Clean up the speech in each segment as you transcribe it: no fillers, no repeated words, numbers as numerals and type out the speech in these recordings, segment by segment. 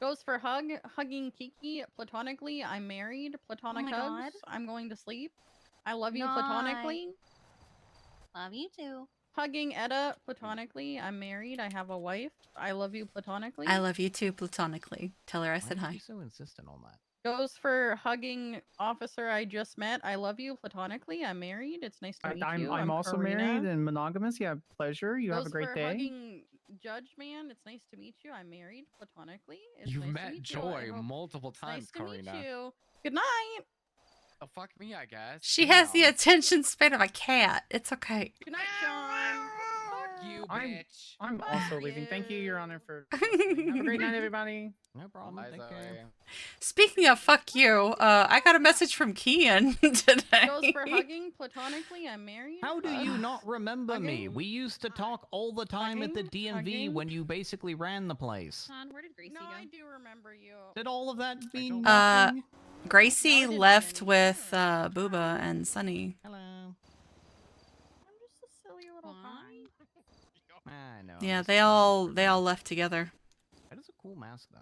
Goes for hugging Kiki platonically. I'm married. Platonic hugs. God. I'm going to sleep. I love you Nice. platonically. Love you too. Hugging Etta platonically. I'm married. I have a wife. I love you platonically. I love you too platonically. Tell her I said hi. Why are you so insistent on that? Goes for hugging officer I just met. I love you platonically. I'm married. It's nice to meet you. I'm also Karina. married and monogamous. Yeah, pleasure. You have a Goes great for day. hugging judge man. It's nice to meet you. I'm married platonically. It's You've nice to met meet Joy you. multiple times, Nice to Karina. meet you. Good night. Oh, fuck me, I guess. She has the attention span of a cat. It's okay. Good night, Sean. Fuck you, bitch. I'm Fuck also leaving. Thank you, Your Honor, for have a great night, everybody. No problem. Bye, Take Zoe. care. Speaking of fuck you, I got a message from Kian today. Goes for hugging platonically. I'm married. How do you not remember me? Hugging? We used to talk all the time at the Hugging? DMV Hugging? when you basically ran the place. Sean, where did Gracie No, go? I do remember you. Did all of that mean Uh, nothing? Gracie No, I didn't left see with Booba and Sunny. Hello. I'm just a silly little guy. I know. Yeah, I'm they all left together. That is a cool mask, though.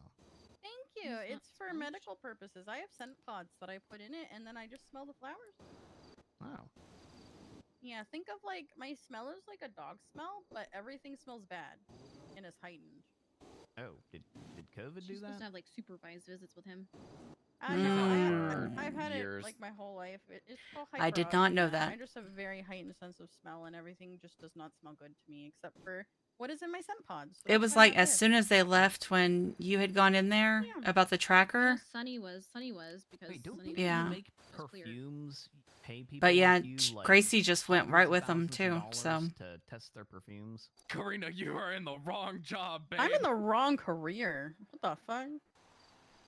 Thank you. It's for medical purposes. I have scent pods that I put in it, and then I just smell the flowers. Wow. Yeah, think of like my smell is like a dog smell, but everything smells bad and is heightened. Oh, did COVID do She's supposed that? to have like supervised visits with him. No, I've had it like my whole life. It's called I did not know hyperosmia. that. I just have a very heightened sense of smell, and everything just does not smell good to me, except for what is in my scent pods. So It that's was why I like have as this. soon as they left when you had gone in there Yeah. about the tracker. Sunny was because Wait, don't Sunny people Yeah. who make was clear. perfumes pay people But yeah, like you, like, Gracie just went right hundreds with of them thousands of too. So dollars to test their perfumes? Karina, you are in the wrong job, babe. I'm in the wrong career. What the fuck?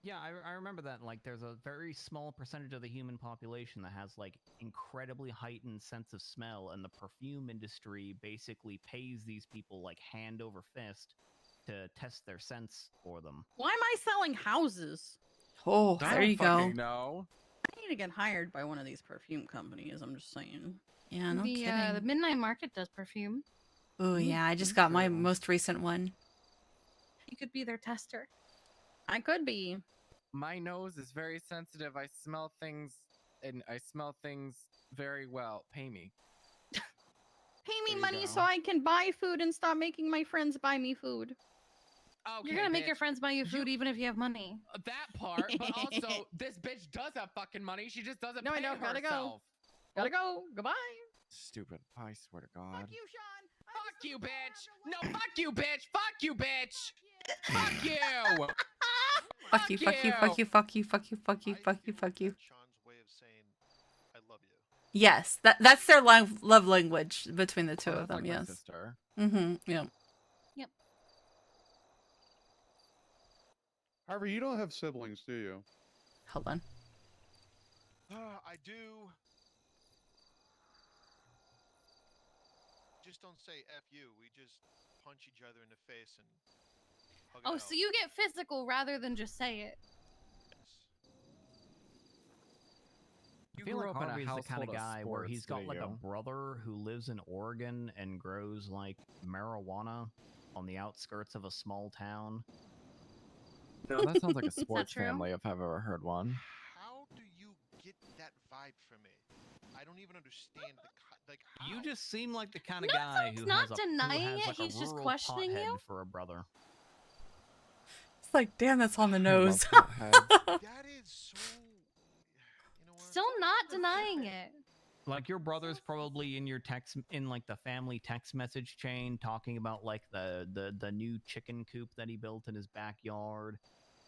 Yeah, I remember that. Like, there's a very small percentage of the human population that has, like, incredibly heightened sense of smell, and the perfume industry basically pays these people, like, hand over fist to test their sense for them. Why am I selling houses? oh, I there don't you go. fucking know. I need to get hired by one of these perfume companies. I'm just saying. Yeah, no the kidding. Midnight Market does perfume. Oh yeah, I just got my most recent one. You could be their tester. I could be. My nose is very sensitive. I smell things, and I smell things very well. Pay me. Pay There me you money go. so I can buy food and stop making my friends buy me food. Okay, You're gonna make your bitch. friends buy you food even if you have money. That part, but also this bitch does have fucking money. She just doesn't No, I pay don't. Gotta go. herself. Gotta go. Goodbye. Stupid. I swear to God. Fuck you, Sean. Fuck you, bitch. No, fuck you, bitch. Fuck you, bitch. Fuck you. Fuck you, fuck you, fuck you, fuck you, fuck you, fuck you, fuck you, fuck you. Sean's way of saying I love you. Yes, that's their love language between the two of them. Like my Yes. sister. Mm-hmm. Yeah. Yep. However, you don't have siblings, do you? Hold on. I do. Just don't say F you. We just punch each other in the face and hug it Oh, out. so you get physical rather than just say it. I feel like Harvey's the kind of household of guy where he's got sports, like do a you? brother who lives in Oregon and grows like marijuana on the outskirts of a small town. No, that sounds like a Is that sports true? family if I've ever heard one. How do you get that vibe from me? I don't even understand like how. You just seem like the kind of No, guy he's who not has denying it, like he's a just rural questioning pothead you. for a brother. It's like, damn, that's on the I nose. love potheads. That is so. You know what? Still not denying it. Like your brother's probably in your text in like the family text message chain talking about like the new chicken coop that he built in his backyard,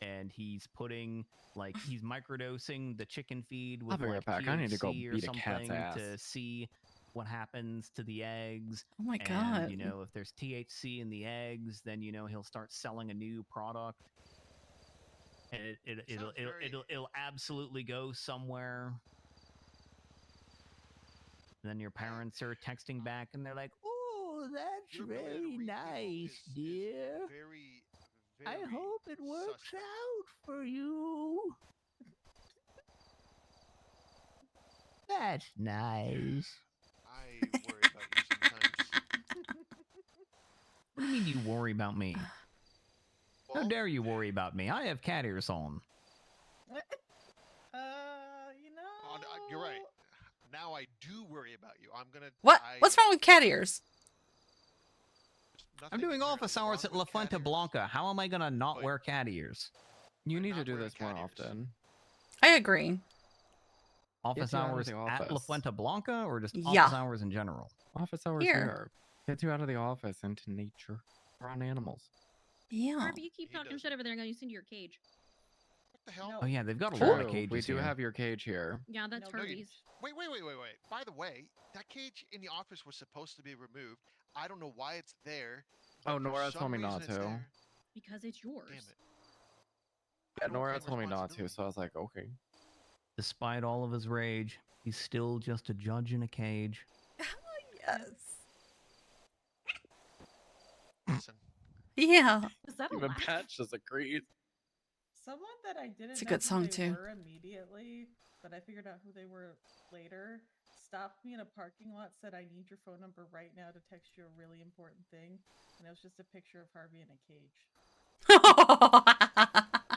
and he's putting like he's microdosing the chicken feed with be right like back. I need to go THC or beat a cat's something ass. to see what happens to the eggs. Oh my And, god. you know, if there's THC in the eggs, then you know he'll start selling a new product, and it'll absolutely go somewhere. Then your parents are texting back, and they're like, "Oh, that's Your ability to very read people nice, is dear. very, I very hope it works suspect. out for you." That's nice. I worry about you sometimes. What do you mean you worry about me? Well, How all. dare you worry about me? I have cat ears on. You know. Oh, no, you're right. Now I do worry about you. I'm gonna. What? What's wrong with cat ears? I'm doing office hours at La Fuente Blanca. How am I gonna not But- wear cat ears? You But need to not do wearing this more cat ears. often. I agree. Office you out of hours the at La office. Fuente Blanca or just Yeah. office hours in general? Office hours Here. here. Gets you out of the office into nature. Around animals. Yeah. Harvey, you keep He talking does shit over there. I'm gonna send you your cage. What the hell? No. Oh yeah, they've got a True. lot of cages We do here. have your cage here. Yeah, that's No, you- Harvey's. Wait. By the way, that cage in the office was supposed to be removed. I don't know why it's there. but Oh, for Nora some told me reason not it's to. there. Because it's yours. Damn it. Yeah, I don't Nora claim told me not to, responsibility. so I was like, okay. Despite all of his rage, he's still just a judge in a cage. Yes. Listen, Yeah. Is that a Even laugh? Patch just agreed. Someone that I didn't It's a know good who song, they too. were immediately, but I figured out who they were later, stopped me in a parking lot, said, I need your phone number right now to text you a really important thing. And it was just a picture of Harvey in a cage.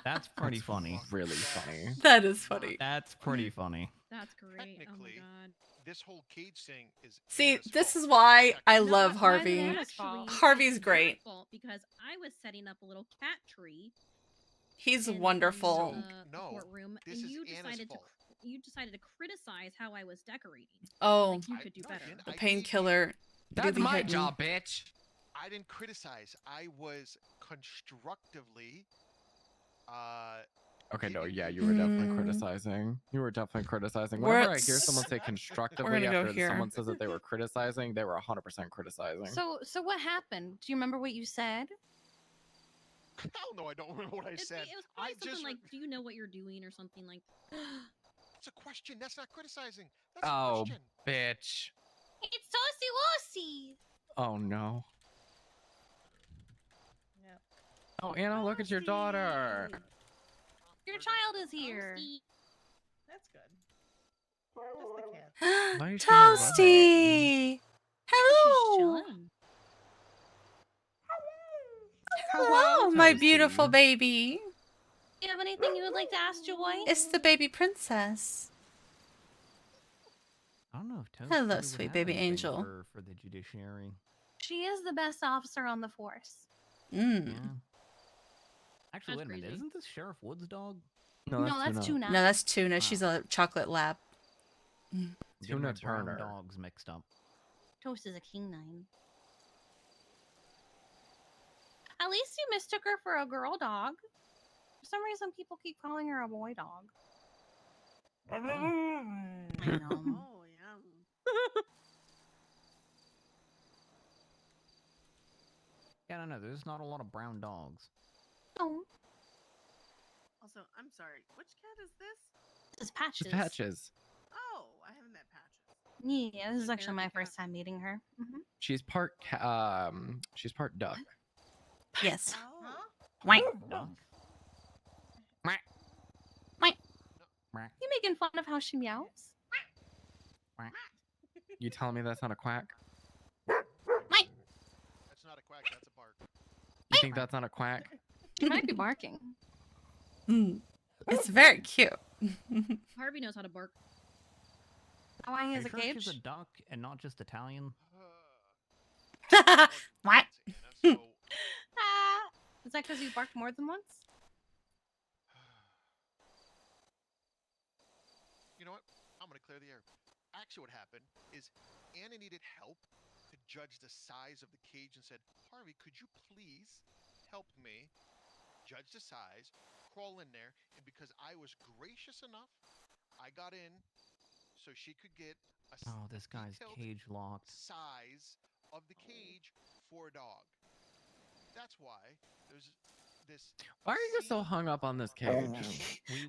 That's pretty That's funny. Really funny. That is funny. That's pretty funny. That's great. Oh my Technically, god. this whole cage thing is. See, Anna's this fault. is why I No, love why is it Harvey. Anna's fault? Harvey's It's your great. fault because I was setting up a little cat tree. He's in wonderful. the No, courtroom, this and is you Anna's decided fault. you decided to criticize how I was decorating. Oh, Like you I- could do no, I better. didn't. the I gave painkiller. you- That's really my hit me. job, bitch. I didn't criticize. I was constructively. Okay, no, giving yeah, you you were definitely Mm. criticizing. You were definitely criticizing. We're Whenever I at hear someone s- say constructively go after here. someone says that they were criticizing, they were 100% criticizing. So what happened? Do you remember what you said? Hell no, I don't remember what I said. It was I probably something just. like, "Do you know what you're doing?" or something like. It's a question. That's not criticizing. That's a Oh, question. bitch. It's Toasty Woosty. Oh no. Yep. Oh, Anna, look at your daughter. Toasty! Your child is here. Toasty. That's good. That's the cat. Why is she not running? Toasty. Hello. chilling. Hello, my Toasty. beautiful baby. Do you have anything you would like to ask Joy? It's the baby princess. I don't know if Toast Hello, really would sweet have baby anything angel. for the judiciary. She is the best officer on the force. Mm. Yeah. Actually, That's wait a minute. crazy. Isn't this Sheriff Woods' dog? No, that's Tuna. Tuna. No, that's Tuna. She's a chocolate lab. Getting Tuna my brown Turner. dogs mixed up. Toast is a canine. At least you mistook her for a girl dog. For some reason, people keep calling her a boy dog. I know. Oh, yeah. Yeah, I don't know. There's not a lot of brown dogs. Oh, Also, I'm sorry. Which cat is this? this is Patches. Patches. Oh, I haven't met Patches. Yeah, this is Like actually my therapy cat. first time meeting her. She's part she's part duck. Yes. Oh. Wank. Duck? You making fun of how she meows? You telling me that's not a quack? That's not a quack. That's a bark. You think that's not a quack? She might be barking. Mm. It's very cute. Harvey knows how to bark. How I Are has you a sure cage? she's a duck and not just Italian? What? So, Ah, is that because you barked more than once? you know what? I'm gonna clear the air. Actually, what happened is Anna needed help to judge the size of the cage and said, Harvey, could you please help me judge the size, crawl in there, and because I was gracious enough, I got in so she could get a Oh, this guy's detailed cage locked. size of the cage for a dog. That's why there's this. Why are you so hung up on this cage?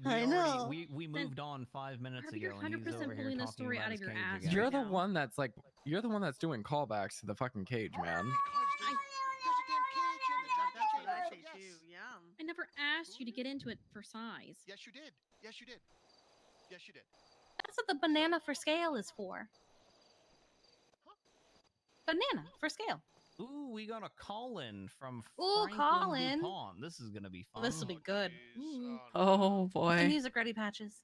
I know. We moved on 5 minutes Harvey, ago, you're and he's 100% over here pulling the talking story about out his of your cage ass. again. You're the now. one that's like, you're the one that's doing callbacks to the fucking cage, man. Because there's a damn cage in the That's what I say yes. too. Yeah. I never asked you to get into it for size. Yes, you did. Yes, you did. Yes, you did. That's what the banana for scale is for. Banana for scale. Ooh, we got a call-in from Ooh, Franklin call-in. DuPont. This is gonna be fun. This will be good. jeez. Ooh. Oh The boy. music ready patches.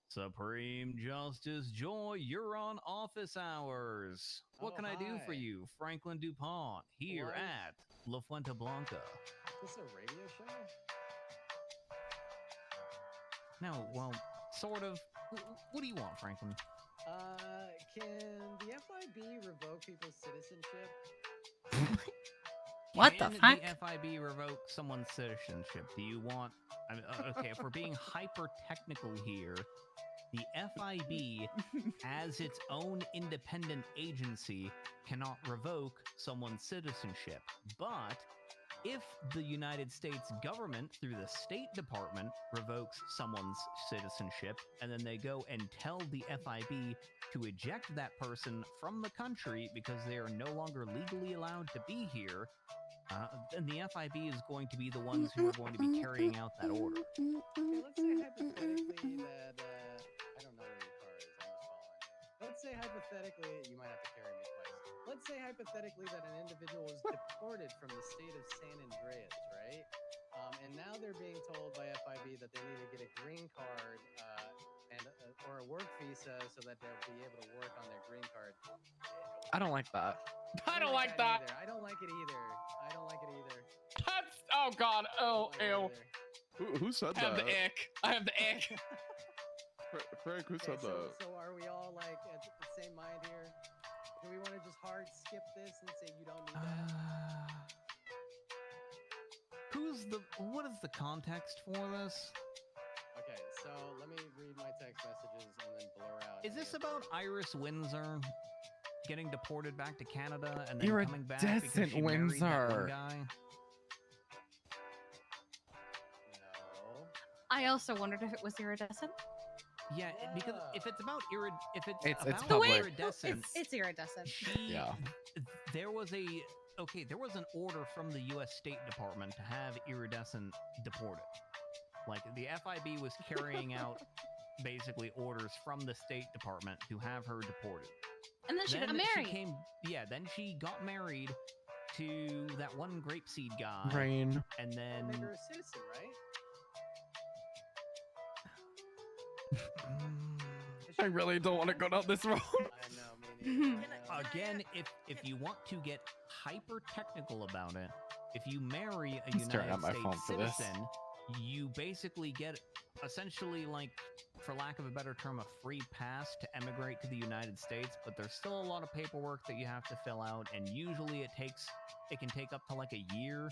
Supreme Justice Joy, you're on office hours. What Oh, can I do for hi. you, Franklin DuPont, here Well, I was- at La Fuente Blanca? Is this a radio show? No, well, sort of. What do you want, Franklin? Can the FIB revoke people's citizenship? What the Can fuck? the FIB revoke someone's citizenship? Do you want? I mean, okay, if we're being hyper technical here, the FIB, as its own independent agency, cannot revoke someone's citizenship. But if the United States government, through the State Department, revokes someone's citizenship, and then they go and tell the FIB to eject that person from the country because they are no longer legally allowed to be here, then the FIB is going to be the ones who are going to be carrying out that order. Okay, let's say hypothetically that I don't know where your car is. I'm just following you. Let's say hypothetically you might have to carry me twice. Let's say hypothetically that an individual was deported from the state of San Andreas, right? And now they're being told by FIB that they need to get a green card or a work visa so that they'll be able to work on their green card. I don't like that. I don't like that. Either. I don't like it either. I don't like it either. That's oh god. Oh I don't like ew. it either. Who said I have that? the ick. I have the ick. Frank, who said that? So are we all like at the same mind here? Do we want to just hard skip this and say you don't need that? What is the context for this? Okay, so let me read my text messages and then blur out. Is any this of about the- Iris Windsor getting deported back to Canada and then coming back because Iridescent she married that one Windsor. guy? No. I also wondered if it was iridescent. Yeah, because if it's about It's about public. iridescent, It's iridescent. Yeah. there was an order from the U.S. State Department to have iridescent deported. Like the FIB was carrying out basically orders from the State Department to have her deported. And then she got married. Then she got married to that one grapeseed guy, Rain. and Make then her a citizen, right? I really don't want to go down this road. I know, me neither. I know. again, if you want to get hyper technical about it, if you marry a I'm staring United at my States phone for this. citizen, you basically get essentially, like, for lack of a better term, a free pass to emigrate to the United States, but there's still a lot of paperwork that you have to fill out, and usually it can take up to like a year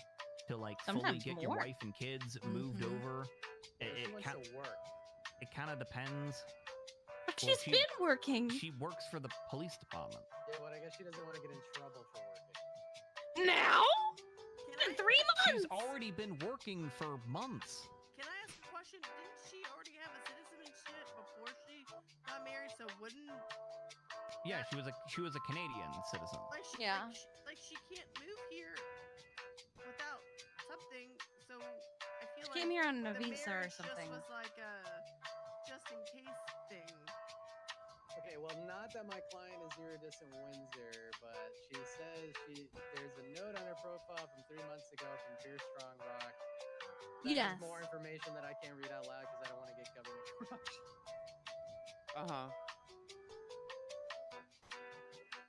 to like fully Sometimes get your more. wife and kids moved Mhm. over. What if she wants to work? It kind of depends. But Well, she's been working. She works for the police department. Yeah, but I guess she doesn't want to get in trouble for working. Now? Can In I, 3 months? She's already been working for months. can I ask a question? Didn't she already have a citizenship before she got married? So wouldn't Yeah, she was a Canadian citizen. like she Yeah. like she can't move here without something? So I feel like Came here on a the visa or marriage something. Just was like a just in case thing. Okay, well, not that my client is iridescent Windsor, but she says there's a note on her profile from 3 months ago from Pierce Strong Rock. That Yes. has more information that I can't read out loud because I don't want to get government corruption. Uh-huh.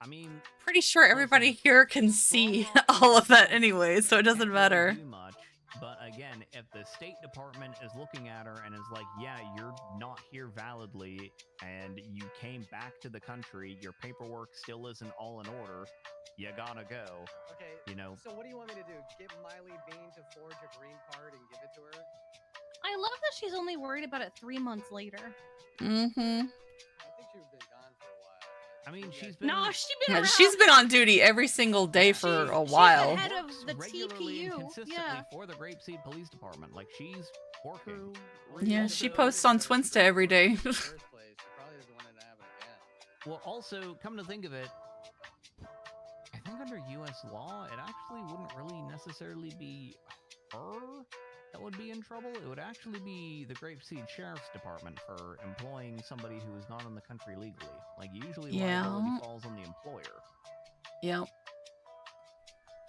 I mean, Pretty sure everybody here can see all of that anyway, so it doesn't can't really matter. do much. But again, if the State Department is looking at her and is like, yeah, you're not here validly, and you came back to the country, your paperwork still isn't all in order, you gotta go. Okay, You know, so what do you want me to do? Get Miley Bean to forge a green card and give it to her? I love that she's only worried about it 3 months later. Mm-hmm. I think she's been gone for a while. But I mean, yeah, she's been No, she's been Yeah, around. she's been on duty every single day for a while. She's the head of works the regularly and TPU. consistently Yeah. for the Grapeseed Police Department. Like, she's working. Yeah, she posts on Twinsta every day. in the first place, she probably doesn't want it to happen again. Well, also, come to think of it, I think under U.S. law, it actually wouldn't really necessarily be her that would be in trouble. It would actually be the Grapeseed Sheriff's Department for employing somebody who is not in the country legally. Like, usually Yeah. liability falls on the employer. Yep.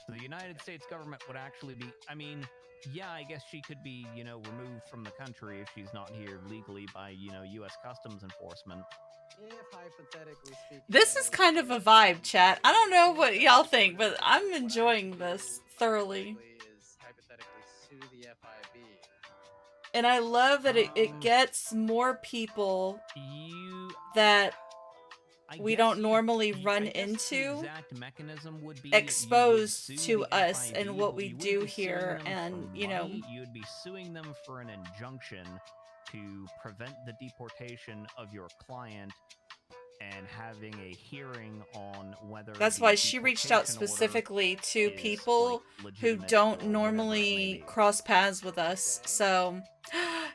The United States government would actually be, I mean, yeah, I guess she could be, removed from the country if she's not here legally by, U.S. Customs Enforcement. If hypothetically speaking, This is kind of a vibe, chat. I don't know what y'all think, but I'm enjoying this thoroughly. Is hypothetically sue the FIB. And I love that it gets more people that we don't normally run into exposed to us and what we do here, and you'd be suing them for an injunction to prevent the deportation of your client and having a hearing on whether that's why she reached out specifically to people who don't normally cross paths with us. So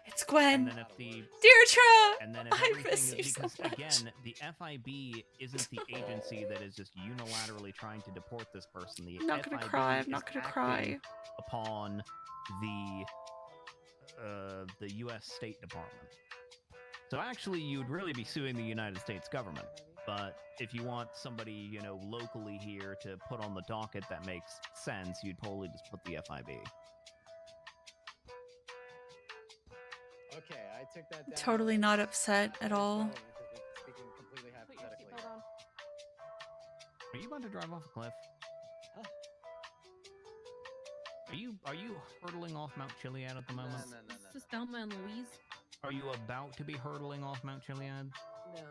it's Gwen. And then if Deirdre! And then if I everything miss is you so because much. again, the FIB isn't the agency that is just unilaterally trying to deport this person. The I'm not gonna FIB cry. I'm is not gonna acting cry. upon the U.S. State Department. So actually, you'd really be suing the United States government. But if you want somebody, locally here to put on the docket that makes sense, you'd probably just put the FIB. Okay, I took that down. Totally not upset at all. Speaking completely hypothetically. Are you about to drive off a cliff? Huh? Are you hurtling off Mount Chiliad at the moment? No. Is this Thelma and Louise? Are you about to be hurtling off Mount Chiliad? No.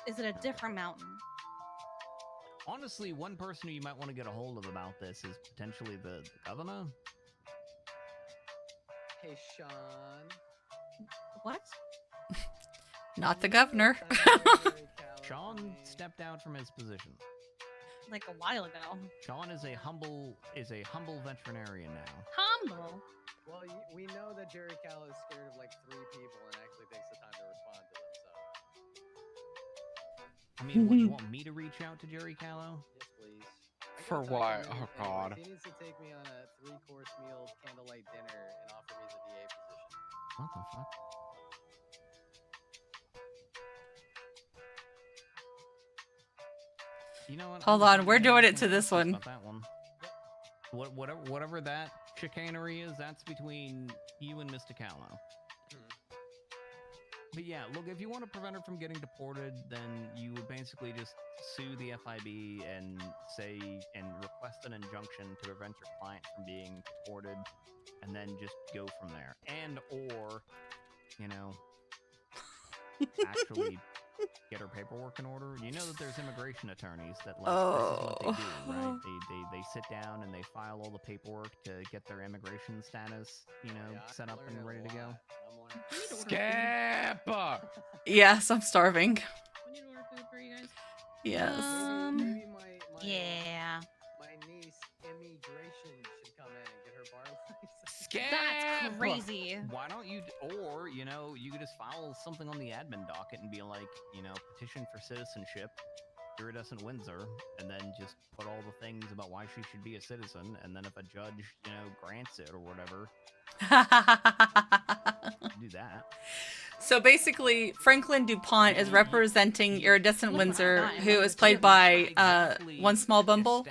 Is it a different mountain? Honestly, one person who you might want to get a hold of about this is potentially the governor. Hey, Sean. What? Not the governor. Sean stepped down from his position. Like a while ago. Sean is a humble veterinarian now. Humble? Well, we know that Jerry Callow is scared of like 3 people and actually takes the time to respond to them, so. I mean, what, you want me to reach out to Jerry Callow? Yes, please. I For gotta talk what? to him Oh, anyway. God. He needs to take me on a 3-course meal candlelight dinner and offer me the DA position. What the fuck? You know what? Hold on, we're doing it to this one. About that one. Whatever that chicanery is, that's between you and Mr. Callow. But yeah, look, if you want to prevent her from getting deported, then you would basically just sue the FIB and request an injunction to prevent your client from being deported, and then just go from there. And or, actually get her paperwork in order. You know that there's immigration attorneys that this is what they do, right? They sit down and they file all the paperwork to get their immigration status, set up and ready to go. Skip! Yes, I'm starving. We need to order food for you guys. Yes. Maybe Yeah. my niece immigration should come in and get her bar license. Skip! That's crazy. Why don't you, or, you could just file something on the admin docket and be like, petition for citizenship, iridescent Windsor, and then just put all the things about why she should be a citizen, and then if a judge, grants it or whatever, do that. So basically, Franklin DuPont is representing Iridescent Windsor, who is played by One Small Bumble.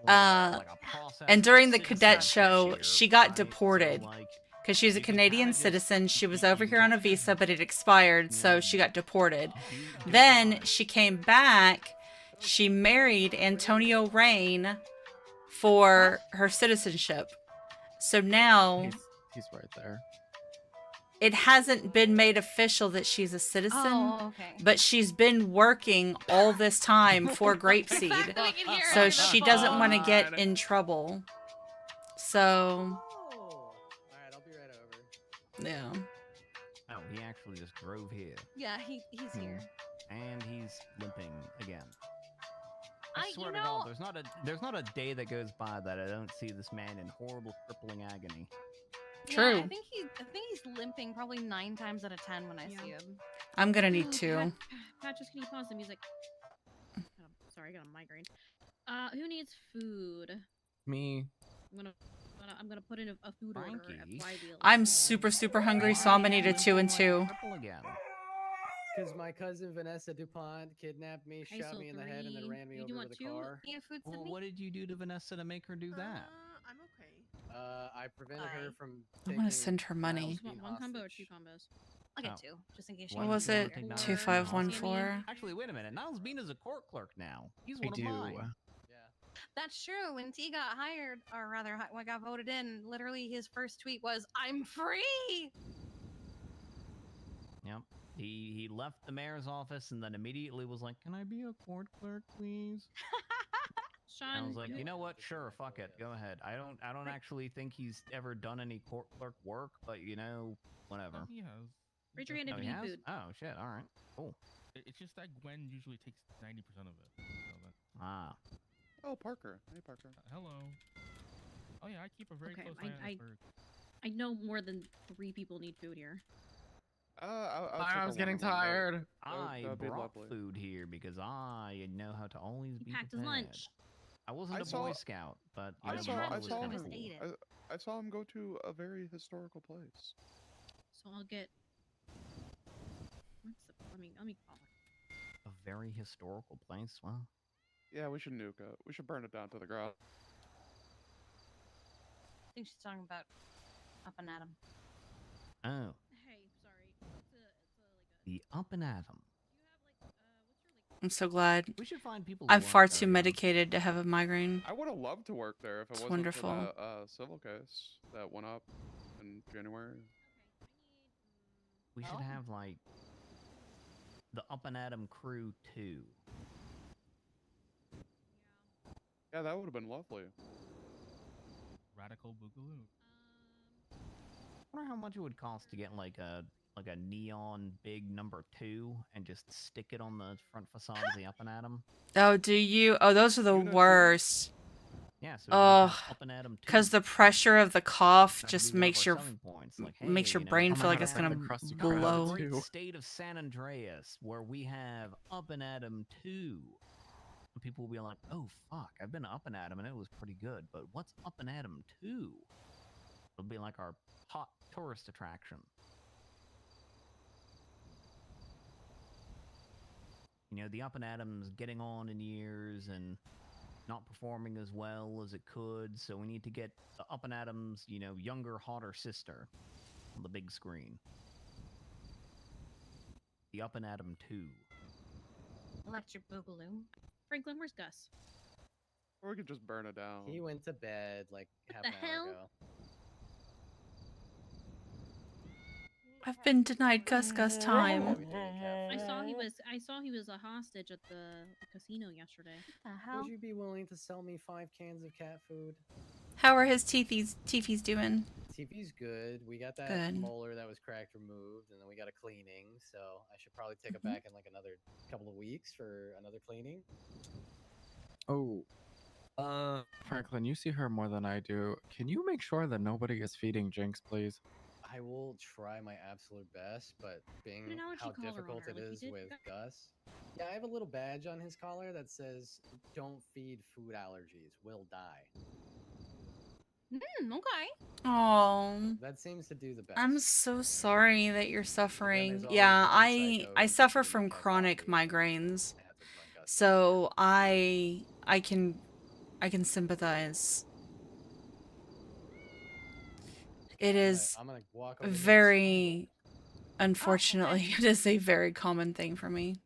And during the cadet show, she got deported because she's a Canadian citizen. She was over here on a visa, but it expired, so she got deported. Then she came back. She married Antonio Rain for her citizenship. So now He's right there. it hasn't been made official that she's a citizen, Oh, okay. but she's been working all this time for Grapeseed. So she doesn't want to get in trouble. So, Oh! Alright, I'll be right over. yeah. Oh, he actually just drove here. Yeah, he's here. And he's limping again. I I swear to God, there's not a day that goes by that I don't see this man in horrible, crippling agony. True. Yeah, I think he's limping probably 9 times out of 10 when I see him. I'm gonna need to. Patches, can you pause the music? Oh, sorry, I got a migraine. Who needs food? Me. I'm gonna put in a food order. Frankie? at YBL. I'm super, super hungry, so I'm gonna need a 2 and 2. Cripple again. Because my cousin Vanessa DuPont kidnapped me, Okay, shot so me in the head, and then 3. ran me You do over want with a 2? car. Yeah, food Well, Sydney? what did you do to Vanessa to make her do that? I'm okay. I prevented her Bye. from I taking wanna send her money. You want one combo or 2 combos? I'll get Oh. 2, just in case she Why What did was you wanna it? take Niles Or- Bean hostage? 2514. Actually, wait a minute. Niles Bean is a court clerk now. He's I one of do. mine. Yeah. That's true. When T got hired, or rather, when got voted in, literally his first tweet was, "I'm free." Yep. He left the mayor's office and then immediately was like, "Can I be a court clerk, please?" And I Sean, was like, you- "You know what? Sure, fuck it. Go ahead. I don't actually think he's ever done any court clerk work, but whatever." Oh, he has. raise your hand if Oh, you he need has? food. Oh shit. All right. Cool. It's just that Gwen usually takes 90% of it. So that's, Ah. Oh, Parker. Hey, Parker. hello. Oh yeah, I keep a very Okay, close eye on this bird. I know more than 3 people need food here. I'll I was take a getting one-on-one vote. tired. That'd be brought lovely. food here because I know how to always He be packed his prepared. lunch. I wasn't I a saw- Boy Scout, but I know, saw. had I food, saw I just him. ate it. I saw him go to a very historical place. So I'll get. Let me call it. a very historical place. Well, Yeah, we should nuke it. We should burn it down to the ground. I think she's talking about Up and Adam. oh, Hey, sorry. the Up and Atom. I'm so glad. We should find people. I'm who far work too there, yeah. medicated to have a migraine. I would have loved to work there if it It's wasn't wonderful. for that civil case that went up in January. We should have like the Up and Atom Crew 2. Yeah, that would have been lovely. Radical Boogaloo. I wonder how much it would cost to get like a neon big number 2 and just stick it on the front facade of the Up and Atom. Oh, do you? Oh, those are the Unit two? worst. Yeah, so Oh, Up and Atom 2. because the pressure of the cough That would just be one of makes our your selling points. Like, makes hey, your brain I'm feel like gonna it's have gonna the Krusty Krab blow. The great too. state of San Andreas, where we have Up and Atom 2. And people will be like, "Oh fuck, I've been to Up and Atom and it was pretty good, but what's Up and Atom 2?" It'll be like our hot tourist attraction. The Up and Atom's getting on in years and not performing as well as it could, so we need to get the Up and Atom's, younger, hotter sister on the big screen. The Up and Atom 2. Electric Boogaloo. Franklin, where's Gus? Or we could just burn it down. He went to bed like half the an hour hell? ago. I've been denied Gus time. I saw he was a hostage at the casino yesterday. What the hell? Would you be willing to sell me 5 cans of cat food? How are his teethies doing? TV's good. We got that Good. molar that was cracked removed, and then we got a cleaning. So I should probably take it back in like another couple of weeks for another cleaning. Oh. Franklin, you see her more than I do. Can you make sure that nobody is feeding Jinx, please? I will try my absolute best, but being Put an allergy how collar on difficult her, it like you is did, with Gus. Gus. Yeah, I have a little badge on his collar that says "Don't feed food allergies, will die." Okay. Oh, That seems to do the best. I'm so sorry that you're suffering. there's Yeah, always one psycho I who suffer gets from really pissed off chronic at me and migraines, I have to run Gus so I can sympathize. It is I'm gonna walk over here and very, unfortunately, it is a very common thing for me.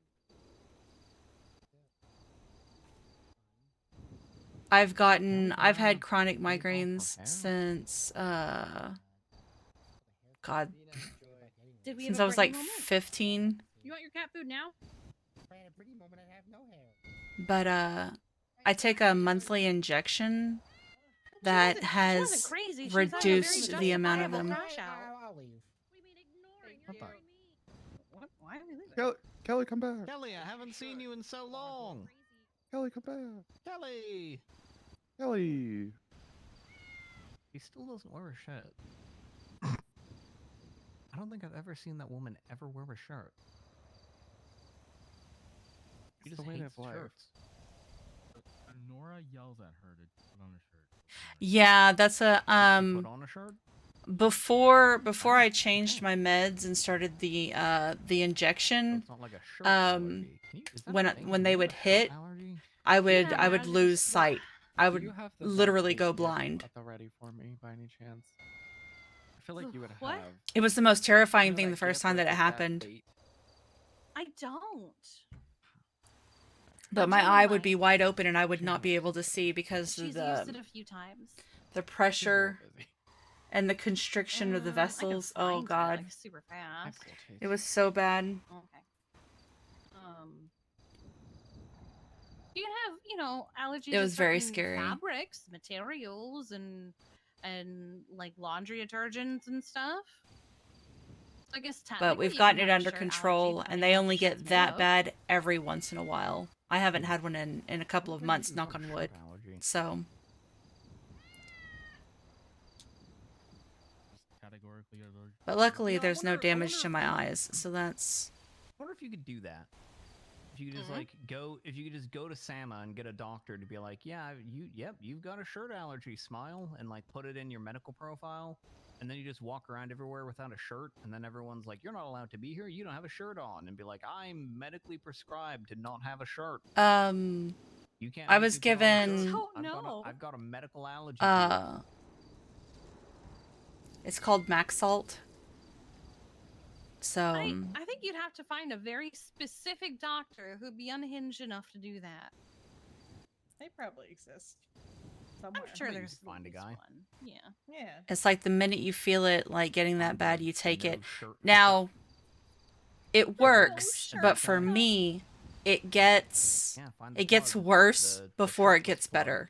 I've had chronic migraines since, God, Did we since have I a was Britney like moment? 15. You want your cat food now? But I take a monthly injection that She wasn't has crazy. She was having a very reduced the amount of justifiable them. crash out. What do you mean ignoring? You're hearing me. What? Why are we leaving? Kelly, come back. Kelly, I haven't seen you in so long. Kelly, come back. Kelly! Kelly. He still doesn't wear a shirt. I don't think I've ever seen that woman ever wear a shirt. She It's just the way hates of life. shirts. Nora yells at her to put on a shirt. Yeah, that's a Did she put on a shirt? before I changed my meds and started the injection, It's not like a shirt allergy. Is that a thing? when Can they you would have a shirt hit, allergy? I would Yeah, I would man, lose just- sight. I Do would you have the literally go documentation blind. at the ready for me by any chance? I feel like you would What? have. It was the most terrifying You know thing that the first gif time where that it's it like that happened. bait? I don't. But I my do eye on would be mine. wide open and I would not be able to see because of She's used it a few times. the She's real pressure busy. and the constriction of the I can vessels. Oh find it, god. like super fast. Excellent taste. It was so bad. Okay. You can have, you know, allergies. It was to very certain scary. Fabrics, materials, and like laundry detergents and stuff. I guess But technically we've you gotten can it have a under shirt allergy, control and depending they on what only the shirt's get made that of. bad every once in a while. I haven't had one in a couple of months, knock on wood. So, Categorically allergic. but luckily You know, I there's no wonder- I damage wonder to if my you- eyes. So that's I wonder if you could do that. If you could just like go, if you could just go to Sama and get a doctor to be like, yeah, you've got a shirt allergy, smile, and like put it in your medical profile, and then you just walk around everywhere without a shirt, and then everyone's like, you're not allowed to be here, you don't have a shirt on, and be like, I'm medically prescribed to not have a shirt. You can't. I make was me put on a given shirt. Oh, I've got no. I've got a medical allergy. to it." it's called Maxalt. So I think you'd have to find a very specific doctor who'd be unhinged enough to do that. They probably exist somewhere. I'm sure bet you there's could find a at least guy. one. Yeah. Yeah. it's like the minute you feel it like getting that I'm bad, good. you take No it. shirt. Now, it works, shirt. but for me, it gets Yeah, find the it gets plug, worse the before it shirtless gets plug. better.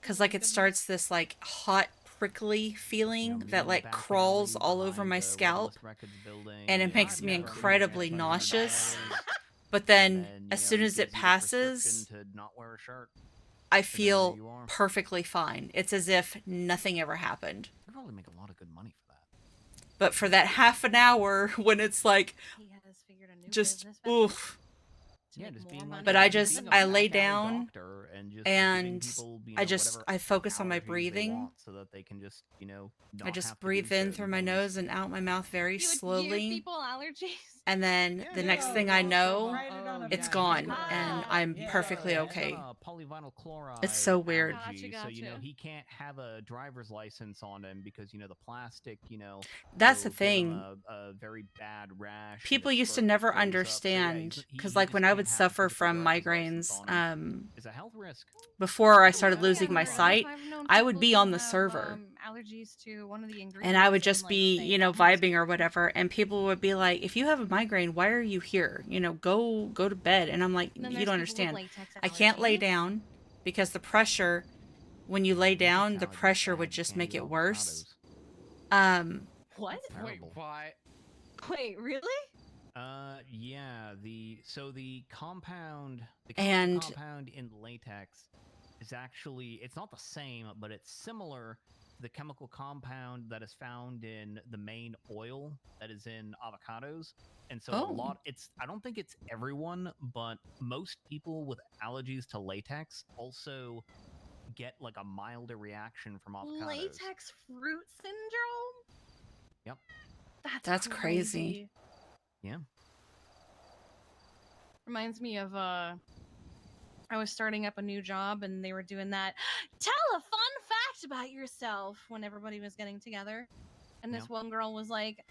Cause like it starts this like hot prickly feeling You know, me that in the like back crawls alley all over behind my the scalp, Wilderness Records building, and it yeah, makes I've me never eaten incredibly $500. nauseous. But And then, then, as you soon know, as he it gives you the passes, prescription to not wear a shirt. I then there feel you are. perfectly fine. It's as if nothing ever happened. You could probably make a lot of good money for that. But for that half an hour when it's like He has figured a new just business venture oof. to Yeah, make just more being money like, But than I he just did being in a I the lay back alley down doctor and just and giving people, you I know, just whatever I focus on my allergies they breathing. want so that they can just, you know, I not just have to breathe do in certain through my things. nose and out my mouth very You would give slowly. people allergies. And then Yeah, the yeah, next yeah, thing yeah. I know, Write it on a it's bag. gone, Yeah. and Ah, I'm yeah. perfectly Yeah. okay. He's on a polyvinyl chloride It's so weird. allergy, Gotcha, so you know gotcha. he can't have a driver's license on him because you know the plastic, you know. That's the will give him thing. A very bad rash. and People his used to throat never goes up. So, yeah, understand he because like just when I can't would have a suffer physical from driver's license migraines, on him. It's a health risk. before I Yeah, started yeah, losing yeah, my yeah. sight, I've known I would people be who on the have, server. allergies to one of the ingredients. And I would in, just like, be, say, you know, almonds. vibing or whatever, and people would be like, "If you have a migraine, why are you here? You know, go to bed." And I'm like, And then "You there's don't people with understand. latex I can't lay allergies. down because the pressure, when you lay down, the Allergies pressure bad, would you just can't make eat it worse." avocados. What? That's Wait, terrible. why? Wait, really? Yeah, the compound, the And- chemical compound in latex is actually, it's not the same, but it's similar to the chemical compound that is found in the main oil that is in avocados. And so Oh. I don't think it's everyone, but most people with allergies to latex also get like a milder reaction from avocados. Latex fruit syndrome? Yep. That's crazy. Yeah. Reminds me of I was starting up a new job and they were doing that tell a fun fact about yourself when everybody was getting together. And this Yep. one girl was like,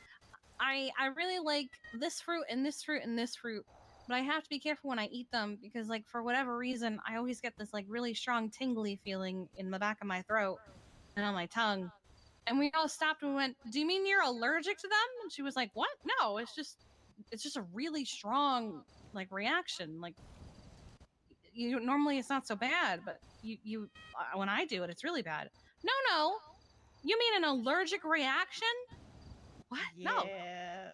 I really like this fruit and this fruit and this fruit, but I have to be careful when I eat them because like for whatever reason I always get this like really strong tingly feeling in the back of my throat and on my tongue. And we all stopped and went, "Do you mean you're allergic to them?" And she was like, "What? No, it's just a really strong like reaction. Like you normally it's not so bad, but you when I do it, it's really bad." No, you mean an allergic reaction? What? No. Yeah.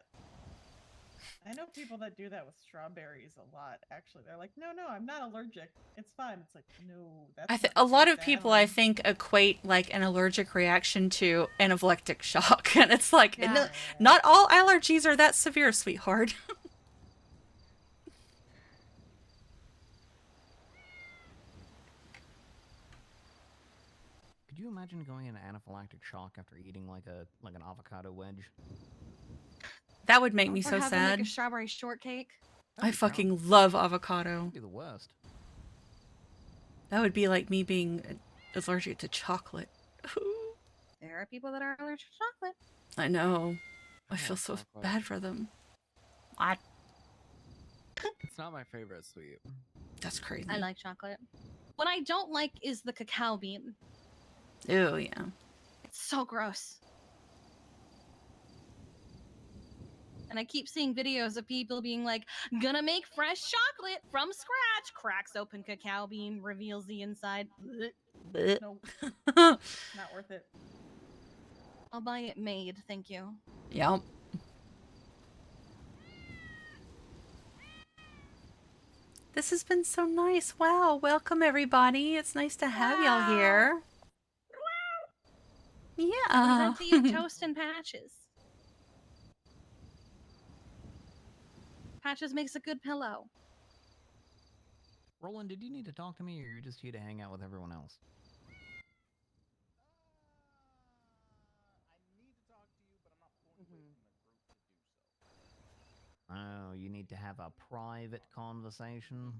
I know people that do that with strawberries a lot. Actually, they're like, "No, I'm not allergic. It's fine." It's like, no, that's not A lot so of people, bad. I think, equate like an allergic reaction to anaphylactic shock, and it's like, Yeah. no, not all allergies are that severe, sweetheart. Could you imagine going into anaphylactic shock after eating like an avocado wedge? That would make me Or so having sad. like a strawberry shortcake. I fucking love avocado. That'd be the worst. That would be like me being allergic to chocolate. There are people that are allergic to chocolate. I know. I I feel love so chocolate. bad for them. What? It's not my favorite sweet. That's crazy. I like chocolate. What I don't like is the cacao bean. Ew, yeah. It's so gross. And I keep seeing videos of people being like, gonna make fresh chocolate from scratch. Cracks open cacao bean, reveals the inside. Blech. Nope, Yep. not worth it. I'll buy it made, thank you. This has been so nice. Wow. Welcome, everybody. It's nice to have y'all here. I Yeah. present to you Toast and Patches. Patches makes a good pillow. Roland, did you need to talk to me, or you're just here to hang out with everyone else? Oh, you need to have a private conversation?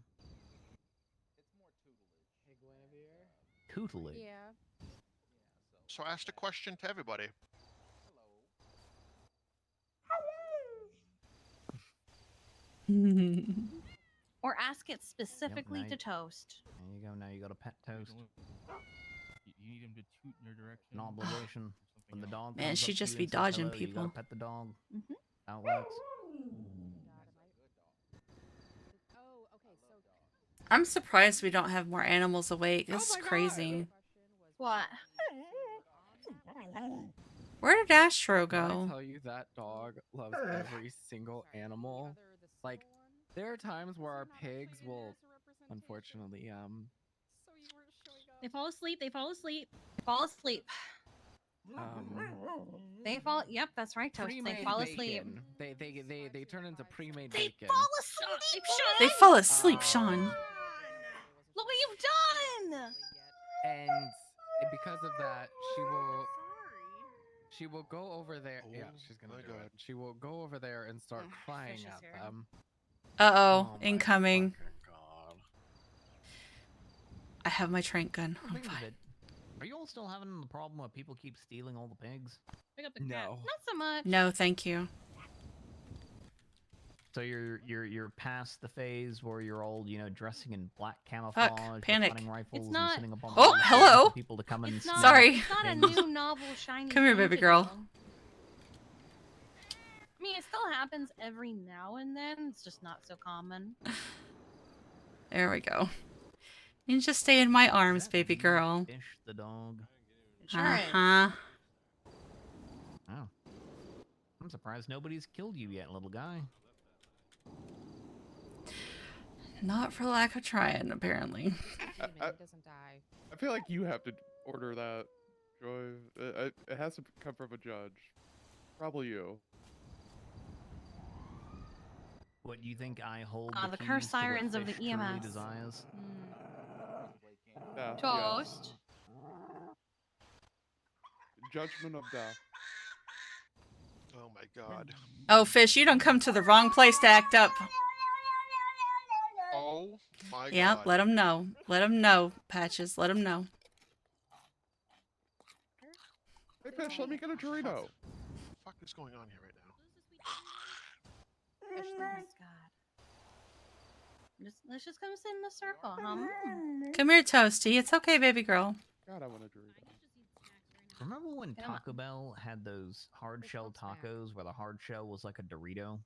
Tutelage? Yeah. So I asked a question to everybody. Or ask it specifically now to Toast. There you go, now you got a pet toast. You need him to toot in your direction. An obligation. When the dog Man, comes she'd up to just you be and says dodging hello, you people. gotta pet the dog. Mhm. How it works. Oh, okay, so I'm surprised we don't have more animals awake. This is my God. crazy. What? Where did Astro When I go? tell you that dog loves every single animal. Like, there are times where our pigs will, unfortunately, They fall asleep. They fall asleep. Fall asleep. um, They fall. Yep, that's right, Toast. They pre-made fall asleep. bacon. They turn into pre-made They bacon. fall asleep, Sean! They fall asleep, Sean. Look what you've done! And because of that, she will go over there. Yeah, Oh she's gonna my do God. it. She will go over there and start crying Fish is at here. them. Uh-oh. my Incoming. fucking God. I have my trank gun. I'm Think of fine. it. Are you all still having the problem where people keep stealing all the pigs? Pick up the cat. No. Not so much. No, thank you. So you're past the phase where you're all, dressing in black camouflage, with panic. hunting rifles, not- and sitting up on Oh, poles hello. waiting for people to come and It's not, snag Sorry. It's not a things. new novel shiny Come here, thing baby to girl. do. I mean, it still happens every now and then. It's just not so common. There we go. You can just stay in my Is arms, that baby you, girl. Fish the dog. It sure is. Uh-huh. Oh. I'm surprised nobody's killed you yet, little guy. Not for lack of trying, apparently. I feel like you have to order that, Joy. It has to come from a judge. Probably you. What, you think I hold The keys curse to what sirens of the fish truly EMS. desires? Yeah, Toast. Judgment of death. Oh my God. Oh, Fish, you don't come to the wrong place to act up. Oh my Yeah, God. let them know. Let them know, Patches. Let them know. Hey, Fish, let me get a Dorito. What the fuck is going on here right now? Fish, thanks God. Let's just come sit in the circle, huh? Come here, Toasty. It's okay, baby girl. God, I want a Dorito. Remember when Come on. Taco Bell had those hard shell tacos where the hard shell was like a Dorito?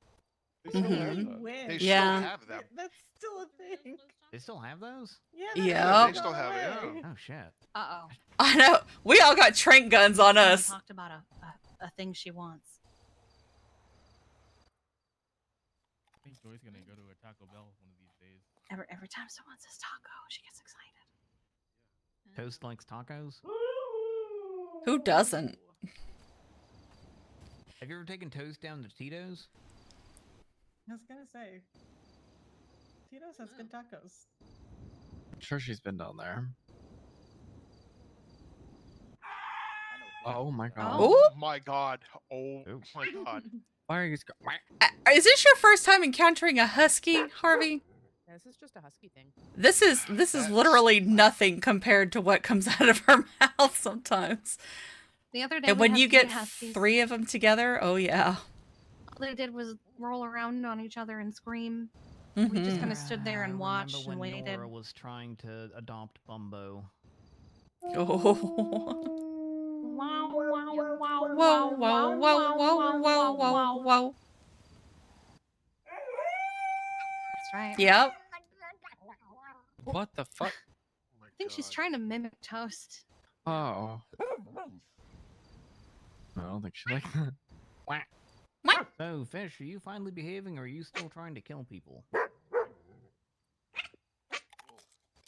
They still have Mhm. that. When? They Yeah. still have them. That's still a thing. They still have those? Yeah, Yeah, they still have it, yeah. Oh shit. Uh-oh. I know. We all got trank guns on Someone us. talked about a thing she wants. I think Joy's gonna go to a Taco Bell one of these days. Every time someone says taco, she gets excited. Toast likes tacos? Who doesn't? Have you ever taken Toast down to Tito's? I was gonna say, Tito's has good tacos. I'm sure she's been down there. Oh my god. Oh. My God. Oh my God. Why are you? Is this your first time encountering a husky, Harvey? This is just a husky thing. This is literally nothing compared to what comes out of her mouth sometimes. The other day, And we when had you three get huskies. 3 of them together, oh yeah. All they did was roll around on each other and scream. We Mhm. just kind of stood there and I watched remember and when waited. Nora was trying to adopt Bumbo. Oh. Wow, wow, wow, Whoa, wow, whoa, wow, whoa, whoa, wow, whoa, whoa, wow. whoa. That's right. Yep. What the fuck? Oh my I think she's God. trying to mimic Toast. Oh. I don't think she likes that. So, Fish, are you finally behaving, or are you still trying to kill people?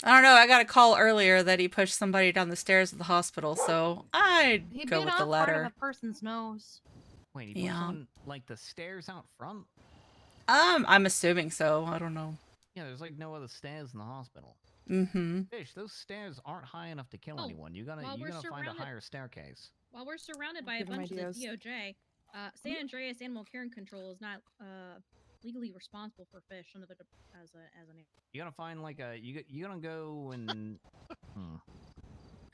I don't know. I got a call earlier that he pushed somebody down the stairs at the hospital, so I'd He go bit with the off part of latter. a person's nose. Wait, he pushed on, like, the stairs out front? I'm assuming so. I don't know. Yeah, there's, like, no other stairs in the hospital. Mm-hmm. Fish, those stairs aren't high enough to kill anyone. You gotta find a higher staircase. While we're surrounded by a Give him bunch of the ideas. DOJ, San Andreas Animal Care and Control is not legally responsible for fish under the as an. You gotta find like a you gotta go and.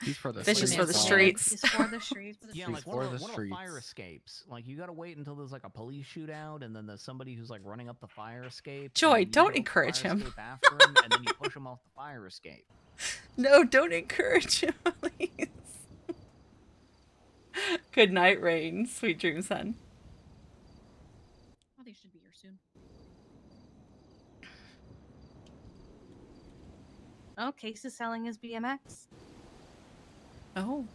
He's for the Fish is streets. for the streets. He's for the streets. Yeah, He's like for one the of the fire streets. escapes. Like you gotta wait until there's like a police shootout, and then there's somebody who's like running up the fire escape. Joy, and then you don't go up the encourage fire him. escape after him, and then you push him off the fire escape. No, don't encourage him, please. Good night, Rain. Sweet dreams, son. Oh, they should be here soon. Oh, Case is selling his BMX. Oh.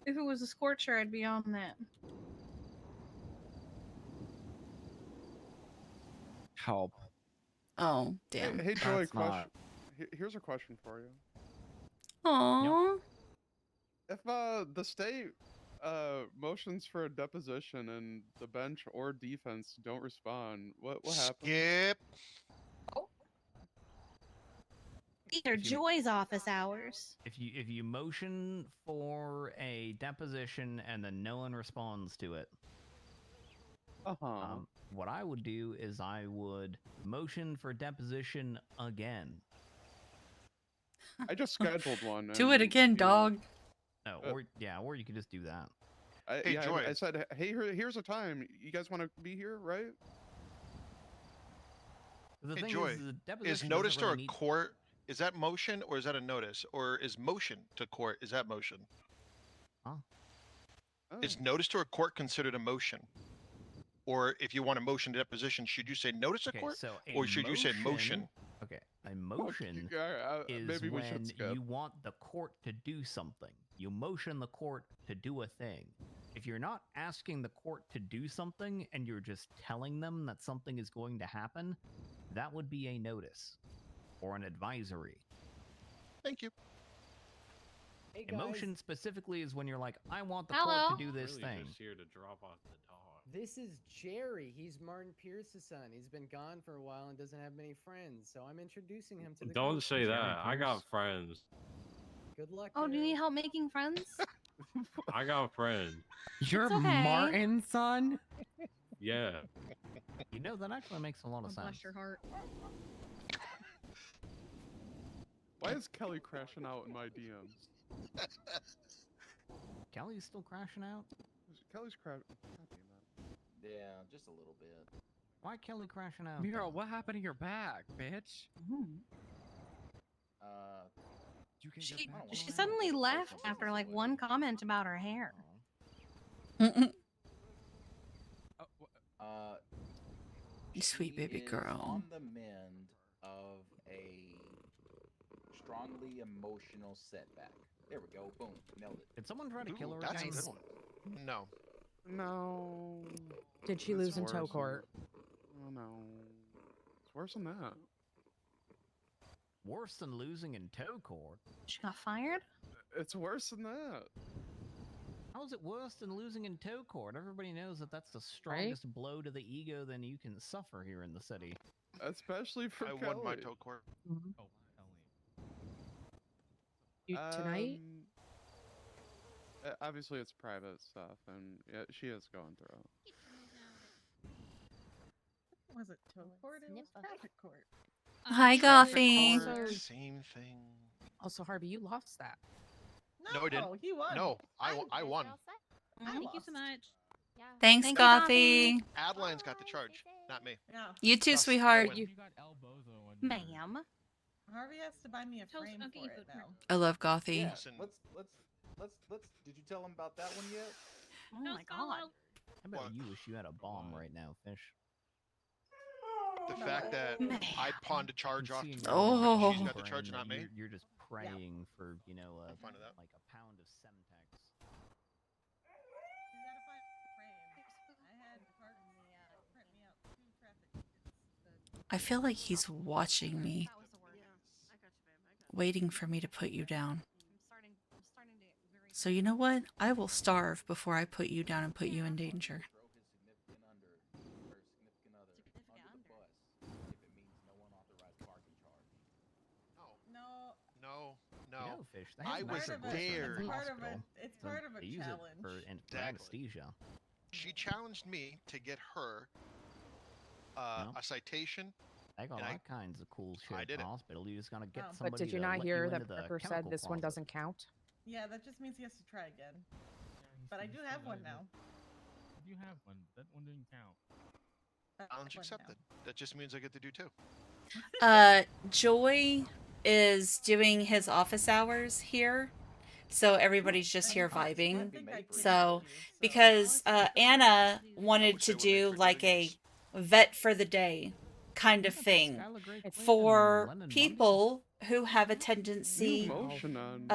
If it was a Scorcher, I'd be on that. Help. Oh, damn. Hey, Joy, That's not- here's a question for you. Aww. If the state motions for a deposition and the bench or defense don't respond, what happens? Skip. These are Joy's office hours. If you motion for a deposition and then no one responds to it, what I would do is I would motion for deposition again. I just scheduled one. Do it and, again, you know, dog. No, or you could just do that. Hey, Joy. I said, hey, here's a time. You guys want to be here, right? The Hey, thing Joy, is, the deposition is doesn't notice to really a need- court, is that motion or is that a notice? Or is motion to court, is that motion? Huh? Is notice to a court considered a motion? Or if you want a motion to deposition, should you say notice to Okay, court? so a Or should you say motion? Okay, a motion is maybe we when should skip. you want the court to do something. You motion the court to do a thing. If you're not asking the court to do something and you're just telling them that something is going to happen, that would be a notice or an advisory. Thank you. Hey, A guys, motion specifically is when you're like, I want the Hello? court to do this Really thing. just here to drop off the dog. this is Jerry. He's Martin Pierce's son. He's been gone for a while and doesn't have many friends, so I'm introducing him to the Don't group. say Jerry that. I got Pierce. friends. Good luck. Oh, do you Jerry. need help making friends? I got friends. You're It's okay. Martin's son? Yeah. You know, that actually makes a lot Oh, of sense. bless your heart. Why is Kelly crashing out in my DMs? Kelly's still crashing out? Kelly's crashing. God damn it. Yeah, just a little bit. Why Kelly crashing out? Mira, though? what happened to your back, bitch? You can She, get back. she suddenly left after like one comment about her hair. Mm-mm. She Sweet baby is girl. on the mend of a strongly emotional setback. There we go. Boom. Nailed it. Did someone try to kill her That's a again? good one. No. No. Did she It's lose in tow worse than- court? Oh no. It's worse than that. Worse than losing in tow court. She got fired? It's worse than that. How is it worse than losing in tow court? Everybody knows that that's the strongest blow to the ego than you can suffer here in the city. Especially for I Kelly. won my tow court. You, tonight? Obviously, it's private stuff, and yeah, she is going through it. Was it toe court? It was traffic court. Hi, Traffic Goffy. court, Also- same thing. Also, Harvey, you lost that. No, I didn't. He won. No, I won. Thank you so much. Thanks, Thank you, Goffy. Adeline's got the charge, not me. Yeah. You too, Thus, I sweetheart. win. You got El Bozo on your- Ma'am. Harvey has to buy me a Toast- frame I'll for get you it food, now. I love Gothy. Yeah, Listen. let's. Did you tell him about that one yet? Oh my god. I bet What? you wish you had a bomb right now, Fish. The fact that I pawned a charge off to her, Oh. she's got the charge, not me. You're just praying for, you know, fine with that. like a pound of Semtex. You gotta find a frame. I had Park print me out 2 traffic tickets. I feel like he's watching me, waiting for me to put you down. So you know what? I will starve before I put you down and put you in danger. Throw his significant significant other under the bus if it means no unauthorized parking charge. No. No, You no. know, Fish, they I have was nicer Part of it- glycerin in dared. the It's part of hospital. a. It's part of a They use challenge. it for Exactly. anesthesia. She challenged me to get her No. a citation. They got And I- all kinds of cool shit I at did the it. hospital. You just gotta get But somebody But did you to not let hear you that into the Pepper said chemical this one closet. doesn't count? Yeah, that just means he has to try again. Yeah, But I he do still have one does now. it. You have one. That one didn't count. Challenge accepted. That just means I get to do 2. Joy is doing his office hours here. So everybody's just here vibing. So, because Anna wanted to do like a vet for the day kind of thing Skylar Grey Quinn for and Lemon people who have a New tendency, motion on.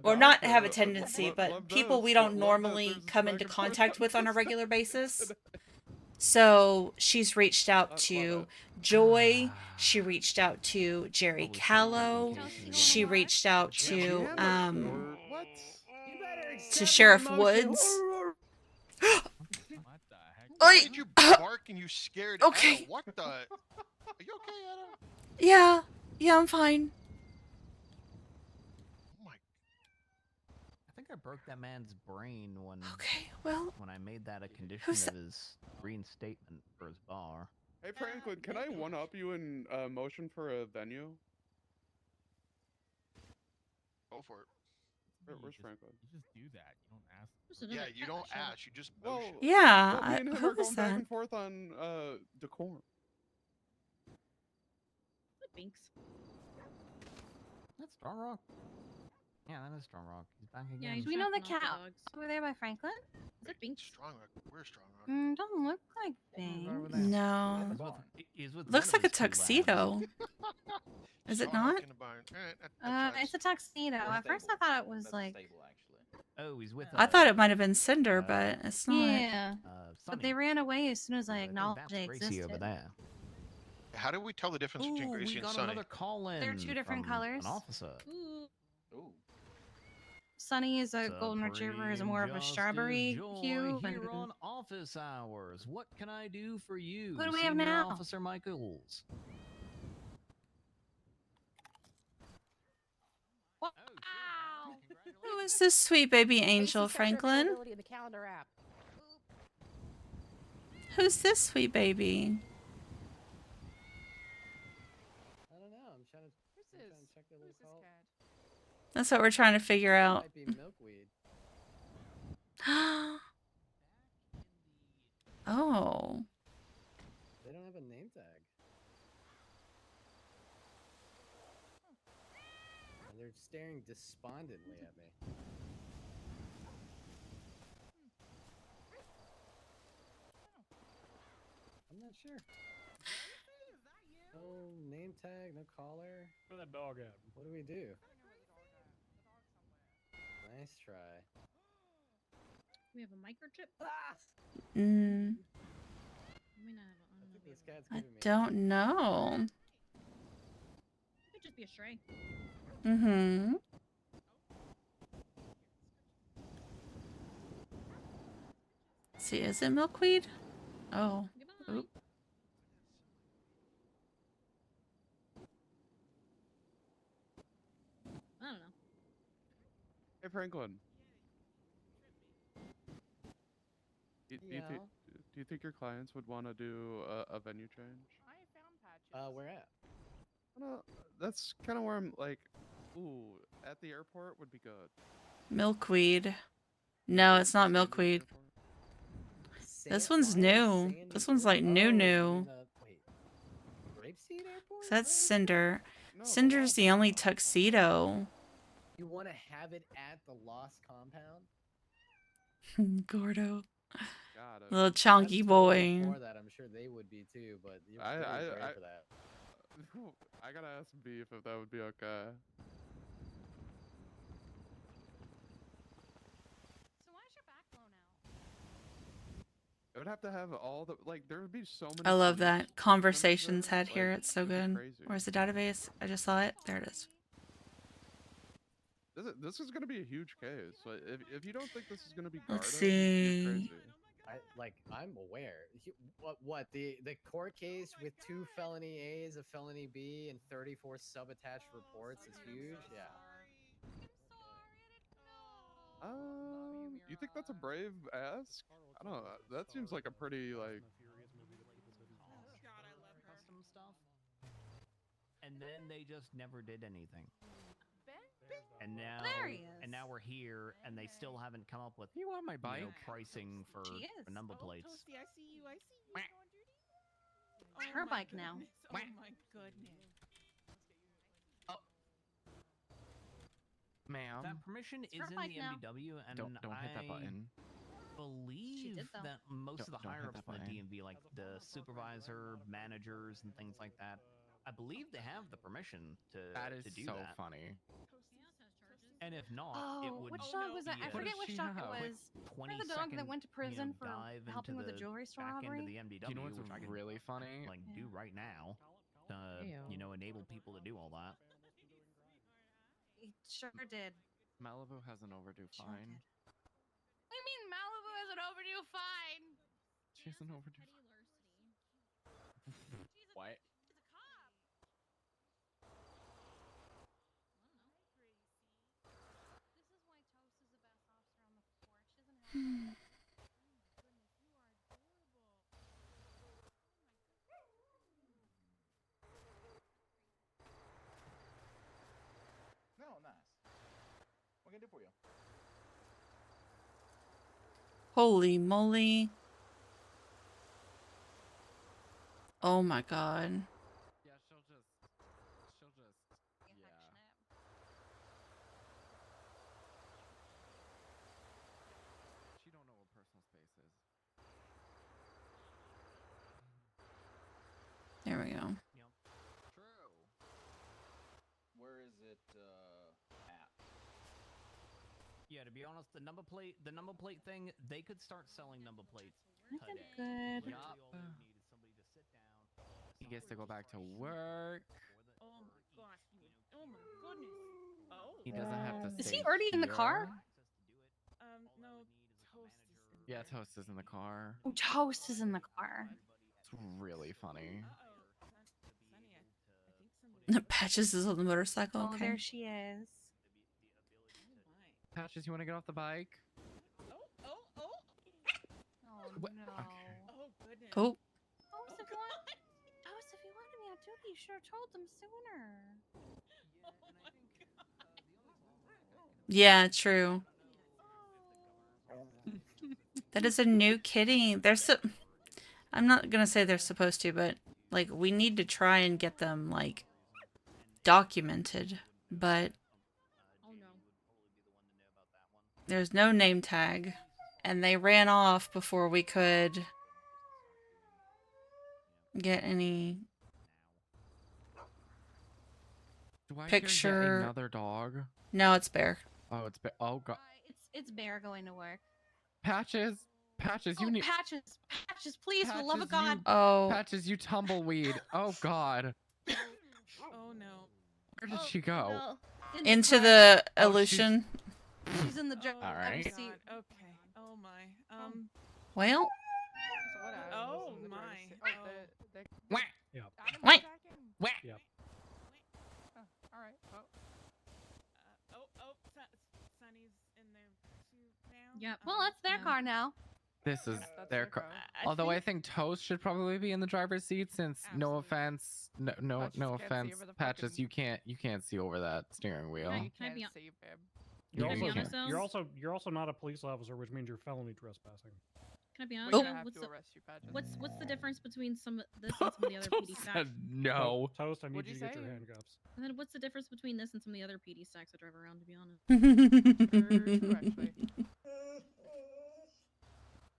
or not Adopted. have a tendency, but Love people this. we don't Love that normally there's come into back and contact forth with on a this regular basis. today. So she's reached out Love to it. Joy. She reached out to Jerry Probably Callow. something in case She you- reached out Jam to it, or what? You better accept to my Sheriff motion. Woods. What the heck? Why Oi! did you bark and you scared Okay. Etta? What the? Are you okay, Etta? Yeah, I'm fine. Oh my. I think I broke that man's brain when Okay, well, when I made that a condition Who's of his reinstatement for his bar. Hey Franklin, can I one up you in motion for a venue? Go for it. Where's You Franklin? just do that. You don't ask. Just for it. another Yeah, you cat don't that showed up. ask. You just Well, motion. yeah. well, me and him Who are going was back that? and forth on decorum. What Binks? That's Strong Rock. Yeah, that is Strong Rock. He's back again. Yeah, he's Do we know the dropping off cat dogs. over there by Franklin? Is it Binks? Strong Rock. Where's Strong Rock? Doesn't look like over Binks. there. No. He's with, Barn. he's with Looks one like of a his two labs. tuxedo. Is it Strong Rock not? in the barn. Alright, that tracks. It's a tuxedo. Or At first I stable. thought it was That's like, stable, actually. Oh, he's with. I thought it might have been Cinder, but it's not. yeah. But they Sunny. ran away as soon as I think acknowledged that's they Gracie existed. over there. How do we tell the difference between Ooh, Gracie we and got Sunny? another call in. They're two different from colors. An officer. Ooh. Ooh. Sunny is a golden retriever, is more of a strawberry hue. Here And on office hours. What can I do for you? Who do we have Senior now? Officer Michaels. What? Oh, shit. Who is this sweet baby Basic angel, sector Franklin? availability of the calendar app. Who's this sweet baby? I don't know. I'm trying to check the little call. That's what we're trying to figure out. Might be milkweed. Oh. They don't have a name tag. And they're staring despondently at me. I'm not sure. No name tag, no collar. Where that dog at? What do we do? Nice try. We have a microchip. Mm, We may not have I think this cat's I giving me. don't know. It could just be a stray. Mm-hmm. See, is it milkweed? Oh. Goodbye. Oop. I don't know. Hey Franklin. Do you think your clients would want to do a venue change? I found Patches. Where at? That's kind of where I'm like, ooh, at the airport would be good. Milkweed. No, it's not milkweed. This one's new. This one's like new. Wait, Grapeseed Airport? So that's Where? Cinder. No, the Cinder's Lost the only Compound. tuxedo. You want to have it at the Lost Compound? Gordo. Got it. Little chunky I'm totally boy. for that. I'm sure they would be too, but you're I great for that. I gotta ask Beef if that would be okay. So why is your back blown out? It would have to have all the there would be so many. I love things. that. Conversations Some of had them, here. like, It's so it'd be good. crazy. Where's the database? I just saw it. There it is. This is gonna be a huge case. Like, if you don't think this is gonna be Let's Garda, you're see. crazy. I'm aware. What the court case with 2 felony A's, a felony B, and 34 subattached reports is huge. Yeah. You think that's a brave ask? I don't know. That seems like a pretty like. Custom stuff. And then they just never did anything. And now, There he is. and now we're here, and they still haven't come up with You want my bike? pricing for She is. number Oh, plates. Toasty, I see you. I see you on duty. It's her my bike now. goodness, Oh my goodness. Ma'am. That permission is her in bike the now. MDW, and Don't hit that button. believe did, though. that most of the Don't hit higher ups that in the button. DMV, like the supervisor, managers, and things like that, I believe they have the permission to That is to do so that. funny. And if not, it Oh, would which be dog was that? I a forget does which she dog it have? was. 20 Remember the dog that second, went to prison for dive helping into with the jewelry store back robbery? into the MDW, You know what's which I can really funny? like do right now to enable people to do all that. He sure did. Malibu has an overdue Sure fine. did. What do you mean Malibu has an overdue fine? She has an overdue fine. What? No, nice. What can I do for you? Holy moly. Oh my god. Yeah, she'll just. Yeah. She don't know what personal space is. There we go. True. Where is it at? Yeah, to be honest, the number plate thing, they could start selling number plates Looking today. good. Yup. All they would need is somebody to sit down. He gets to go back to work. Oh my gosh. Oh my goodness. Oh. He doesn't have to Is stay he already in the car? No. Toast is in Yeah, Toast is in the car. Oh, Toast is in the car. It's really funny. Sunny, I think somebody. Patches is on the motorcycle. Oh, Okay. there she is. Patches, you want to get off the bike? Oh. Oh What? no. Okay. Oh goodness. Oh. Toast, if you wanted me on duty, you should have told them sooner. Yeah, true. That is a new kitty. I'm not gonna say they're supposed to, but like we need to try and get them like documented. But Oh no. there's no name tag, and they ran off before we could get any Do I picture. hear yet another dog? No, it's Bear. Oh, it's oh god. It's Bear going to work. Patches, you need Patches, please, for the love of God. Oh. Patches, you tumbleweed. Oh god. Oh no. Where did she go? No. Into the Oh, illusion. She's in the All right. seat. God. Okay. Oh my. Well. Oh my. Whack. Yep. Wait. Whack. Yep. All right. Sunny's in there too now. Yeah. Well, that's their car now. This is That's their. their call. Although I think Toast should probably be in the driver's seat, since no offense, no Patches no can't see offense, over the Patches, fucking- you can't see over that steering wheel. Can I- You can I can't be hon- see, babe. You're Can I be also, honest, though? you're also not a police officer, which means you're felony trespassing. Can I be We're honest? gonna though? have What's to the, arrest you, Patches. what's the difference between some this and some of the other PD Toast stacks? said no. Toast, I need What'd you you to get your say? handcuffs. And then what's the difference between this and some of the other PD stacks I drive around? To be honest, True, actually.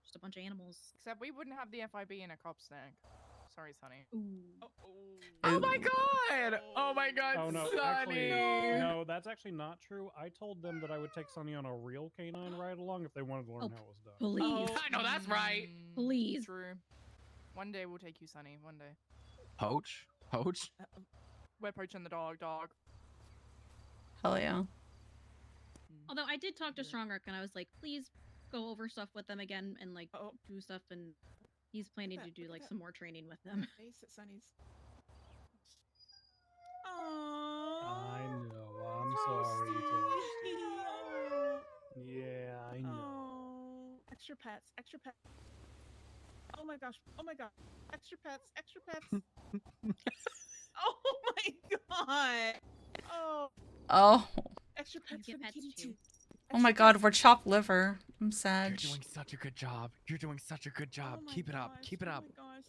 just a bunch of animals. Except we wouldn't have the FIB in a cop snack. Sorry, Sonny. Oh my god! Oh my god, Oh no, Sonny! actually, no, that's actually not true. I told them that I would take Sonny on a real canine ride along if they wanted to learn how it was done. Please. I know that's right. Please. True. One day we'll take you, Sonny. One day. Poach? Poach? We're poaching the dog. Hell yeah. Although I did talk to Strongark and I was like, please go over stuff with them again and like do stuff, and he's planning to do like some more training with them. Face at Sonny's. I know, I'm sorry, Toast. Yeah, I know. Oh, extra pets, extra pets. Oh my gosh, extra pets, extra pets. Oh my god. Oh, Oh. extra pets for get the pets kitty too. too. Oh my god, we're chopped liver. I'm sad. You're doing such a good job. You're doing such a good job. Keep it up. Keep it up. Oh my gosh.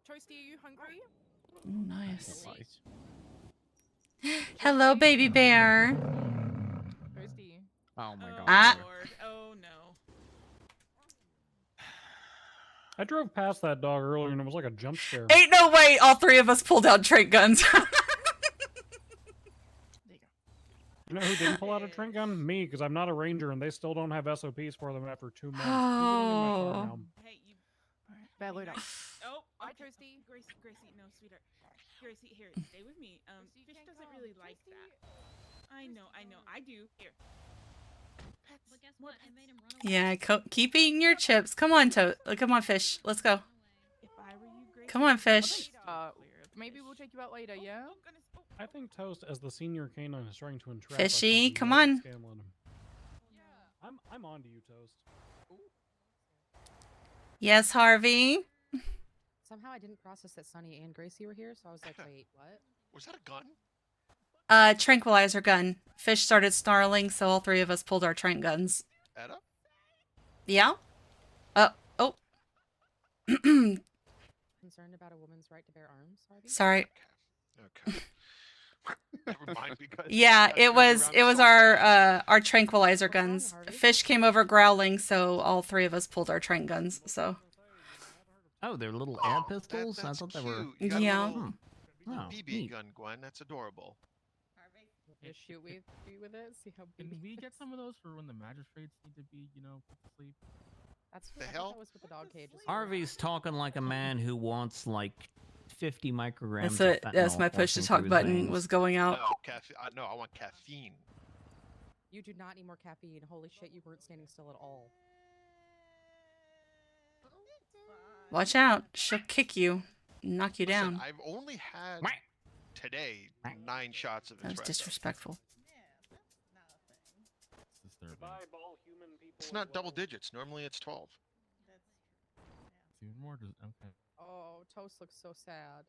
Toasty, are you hungry? Ooh, nice. Hello, baby bear. Toasty. Oh my god. Ah. Lord. Oh no. I drove past that dog earlier and it was like a jump scare. Ain't no way all three of us pulled out Trent guns. You know who didn't pull out a Trent gun? Me, because I'm not a ranger and they still don't have SOPs for them after 2 months. I'm getting in my car Oh. now. Hey, you. Bad load up. Oh, Bye, okay. Toasty. Gracie, no, sweetheart. Gracie, here, stay with me. Fish doesn't really like that. I know, I do. Here. Pets. But guess what? It made him run away. Yeah, keep eating your chips. Come on, come on, fish. Let's go. If I were you, Gracie. Come on, fish. Maybe we'll take you out later, yeah? I think Toast, as the senior canine, is trying to entrap Fishy, us into come like on. Scanlan. I'm on to you, Toast. Yes, Harvey. Somehow I didn't process that Sonny and Gracie were here, so I was like, wait, what? Was that a gun? Tranquilizer gun. Fish started snarling, so all three of us pulled our Trent guns. Etta? Yeah? Oh. Concerned about a woman's right to bear arms, Harvey? Sorry. Okay. Never mind, because Yeah, that it turned was around so our tranquilizer guns. Fish came over growling, so all three of us pulled our Trent guns. So Oh, they're little air pistols? I That's thought they cute. were. You got a Yeah. little Oh, BB neat. gun, Gwen. That's adorable. Just shoot with it, see how Can big. we get some of those for when the magistrates need to be, put to sleep? That's The I thought hell? that was with the dog cages. Harvey's talking like a man who wants like 50 micrograms. that's of my fentanyl push to coursing talk through his button veins. was going out. No, no, I want caffeine. You do not need more caffeine. Holy shit, you weren't standing still at all. Watch out, she'll kick you, knock you Listen, down. I've only had today 9 shots of That was espresso. disrespectful. It's not double digits. Normally it's 12. It's even more just okay. Oh, Toast looks so sad.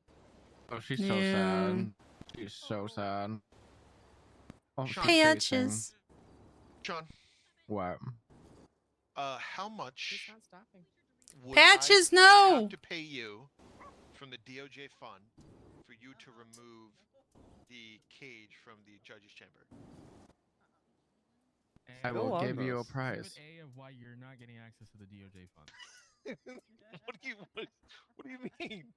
Oh, she's so Yeah. sad. She's so sad. Oh, she's Patches. John, What? how much Not stopping. would Patches, I no! have to pay you from the DOJ fund for you to remove the cage from the judge's chamber? I And will give you a Exhibit prize. A of why you're not getting access to the DOJ funds. What do you mean?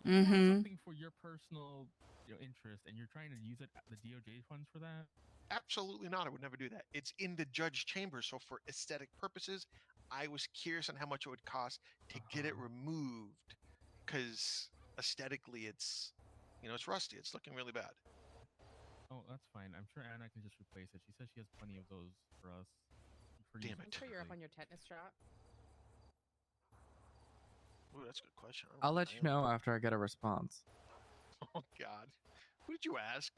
You want Mm-hmm. something for your personal interest, and you're trying to use it the DOJ funds for that. Absolutely not. I would never do that. It's in the judge chamber, so for aesthetic purposes, I was curious on how much it would cost to get it removed, because aesthetically, it's it's rusty. It's looking really bad. Oh, that's fine. I'm sure Anna can just replace it. She says she has plenty of those for us. For Damn use it. I'm sure you're up on your tetanus shot. Ooh, that's a good question. I'll let you know after I get a response. Oh God, who did you ask?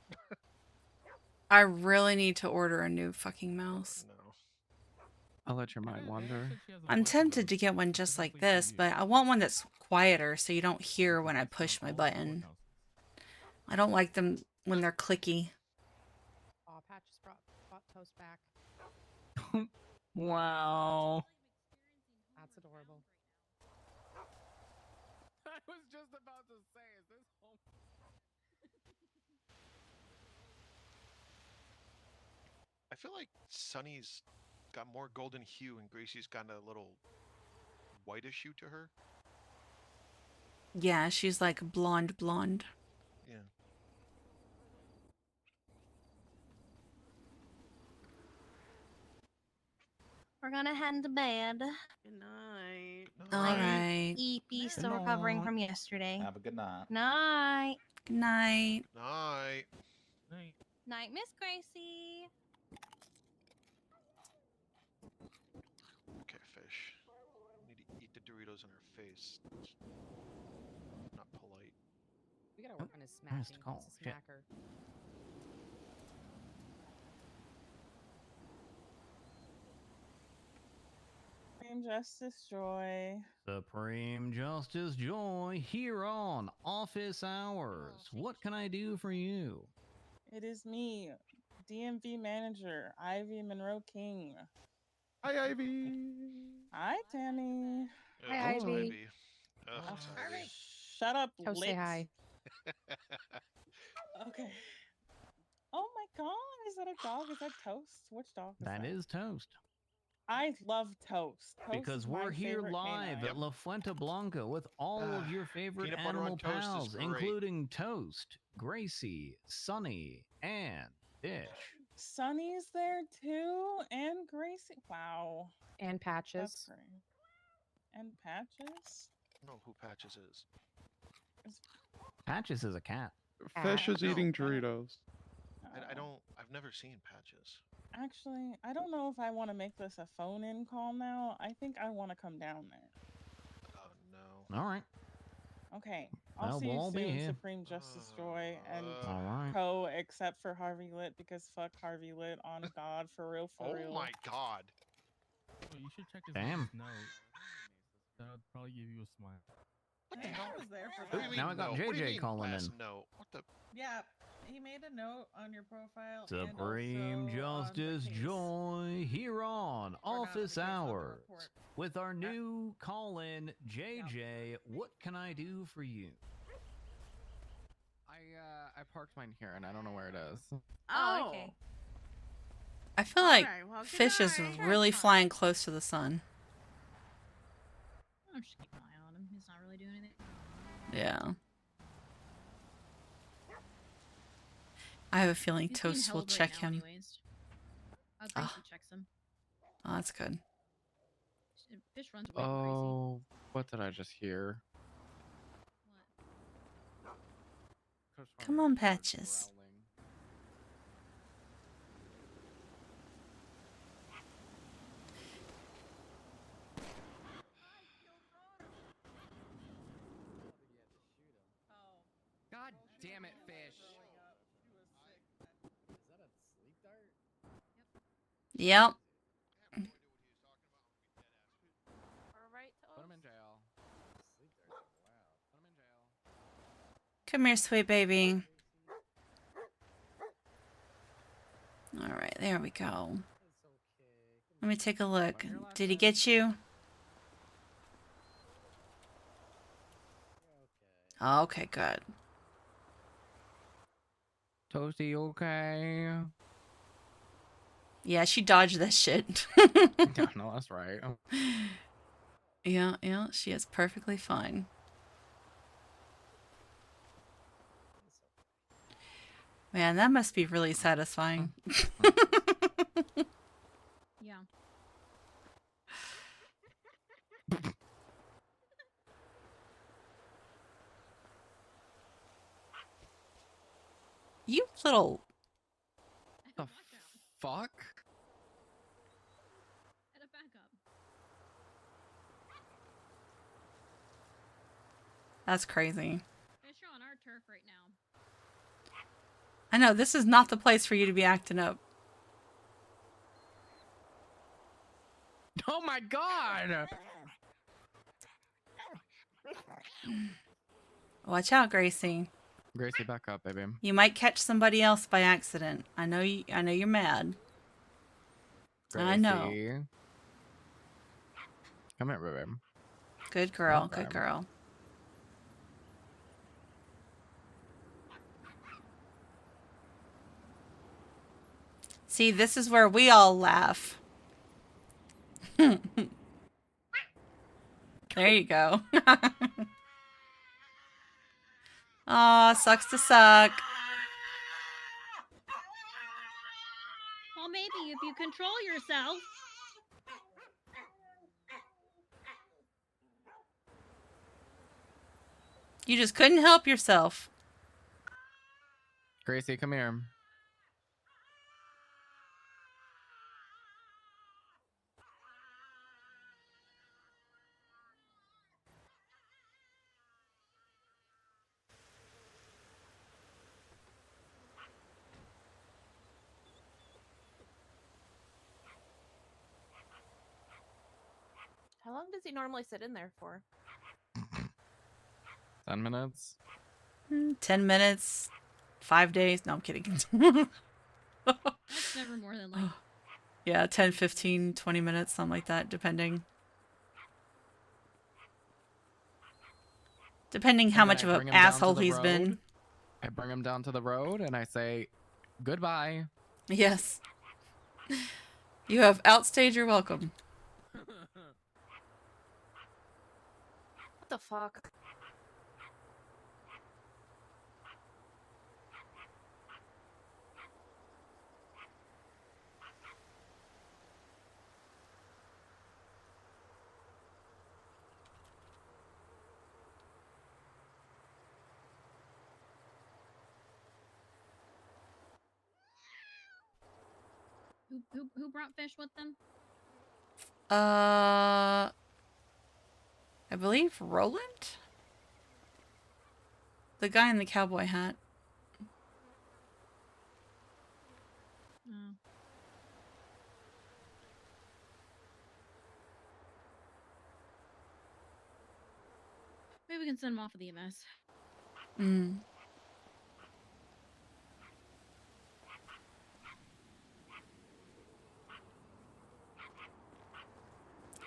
I really need to order a new fucking mouse. No. I'll let your mind wander. I'm tempted to get one just like this, but I want one that's quieter so you don't hear when I push my button. I don't like them when they're clicky. Aw, Patch just brought Toast back. Wow. That's adorable. I was just about to say, is this home? I feel like Sunny's got more golden hue and Gracie's got a little whitish hue to her. Yeah, she's like blonde. Yeah. We're gonna head to bed. Good night. All right. EP still recovering from yesterday. Have a good night. Night. Good night. Night. Night, Miss Gracie. Okay, fish. Need to eat the Doritos in her face. Not polite. We gotta work on his smacking. He's a smacker. Supreme Justice Joy. Supreme Justice Joy here on Office Hours. What can I do for you? It is me, DMV Manager, Ivy Monroe King. Hi, Ivy. Hi, Tammy. Hi, It's Ivy. Ugh, Oh, it's Ivy. shut up, Toast, say Lit. hi. Okay. Oh my god, is that a dog? Is that Toast? Which dog is that? That is Toast. I love Toast. Toast Because is we're my here favorite live canine. at La Fuente Blanca with all of your favorite Peanut butter on animal toast is pals, great. including Toast, Gracie, Sunny, and Fish. Sunny's there too, and Gracie. Wow. And That's Patches. great. And Patches? I don't know who Patches is. Patches is a cat. Fish is No. eating Doritos. I don't. I've never seen Patches. Actually, I don't know if I want to make this a phone-in call now. I think I want to come down there. Oh no. All right. Okay. I'll Well, see we'll you all be soon, here. Supreme Justice Joy and All right. Co, except for Harvey Lit, because fuck Harvey Lit on God, for real, for real. Oh my god. Oh, you should check his Damn. note. That would probably give you a smile. What the hell? I was there for What do you that. mean Now I got no? What do you JJ mean calling last in. note? What the? Yeah, he made a note on your profile. Supreme and also Justice on the case. Joy here on Or not on the Office case, on the Hours report. with our new call-in JJ. What can I do for you? I parked mine here and I don't know where it is. Oh, okay. I feel like Alright, well, good Fish is night. really flying close to the sun. I'm just keeping an eye on him. He's not really doing anything. Yeah. I have a feeling He's being Toast will held right check now him. anyways. Gracie checks him. Oh, that's good. Fish runs away from Oh, what did I just hear? Come on, Patches. God damn it, Fish. Is that a sleep dart? Yep. Put him in jail. Sleep darts are loud. Put him in jail. Come here, sweet baby. All right, there we go. Let me take a look. Did he get you? Okay, good. Toasty, you okay? Yeah, she dodged that shit. No, that's right. Yeah, she is perfectly fine. Man, that must be really satisfying. Yeah. You little... The fuck? Etta, back up. That's crazy. Fish, you're on our turf right now. I know, this is not the place for you to be acting up. Oh my god! Watch out, Gracie. Gracie, back up, baby. You might catch somebody else by accident. I know you. I know you're mad. I know. Gracie. Come here, baby. Good girl. Okay. Good girl. See, this is where we all laugh. There you go. Aw, sucks to suck. Well, maybe if you control yourself. You just couldn't help yourself. Gracie, come here. How long does he normally sit in there for? 10 minutes? 10 minutes. 5 days. No, I'm kidding. That's never more than like. Yeah, 10, 15, 20 minutes, something like that, depending. Depending how And then much I of bring an him down to asshole the he's been. road. I bring him down to the road and I say, goodbye. Yes. You have outstayed your welcome. What the fuck? Who brought fish with them? I believe Roland? The guy in the cowboy hat. Oh. Maybe we can send him off with the EMS. Mm.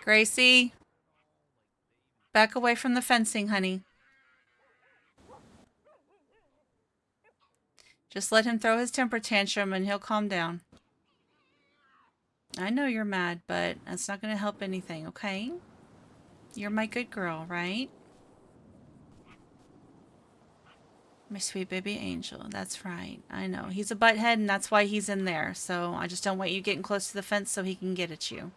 Gracie. Back away from the fencing, honey. Just let him throw his temper tantrum and he'll calm down. I know you're mad, but that's not going to help anything, okay? You're my good girl, right? My sweet baby angel. That's right. I know. He's a butthead and that's why he's in there. So I just don't want you getting close to the fence so he can get at you.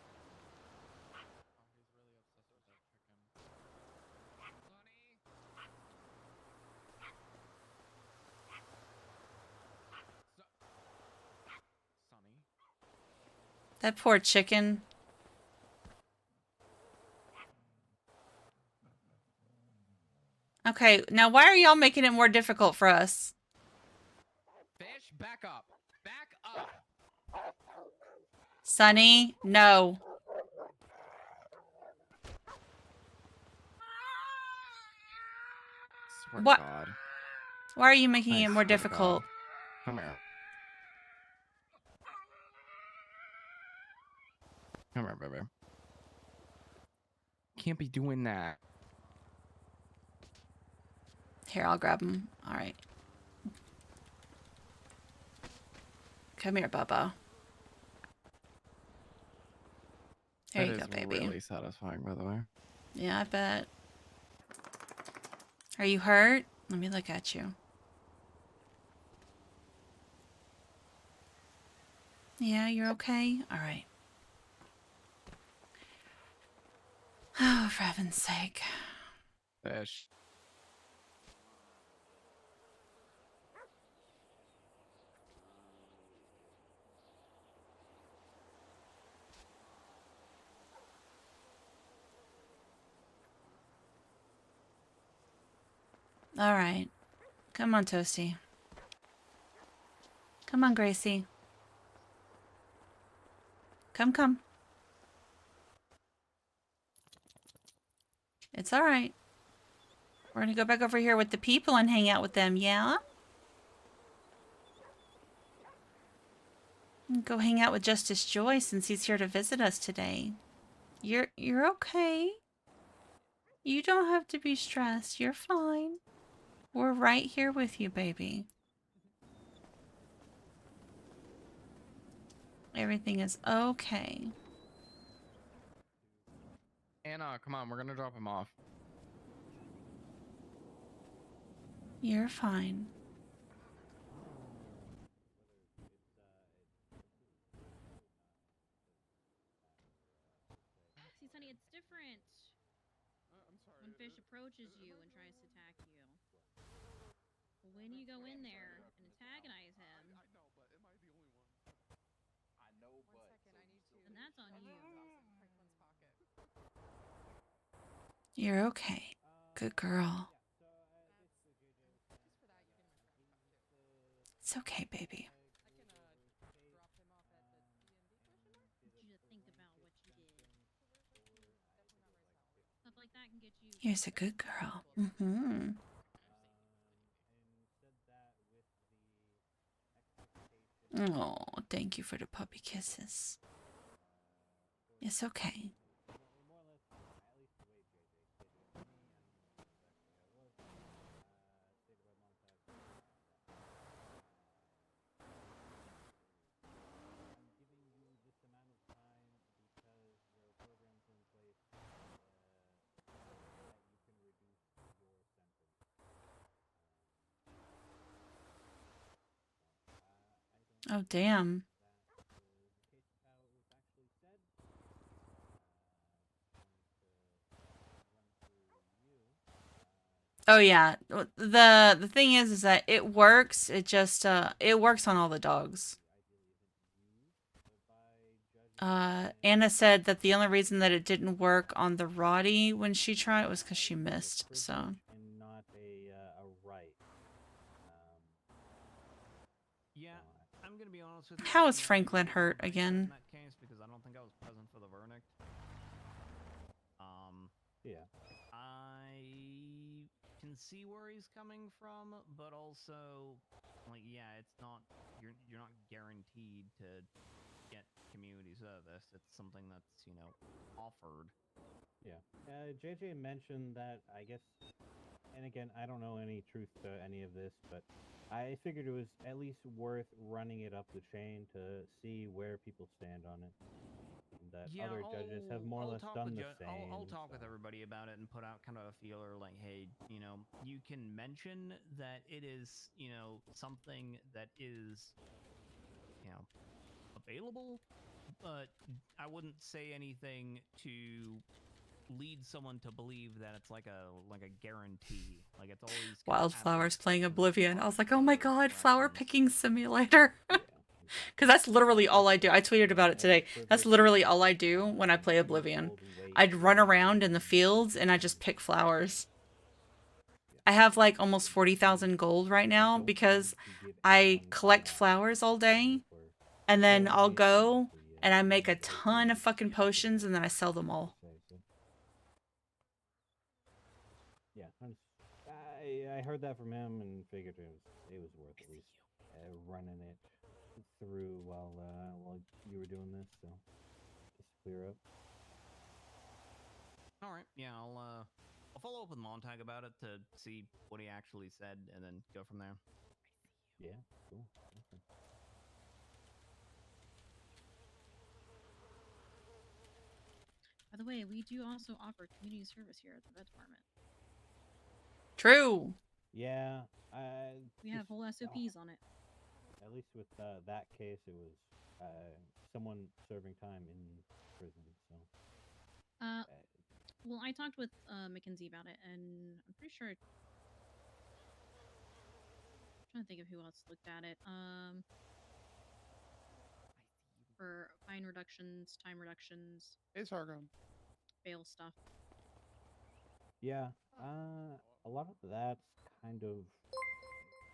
That poor chicken. Okay, now why are y'all making it more difficult for us? Fish, back up. Back up. Sonny, no. Swear What? to God. Why are you making I it more swear to difficult? God. Come here. Come here, baby. Can't be doing that. Here, I'll grab him. All right. Come here, Bubba. There you go, That is baby. really satisfying, by the way. Yeah, I bet. Are you hurt? Let me look at you. Yeah, you're okay? All right. Oh, for heaven's sake. Fish. All right. Come on, Toasty. Come on, Gracie. Come. It's all right. We're gonna go back over here with the people and hang out with them, yeah? And go hang out with Justice Joy since he's here to visit us today. You're okay. You don't have to be stressed. You're fine. We're right here with you, baby. Everything is okay. Anna, come on, we're gonna drop him off. You're fine. See, Sonny, it's different. When fish approaches you and tries to attack you. When you go in there and antagonize him, then that's on you. You're okay. Good girl. It's okay, baby. You to think about what you did. Stuff like that can get you. You're a good girl. Mm-hmm. Oh, thank you for the puppy kisses. It's okay. Oh, damn. Oh yeah. The thing is that it works. It just it works on all the dogs. Anna said that the only reason that it didn't work on the Roddy when she tried was because she missed. So. And not a right. Yeah, I'm gonna be honest with you. How is Franklin hurt again? In that case, because I don't think I was present for the verdict. Yeah. I can see where he's coming from, but also, like, yeah, it's not you're not guaranteed to get community service. It's something that's offered. Yeah. JJ mentioned that, I guess, and again, I don't know any truth to any of this, but I figured it was at least worth running it up the chain to see where people stand on it. That Yeah, other judges have more or less done the same. I'll talk with everybody about it and put out kind of a feeler like, hey, you can mention that it is, something that is, available, but I wouldn't say anything to lead someone to believe that it's like a guarantee. Like it's always Wildflowers playing Oblivion. I was like, oh my god, flower picking simulator. Because that's literally all I do. I tweeted about it today. That's literally all I do when I play Oblivion. I'd run around in the fields and I just pick flowers. I have like almost 40,000 gold right now because I collect flowers all day. And then I'll go and I make a ton of fucking potions and then I sell them all. Yeah, I heard that from him and figured it was worth at least running it through while you were doing this, so just to clear up. All right, yeah, I'll follow up with Montag about it to see what he actually said, and then go from there. Yeah, cool. Okay. By the way, we do also offer community service here at the vet department. True. Yeah, we have whole SOPs on it. At least with that case, it was someone serving time in prison. So. Well, I talked with Mackenzie about it, and I'm pretty sure. I'm trying to think of who else looked at it. For fine reductions, time reductions. Hey, Sargon. Bail stuff. Yeah, a lot of that's kind of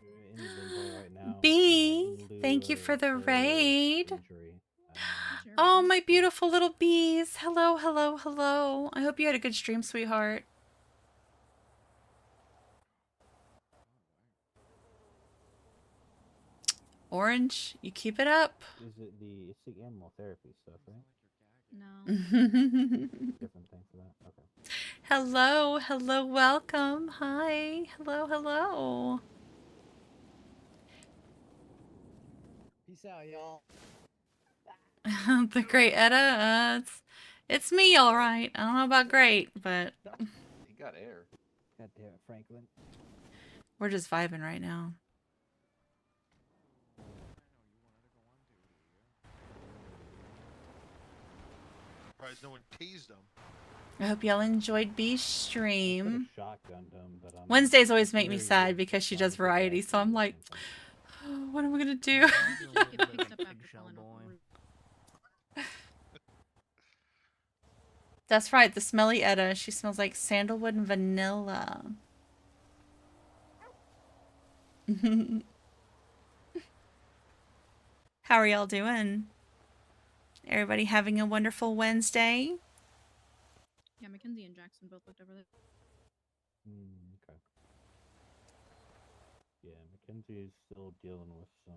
in limbo right now. Bee, thank you for the raid. Oh, my beautiful little bees. Hello, hello, hello. I hope you had a good stream, sweetheart. Orange, you keep it up. Is it it's the animal therapy stuff, right? No. Different thing for that. Okay. Hello, hello, welcome. Hi, hello, hello. Peace out, y'all. The great Etta, it's me, all right. I don't know about great, but He got air. God damn it, Franklin. we're just vibing right now. Surprised no one tased them. I hope y'all enjoyed B's stream. Shotgunned him, but I'm Wednesdays always make me very sad weird. because she does variety, so I'm like, oh, what am I gonna do? That's right, the smelly Etta. She smells like sandalwood and vanilla. How are y'all doing? Everybody having a wonderful Wednesday? Yeah, Mackenzie and Jackson both looked over there. Okay. Yeah, Mackenzie's still dealing with some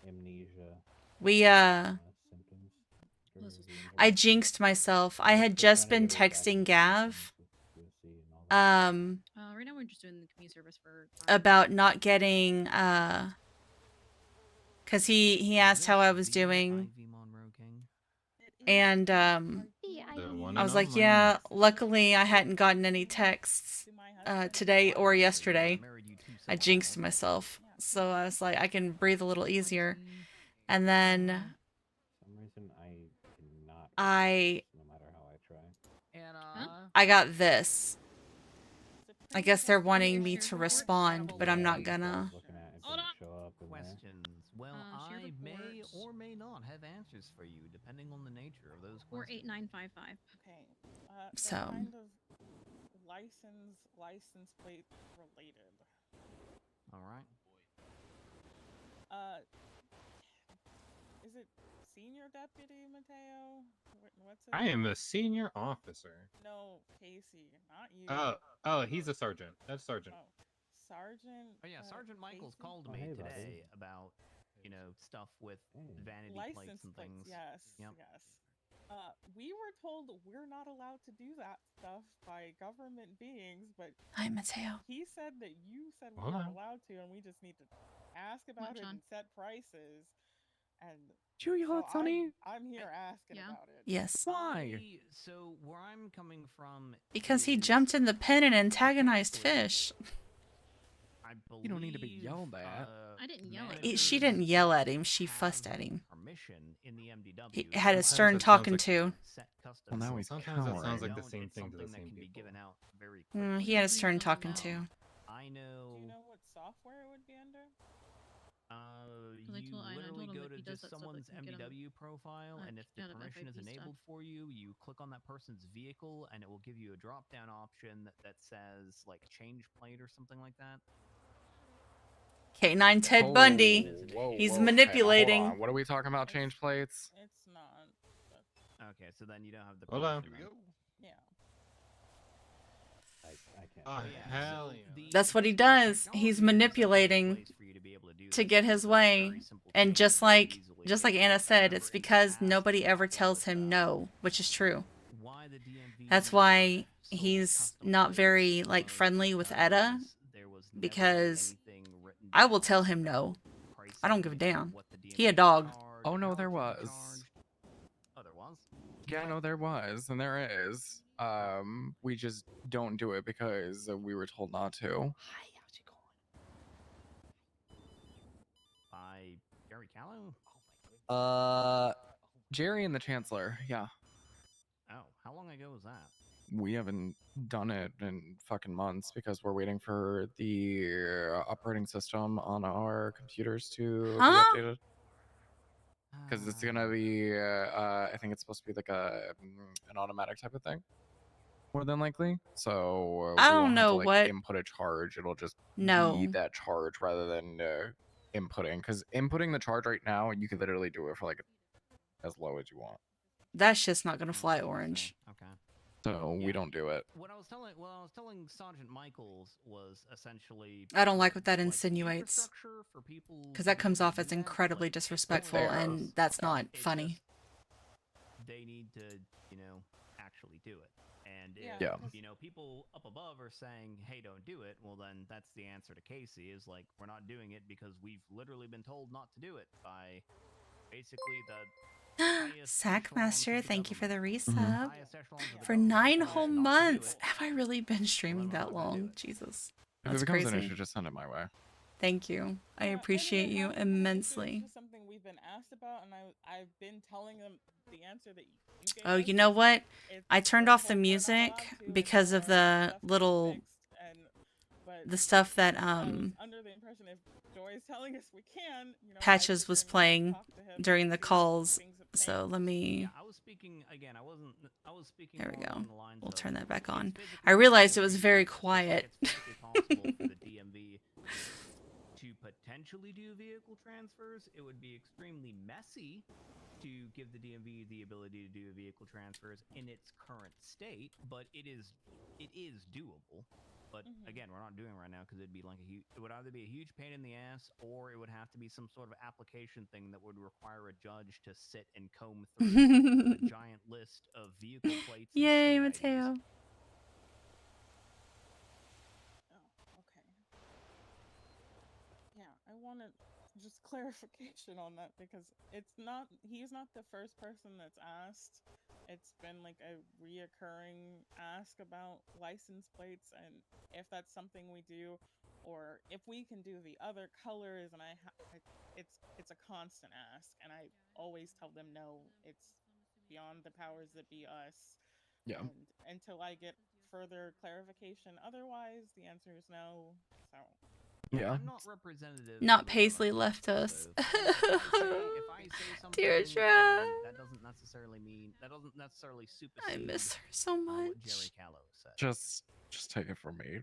amnesia We, symptoms. I jinxed myself. I had just been texting Gav, Right now we're just doing the community service for. about not getting, cause he asked how I was doing. And, I was like, yeah, luckily I hadn't gotten any texts, today or yesterday. I jinxed myself. So I was like, I can breathe a little easier. And then For some reason, I cannot. No matter how I try. I got this. I guess they're wanting me to respond, but I'm not gonna. Questions. Well, I may or may not have answers for you, depending on the nature of those questions. 48955. Okay. So. Kind of license plate related. All right. Is it senior deputy Mateo? What's it? I am a senior officer. No, Casey, not you. Oh, he's a sergeant. That's sergeant. Oh, Sergeant. Oh yeah, Sergeant Michaels Casey? called Oh, me hey, today about, stuff with vanity License plates and things. Yes, Yep. yes. We were told we're not allowed to do that stuff by government beings, but Hi, Mateo. he said that you said we Hold weren't on. allowed to, and we just need to ask about it and set prices. And Did you yell at Sonny? I'm here asking about it. Yes. Why? So where I'm coming from, Because he jumped in the pen and antagonized Fish. I believe You don't need to be yelled at. I didn't yell at She didn't yell at him. She fussed at him. permission in the MDW. He had a stern talking to. Well, now he's Sometimes it sounds like cowering. the same thing to the Something that same can be people. given out very He had a stern talking to. I know. Do you know what software it would be under? You I literally told him go if to he does just that stuff, someone's I can get him, MDW profile, and if the out of permission is FIP enabled stuff. for you, you click on that person's vehicle, and it will give you a drop-down option that says like change plate or something like that. K9 Ted Bundy. He's manipulating. Hold on. What are we talking about? Change plates? It's not. Okay, so then you don't have the. Hold on. permission then. Yeah. I can't. Oh, hell yeah. That's what he does. He's manipulating to get his way. And just like Anna said, it's because nobody ever tells him no, which is true. That's why he's not very like friendly with Etta, because I will tell him no. I don't give a damn. He a dog. Oh no, there was. Oh, there was? Yeah, no, there was, and there is. We just don't do it because we were told not to. By Jerry Callow? Jerry and the Chancellor, yeah. Oh, how long ago was that? We haven't done it in fucking months because we're waiting for the operating system on our computers to be updated. Because it's gonna be, I think it's supposed to be like an automatic type of thing, more than likely. So I we don't won't have know to, like, what- input a charge. It'll just be No. that charge rather than inputting. Because inputting the charge right now, you could literally do it for like as low as you want. That shit's not gonna fly, Orange. Okay. So we don't do it. What I was telling Sergeant Michaels was essentially I don't like what that like, insinuates. infrastructure for people Because that who comes don't off do as that, incredibly like, disrespectful, Fair. and that's not It funny. just- they need to, actually do it. And if, Yeah. People up above are saying, hey, don't do it, well, then that's the answer to Casey, is like, we're not doing it because we've literally been told not to do it by basically the highest Sackmaster, echelons of the thank you for the government. resub. Highest echelons of the For government 9 told us whole not to do months. it. Have I really been streaming we're not that gonna do long? it. Jesus. If That's it becomes crazy. an issue, just send it my way. Thank you. I Yeah, appreciate and it you hasn't been an issue, immensely. It's just something we've been asked about, and I've been telling them the answer that you gave Oh, us you know is what? it's I turned their off the fault we're not music allowed to, and because so of our the stuff gets little fixed, but the stuff that I was under the impression if Joy is telling us we can, I Patches should was then playing talk to him during and the see if calls. things have So changed. let me. I was speaking again. I was speaking. There we more go. along the lines We'll of, turn that back it's on. physically I realized it possible was for very you- just like quiet. it's physically possible for the DMV to potentially do vehicle transfers. It would be extremely messy to give the DMV the ability to do vehicle transfers in its current state, but it is doable. But again, we're not doing it right now because it'd be like it would either be a huge pain in the ass, or it would have to be some sort of application thing that would require a judge to sit and comb through a giant list of vehicle plates. And Yay, state Mateo. IDs. Yeah, I wanted just clarification on that because he's not the first person that's asked. It's been like a reoccurring ask about license plates and if that's something we do or if we can do the other colors, and it's a constant ask, and I always tell them no, it's beyond the powers that be us. Yeah. And until I get further clarification otherwise, the answer is no. So Yeah. I'm not representative. Not of the Paisley government, left us. if I say something, Deirdre. that doesn't necessarily supersede. I miss her so what much. Jerry Callow said. Just take it from me.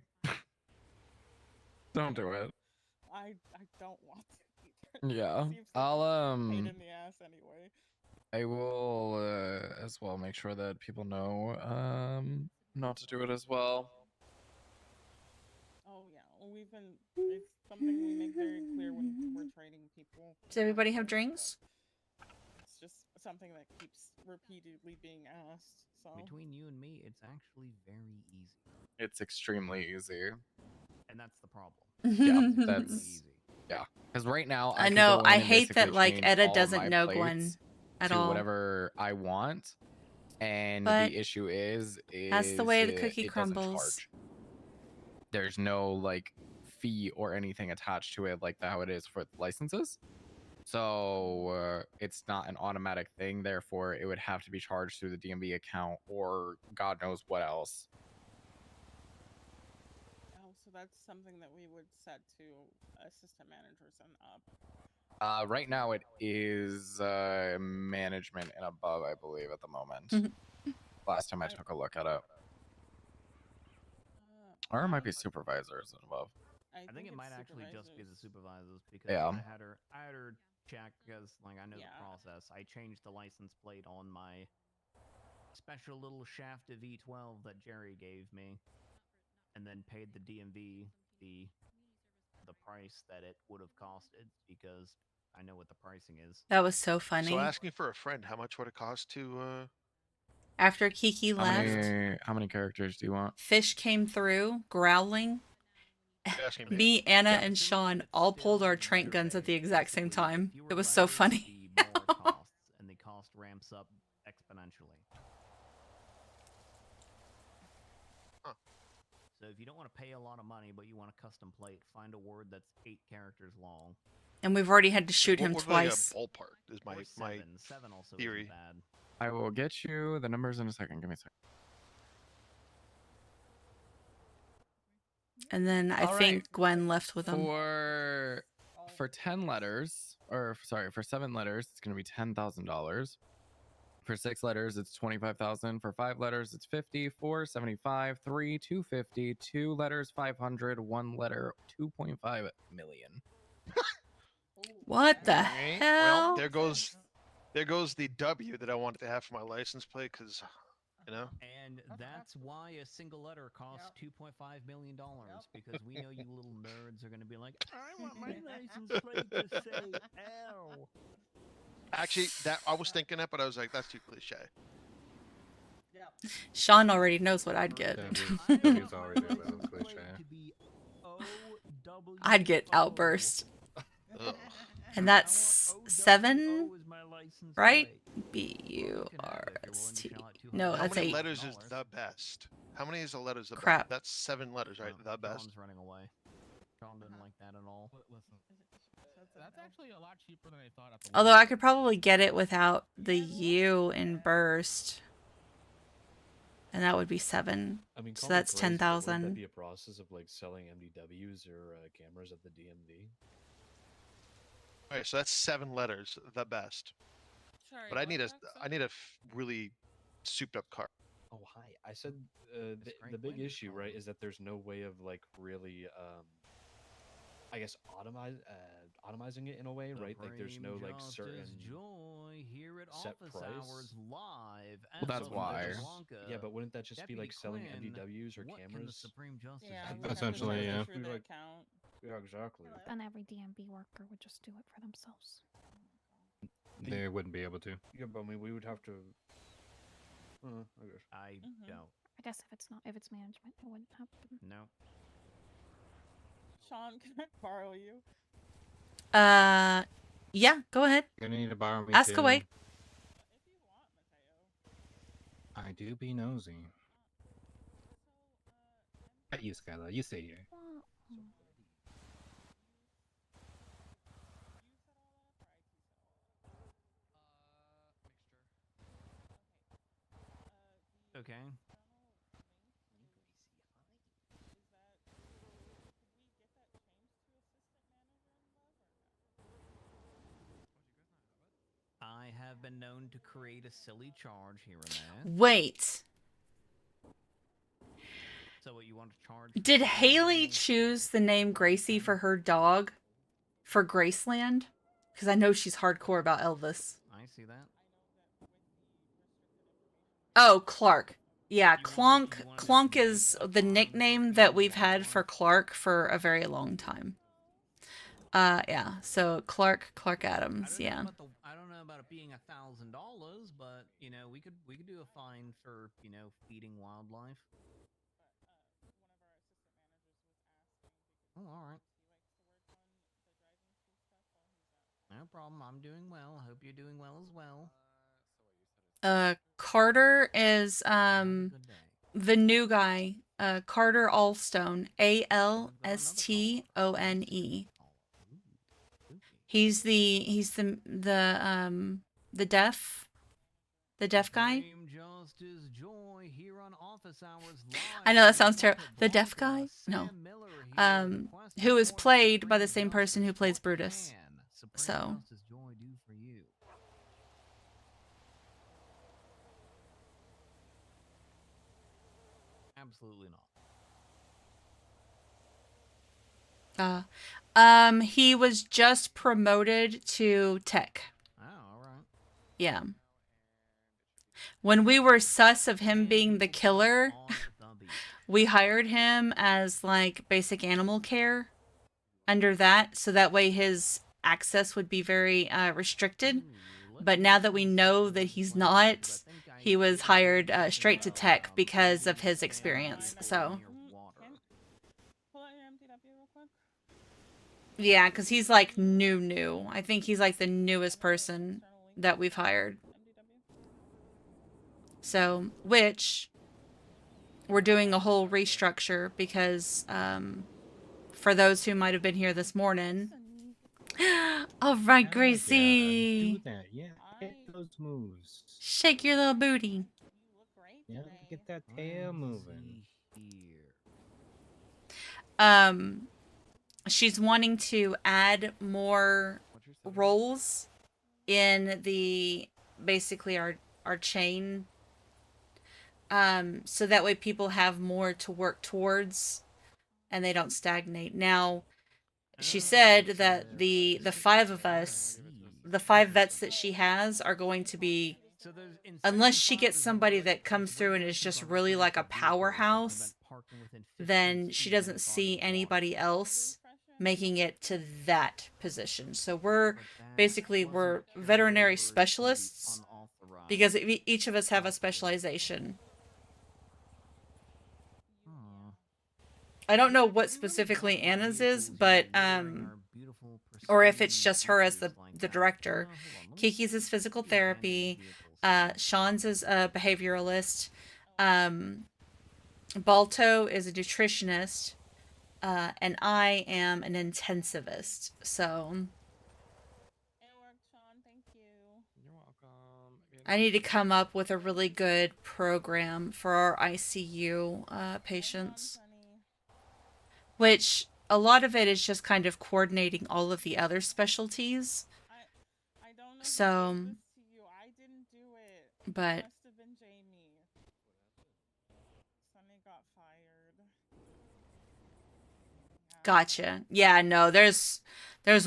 Don't do it. I don't want to either. Yeah. Seems like I'll a pain in the ass anyway. I will as well make sure that people know not to do it as well. Oh yeah, we've been. It's something we make very clear when we're training people. Does everybody have drinks? It's just something that keeps repeatedly being asked. So Between you and me, it's actually very easy, It's extremely easy. and that's the problem. Yeah, It's that's extremely easy. yeah. Because right now I could know, go in I and hate that, basically like, change Etta all of doesn't my know plates Gwen at to all. whatever I want, and But the issue is that's the way the it cookie doesn't crumbles. charge. There's no like fee or anything attached to it like how it is for licenses. So it's not an automatic thing. Therefore, it would have to be charged through the DMV account or God knows what else. oh, so that's something that we would set to assistant managers and up. Right now, it is management and above, I believe, at the moment. Last time I took a look at it. Or it might be supervisors and above. I think it might actually just be the supervisors because Yeah. I had her check because like I know the process. I changed the license plate on my special little shaft of V12 that Jerry gave me, and then paid the DMV the price that it would have costed because I know what the pricing is. That was so funny. So asking for a friend, how much would it cost to? After Kiki left, How many characters do you want? Fish came through, growling. Asking me. Me, Anna, and Sean all pulled our trank guns at the exact same time. It was so funny. The more it costs, and the cost ramps up exponentially. So if you don't want to pay a lot of money, but you want a custom plate, find a word that's 8 characters long. And we've already had to shoot him What twice. Like a ballpark is my Seven also theory. isn't bad. I will get you the numbers in a second. Give me a second. And then I All think right. Gwen left with him. For 10 letters, or sorry, for 7 letters, it's going to be $10,000. For 6 letters, it's 25,000. For 5 letters, it's 50. 4, 75. 3, 250. 2 letters, 500. 1 letter, 2.5 million. What the Alright, hell? Well, there goes the W that I wanted to have for my license plate because You know. And that's why a single letter costs $2.5 million, because we know you little nerds are going to be like, I want my license plate to say L. Actually, that I was thinking that, but I was like, that's too cliche. Sean already knows what I'd get. W's already a little cliche. I'd get outburst. Ugh. And that's 7, right? B-U-R-S-T. No, How that's many 8. letters is the best? How many is the letters the Crap. best? That's 7 letters, right? The best. John's running away. John didn't like that at all. Listen, that's actually a lot cheaper than I thought. At the Although I could probably get it without the U in burst. And that would be 7. I mean, So call me that's crazy, but wouldn't that 10,000. be a process of like selling MDWs or cameras at the DMV? Alright, so that's 7 letters, the best. Sorry, But I need a what's that, I need a really souped up car. Oh hi, I said the big issue, right, is that there's no way of like really, I guess automizing it in a way, right? Like there's no like certain joy here at set office price. hours live. Well, that's why. Yeah, but wouldn't that just be like selling Quinn, MDWs or what can the cameras? Supreme Justice Yeah, do? we'd have to Essentially, sign yeah. up through their account. Yeah, exactly. And every DMV worker would just do it for themselves. They wouldn't be able to. Yeah, but I mean, we would have to. I guess. I don't. I guess if it's management, it wouldn't happen. No. Sean, can I borrow you? Yeah, go ahead. You're gonna need to borrow me Ask too. away. I do be nosy. At you, Skylar. You stay here. Okay. I have been known to create a silly charge here and there. Wait. So what you want to charge? Did Haley choose the name Gracie for her dog for Graceland? Because I know she's hardcore about Elvis. I see that. Oh, Clark. Yeah, Clonk. Clonk is the nickname that we've had for Clark for a very long time. Yeah. So Clark Adams. Yeah. I don't know about it being $1,000, but you know, we could do a fine for, you know, feeding wildlife. Oh, all right. No problem. I'm doing well. I hope you're doing well as well. Carter is the new guy. Carter Alstone. Alstone. He's the deaf guy. I know that sounds terrible. The deaf guy? No. Who is played by the same person who plays Brutus. So. Absolutely not. He was just promoted to tech. Oh, all right. Yeah. When we were sus of him being the killer, we hired him as like basic animal care under that, so that way his access would be very restricted. But now that we know that he's not, he was hired straight to tech because of his experience. So. Yeah, because he's like new. I think he's like the newest person that we've hired. So, which we're doing a whole restructure because for those who might have been here this morning. All right, Gracie. Do that. Yeah, get those moves. Shake your little booty. Yeah, get that tail moving. She's wanting to add more roles in the basically our chain. So that way people have more to work towards and they don't stagnate. Now, she said that the 5 of us, the 5 vets that she has, are going to be So there's in unless Section she 5, gets there's no somebody reg- that comes there's through and is regulations just on really like a recreational vehicles that powerhouse, prevent parking within 15 then she feet doesn't of a see body anybody else making it to that position. So we're basically we're veterinary specialists because each of us have a specialization. I don't know what specifically Anna's is, but or if it's just her as the director. Kiki's is physical therapy. Sean's is a behavioralist. Balto is a nutritionist. And I am an intensivist. So You're welcome. I need to come up with a really good program for our ICU patients. Which a lot of it is just kind of coordinating all of the other specialties. I don't know So, who did this to you. I didn't do it. but It must have been Jamie. Sunny got fired. gotcha. Yeah, no, there's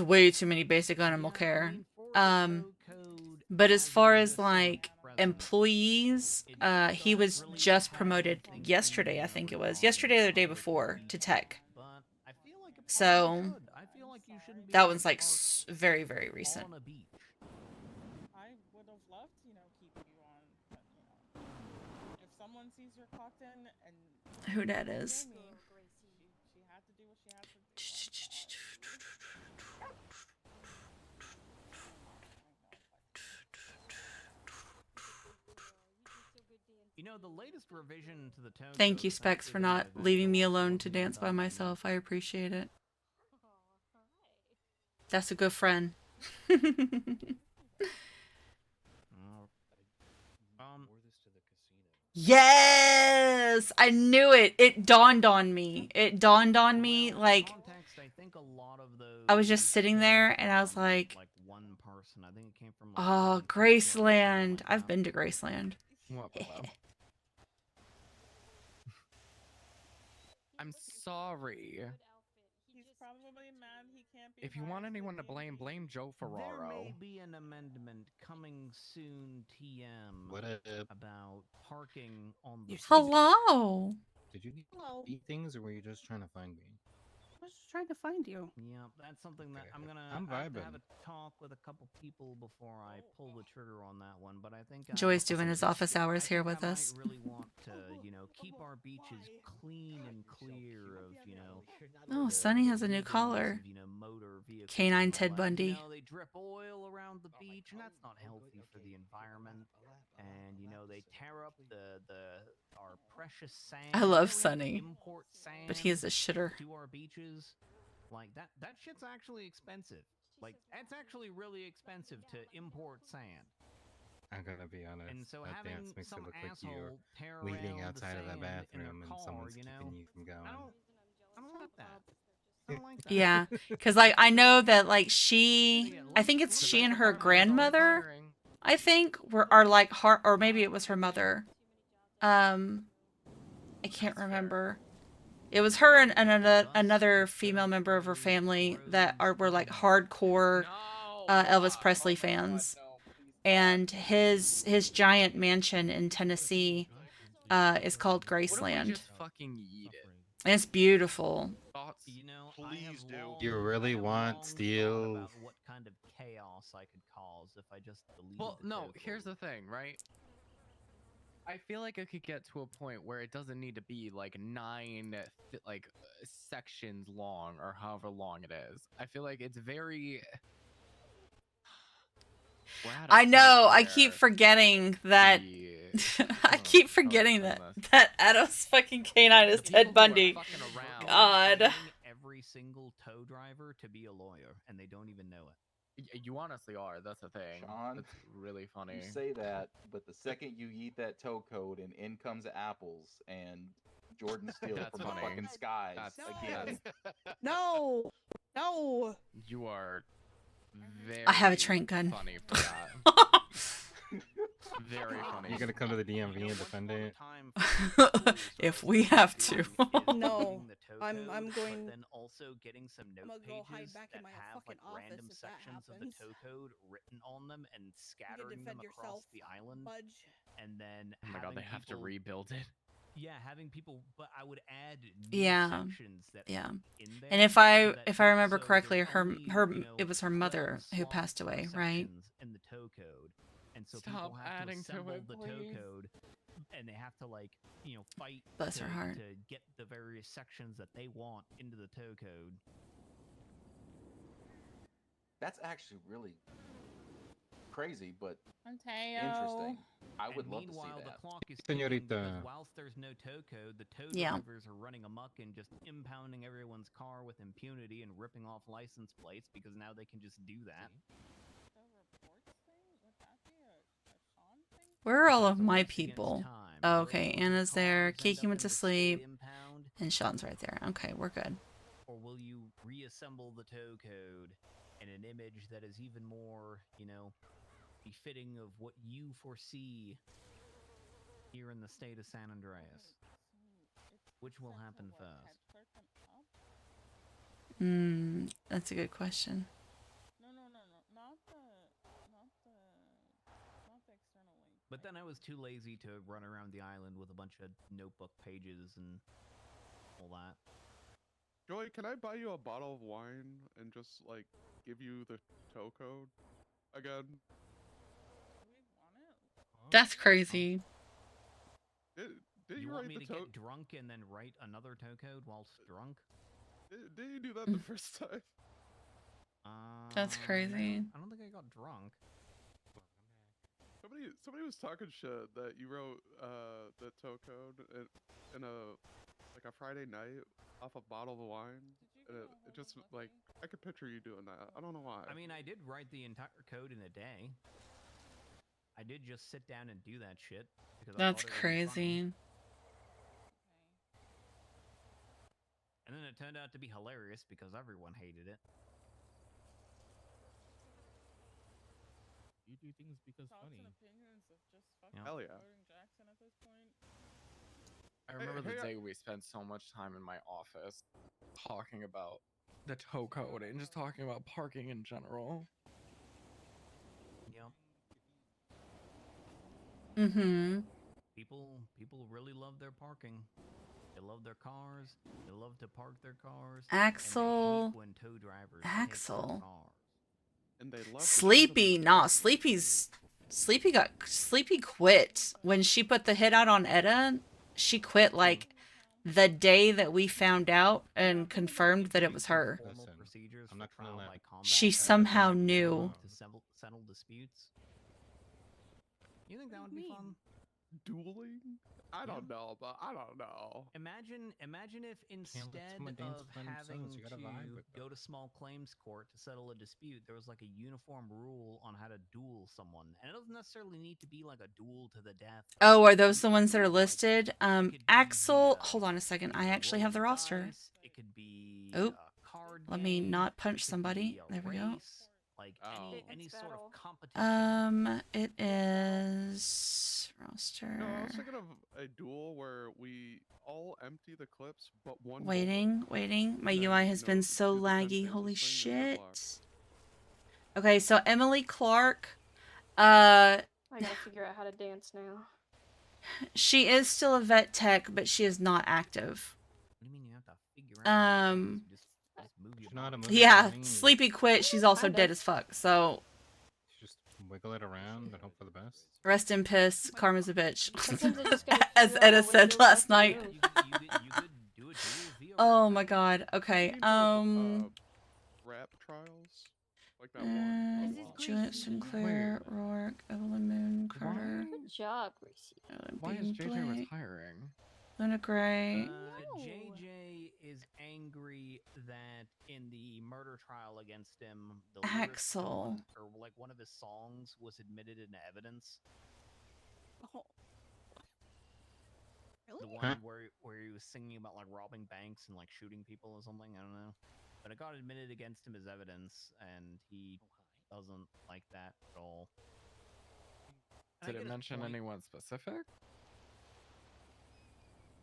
way too many basic animal care. But as far as like employees, he was just promoted yesterday, I think it was. Yesterday or the day before to tech. So that one's like very, very recent. I would have loved to, keep you on, but if someone sees you're clocked in and Who that is? Jamie, she had to do what she had to do. The latest revision to the tone. Thank you, Specs, for not leaving me alone to dance by myself. I appreciate it. That's a good friend. Yes! I knew it. It dawned on me. It dawned on me, like, I was just sitting there and I was like, oh, Graceland. I've been to Graceland. I'm sorry. He's probably mad he can't be. If you want anyone to blame Joe There Ferraro. may be an amendment coming soon, TM, What up? about parking on the Hello. Did you eat things, or were you just trying to find me? I was just trying to find you. Yeah, that's something that I'm I'm have to vibing. have a talk with a couple people before I pull the trigger on that one. But I think Joy's doing his office hours here with us. I really want to, keep our beaches clean and clear of, Oh, Sunny has a new collar. motor vehicles. Canine Ted Bundy. They drip oil around the beach, and that's not healthy for the environment. And they tear up our precious sand. I love Sunny, Import sand, but he is a shitter. to our beaches. Like that shit's actually expensive. Like it's actually really expensive to import sand. I'm gonna be honest. And so that having dance makes it some look like you're asshole tear waiting around the outside of that sand in bathroom her and car, someone's keeping you from going. I don't like that. I don't like that. Yeah, because like I know that like I think it's she and her grandmother, I think are like hard, or maybe it was her mother. I can't remember. It was her and another female member of her family that were like hardcore Elvis Presley fans, and his giant mansion in Tennessee is called Graceland. Just fucking eat it. And it's beautiful. Please do. You really want steel? About what kind of chaos I could cause if I just deleted Well, the no, code. here's the thing, right? I feel like it could get to a point where it doesn't need to be like 9 sections long or however long it is. I feel like it's very. I know. I keep forgetting that. I keep forgetting that Adam's fucking canine is Ted Bundy. God. Every single tow driver to be a lawyer, and they don't even know it. You honestly are. That's the thing. Sean, that's really funny. You say that, but the second you eat that tow code and in comes apples and Jordan Steele That's from funny. the fucking skies again. No, no. You are very. I have a trank gun. Funny for that. Very funny. You're gonna come to the DMV and defend it? If we have to. No, I'm But going. then also getting some note I'm gonna go hide pages back that in my have fucking like random office if that sections of the happens. tow code written on them and You can scattering them defend across yourself, the island. Budge. And then Oh my god, they have to rebuild it. Yeah, having people, but I would add new Yeah. sections that Yeah. aren't in there. And if so I that if I remember so correctly, there's her only, her you know, it was her 12 mother who slots passed or away, right? sections in the tow code, and so Stop people have to adding to assemble it, the tow please. code, and they have to like fight Bless to, her heart. to get the various sections that they want into the tow code. That's actually really crazy, but Mateo. interesting. I would And love to see meanwhile, that. the clock is ticking because Señorita. whilst there's no tow code, the tow Yeah. drivers are running amok and just impounding everyone's car with impunity and ripping off license plates because now they can just do that. Where are all of It's a my race against people? time. Oh, Early okay. morning Anna's there. cars end Kiki up went in to the state sleep. impound, And Sean's right there. Okay, we're good. or will you reassemble the tow code in an image that is even more, befitting of what you foresee here in the state of San Andreas? Which will happen first? That's a good question. No, not the external link. But then I was too lazy to run around the island with a bunch of notebook pages and all that. Joy, can I buy you a bottle of wine and just like give you the tow code again? That's crazy. Did You you want write me the to tow? get drunk and then write another tow code whilst drunk? Did you do that the first time? That's crazy. I don't think I got drunk. Somebody was talking shit that you wrote the tow code in a Friday night off a bottle of wine. And it just like I could picture you doing that. I don't know why. I mean, I did write the entire code in a day. I did just sit down and do that shit because I That's thought it would be funny. crazy. And then it turned out to be hilarious because everyone hated it. You do things because Thoughts funny. and opinions of just fucking Hell yeah. voting Jackson at this point. I remember the day we spent so much time in my office talking about the tow code and just talking about parking in general. Yep. Mm-hmm. People really love their parking. They love their cars. They love to park their cars. Axel. And they hate when tow drivers take their Axel. cars. And they love Sleepy. Nah, Sleepy quit. When she put the hit out on Etta, she quit like the day that we found out and confirmed that it was her. Formal procedures I'm for not gonna trial let- by combat She somehow knew. to settle disputes. You think that would be fun? Dueling? I don't know, but I don't know. Imagine if instead someone dance of by having themselves, you gotta vibe with to go to small claims court to settle a dispute, there was like a uniform rule on how to duel someone. And it doesn't necessarily need to be like a duel to the death. Oh, are those the ones that are listed? Axel, hold on a second. I actually have the roster. It could be Oh, a card let me game, not punch it could any. be a There we go. race, like any sort of competition. It is roster. No, I was thinking of a duel where we all empty the clips, but one. Waiting. My And then, UI has been so do the 10 laggy. phases Holy thing and good luck. shit. Okay, so Emily Clark, I gotta figure out how to dance now. she is still a vet tech, but she is not active. What do you mean you have to figure out? Just move your not a body. movie Yeah, thing. Sleepy quit. She's also dead as fuck. So Just wiggle it around and hope for the best. rest in piss. Karma's a bitch. Sometimes I just gotta As figure out Etta what said moves last I night. can move. You could do a duel via Oh my god. Okay. Rap trials, like that one. Juliet Sinclair, Rourke, Evelyn Moon, Carter. Good job, Gracie. Why is JJ retiring? Luna Gray. JJ is angry that in the murder trial against him, the Axel. lyrics or like one of his songs was admitted into evidence. Oh. The Really? one where he was singing about like robbing banks and like shooting people or something. I don't know, but it got admitted against him as evidence, and he doesn't like that at all. Did it mention anyone specific?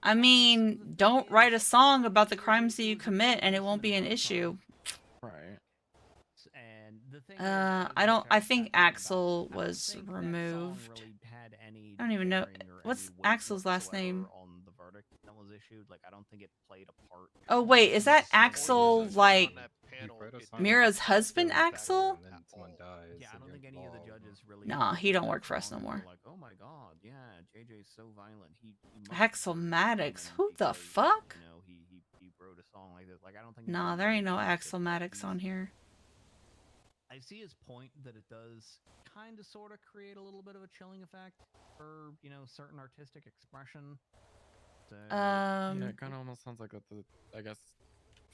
I mean, don't write a song about the crimes that you commit and it won't be an issue. Right. And the thing I think Axel was removed. really had any I don't even know. bearing or What's any weight Axel's last name? whatsoever on the verdict that was issued. Like, I don't think it played a part. Oh, wait, is that Axel, like, Mira's husband, Axel? And then someone dies. Yeah, I don't think any of the judges really. Nah, he don't work for us no more. Like, oh my god, yeah, JJ's so violent. He Axel Maddox? Who the fuck? You know, he wrote a song like this. Like, I don't think. Nah, there ain't no Axel Maddox on here. I see his point that it does kind of sort of create a little bit of a chilling effect for, you know, certain artistic expression. So, yeah, it kind of almost sounds like that I guess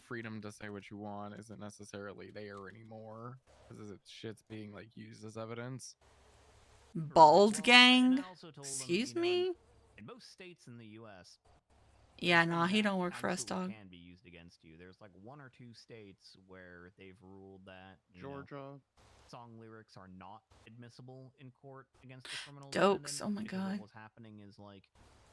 freedom to say what you want isn't necessarily there anymore because shit's being like used as evidence. Bald Gang? Excuse me? In most states in the U.S. Yeah, nah, he don't work for us, dog. Can be used against you. There's like 1 or 2 states where they've ruled that Georgia song lyrics are not admissible in court against the criminal. Dokes, oh my god. What was happening is like,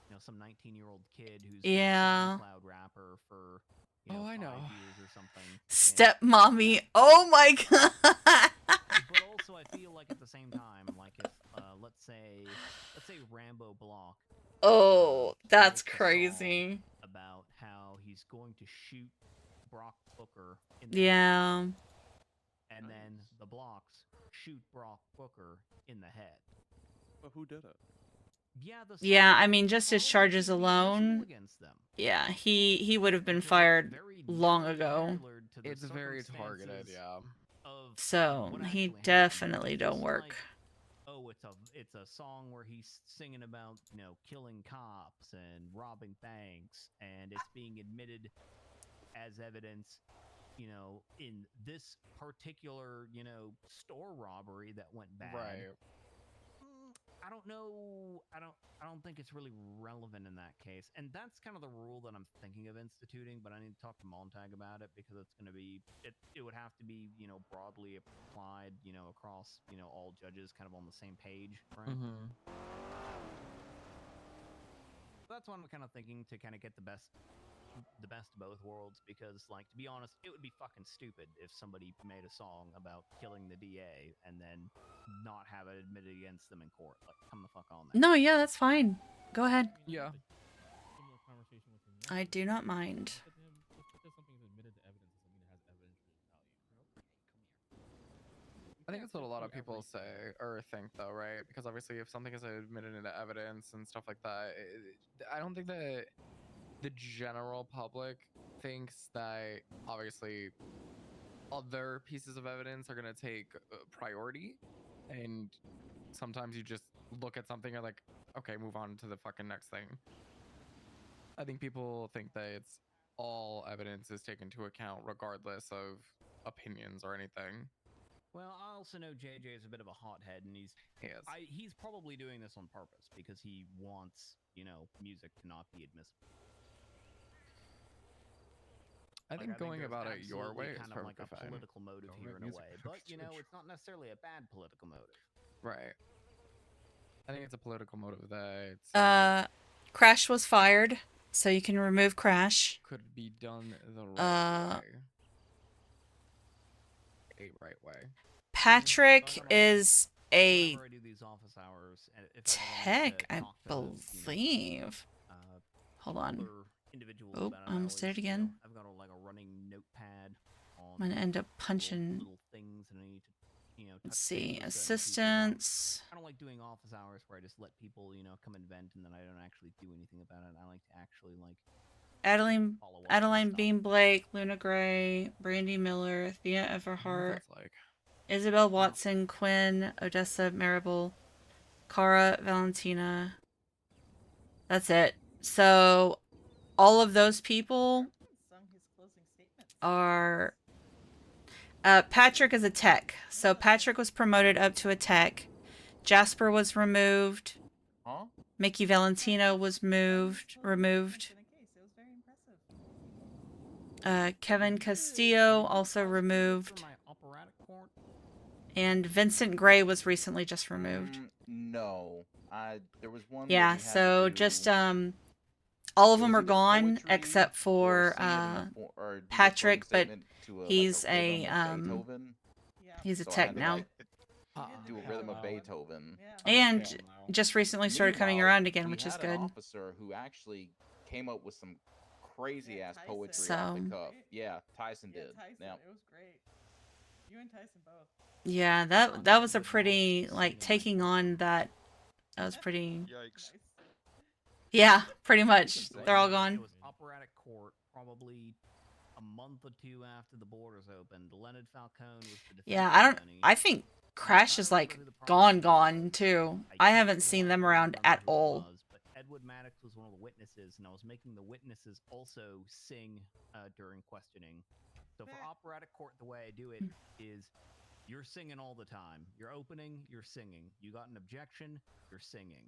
you know, some 19-year-old kid who's yeah. a SoundCloud rapper for, you know, 5 years or something. Stepmommy. Oh my god. But also, I feel like at the same time, like if let's say Rambo Block. Oh, that's crazy. About how he's going to shoot Brock Booker in the head, and then the Blocks shoot Brock Booker in the head. But who did it? Yeah, I mean, just his charges alone. Yeah, he would have been fired long ago. It's very targeted, yeah. So he definitely don't work. Oh, it's a song where he's singing about, you know, killing cops and robbing banks, and it's being admitted as evidence, you know, in this particular, you know, store robbery that went bad. Right. I don't know. I don't think it's really relevant in that case, and that's kind of the rule that I'm thinking of instituting. But I need to talk to Montag about it because it's going to be it would have to be, you know, broadly applied, you know, across, you know, all judges, kind of on the same page, right? Mm-hmm. That's what I'm kind of thinking to kind of get the best of both worlds, because, like, to be honest, it would be fucking stupid if somebody made a song about killing the DA and then not have it admitted against them in court. Like, come the fuck on there. No, yeah, that's fine. Go ahead. Yeah. I do not mind. I think that's what a lot of people say or think, though, right? Because obviously, if something is admitted into evidence and stuff like that, I don't think that the general public thinks that obviously other pieces of evidence are going to take priority, and sometimes you just look at something and like, okay, move on to the fucking next thing. I think people think that it's all evidence is taken into account regardless of opinions or anything. Well, I also know JJ is a bit of a hothead, and he's probably doing this on purpose because he wants, you know, music to not be admissible. I think going about it your way is kind of like perfectly a fine. political motive here in a way, but you know, it's not necessarily a bad political motive. Right. I think it's a political motive that Crash was fired, so you can remove Crash. Could be done the right way. A right way. Patrick is a Whenever I do these office hours, tech, I believe. Hold on. Oh, I almost did it again. I've got like a running notepad. I'm gonna end up punching. Little things, and I need to, you know. Let's see, assistants. I don't like doing office hours where I just let people, you know, come and vent, and then I don't actually do anything about it. I like to actually like. Adeline Bean Blake, Luna Gray, Brandy Miller, Thea Everhart, Isabel Watson, Quinn, Odessa Marable, Cara Valentina. That's it. So all of those people are Patrick is a tech. So Patrick was promoted up to a tech. Jasper was removed. Huh? Mickey Valentino was removed. Kevin Castillo also removed. And Vincent Gray was recently just removed. No, there was one. Where Yeah, we had to so do, just all of it them was are either gone poetry except or for sing it in a or do a closing Patrick, but statement to a he's rhythm a of Beethoven. he's a So I tech had to now. like do a rhythm of Beethoven. And just recently started coming Meanwhile, around again, we which is had an good. officer who actually came up with some crazy ass poetry So- off the cuff. Yeah, Tyson did. Tyson, Yeah. it was great. You and Tyson both. Yeah, that was a pretty like taking on that. That was pretty. Yikes. Yeah, pretty much. They're all It gone. was operatic court probably a month or two after the borders opened. Leonard Falcone was the defense Yeah, I don't. attorney. I think Crash is like gone too. I haven't seen them around at all. But Edward Maddox was one of the witnesses, and I was making the witnesses also sing during questioning. So for operatic court, the way I do it is you're singing all the time. You're opening, you're singing. You got an objection, you're singing.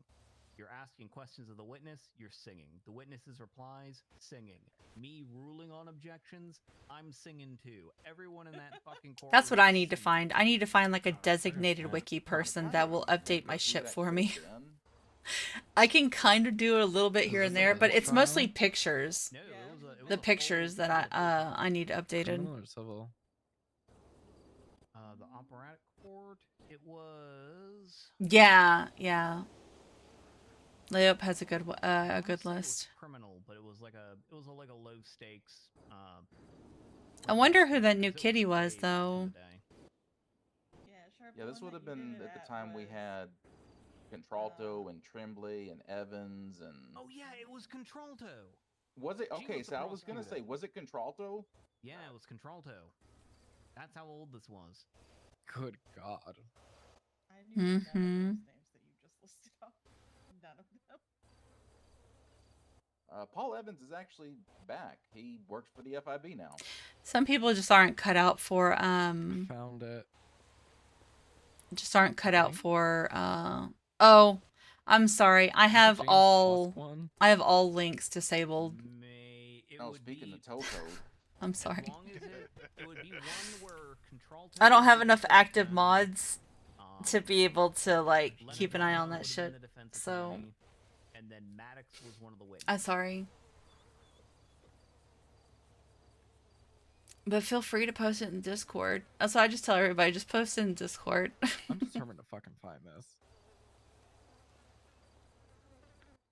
You're asking questions of the witness, you're singing. The witness's replies, singing. Me ruling on objections, I'm singing too. Everyone in that fucking court. That's what I need to find. I need to find like a designated wiki person that will update my shit for me. I can kind of do it a little bit here and there, but it's mostly pictures. The pictures that I need updated. Criminal or civil? The operatic court, it was. Yeah, yeah. Layup has a good list. Criminal, but it was like a low stakes. I wonder who that new kitty was though. Yeah, this would have been at the time we had Contralto and Tremblay and Evans and. Oh yeah, it was Contralto. Was it? She Okay, was the so I was gonna say, prosecutor. was it Contralto? Yeah, it was Contralto. That's how old this was. Good God. I knew none of those names that you just listed off. None of them. Paul Evans is actually back. He works for the FIB now. Some people just aren't cut out for Found it. just aren't cut out for oh, I'm sorry. I have all links disabled. Oh, speaking of toe code. I'm sorry. It would be one where Contralto. I don't have enough active mods to be able to like keep an eye on that shit. So And then Maddox was one of the witnesses. I'm sorry. But feel free to post it in Discord. That's why I just tell everybody, just post it in Discord. I'm determined to fucking find this.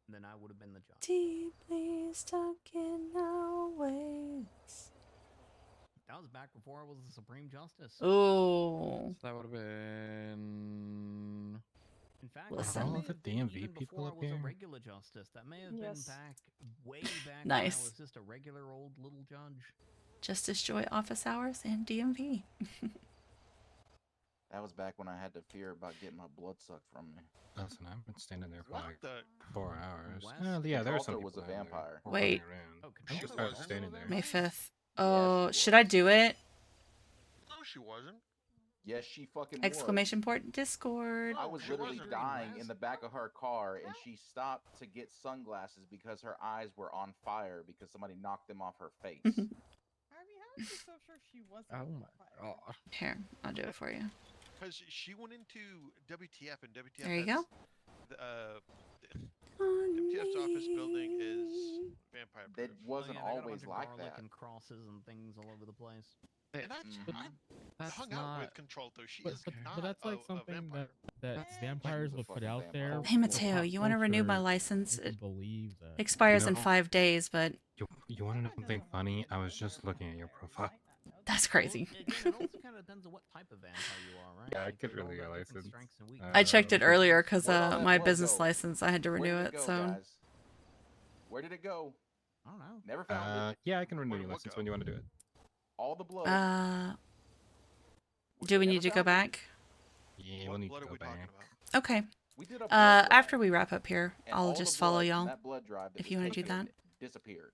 And then I would have been the judge. Deeply stuck in our ways. That was back before I was the Supreme Justice. Ooh. That would have been. In fact, Listen. that may All the have been DMV even people before up I was here? a regular justice. That may have Yes. been back way back when I Nice. was just a regular old little judge. Justice Joy office hours and DMV. That was back when I had to fear about getting my blood sucked from me. Listen, I've been standing there for What like the? 4 hours. Wes? yeah, there were some Contralto was people a down there vampire. who were running Wait. around. Oh, I just Contralto started was standing also there. May there? 5th. Oh, should I do it? No, she wasn't. Yes, she fucking Exclamation point Discord. I was She literally wasn't. dying in the back of her car, and she stopped to get sunglasses because her eyes were on fire because somebody knocked them off her face. Harvey, how are you so sure she wasn't? Oh on my fire? God. Here, I'll do it for you. Because she went into WTF, and WTF. There you go. The, WTF's office building is vampire proof. It wasn't Oh, yeah, they got a always bunch of like garlic that. and crosses and things all over the place. And I That's hung out not. with Contralto. She But, is but, not but that's like a something vampire. that vampires She was a would put fucking out there. vampire. Hey Mateo, for you want to renew my culture license? to It believe that. expires in No. 5 days, but You want to know something funny? I was just looking at your profile. that's crazy. Well, again, it also kind of depends on what type of vampire you are, right? Yeah, I Like, could there's all renew your got different license. strengths and I weaknesses. checked it earlier because Where'd all that my blood business go? license I had to Where renew did it. go, So guys? Where did it go? I don't know. Never found it. Yeah, I can renew Where'd your what license go? when you want to do it. All the blood. do we Never need to go found it. back? Yeah, What we'll need blood to are go we talking back. about? Okay. We did a blood drive, After we wrap up here, and I'll all the just follow blood from y'all. that blood drive that if was you wanna do taken that. Disappeared.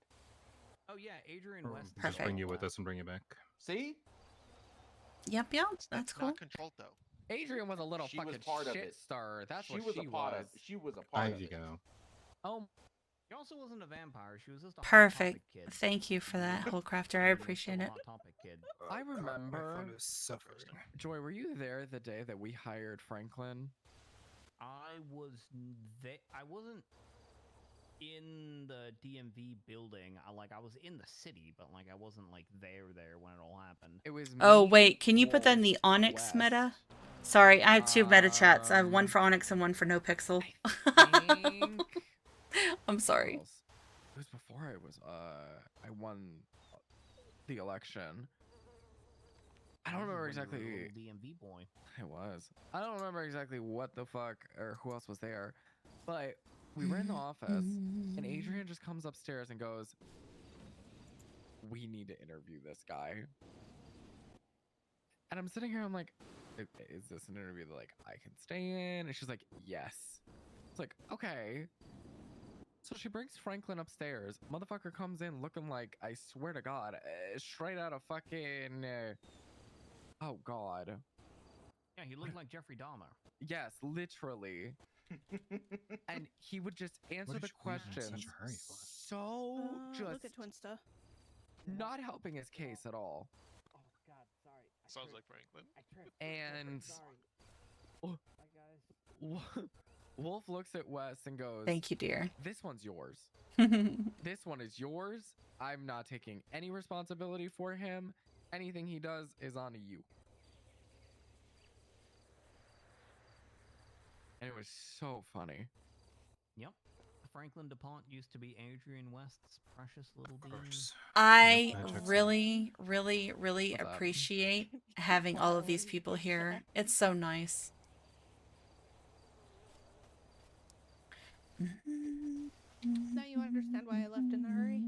Oh yeah, Adrian Or West. just bring you with us and bring you back. See? Yep, that's cool. Not Contralto. Adrian was a little She was fucking part of shit it. star. That's She what was she a part was. of. She was a part There of you it. go. Oh, she also wasn't a vampire. She was just a Hot Perfect. Topic kid. Thank you for that, whole crafter. I appreciate it. Hot Topic kid. I remember. Suffering. Joy, were you there the day that we hired Franklin? I wasn't in the DMV building. I was in the city, but like I wasn't like there when it all happened. It was Oh, me, wait. Can you put that in the Wolf, Onyx West. meta? Sorry, I have two meta chats. I have one for Onyx and one for No Pixel. think I'm sorry. It was before I won the election. I don't remember exactly. DMV boy. It was. I don't remember exactly what the fuck or who else was there, but we were in the office, and Adrian just comes upstairs and goes, "We need to interview this guy." And I'm sitting here, I'm like, "Is this an interview that like I can stay in?" And she's like, "Yes." It's like, okay. So she brings Franklin upstairs. Motherfucker comes in looking like, I swear to God, straight out of fucking. Oh God. Yeah, he looked like Jeffrey Dahmer. Yes, literally. And he would just answer the questions so just look at Twinsta. not helping his case at all. Oh God, sorry. Sounds like Franklin. And Sorry. Wolf looks at Wes and goes, Thank you, dear. "This one's yours. This one is yours. I'm not taking any responsibility for him. Anything he does is on you." And it was so funny. Yep. Franklin DuPont used to be Adrian West's precious little beans. I really, really, really appreciate having all of these people here. It's so nice. Now you understand why I left in a hurry.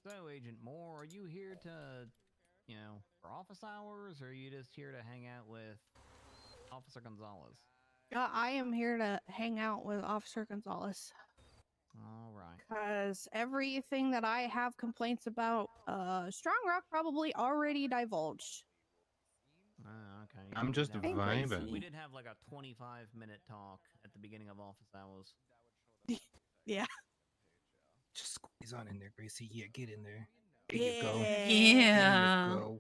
So, Agent Moore, are you here to, for office hours, or are you just here to hang out with Officer Gonzalez? I am here to hang out with Officer Gonzalez. All right. Because everything that I have complaints about, Strong Rock probably already divulged. Okay. I'm just vibing. We did have like a 25-minute talk at the beginning of office hours. Yeah. Just squeeze on in there, Gracie. Yeah, get in there. There you go. Yeah. There you go.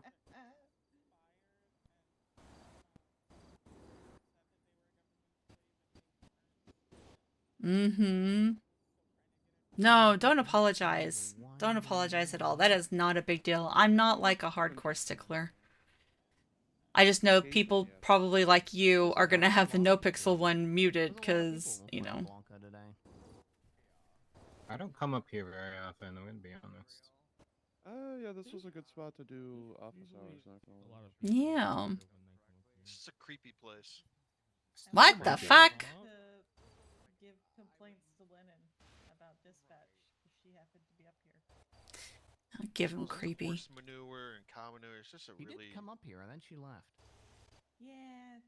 Mm-hmm. No, don't apologize. Don't apologize at all. That is not a big deal. I'm not like a hardcore stickler. I just know people probably like you are gonna have the no pixel one muted because, I don't come up here very often, I'm gonna be honest. Yeah, this was a good spot to do office hours. Not gonna lie. Yeah. This is a creepy place. What the fuck? Give complaints to Lennon about dispatch if she happened to be up here. I'll give him creepy. Horse manure and cow manure. It's just a He really. did come up here, and then she left. Yeah.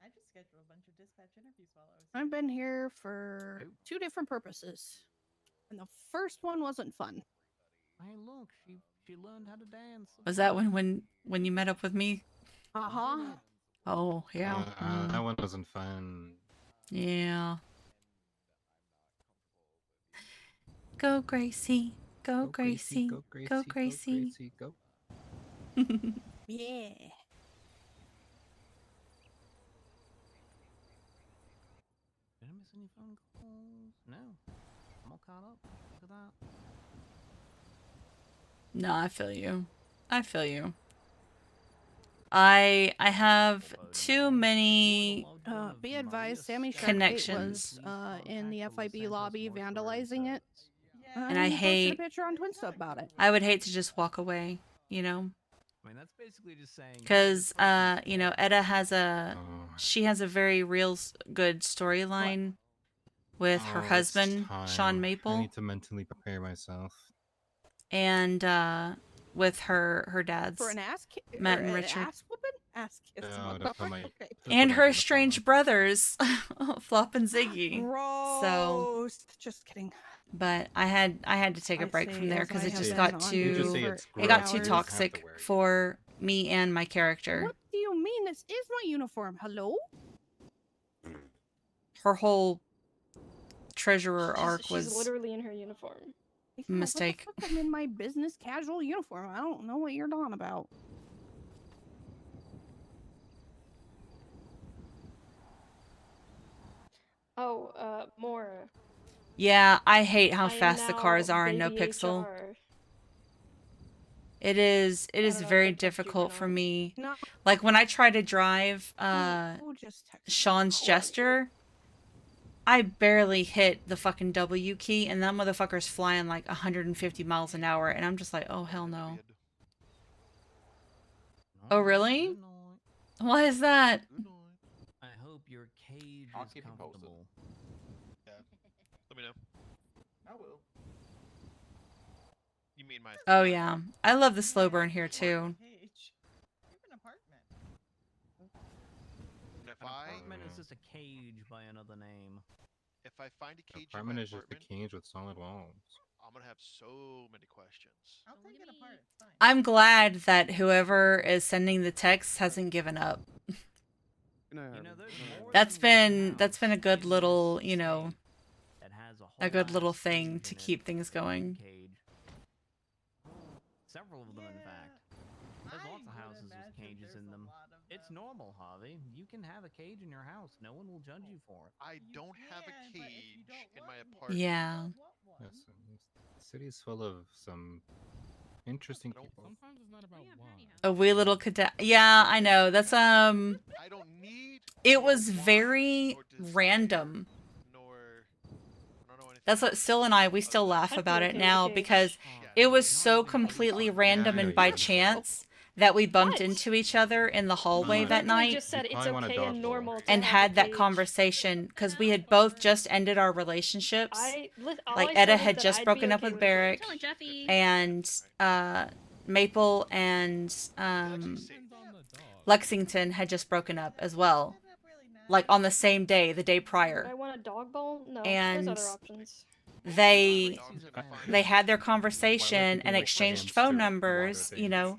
I just scheduled a bunch of dispatch interviews while I was I've been here for 2 different purposes. And the first one wasn't fun. Hey, look, she learned how to dance. Was that when you met up with me? Uh-huh. Oh, yeah. That one wasn't fun. Yeah. Go, Gracie. Go, Gracie. Go, Gracie. Go, Gracie. Go. Yeah. Did I miss any phone calls? No. I'm all caught up. Look at that. No, I feel you. I feel you. I have too many Be advised, Sammy Sharkbait connections. was in the FIB lobby vandalizing it. And I he posted hate- a picture on Twinsta about it. I would hate to just walk away, you know? I mean, that's basically just saying. Because, Etta has she has a very real good storyline with her Oh, it's husband, time. Sean I Maple, need to mentally prepare myself. and with her dads, For an ass Matt and Richard. ass whooping? Ass kiss. Oh, that's what my- Okay. And her strange brothers, Flop and Ziggy. Gross. So, Just kidding. but I had to take a I break say from there as because I it have just been got on too You just say it's it got too gross. toxic for me and my character. What do you mean? This is my uniform. Hello? Her whole treasurer arc She's was literally in her uniform. Mistake. What the fuck? I'm in my business casual uniform. I don't know what you're on about. Oh, more. Yeah, I hate how I am fast the cars now are in No baby Pixel. HR. It is I don't know if very I text you or difficult for not. me. No. Like when I try to drive Who just texted me? Sean's Jester, I barely hit the fucking W key and that motherfucker's flying like 150 miles an hour and I'm just like, "Oh hell no." Oh really? Why is that? I hope your cage I'll is keep you posted. comfortable. Yeah. Let me know. I will. You mean my? Oh yeah. I love the slow burn here too. If An I apartment is just a cage by another name. if I find a cage in Apartment my is just a apartment, cage with solid walls. I'm gonna have so many questions. I'll take it apart. It's fine. I'm glad that whoever is sending the text hasn't given up. That's been a good little, you know, a good little thing to keep things going. Several of them, in fact. There's lots of houses with cages in them. It's normal, Harvey. You can have a cage in your house. No one will judge you for it. I don't have a cage in my apartment. Yeah. Yes, the city is full of some interesting people. Sometimes it's not about want. A wee little cadet. Yeah, I know. That's I don't need. It was very random. That's what Sil and we still laugh about it now because it was so completely random and by chance that we bumped into each other in the hallway that night Just said it's okay and normal to and have had a that cage. conversation because we had both just ended our relationships. All Like I Etta said is had that just I'd be broken up okay with with Barrick, Tell her, Jeffy. and Maple and Lexington had just broken up as well, like on the same day, the day Do prior. I want a dog bone? No, And there's other options. they had their conversation and exchanged phone numbers, you know,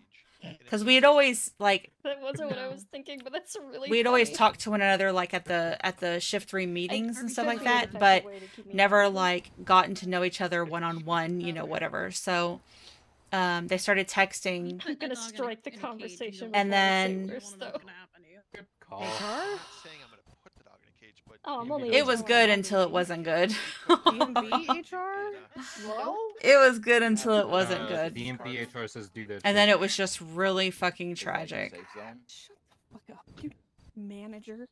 because we had always like That wasn't what I was thinking, but that's really we'd always funny. talk to one another like at the shift 3 meetings and stuff like Harvey that, chose the but effective way to keep me never happy. like gotten to know each other one-on-one, you know, whatever. So they started texting. I'm gonna strike the conversation And before I say then- worse, though. I'm not saying I'm gonna put the dog in a cage, but Oh, I'm only It was good until it wasn't good. DMV HR? Hello? It was good until it wasn't good. DMV HR says do that. And then it was just really fucking tragic. Shut the fuck up, you manager.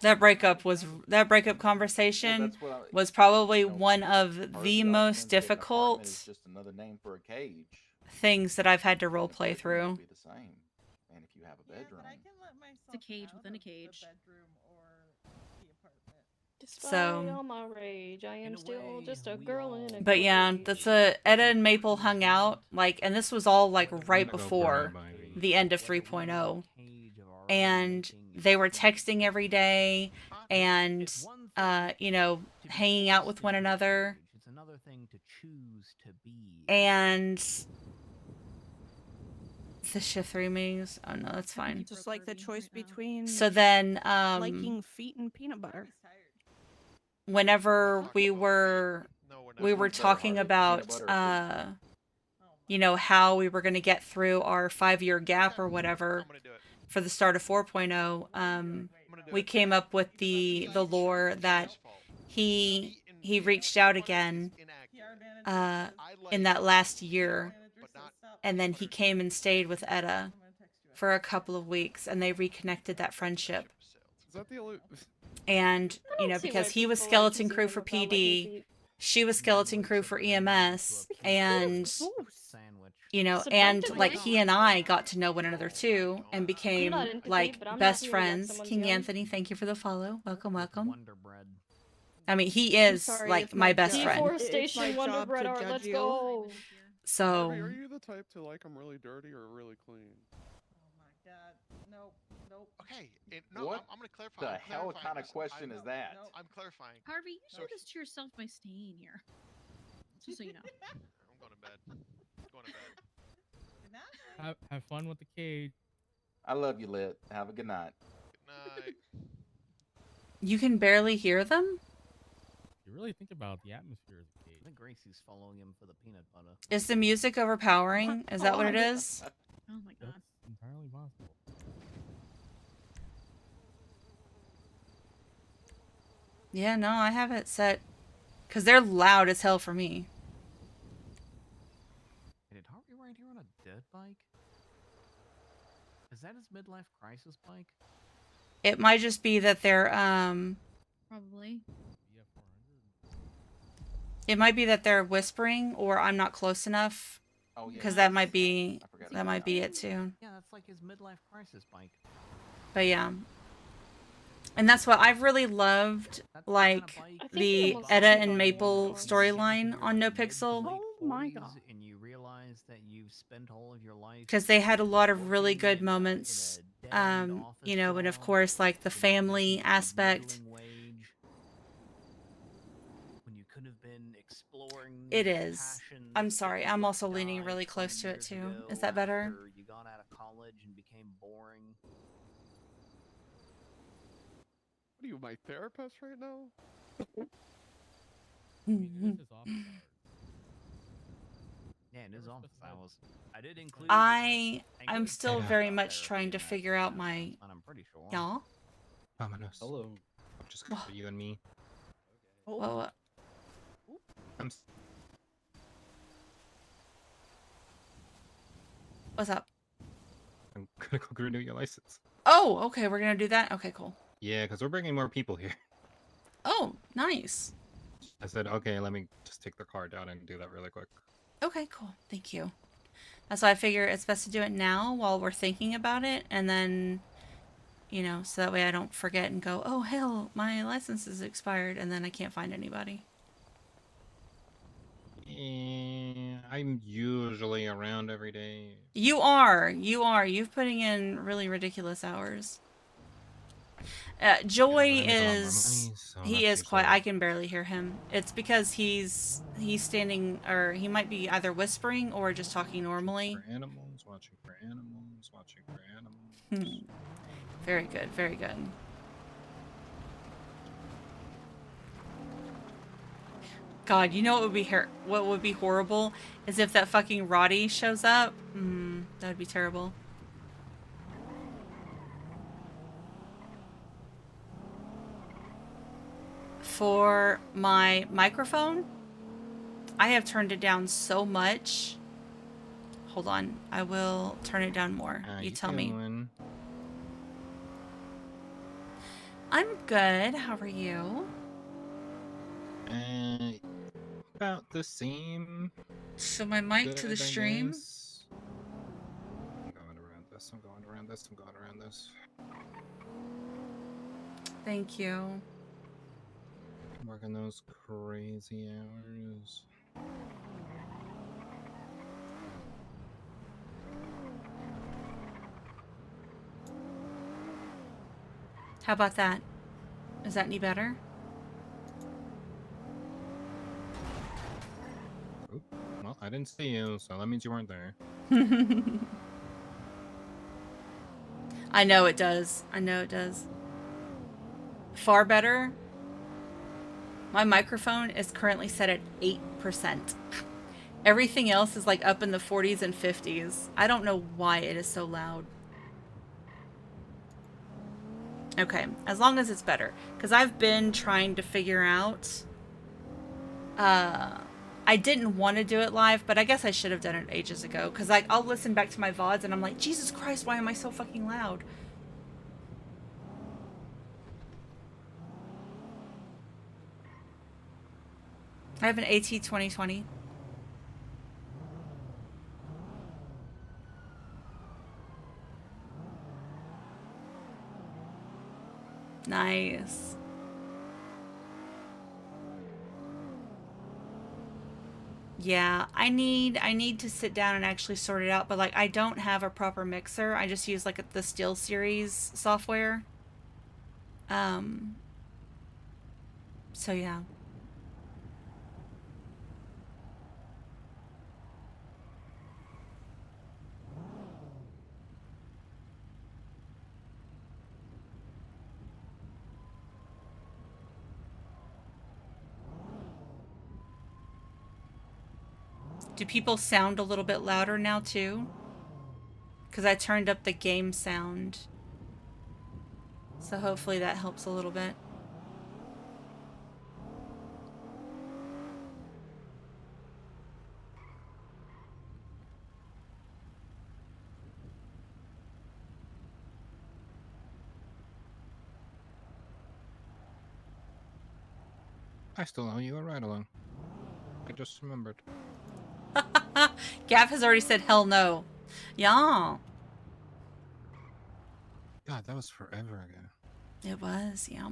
That breakup conversation was probably one of the most difficult It's just another name for a cage. things that I've had to role play through. Be the same. And if you have a bedroom, It's a cage within a cage. Despite So- all my rage, I am still just a girl in a But yeah, that's Etta and Maple hung out, like, and this was all like right before the end of 3.0. And they were texting every day and you know, hanging out with one another. It's another thing to choose to be. And the shift 3 meetings. Oh no, that's fine. Just like the choice between So then liking feet and peanut butter. whenever we were talking about you know, how we were going to get through our 5-year gap or whatever for the start of 4.0, we came up with the lore that he reached out again in that last year, and then he came and stayed with Etta for a couple of weeks, and they reconnected that friendship. Is that the only? And you know, see because why he was people like skeleton teasing crew him for about licking PD, feet. she was skeleton crew for EMS, and you know, and like he and I got to know one another too, and became not into feet, like but I'm not best here to let friends. someone King go. Anthony, thank you for the follow. Welcome, welcome. I mean, he is sorry, like it's my my best job. friend. Deforestation It's my Wonder job Bread to art, judge let's you. go. So Harvey, are you the type to like them really dirty or really clean? okay. No, What I'm gonna clarify. the I'm hell clarifying kind of this. question is that? I'm clarifying. Harvey, you So do this to yourself by staying here. Just so you know. I'm going to bed. Going to bed. Have fun with the cage. I love you, Lit. Have a good night. Good night. you can barely hear them. really think about the atmosphere as a cage. I think Gracie's following him for the peanut butter. Is the music overpowering? Is that what it is? Oh my god. That's entirely possible. Yeah, no, I have it set because they're loud as hell for me. Did Harvey ride here on a dirt bike? Is that his midlife crisis bike? It might just be that they're Probably. it might be that they're whispering or I'm not close enough. Oh, yeah, Because yeah, that might be forgot that about might that be one. it too. Yeah, that's like his midlife crisis bike. But yeah. And that's what I've really loved, like the Etta and Maple storyline on No Pixel. Oh my god. And you realize that you've spent all of your life Because they had a lot of really good moments, you know, and of course, like the family aspect. when you could have been exploring It is. passions I'm that sorry. you I'm let also leaning die really 20 close to it years too. ago Is that better? after you got out of college and became boring. What are you, my therapist right now? Yeah, in his office hours. I did include. I'm still very much trying to figure out my. And I'm pretty sure. Y'all. Vámonos. Hello. Just for you and me. Whoa. What's up? I'm gonna go renew your license. Oh, okay. We're gonna do that. Okay, cool. Yeah, because we're bringing more people here. Oh, nice. I said, okay, let me just take the car down and do that really quick. Okay, cool. Thank you. That's why I figure it's best to do it now while we're thinking about it, and then, you know, so that way I don't forget and go, oh, hell, my license is expired, and then I can't find anybody. Yeah, I'm usually around every day. You are. You are. You've putting in really ridiculous hours. Joy is he is quiet. I can barely hear him. It's because he's standing, or he might be either whispering or just talking normally. For animals, watching for animals, watching for animals. Very good. Very good. God, you know what would be horrible is if that fucking Roddy shows up. That would be terrible. For my microphone, I have turned it down so much. Hold on, I will turn it down more. You tell me. I'm good. How are you? About the same. So my mic to the stream. I'm going around this. I'm going around this. I'm going around this. Thank you. Working those crazy hours. How about that? Is that any better? Oop. Well, I didn't see you, so that means you weren't there. I know it does. I know it does. Far better. My microphone is currently set at 8%. Everything else is like up in the 40s and 50s. I don't know why it is so loud. Okay, as long as it's better. Because I've been trying to figure out... I didn't want to do it live, but I guess I should have done it ages ago. Because like, I'll listen back to my VODs and I'm like, Jesus Christ, why am I so fucking loud? I have an AT 2020. Nice. Yeah, I need to sit down and actually sort it out, but like I don't have a proper mixer. I just use like the SteelSeries software. So yeah. Do people sound a little bit louder now too? Because I turned up the game sound. So hopefully that helps a little bit. I still owe you a ride along. I just remembered. Gav has already said hell no. Yeah. God, that was forever ago. It was, yeah.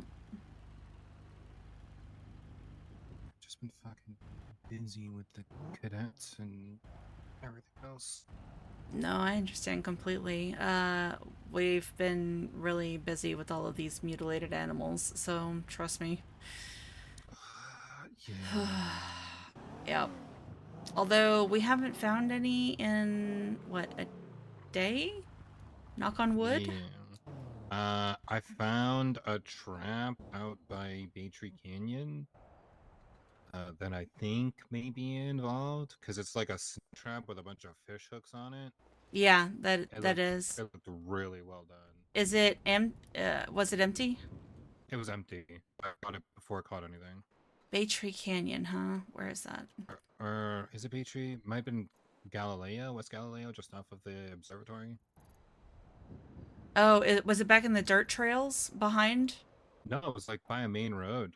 Just been fucking busy with the cadets and everything else. No, I understand completely. We've been really busy with all of these mutilated animals, so trust me. Yep. Although we haven't found any in, what, a day? Knock on wood? Yeah. I found a trap out by Baytree Canyon that I think may be involved, because it's like a trap with a bunch of fish hooks on it. Yeah, that is. It looked really well done. Is it was it empty? It was empty. I caught it before it caught anything. Baytree Canyon, huh? Where is that? Or is it Baytree? Might have been Galileo, West Galileo, just off of the observatory. Oh, was it back in the dirt trails behind? No, it was like by a main road.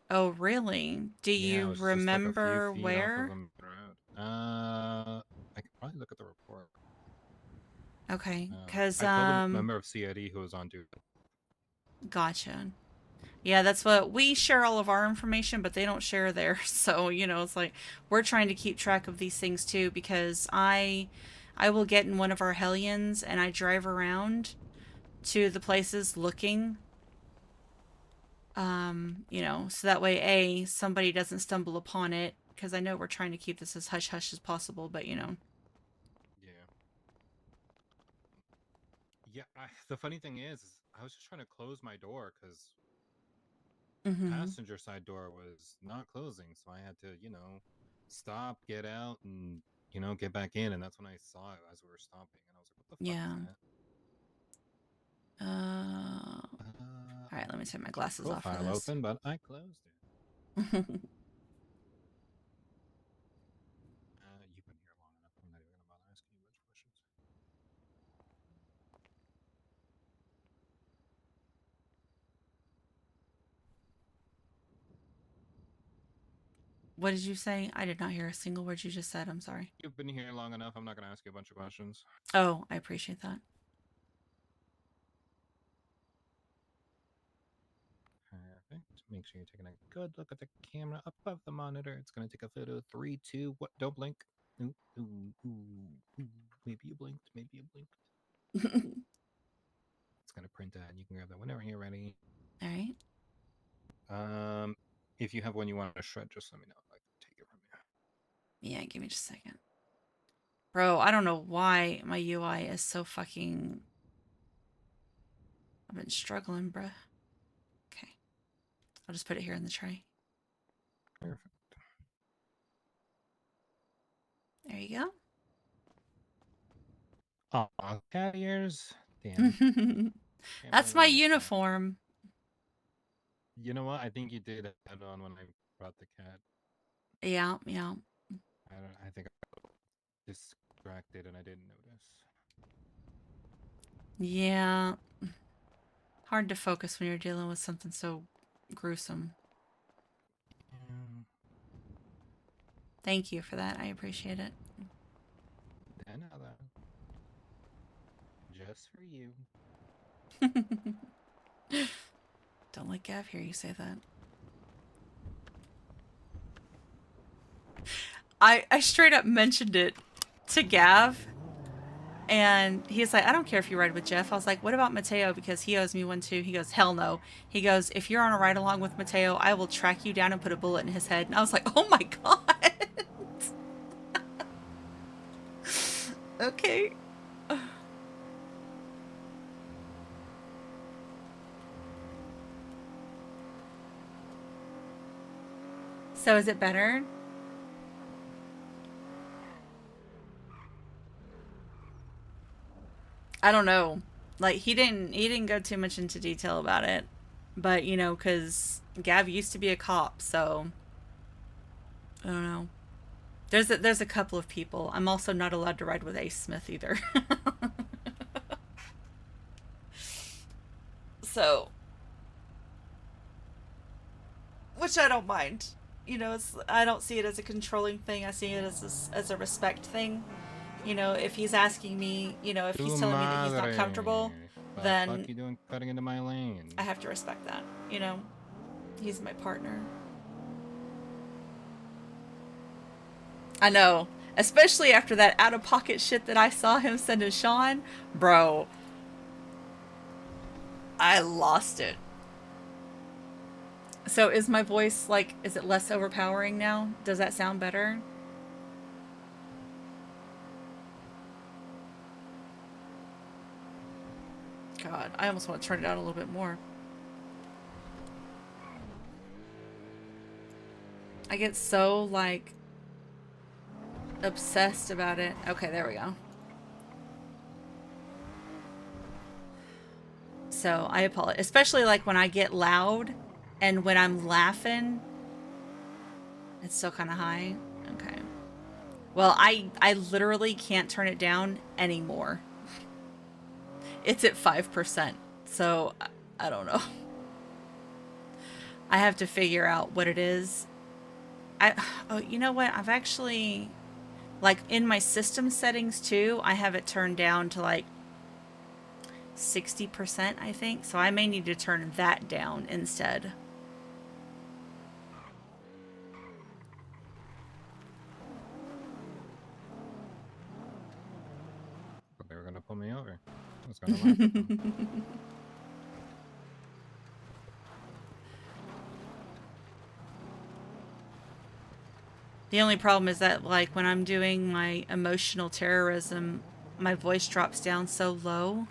Oh, really? Do you remember Just like a few feet where? off of a main road. I could probably look at the report. Okay, because I told a member of CID who was on duty. Gotcha. Yeah, that's what we share all of our information, but they don't share theirs. So, you know, it's like we're trying to keep track of these things too, because I will get in one of our Hellions and I drive around to the places looking. You know, so that way somebody doesn't stumble upon it, because I know we're trying to keep this as hush hush as possible, but you know. Yeah, the funny thing is I was just trying to close my door because Mhm. passenger side door was not closing, so I had to, you know, stop, get out, and, you know, get back in, and that's when I saw it as we were stopping, and I was like, what the fuck Yeah. is that? All right, let me take my glasses off for Profile this. open, but I closed it. You've been here long enough. I'm not even gonna bother asking you a bunch of questions. What did you say? I did not hear a single word you just said. I'm sorry. You've been here long enough. I'm not gonna ask you a bunch of questions. Oh, I appreciate that. Perfect. Make sure you're taking a good look at the camera above the monitor. It's gonna take a photo. 3, 2, what? Don't blink. Ooh, ooh, ooh, ooh. Maybe you blinked. Maybe you blinked. It's gonna print out, and you can grab that whenever you're ready. All right. If you have one you want to shred, just let me know. I can take it from you. Yeah, give me just a second. Bro, I don't know why my UI is so fucking... I've been struggling, bruh. Okay. I'll just put it here in the tray. Perfect. There you go. Aw, cat ears. Damn. That's my uniform. You know what? I think you did add on when I brought the cat. Yeah, yeah. I think I got distracted and I didn't notice. Yeah. Hard to focus when you're dealing with something so gruesome. Yeah. Thank you for that. I appreciate it. Another. Just for you. Don't let Gav hear you say that. I straight up mentioned it to Gav, and he's like, I don't care if you ride with Jeff. I was like, what about Mateo? Because he owes me one too. He goes, hell no. He goes, if you're on a ride along with Mateo, I will track you down and put a bullet in his head. And I was like, oh my god. Okay. So is it better? I don't know. Like he didn't go too much into detail about it, but you know, cause Gav used to be a cop, so I don't know. There's a couple of people. I'm also not allowed to ride with Ace Smith either. So, which I don't mind. You know, I don't see it as a controlling thing. I see it as a respect thing. You know, if he's asking me, you know, if he's Tu telling me that he's not madre. comfortable, The fuck then you doing cutting into my lane? I have to respect that. You know, he's my partner. I know. Especially after that out-of-pocket shit that I saw him send to Sean. Bro. I lost it. So is my voice, like, is it less overpowering now? Does that sound better? God, I almost want to turn it down a little bit more. I get so, like, obsessed about it. Okay, there we go. So I apologize, especially like when I get loud and when I'm laughing. It's still kind of high. Okay. Well, I literally can't turn it down anymore. It's at 5%. So I don't know. I have to figure out what it is. Oh, you know what? I've actually, like in my system settings too, I have it turned down to like 60%, I think. So I may need to turn that down instead. But they were gonna pull me over. I was gonna laugh at them. The only problem is that, like, when I'm doing my emotional terrorism, my voice drops down so low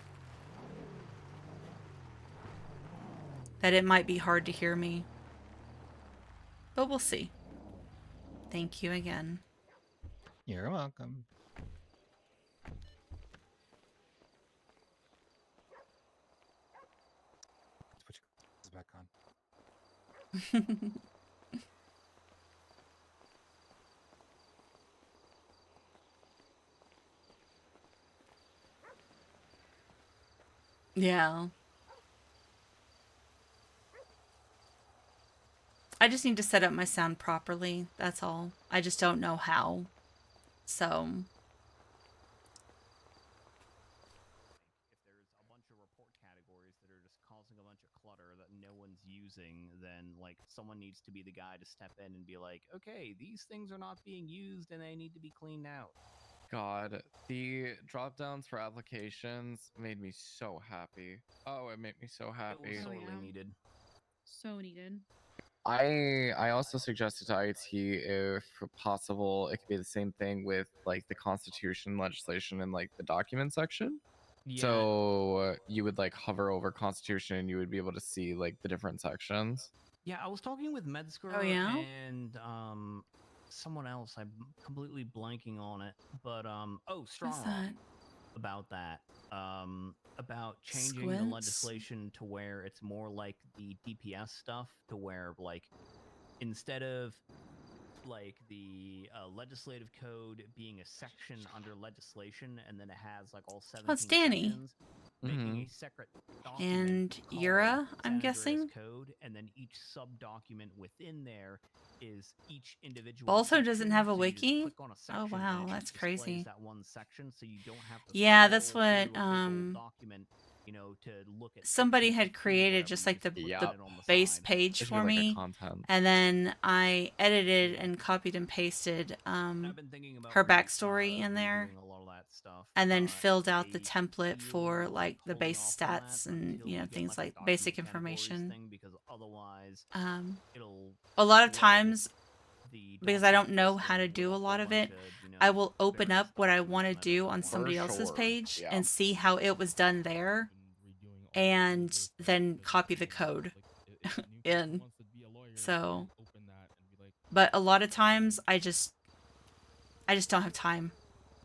that it might be hard to hear me. But we'll see. Thank you again. You're welcome. Let's put your back on. Yeah. I just need to set up my sound properly. That's all. I just don't know how. So. If there's a bunch of report categories that are just causing a bunch of clutter that no one's using, then like someone needs to be the guy to step in and be like, okay, these things are not being used and they need to be cleaned out. God, the drop downs for applications made me so happy. Oh, it made me so happy. It was sorely needed. So needed. I also suggested to IT if possible it could be the same thing with like the constitution legislation and like the document section. Yeah. So you would like hover over constitution and you would be able to see like the different sections. Yeah, I was talking with Metzger and someone else. I'm completely blanking on it, but Strong Rock about that. About changing the Squints? legislation to where it's more like the DPS stuff, to where like instead of like the legislative code being a section under legislation, and then it has like all 17 Oh, it's Danny. sections, making a separate document And called Yura, I'm San Andreas guessing? Code, and then each sub-document within there is each individual Also section, doesn't have a so you just wiki? click on a Oh section wow, and it that's just displays crazy. that one section, so you don't have to Yeah, that's scroll what through a big old document, you know, to look at somebody sections to had choose created whatever just you like the put it on the base side. page It should be for like a me, content. and then I edited and copied and pasted her backstory in there, a lot of that stuff, and then filled out the template for like the base stats and you know things like basic information. Thing, because otherwise it'll A lot of times, because I don't know how to do a lot of it, I will open up what I want to do on somebody else's page and see how it was done there, and then copy the code in. So, but a lot of times I just don't have time.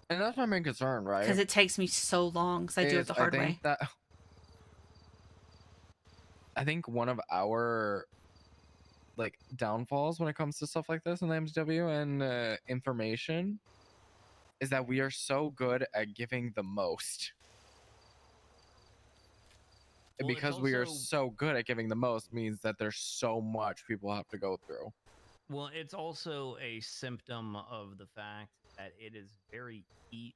And that's my main concern, right? Because it takes me so long because I do it the hard way. I think one of our like downfalls when it comes to stuff like this in the MTW and information is that we are so good at giving the most. And Well, it's because we are also- so good at giving the most means that there's so much people have to go through. Well, it's also a symptom of the fact that it is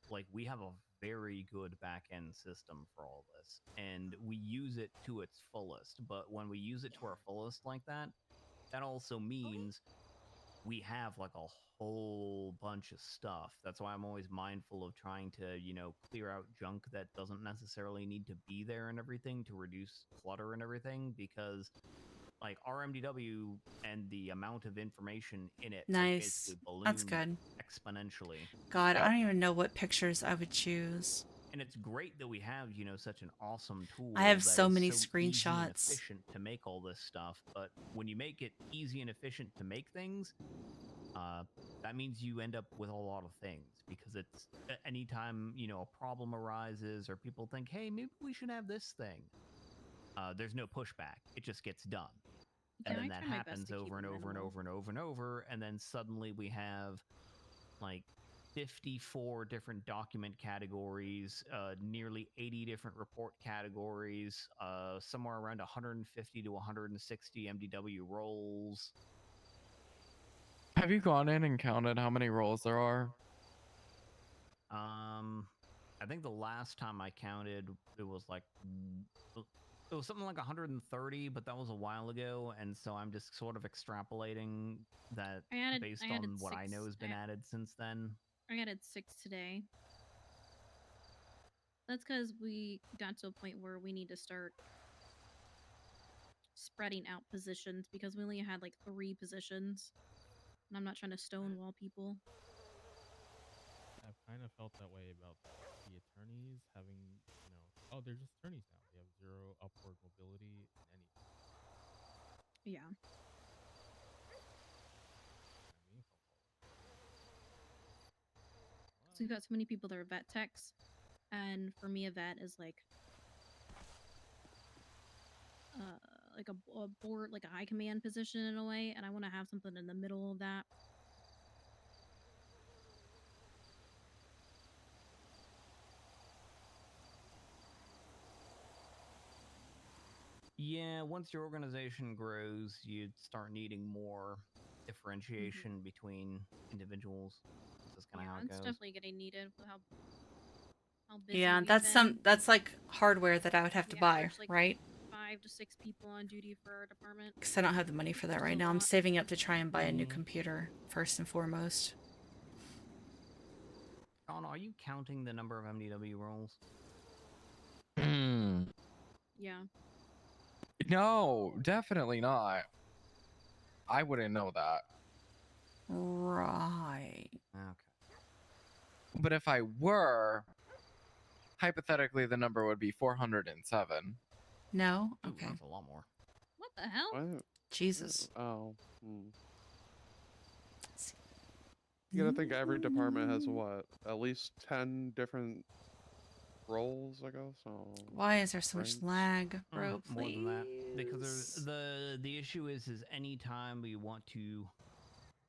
like we have a very good back end system for all this, and we use it to its fullest. But when we use it to our fullest like that, that also means we have like a whole bunch of stuff. That's why I'm always mindful of trying to, clear out junk that doesn't necessarily need to be there and everything to reduce clutter and everything, because like our MDW and the amount of information in it Nice. basically ballooned That's good. exponentially. God, I don't even know what pictures I would choose. And it's great that we have, such an awesome tool. I have that so is many easy and screenshots. efficient to make all this stuff, but when you make it easy and efficient to make things, that means you end up with a lot of things, because it's anytime a problem arises or people think, hey, maybe we should have this thing. There's no pushback; it just gets done, and then that happens over and over and over and over and over, and then suddenly we have like 54 different document categories, nearly 80 different report categories, somewhere around 150 to 160 MDW roles. Have you gone in and counted how many roles there are? I think the last time I counted, it was something like 130, but that was a while ago, and so I'm just sort of extrapolating that based on what I know has been added since then. I added 6 today. That's because we got to a point where we need to start spreading out positions, because we only had like 3 positions, and I'm not trying to stonewall people. I've kind of felt that way about the attorneys having, they're just attorneys now. They have 0 upward mobility in anything. Yeah. So we've got so many people that are vet techs, and for me, a vet is like a board, like a high command position in a way, and I want to have something in the middle of that. Yeah, once your organization grows, you start needing more differentiation between individuals. That's kind of how it It's goes. definitely getting needed with how busy Yeah, we've that's been. that's like hardware that I would have to buy, there's like right? 5 to 6 people on duty for our department. Because I don't have the money for that right now. I'm saving up to try and buy a new computer first and foremost. Sean, are you counting the number of MDW roles? Yeah. No, definitely not. I wouldn't know that. Right. Okay. But if I were, hypothetically, the number would be 407. No? Okay. That's a lot more. What the hell? What? Jesus. Oh. You gotta think every department has what? At least 10 different roles, I guess. So Why is there so much lag, bro? More Please. than that, because the issue is anytime we want to,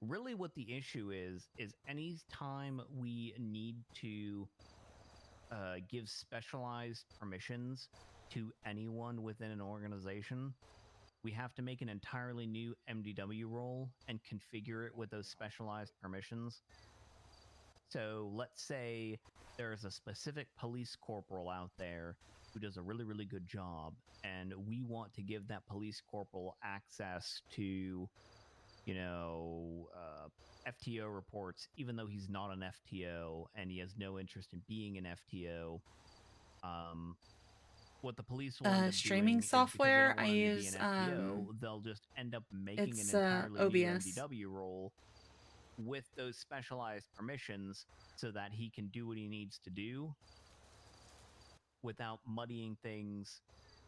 really what the issue is any time we need to give specialized permissions to anyone within an organization, we have to make an entirely new MDW role and configure it with those specialized permissions. So let's say there's a specific police corporal out there who does a really, really good job, and we want to give that police corporal access to, FTO reports, even though he's not an FTO and he has no interest in being an FTO. What the police will end up streaming doing software. I is use because they don't want him to be an FTO, they'll just end up making an it's entirely OBS. new MDW role with those specialized permissions so that he can do what he needs to do without muddying things.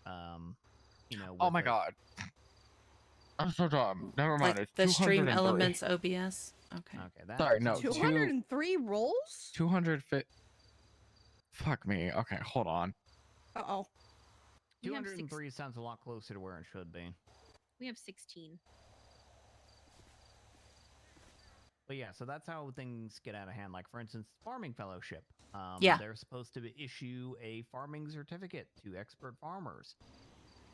Oh my god. I'm so dumb. Never mind. Like It's the Stream 203. Elements OBS. Okay. Okay, that's Sorry, no. 203 rolls? 250. Fuck me. Okay, hold on. Uh-oh. 203 sounds a lot closer to where it should be. We have 16. But yeah, so that's how things get out of hand. Like, for instance, farming fellowship. Yeah. They're supposed to issue a farming certificate to expert farmers.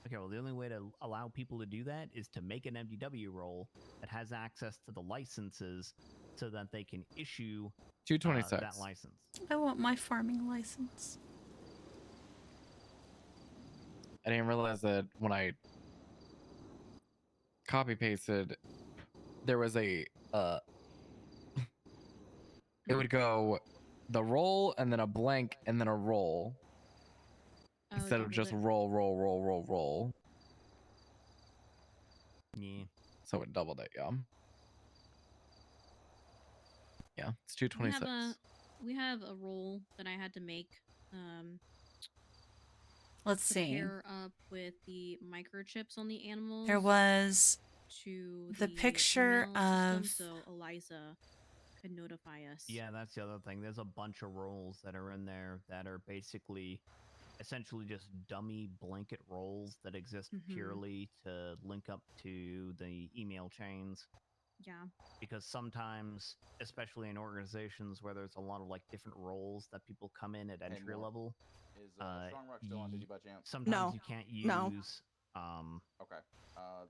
Okay, well, the only way to allow people to do that is to make an MDW role that has access to the licenses so that they can issue 226. that license. I want my farming license. I didn't realize that when I copy pasted, there was a it would go the roll and then a blank and then a roll instead of just roll. Yeah. So it doubled it, yeah. Yeah, it's 226. We have a roll that I had to make. Let's to see. pair up with the microchips on the animals. There was to the picture email system, of so Eliza could notify us. Yeah, that's the other thing. There's a bunch of roles that are in there that are basically essentially just dummy blanket roles that exist purely to link up to the email chains. Yeah. Because sometimes, especially in organizations where there's a lot of like different roles that people come in at entry level, Is Strong Rock still on? Did you by chance? sometimes you can't use Okay.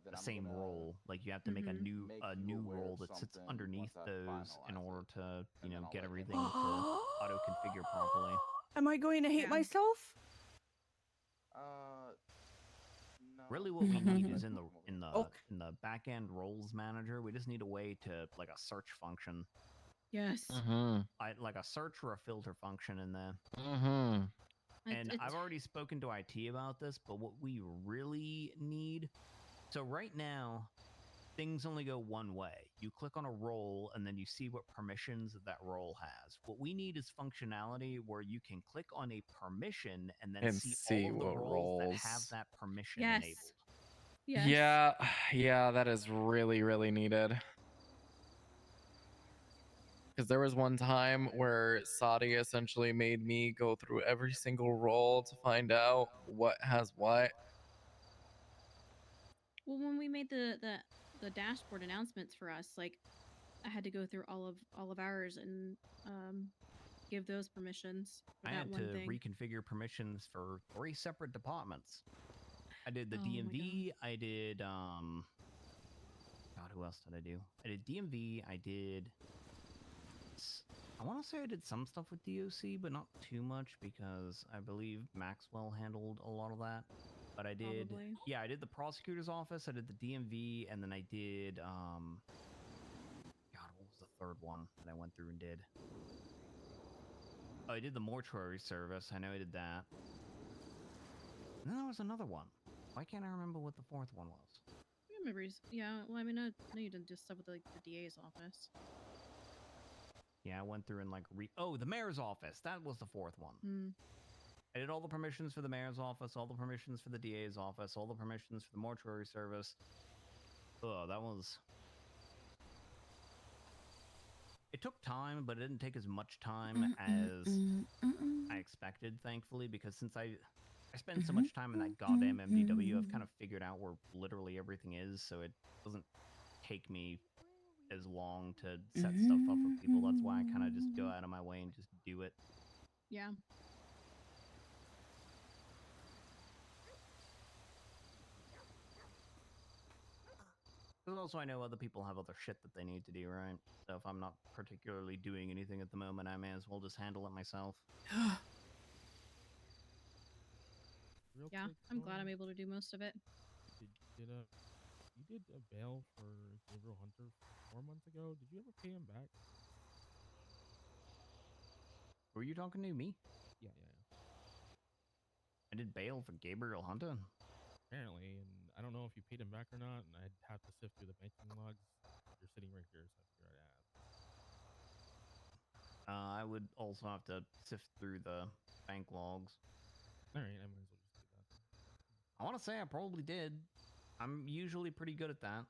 Then the I'm same gonna role. Like you have to make a new make you aware role of that sits something underneath once I those in finalize order to and then I'll get let him everything know. to auto configure properly. Am I going to hate myself? No. Really, what we need is in the back end roles manager. We just need a way to like a search function. Yes. Like a search or a filter function in there. And It's- I've already spoken to IT about this, but what we really need. So right now, things only go one way. You click on a role and then you see what permissions that role has. What we need is functionality where you can click on a permission and then see all of the what roles that roles. have that permission Yes. enabled. Yes. Yeah, that is really, really needed. Because there was one time where Saudi essentially made me go through every single role to find out what has what. Well, when we made the dashboard announcements for us, like I had to go through all of ours and give those permissions for I that had one to thing. reconfigure permissions for 3 separate departments. I did the Oh my DMV. I did God, who else did I do? I did DMV. I want to say I did some stuff with DOC, but not too much because I believe Maxwell handled a lot of that. But I did, Probably. yeah, I did the prosecutor's office. I did the DMV, and then I did, God, what was the third one that I went through and did? Oh, I did the mortuary service. I know I did that. And then there was another one. Why can't I remember what the fourth one was? Memories. Yeah. Well, I mean, I know you did just stuff with like the DA's office. Yeah, I went through and like the mayor's office. That was the fourth one. I did all the permissions for the mayor's office, all the permissions for the DA's office, all the permissions for the mortuary service. Oh, that was... It took time, but it didn't take as much time as I expected, thankfully, because since I spend so much time in that goddamn MDW, I've kind of figured out where literally everything is, so it doesn't take me as long to set stuff up for people. That's why I kind of just go out of my way and just do it. Yeah. But also, I know other people have other shit that they need to do, right? So if I'm not particularly doing anything at the moment, I may as well just handle it myself. Yeah, I'm glad I'm able to do most of it. You did a bail for Gabriel Hunter 4 months ago. Did you ever pay him back? Were you talking to me? Yeah. I did bail for Gabriel Hunter? Apparently, and I don't know if you paid him back or not, and I'd have to sift through the banking logs. You're sitting right here, so I figured I'd ask. I would also have to sift through the bank logs. Alright, I might as well just do that. I want to say I probably did. I'm usually pretty good at that.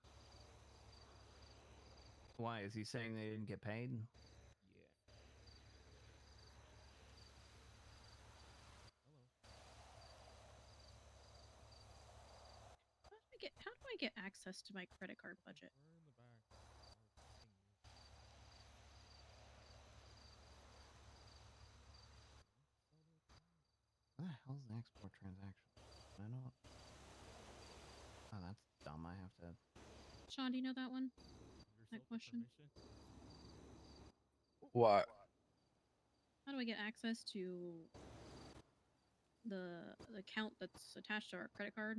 Why is he saying they didn't get paid? How do I get access to my credit card budget? What the hell's an export transaction? I know it. Oh, that's dumb. I have to. Sean, do you know that one? That question. What? How do I get access to the account that's attached to our credit card?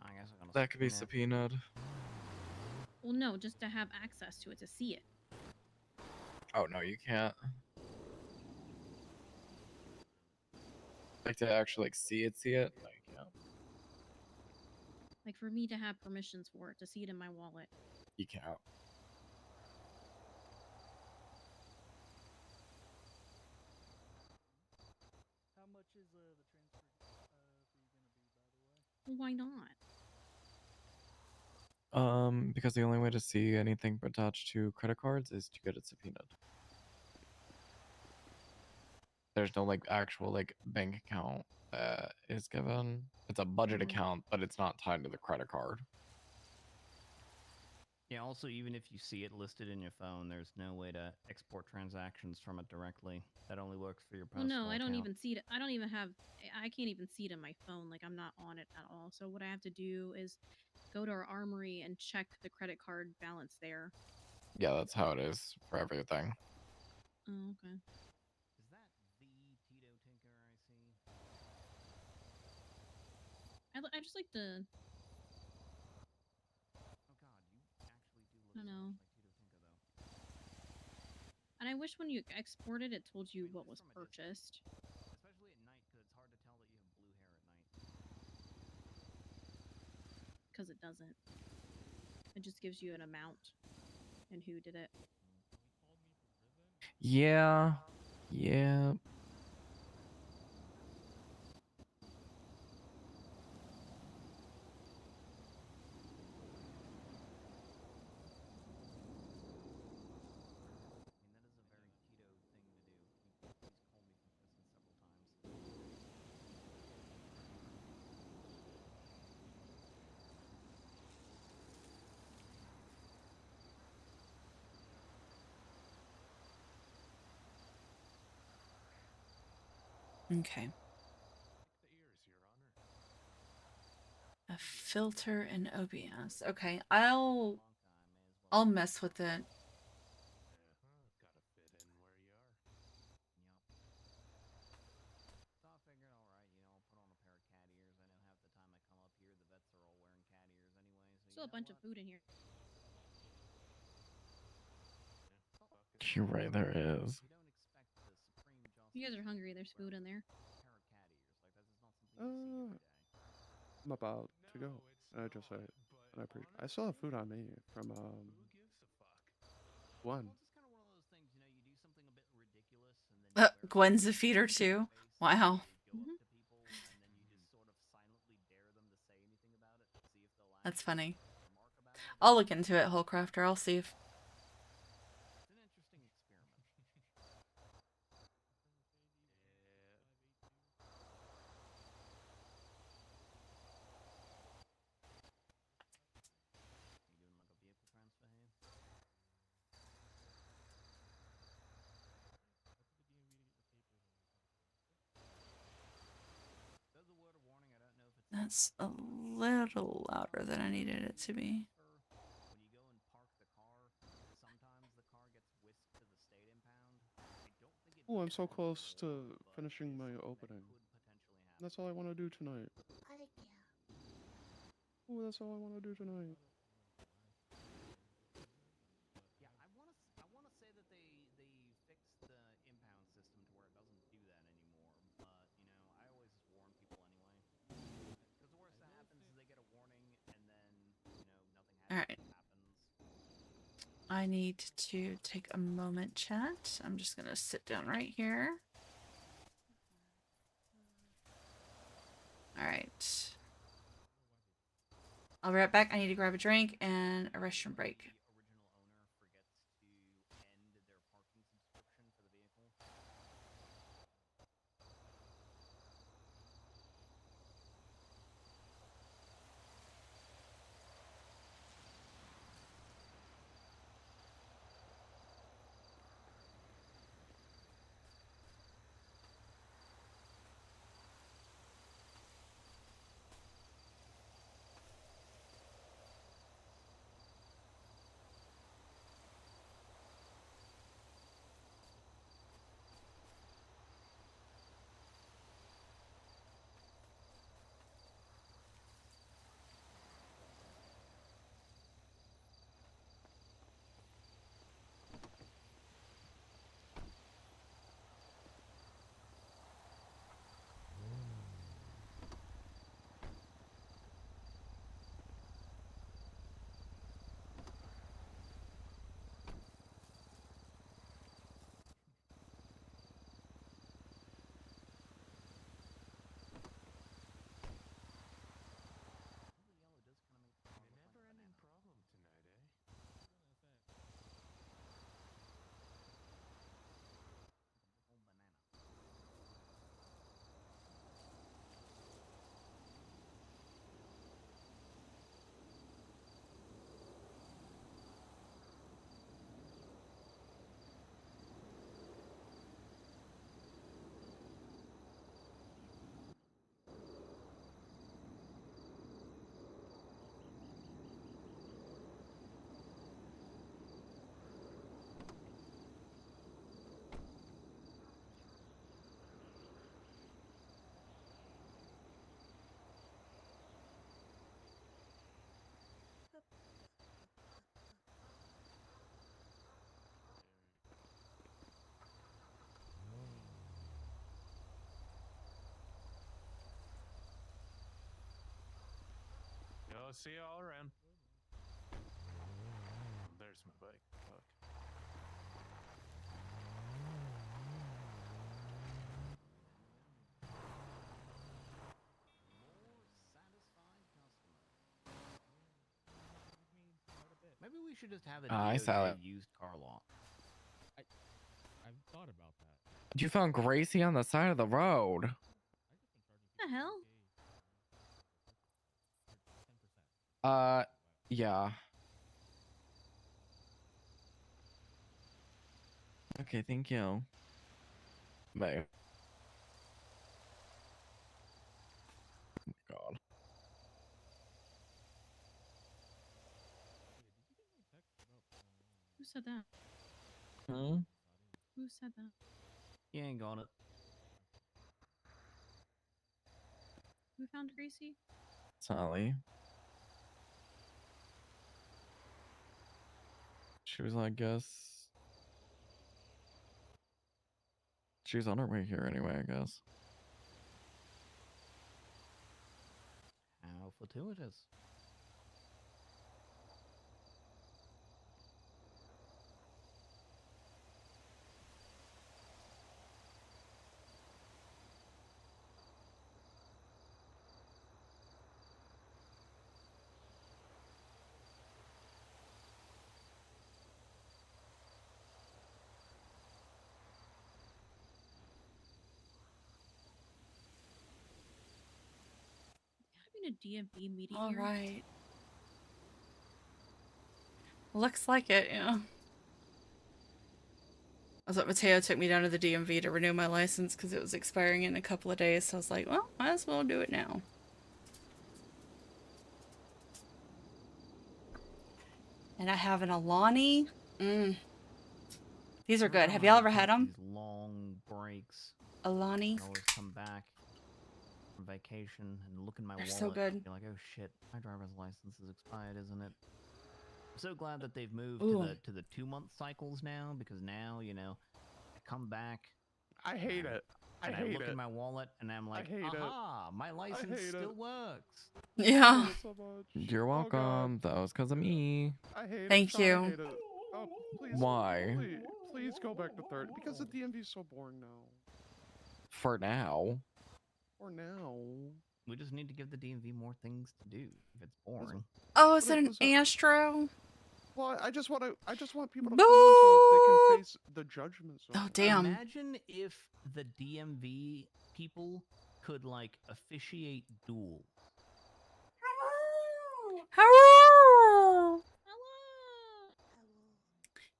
I guess I'm gonna. That could be subpoenaed. Well, no, just to have access to it, to see it. Oh no, you can't. Like to actually like see it. No, you can't. Like for me to have permissions for it, to see it in my wallet. You can't. How much is the transfer fee gonna be, by the way? Well, why not? Because the only way to see anything attached to credit cards is to get it subpoenaed. There's no like actual like bank account that is given. It's a budget account, but it's not tied to the credit card. Yeah. Also, even if you see it listed in your phone, there's no way to export transactions from it directly. That only works for your Well, personal no, I don't account. even see it. I don't even have. I can't even see it in my phone. Like I'm not on it at all. So what I have to do is go to our armory and check the credit card balance there. Yeah, that's how it is for everything. Oh, okay. Is that the Tito Tinker I see? I just like to. Oh God, you actually do look I don't so know. much like Tito Tinker, though. And I wish when you exported, it told you what was purchased. Especially at night, because it's hard to tell that you have blue hair at night. Because it doesn't. It just gives you an amount and who did it. Yeah. Yeah. Okay. A filter in OBS. Okay, I'll mess with it. So I figured, all right, I'll put on a pair of cat ears. I know half the time I come up here, the vets are all wearing cat ears anyway. So Still a bunch of food in here. You're right, there is. You guys are hungry. There's food in there. I'm about to go. And I just say, and I appreciate. I still have food on me from one. Gwen's a feeder too. Wow. That's funny. I'll look into it, Hullcrafter. I'll see if. It's an interesting experiment. That's a little louder than I needed it to be. When you go and park the car, sometimes the car gets whisked to the state impound. I don't think it. Oh, I'm so close to finishing my opening. That's all I want to do tonight. Oh, that's all I want to do tonight. Yeah, I want to say that they fixed the impound system to where it doesn't do that anymore. But I always just warn people anyway. Because the worst that happens is they get a warning and then nothing All right. happens. I need to take a moment, chat. I'm just gonna sit down right here. All right. I'll be right back. I need to grab a drink and a restroom break. I'll see you all around. There's my bike. Fuck. Maybe we should just have a I saw DOJ it. used car lot. I've thought about that. You found Gracie on the side of the road. What the hell? Yeah. Okay, thank you. Bye. God. Who said that? Hmm? Who said that? You ain't got it. Who found Gracie? Sally. She was, I guess. She was on her way here anyway, I guess. How fortuitous. Having a DMV meeting All here. right. Looks like it, yeah. I thought Mateo took me down to the DMV to renew my license because it was expiring in a couple of days. So I was like, well, might as well do it now. And I have an Alani. These are good. Have y'all ever had them? These long breaks. Alani. I always come back from vacation and look in my They're wallet. so good. And be like, oh shit, my driver's license is expired, isn't it? I'm so glad that they've moved Ooh. to the 2-month cycles now, because now, you know, I come back. I hate it. And I hate look it. in my wallet and I'm like, hate it. aha, my license hate still it. works. Yeah. I hate it so much. You're welcome. That was because of me. I hate it. Thank Sean, I you. hate it. Oh, please. Why? Please go back to 30 because the DMV is so boring now. For now. Or now. We just need to give the DMV more things to do. If it's boring. Oh, is that an Astro? Well, I just want people to come in so they can face the judgment. Oh, damn. Imagine if the DMV people could like officiate duels. Hello.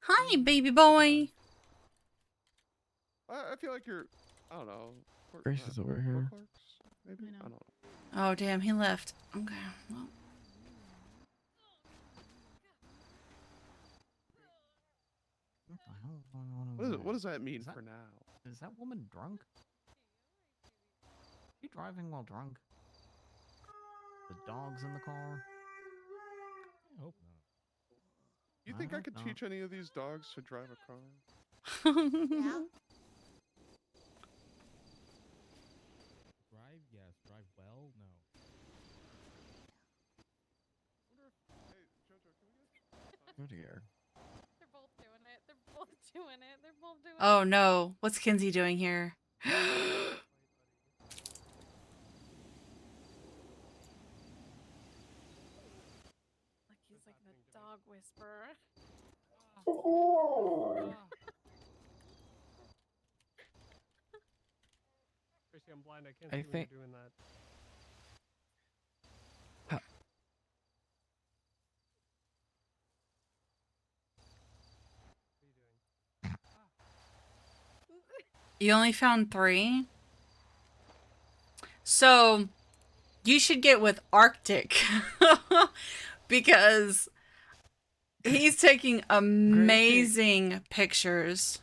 Hi, baby boy. I feel like you're, I don't know. Grace is over here. Maybe? I don't know. Oh, damn, he left. Okay, well. What the hell is going on over What does that mean for now? Is that woman drunk? You driving while drunk? The dog's in the car? I hope not. You think I hope could not. teach any of these dogs to drive a car? Yeah. Drive? Yes. Drive well? No. Oh dear. They're both doing it. They're both doing it. They're both doing it. Oh, no. What's Kinsey doing here? Like he's like the dog whisperer. Tracy, I'm blind. I can't I see when think- you're doing that. You only found 3? So, you should get with Arctic. Because he's taking amazing pictures.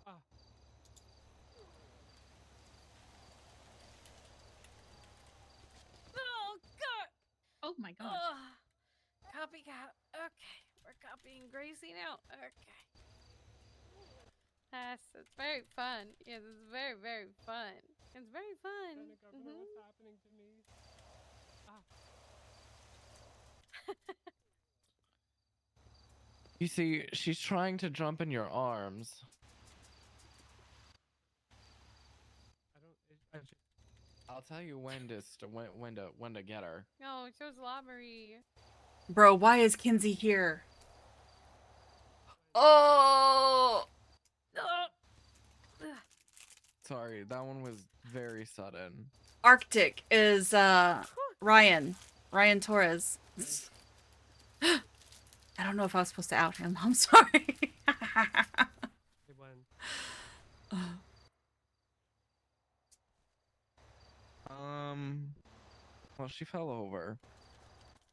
Oh God! Oh my God! Copycat. Okay, we're copying Gracie now. Okay. Yes, it's very fun. Yes, it's very, very fun. It's very fun. What's happening to me? You see, she's trying to jump in your arms. I'll tell you when to get her. No, it's so slobbery. Bro, why is Kinsey here? Oh! Sorry, that one was very sudden. Arctic is Ryan Torres. I don't know if I was supposed to out him. I'm sorry. Well, she fell over.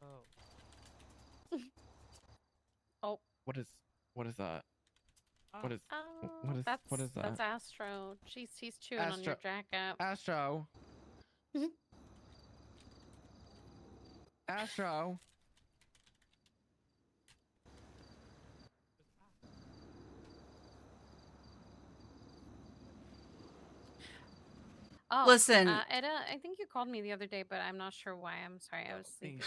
Oh. Oh. What is that? What is That's that? Astro. He's chewing on your jacket. Astro. Astro. Oh, Listen. Etta, I think you called me the other day, but I'm not sure why. I'm sorry, I was sleeping.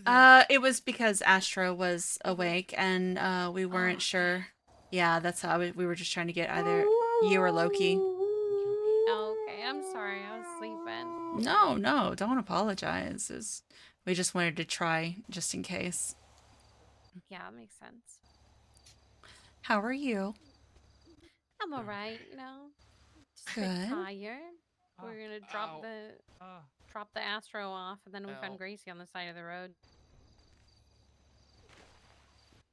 Hi. It was because Astro was awake and we weren't sure. Yeah, that's how we were just trying to get either you or Loki. Oh, okay, I'm sorry, I was sleeping. No, don't apologize. We just wanted to try just in case. Yeah, that makes sense. How are you? I'm alright, you know. Just a Good. bit tired. We're gonna drop the Astro off, and then we found Gracie on the side of the road.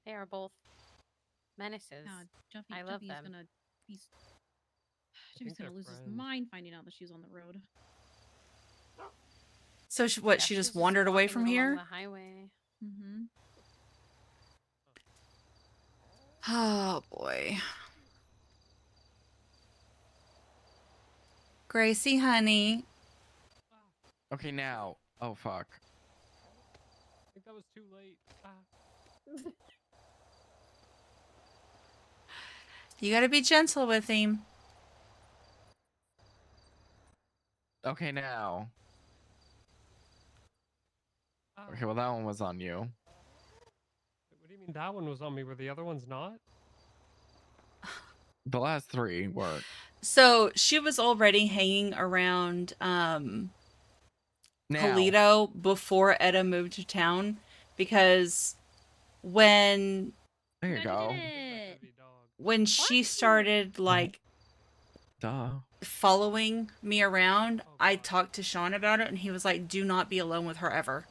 They are both menaces. I love them. Jimmy's gonna lose his mind finding out that she's on the road. So she just wandered away from here? The highway. Mm-hmm. Oh boy. Gracie, honey. Okay, now. Oh fuck. I think that was too late. You gotta be gentle with him. Okay, now. Okay, well that one was on you. What do you mean that one was on me? Were the other ones not? The last 3 were. So she was already hanging around Now. Polito before Etta moved to town, because when There you go. when she started like Duh. following me around, I talked to Sean about it, and he was like, "Do not be alone with her ever."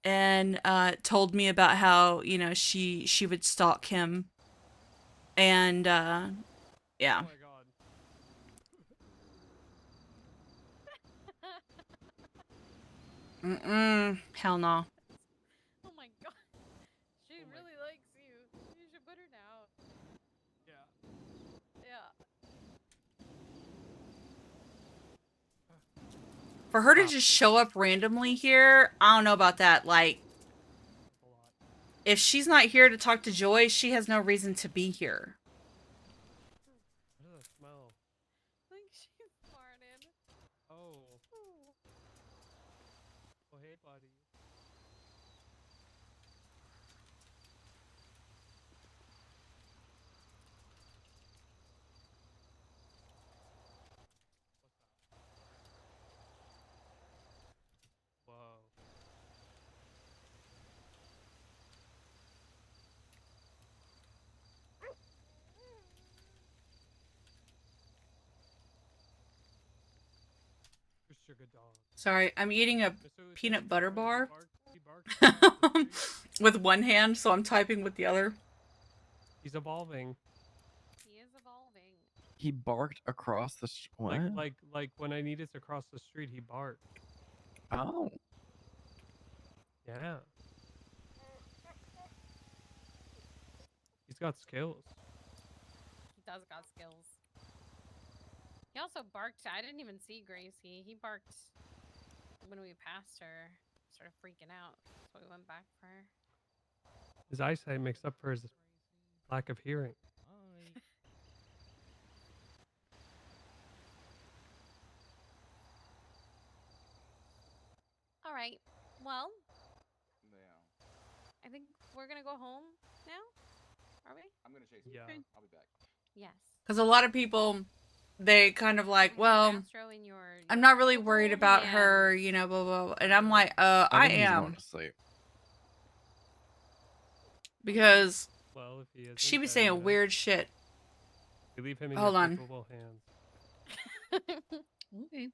And told me about how, you know, she would stalk him, and yeah. Hell no. Oh my god. She really likes you. You should put her down. Yeah. For her to just show up randomly here, I don't know about that. Like, if she's not here to talk to Joy, she has no reason to be here. What does that smell? Like she's farted. Oh. Oh, hey, buddy. Whoa. Your sugar dog. Sorry, I'm eating a Mr. peanut Lieutenant, butter he bar barks with one hand, so I'm typing with the other. He's evolving. He is evolving. He barked across the what? Like when I needed to cross the street, he barked. Oh. Yeah. He's got skills. He does got skills. He also barked. I didn't even see Gracie. He barked when we passed her. Started freaking out. So we went back for her. His eyesight makes up for his lack of hearing. All right. Well, Yeah. I think we're gonna go home now. Are we? I'm gonna chase him. Yeah. Okay. I'll be back. Yes. Because a lot of people, they kind of like, well, Astro in your I'm not really worried about her, you know, blah, blah, blah. And I'm like, I think he's am. going to sleep. Because Well, if he is, she was saying weird shit. You leave him in Hold your on. capable hands. Okay.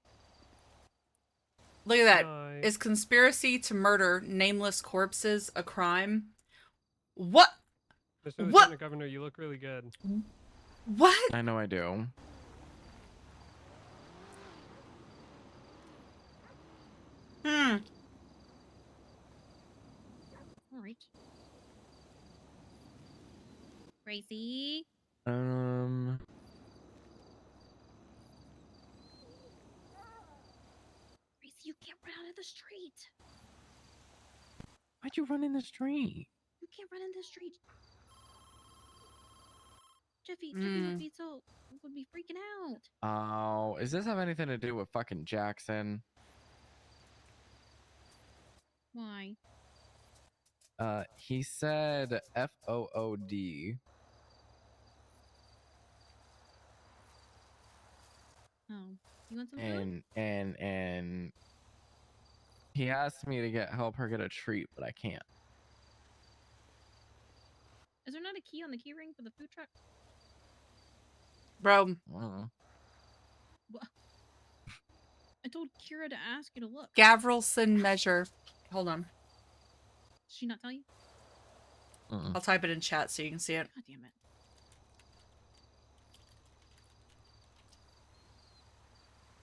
Look at that. Nice. Is conspiracy to murder nameless corpses a crime? What? Mr. What? Lieutenant Governor, you look really good. What? I know I do. Hmm. All right. Gracie. Gracie, you can't run out of the street. Why'd you run in the street? You can't run in the street. Jeffy would be freaking out. Oh, does this have anything to do with fucking Jackson? Why? He said FOOD. Oh, you want some food? And he asked me to help her get a treat, but I can't. Is there not a key on the key ring for the food truck? Bro. What? I told Kira to ask you to look. Gavrilson measure. Hold on. Did she not tell you? I'll type it in chat so you can see it. God damn it.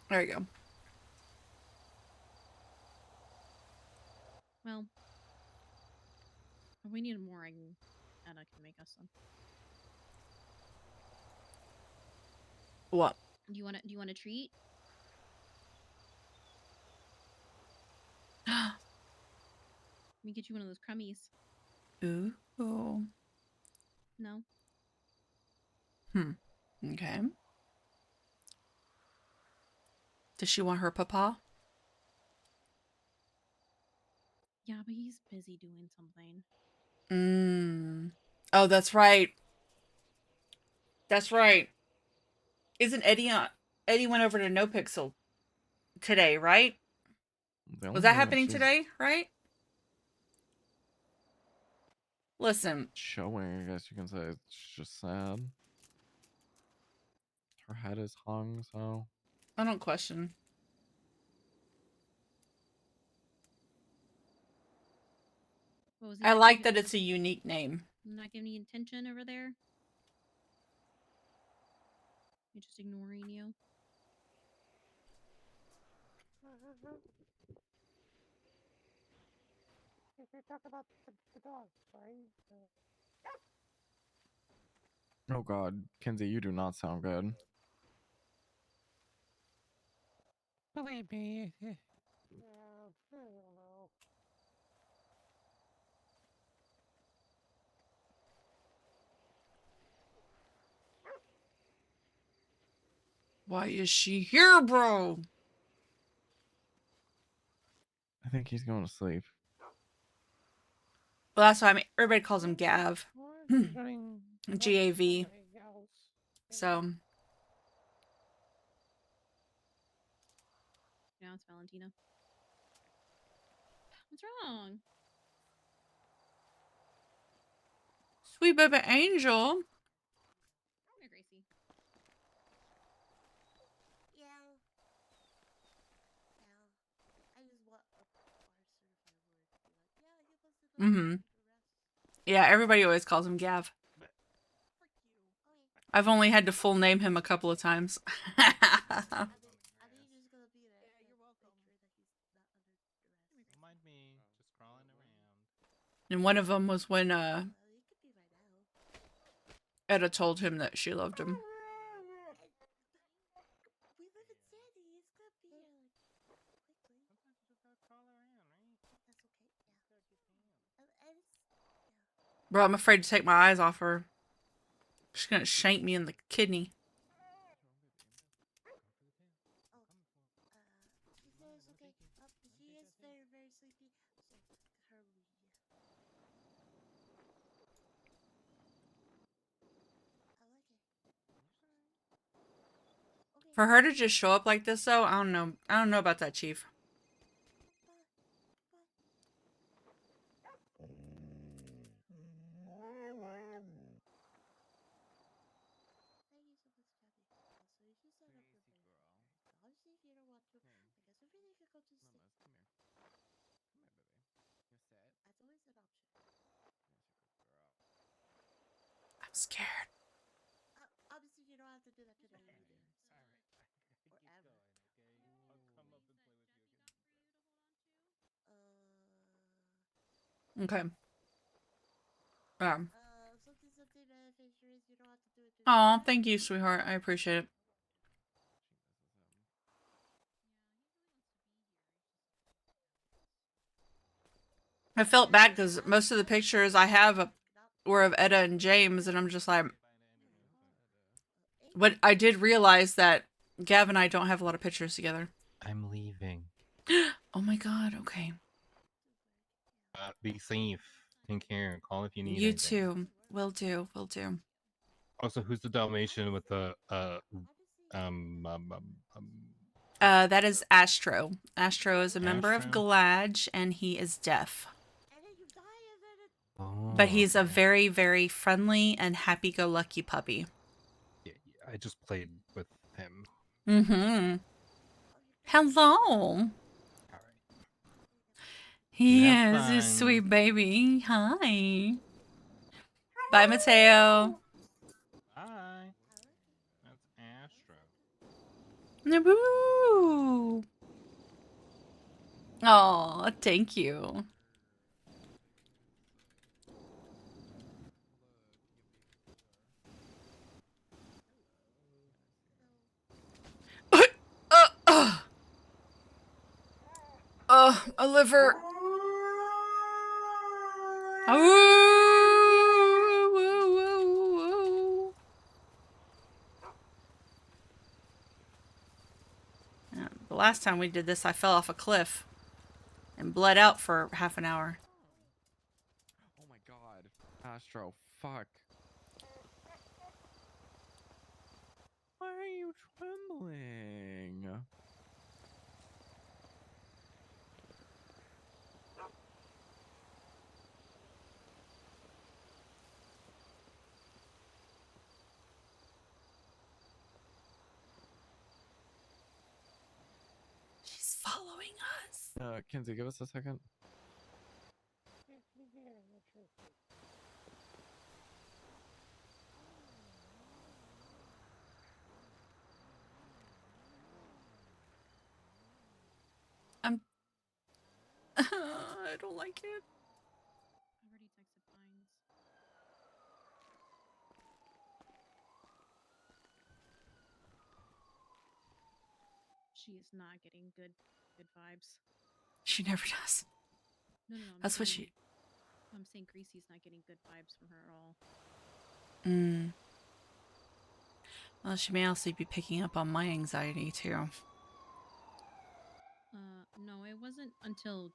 There you go. Well, if we need more, Etta can make us some. What? Do you want a treat? Let me get you one of those crummies. Ooh. No. Okay. Does she want her papa? Yeah, but he's busy doing something. Oh, that's right. That's right. Isn't Eddie went over to No Pixel today, right? The only Was that thing happening she's today, right? Listen, showing, I guess you can say, it's just sad. Her head is hung, so. I don't question. What was he I not like giving that it's a unique name. you- not giving you attention over there? You're just ignoring you. We talk about the dog, right? Oh god, Kinsey, you do not sound good. Believe me. Yeah, I don't know. Why is she here, bro? I think he's going to sleep. Well, that's why I mean, everybody calls him Gav. Doing G-A-V. something else. So, Now it's Valentina. What's wrong? sweet baby angel. Come here, Gracie. Yeah. Yeah. I just want a bar certified word to be like, yeah, he was the Yeah, everybody always calls him Gav. I've only had to full name him a couple of times. Mind me, just crawling around. And one of them was when Etta told him that she loved him. We live in Sandy. It's gonna be here quickly. Sometimes you just gotta crawl around, right? That's okay. Yeah. And it's, Bro, I'm afraid to take my eyes off her. She's gonna shank me in the kidney. she says okay. She is very, very sleepy. So her. I like it. For her to just show up like this, though, I don't know. I don't know about that, Chief. I'm scared. Obviously, you don't have to do that today. Alright. I'll come up and play with you again. Okay. Something beneficiaries. You don't have to do it today. Oh, thank you, sweetheart. I appreciate it. I felt bad because most of the pictures I have were of Etta and James, and I'm just like... But I did realize that Gav and I don't have a lot of pictures together. I'm leaving. Oh my god, okay. Be safe. Take care. Call if you need You anything. too. Will do. Will do. Also, who's the Dalmatian with the That is Astro. Astro is a member of Astro? Gladge, and he is deaf. Oh, But he's a okay. very, very friendly and happy-go-lucky puppy. Yeah, I just played with him. Mm-hmm. Hello. You have Yes, you fun. sweet baby. Hi. Bye, Mateo. Bye. That's Astro. Naboo. Oh, thank you. My liver. Yeah, the last time we did this, I fell off a cliff and bled out for half an hour. Oh my god. Astro, fuck. Why are you trembling? Kinsey, give us a second. I don't like it. I already texted Pines. She is not getting good vibes. She never does. No. That's what she. I'm saying Gracie's not getting good vibes from her at all. Well, she may also be picking up on my anxiety too. No, it wasn't until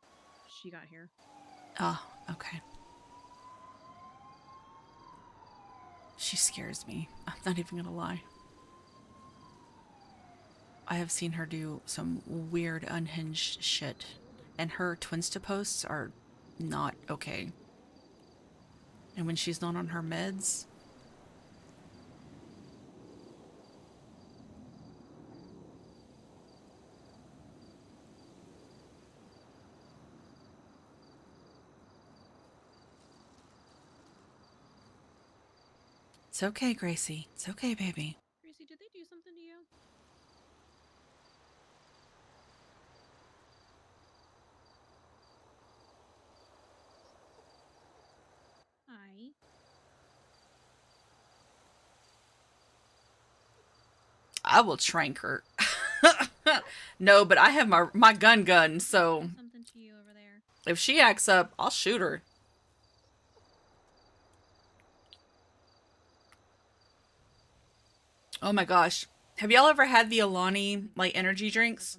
she got here. Oh, okay. She scares me. I'm not even gonna lie. I have seen her do some weird, unhinged shit. And her Twinsta posts are not okay. And when she's not on her meds... It's okay, Gracie. It's okay, baby. Gracie, did they do something to you? Hi. I will trank her. No, but I have my gun, so... Something to you over there. If she acts up, I'll shoot her. Oh my gosh. Have y'all ever had the Alani, like, energy drinks?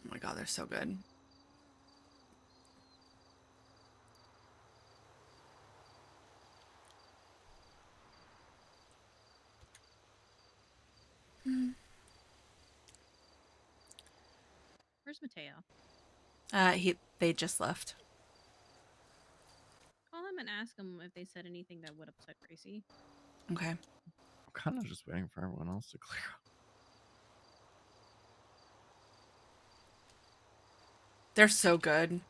Oh my god, they're so good. Where's Mateo? They just left. Call him and ask him if they said anything that would upset Gracie. Okay. I'm kind of just waiting for everyone else to clear up. They're so good.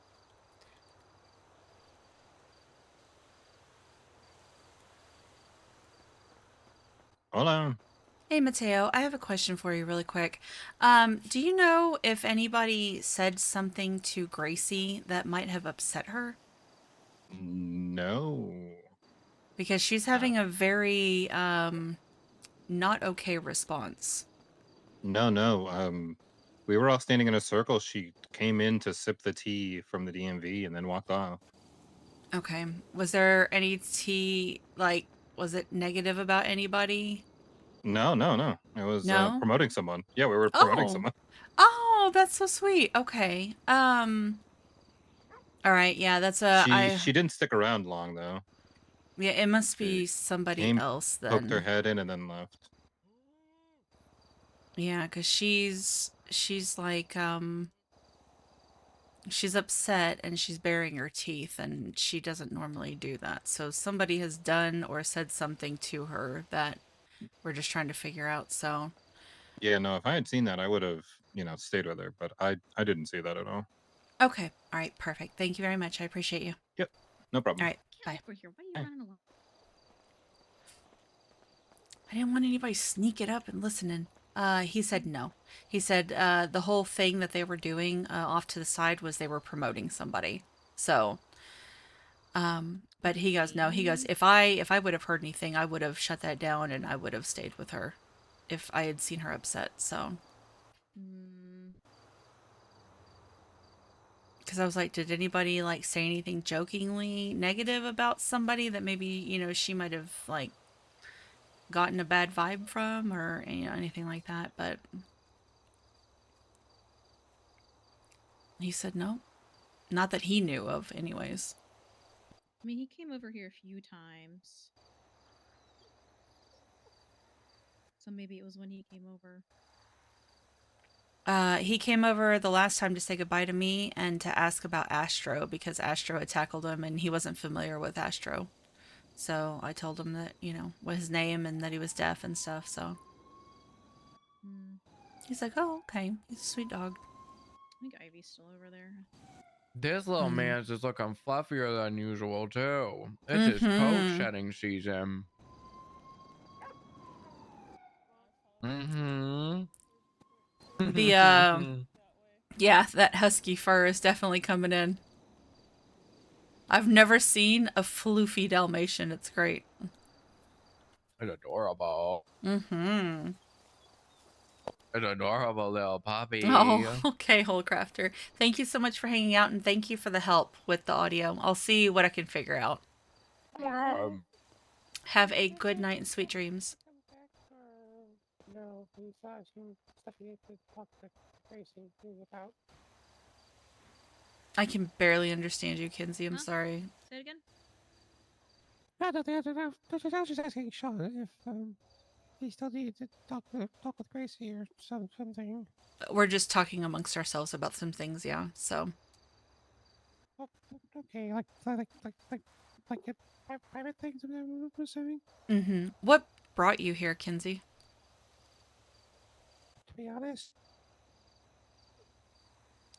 Hola. Hey, Mateo, I have a question for you really quick. Do you know if anybody said something to Gracie that might have upset her? No. Because she's having a very, not okay response. No. We were all standing in a circle. She came in to sip the tea from the DMV and then walked off. Okay. Was there any tea, like, was it negative about anybody? No. It was No? promoting someone. Yeah, we were promoting Oh. someone. Oh, that's so sweet. Okay. All right. Yeah, that's She didn't stick around long though. Yeah, it must be somebody Came, else then. poked her head in, and then left. Yeah, because she's like, she's upset and she's baring her teeth, and she doesn't normally do that. So somebody has done or said something to her that we're just trying to figure out. So Yeah, no. If I had seen that, I would have, stayed with her. But I didn't see that at all. okay, all right, perfect. Thank you very much. I appreciate you. Yep, no problem. All right, bye. We're here. Why are you running along? I didn't want anybody sneaking up and listening. He said no. He said the whole thing that they were doing off to the side was they were promoting somebody. So, but he goes, no. He goes, if I would have heard anything, I would have shut that down and I would have stayed with her if I had seen her upset. So, because I was like, did anybody like say anything jokingly negative about somebody that maybe, she might have like gotten a bad vibe from or anything like that? But he said no, not that he knew of anyways. I mean, he came over here a few times, so maybe it was when he came over. He came over the last time to say goodbye to me and to ask about Astro because Astro had tackled him and he wasn't familiar with Astro. So I told him that, what his name and that he was deaf and stuff. So he's like, oh, okay. He's a sweet dog. think Ivy's still over there. This little Hmm. man's just looking fluffier than usual too. It's his coat Mhm. shedding season. Mm-hmm. The yeah, that husky fur is definitely coming in. I've never seen a floofy Dalmatian. It's great. It's adorable. Mm-hmm. It's adorable little puppy. Oh, okay, Holecrafter. Thank you so much for hanging out, and thank you for the help with the audio. I'll see what I can figure out. Have a good night and sweet dreams. No, he's some stuff he had to talk to Gracie about. I can barely understand you, Kinsey. I'm sorry. Say it again. I was just asking Sean if he still needed to talk with Gracie or something. We're just talking amongst ourselves about some things, yeah. So. Oh, okay, like private things. I'm assuming. Mm-hmm. What brought you here, Kinsey? To be honest,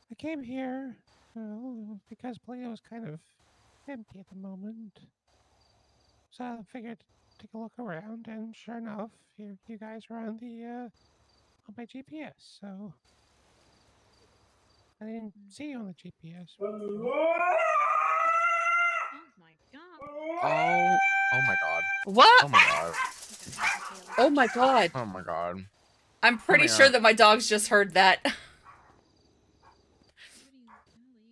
I came here because Play was kind of empty at the moment. So I figured take a look around, and sure enough, you guys are on on my GPS. So I didn't see you on the GPS. Oh my god. Oh my god. What? Oh my god. Oh my god. Oh my god. I'm pretty Come sure here. that my dogs just heard that.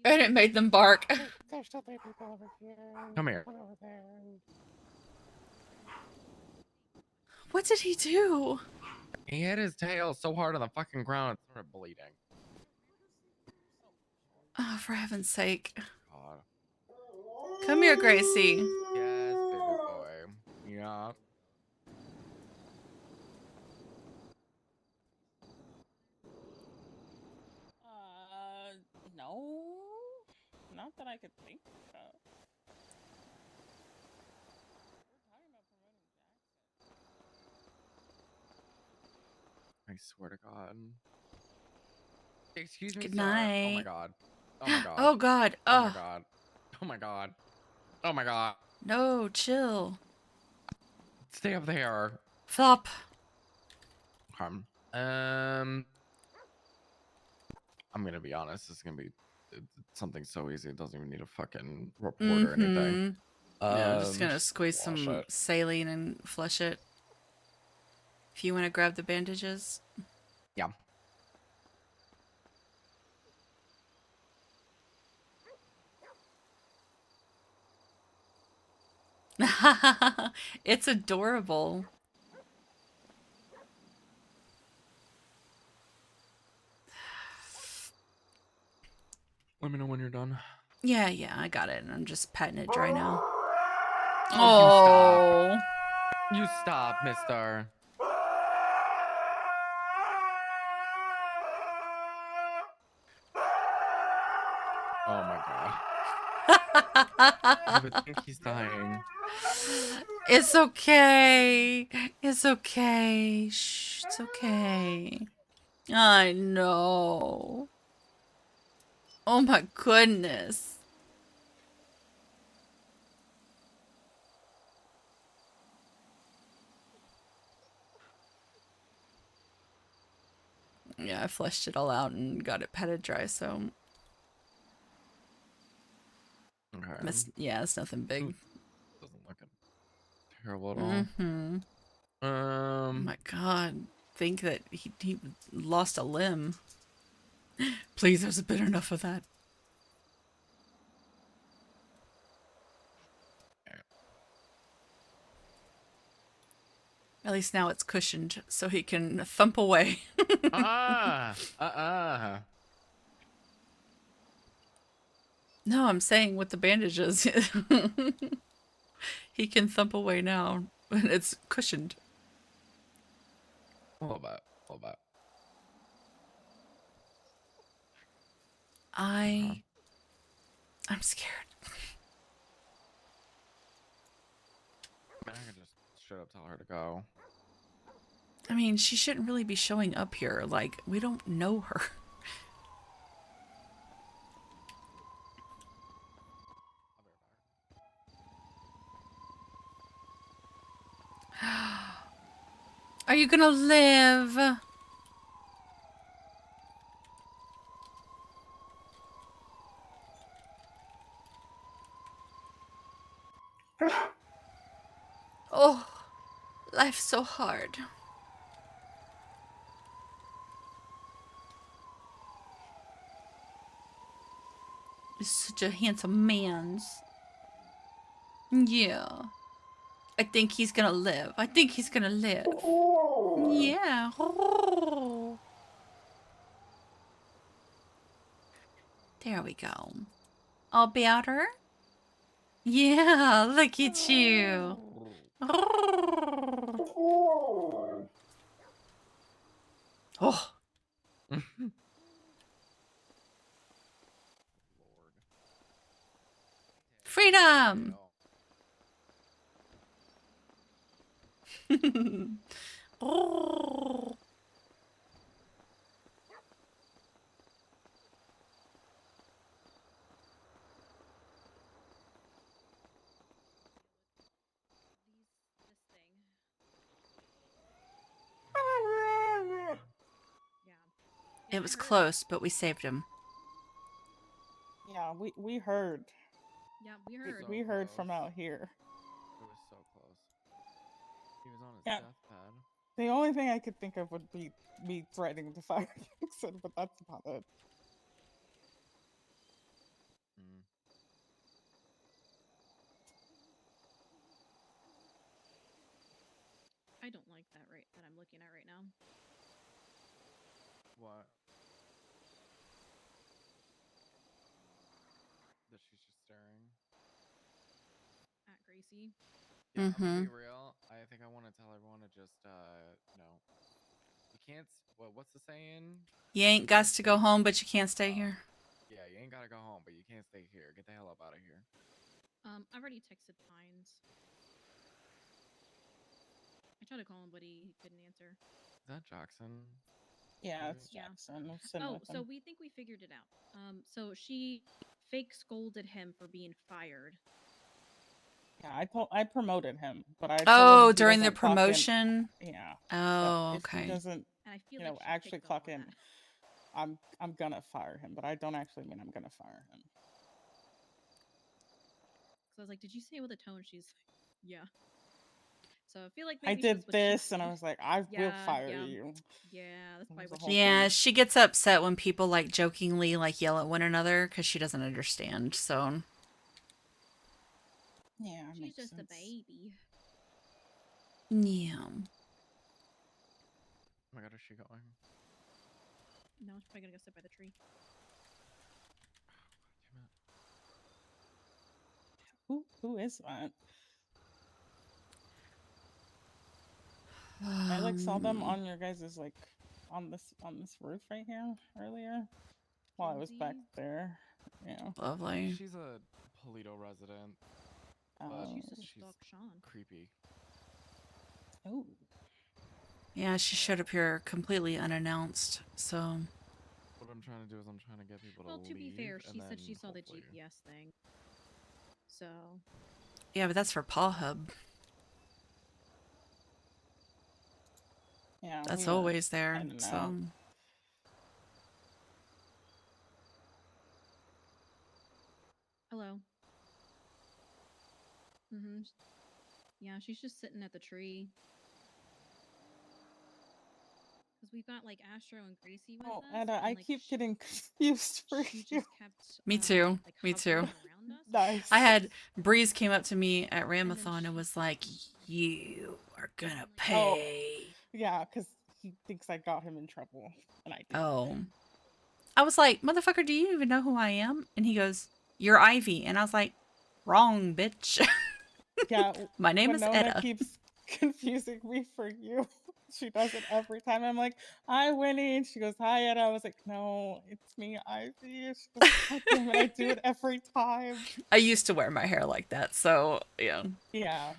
And it made them bark. There's still 3 people over here. And Come here. one over there. And What did he do? He hit his tail so hard on the fucking ground it started bleeding. Oh, for heaven's sake. God. Come here, Gracie. Yes, baby boy. Yeah. No, not that I could think of. I swear to God. Excuse me, Good sir. Oh my night. god. Oh my god. Oh god. Oh my Ugh. god. Oh my god. Oh my god. No, chill. Stay up there. Flop. I'm gonna be honest. This is gonna be something so easy. It doesn't even need a fucking report or anything. Yeah, I'm just gonna Just squeeze wash some it. saline and flush it. If you want to grab the bandages. Yeah. It's adorable. Let me know when you're done. Yeah, I got it. I'm just patting it dry now. Oh, you stop, mister. Oh my god. I would think he's dying. It's okay. It's okay. Shh, it's okay. I know. Oh my goodness. Yeah, I flushed it all out and got it patted dry, so. Okay. It's nothing big. Doesn't look terrible at all. Mm-hmm. Oh my god. Think that he lost a limb. Please, there's a bit enough of that. At least now it's cushioned, so he can thump away. No, I'm saying with the bandages. He can thump away now. It's cushioned. A little bit. I'm scared. I can just straight up tell her to go. I mean, she shouldn't really be showing up here. Like, we don't know her. Are you gonna live? Oh, life's so hard. He's such a handsome man. Yeah. I think he's gonna live. I think he's gonna live. Yeah. There we go. All better? Yeah, look at you. Oh. Freedom! Oh. It was close, but we saved him. Yeah, we heard. Yeah, we heard. We heard from out here. It was so close. He was on his Yeah. deathbed. The only thing I could think of would be me threatening to fire Jackson, but that's about it. I don't like that that I'm looking at right now. What? That she's just staring. At Gracie. Yeah, I'm gonna be real. I think I want to tell everyone to just, no. You can't. What's the saying? You ain't got to go home, but you can't stay here. Yeah, you ain't gotta go home, but you can't stay here. Get the hell up out of here. I've already texted Pines. I tried to call him, but he couldn't answer. Is that Jackson? Yeah, it's Jackson. I'm sitting Oh, with so him. we think we figured it out. So she fake scolded him for being fired. Yeah, I promoted him, but I. Oh, during the promotion? Yeah. Oh, If he okay. doesn't, And I feel you like know, she actually picked up clock in, I'm gonna fire him, but I don't actually mean I'm gonna fire him. So I was like, "Did you say it with a tone?" She's like, "Yeah." So I feel like I maybe did that's what she this, and I did. was like, I will Yeah, fire yeah. you. Yeah, that's probably was the what whole she Yeah, did. she gets upset when people like jokingly like yell at one another because she doesn't understand. So Yeah, she's just a baby. yeah. Oh my god, is she going? No, she's probably gonna go sit by the tree. Who is that? I like saw them on your guys's like on this roof right here earlier while I was back there. Yeah. Lovely. She's a Polito resident. But she's creepy. Oh. Yeah, she showed up here completely unannounced. So What I'm trying to do is I'm trying to get people to Well, to be fair, leave, she and said she then saw the hopefully- GPS thing. So yeah, but that's for Paw Hub. Yeah. That's we were always there. in and So out. hello. Yeah, she's just sitting at the tree. Because we've got like Astro and Gracie with us. Etta, and, I like, keep getting confused for she you. just kept me too. like Me too. hovering around us. Nice. I had Breeze came up to me at Ramathon and was like, "You are gonna pay." Yeah, because he thinks I got him in trouble, and I did. Oh. I was like, "Motherfucker, do you even know who I am?" And he goes, "You're Ivy." And I was like, "Wrong, bitch." Yeah. My name is Winona Etta. keeps confusing me for you. She does it every time. I'm like, "Hi, Winnie," and she goes, "Hi, Etta." I was like, "No, it's me, Ivy." And she goes, "God damn it, I do it every time." I used to wear my hair like that, so yeah. Yeah.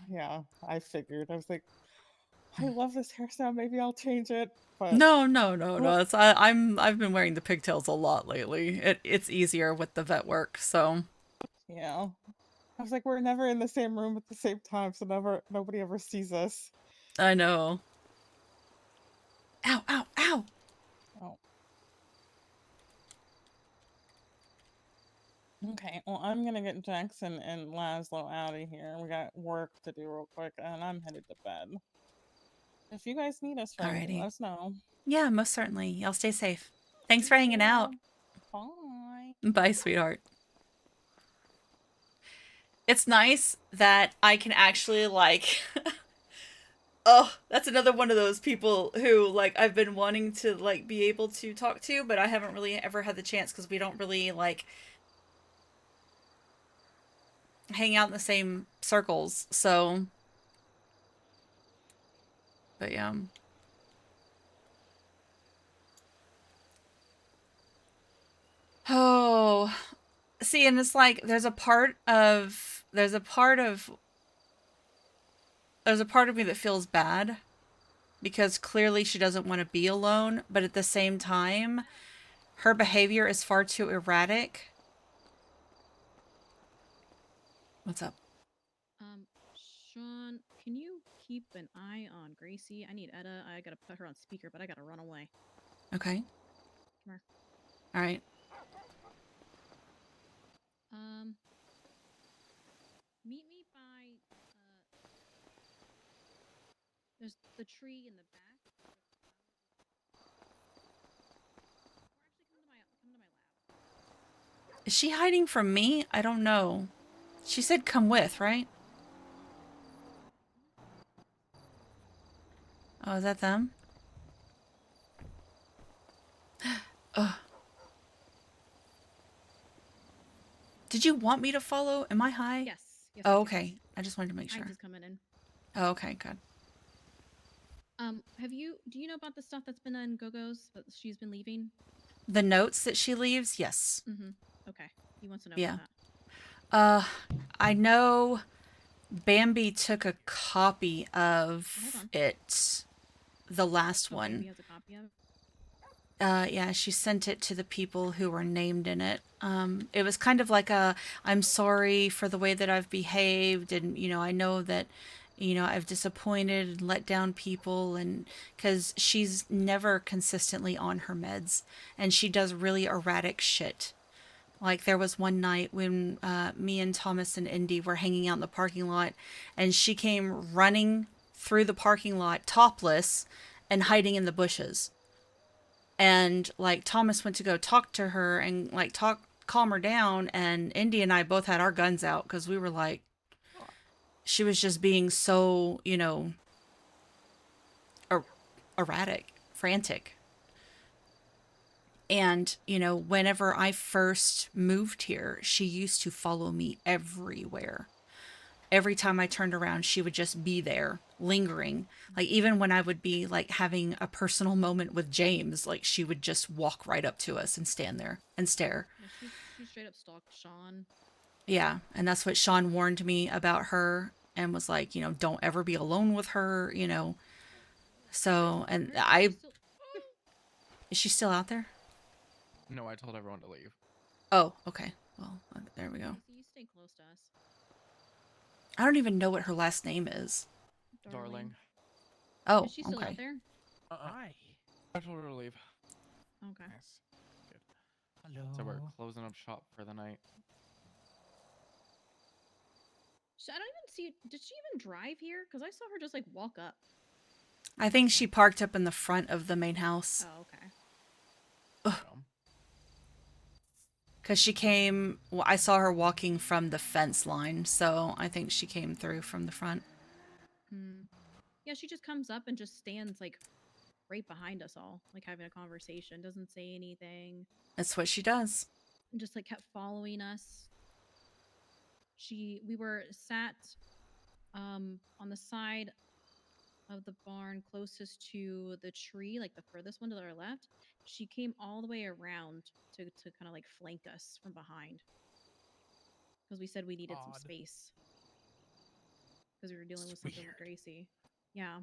I figured. I was like, I love this hairstyle. Maybe I'll change it. But No. It's I've been wearing the pigtails a lot lately. It's easier with the vet work, so yeah. I was like, we're never in the same room at the same time, so nobody ever sees us. I know. Ow, ow, ow! Oh. Okay, well, I'm gonna get Jackson and Laszlo out of here. We got work to do real quick, and I'm headed to bed. If you guys need us for anything, Alrighty. let us know. Yeah, most certainly. Y'all stay safe. Thanks for hanging out. Bye. Bye, sweetheart. It's nice that I can actually, like... Oh, that's another one of those people who, like, I've been wanting to, like, be able to talk to, but I haven't really ever had the chance because we don't really, like, hang out in the same circles, so... But, yeah. Oh... See, and it's like, there's a part of me that feels bad because clearly she doesn't want to be alone, but at the same time, her behavior is far too erratic. What's up? Sean, can you keep an eye on Gracie? I need Etta. I gotta put her on speaker, but I gotta run away. Okay. Come here. All right. Meet me by there's the tree in the back. Is she hiding from me? I don't know. She said come with, right? Oh, is that them? Ugh. Did you want me to follow? Am I high? Yes. Yes. Oh, yes, okay. yes. I just wanted to make sure. I'm just coming in. Oh, okay, good. Do you know about the stuff that's been on Gogo's that she's been leaving? The notes that she leaves? Yes. Mm-hmm. Okay. He wants to know Yeah. Uh, about I know Bambi took a copy of it, the last that. one. Bambi has a copy of it? Yeah, she sent it to the people who were named in it. It was kind of like a, I'm sorry for the way that I've behaved, and, you know, I know that, you know, I've disappointed and let down people, and because she's never consistently on her meds, and she does really erratic shit. Like, there was one night when me and Thomas and Indy were hanging out in the parking lot, and she came running through the parking lot topless and hiding in the bushes. And, like, Thomas went to go talk to her and, like, calm her down, and Indy and I both had our guns out because we were like, she was just being so, you know, erratic, frantic. And, you know, whenever I first moved here, she used to follow me everywhere. Every time I turned around, she would just be there, lingering. Like, even when I would be, like, having a personal moment with James, like, she would just walk right up to us and stand there and stare. Yeah, she straight up stalked Sean. Yeah, and that's what Sean warned me about her and was like, you know, don't ever be alone with her, you know. So, and is she still out there? No, I told everyone to leave. Oh, okay. Well, there we go. You stay close to us. I don't even know what her last name is. Darling. Oh, Is she still okay. out there? Hi. I told her to leave. Okay. Nice. Good. Hello. So we're closing up shop for the night. I don't even see. Did she even drive here? Because I saw her just like walk up. I think she parked up in the front of the main house. Oh, okay. Because she came, well, I saw her walking from the fence line, so I think she came through from the front. Yeah, she just comes up and just stands like right behind us all, like having a conversation. Doesn't say anything. That's what she does. And just like kept following us. We were sat on the side of the barn closest to the tree, like the furthest one to our left. She came all the way around to kind of like flank us from behind because we said we needed some space because we were dealing with something with Gracie. Yeah.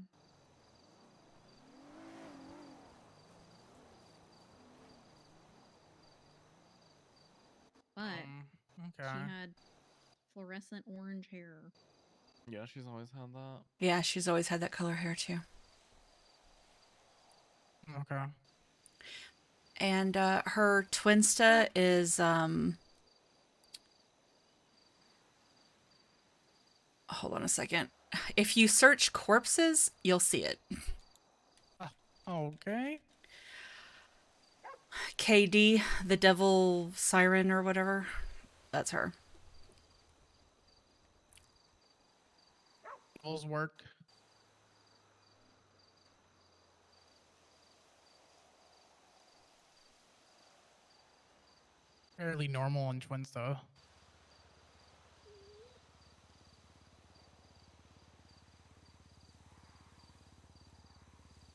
But Okay. she had fluorescent orange hair. Yeah, she's always had that. Yeah, she's always had that color hair too. Okay. And her twinsta is hold on a second. If you search corpses, you'll see it. Okay. KD, the devil siren or whatever. That's her. Devil's work. Fairly normal on twins, though.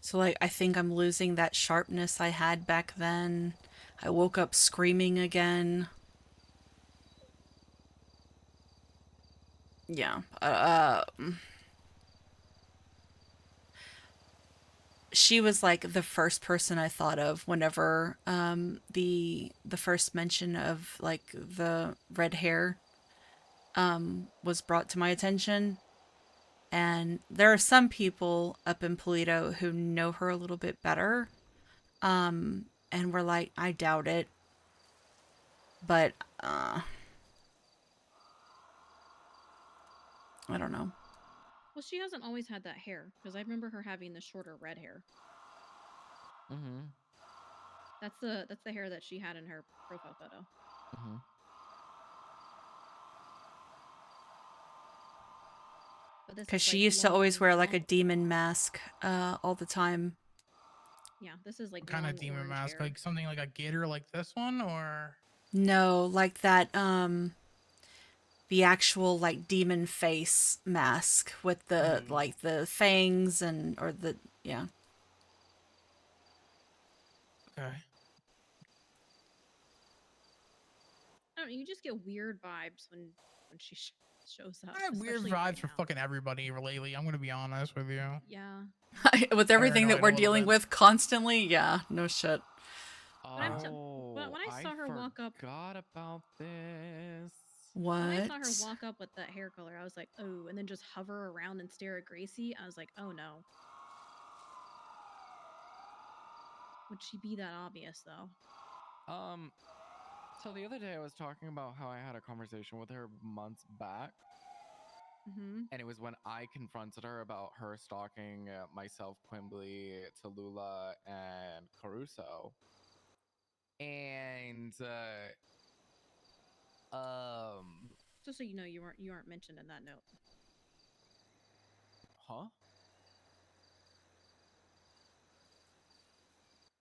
So, like, I think I'm losing that sharpness I had back then. I woke up screaming again. Yeah. She was like the first person I thought of whenever the first mention of like the red hair was brought to my attention. And there are some people up in Polito who know her a little bit better. And we're like, I doubt it. But I don't know. Well, she hasn't always had that hair because I remember her having the shorter red hair. Mm-hmm. That's the hair that she had in her profile photo. Mm-hmm. Because she used to always wear like a demon mask all the time. Yeah, this is like What kind of demon mask? Like something like a gator like this one, or No, like that the actual like demon face mask with the like the fangs and or the yeah. okay. I don't know, you just get weird vibes when she shows up. I have weird especially vibes right for now. fucking everybody lately. I'm gonna be honest with you. Yeah. With everything that Paranoid we're a little dealing bit. with constantly, yeah, no shit. But when I saw her walk up, Forgot about this. What? When I saw her walk up with that hair color, I was like, oh, and then just hover around and stare at Gracie, I was like, oh no. Would she be that obvious though? So the other day I was talking about how I had a conversation with her months back. Mm-hmm. And it was when I confronted her about her stalking myself, Quimbley, Tallulah, and Caruso. And Just so you know, you aren't mentioned in that note. huh?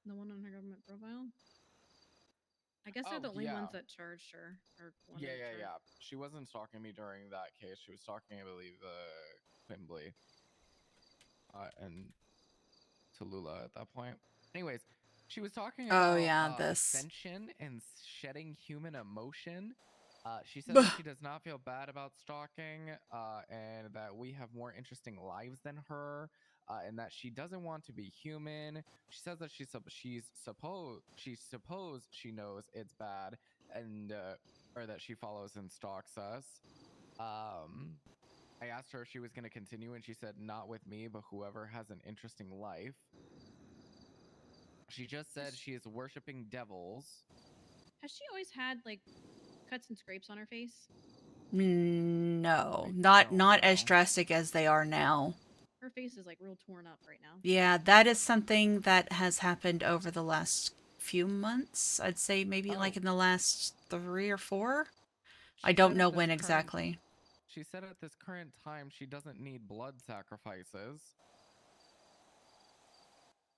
The one on her government profile? I guess they're the only ones that charged her. Or Yeah. She wasn't stalking me during that case. She was stalking, I believe, Quimbley and Tallulah at that point. Anyways, she was talking about ascension and shedding human emotion. She said that she does not feel bad about stalking, and that we have more interesting lives than her, and that she doesn't want to be human. She says that she suppose she knows it's bad, and or that she follows and stalks us. I asked her if she was going to continue, and she said, "Not with me, but whoever has an interesting life." She just said she is worshiping devils. Has she always had like cuts and scrapes on her face? No, not as drastic as they are now. Her face is like real torn up right now. Yeah, that is something that has happened over the last few months. I'd say maybe like in the last 3 or 4. I don't know when exactly. She said at this current time she doesn't need blood sacrifices.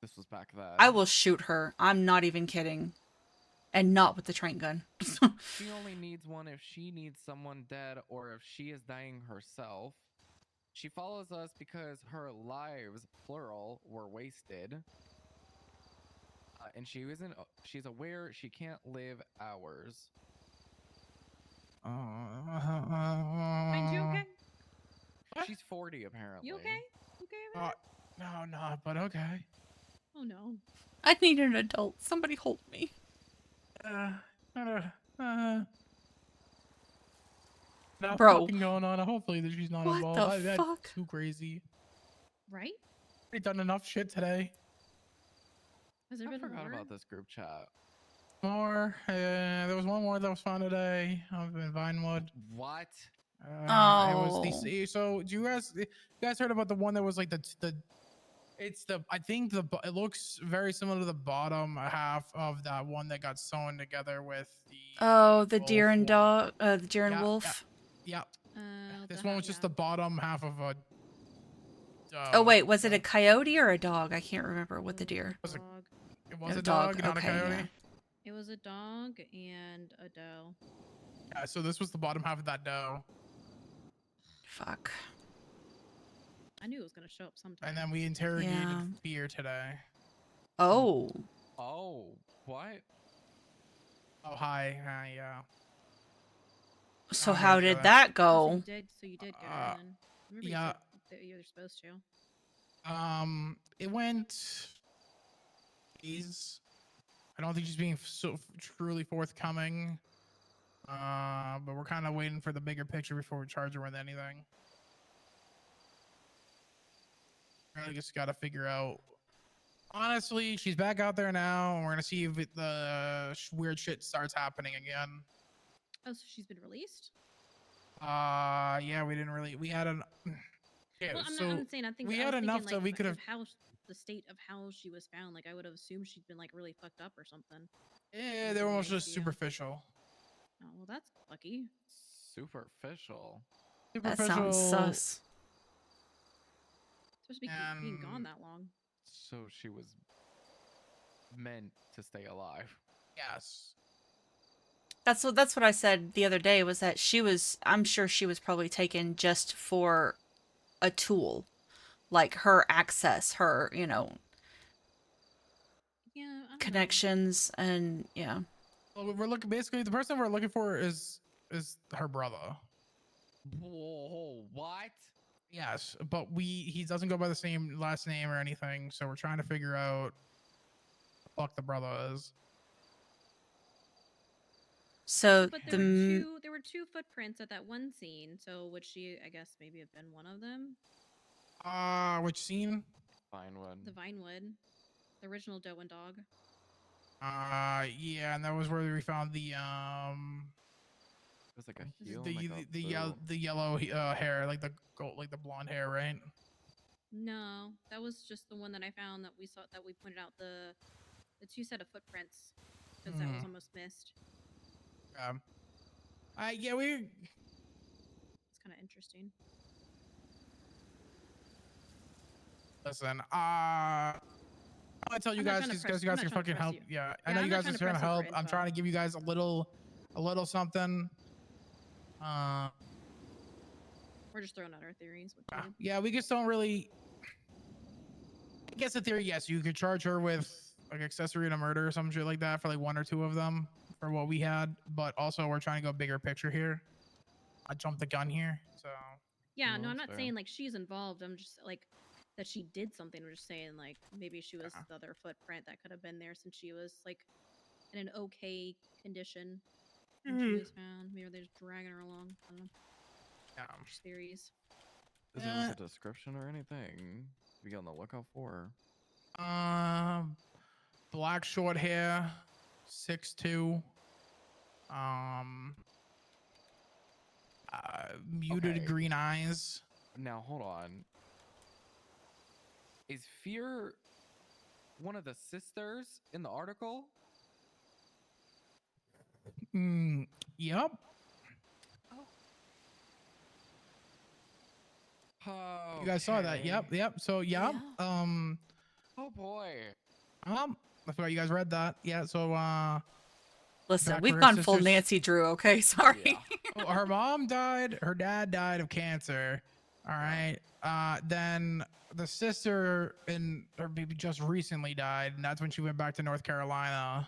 This was back then. I will shoot her. I'm not even kidding. And not with the train gun. She only needs one if she needs someone dead or if she is dying herself. She follows us because her lives, plural, were wasted. And she's aware she can't live ours. Find you okay? She's 40 apparently. You okay? Okay. No, but okay. Oh no. I need an adult. Somebody hold me. Not Bro. fucking going on. Hopefully that she's not What involved. the That's fuck? too crazy. Right? We've done enough shit today. Has there I been forgot more? about this group chat. More. There was one more that was found today up in Vinewood. What? It was Oh. the. So do you guys heard about the one that was like it's the I think it looks very similar to the bottom half of that one that got sewn together with the Oh, the deer wolf and one. dog, the deer and Yeah, wolf. yeah. What This the one hell? was just the bottom half of a Oh doe. wait, was it a coyote or a dog? I can't remember with the deer. Dog. It was Yeah, a dog, not okay, a coyote. yeah. It was a dog and a doe. Yeah, so this was the bottom half of that doe. Fuck. I knew it was gonna show up sometime. And then we interrogated Yeah. Fear today. Oh. Oh, what? Oh, hi. Hi, yeah. So I'll how get to did that Oh, go? so you did get her then. Remember yeah. you said that you were supposed to. It went. I don't think she's being so truly forthcoming. But we're kind of waiting for the bigger picture before we charge her with anything. Really just got to figure out. Honestly, she's back out there now, and we're gonna see if the weird shit starts happening again. Oh, so she's been released? Yeah, we didn't really. We had an. Yeah, Well, so I'm saying I think we I had was enough thinking, that like, we could have. how the state of how she was found. Like I would have assumed she'd been like really fucked up or something. Yeah, they were almost just superficial. Oh well, that's lucky. Superficial. That sounds sus. Supposed to be being gone that long. So she was meant to stay alive. Yes. That's what I said the other day was that I'm sure she was probably taken just for a tool. Like her access, her, Yeah, connections and yeah. Well, we're looking basically the person we're looking for is her brother. Whoa, what? Yes, but he doesn't go by the same last name or anything, so we're trying to figure out what the brother is. So but there were two footprints at that one scene. So would she, I guess, maybe have been one of them? Which scene? Vinewood. The Vinewood, the original doe and dog. Yeah, and that was where we found the It was like a heel. The yellow hair, like the gold, like the blonde hair, right? No, that was just the one that I found that we pointed out the two set of footprints because that was almost missed. Yeah, we. It's kind of interesting. Listen, I tell you guys because you guys can fucking help. Yeah, I know you guys are trying to help. I'm trying to give you guys a little something. We're just throwing out our theories. Yeah, we just don't really. I guess the theory, yes, you could charge her with like accessory to murder or some shit like that for like one or two of them for what we had, but also we're trying to go bigger picture here. I jumped the gun here, so. Yeah, no, I'm not saying like she's involved. I'm just like that she did something. We're just saying like maybe she was the other footprint that could have been there since she was like in an okay condition when she was found. Maybe they're just dragging her along. I don't know. Yeah. Just theories. Is there like a description or anything to be on the lookout for? Black short hair, 6'2". Muted green eyes. Now hold on. Is Fear one of the sisters in the article? Yep. Oh, You guys saw that? Yep. So yep. Oh boy. I forgot you guys read that. Yeah. So Listen, back we've where her gone full sisters- Nancy Drew, okay? Sorry. Oh, her mom died. Her dad died of cancer. All right. Then the sister and her baby just recently died, and that's when she went back to North Carolina.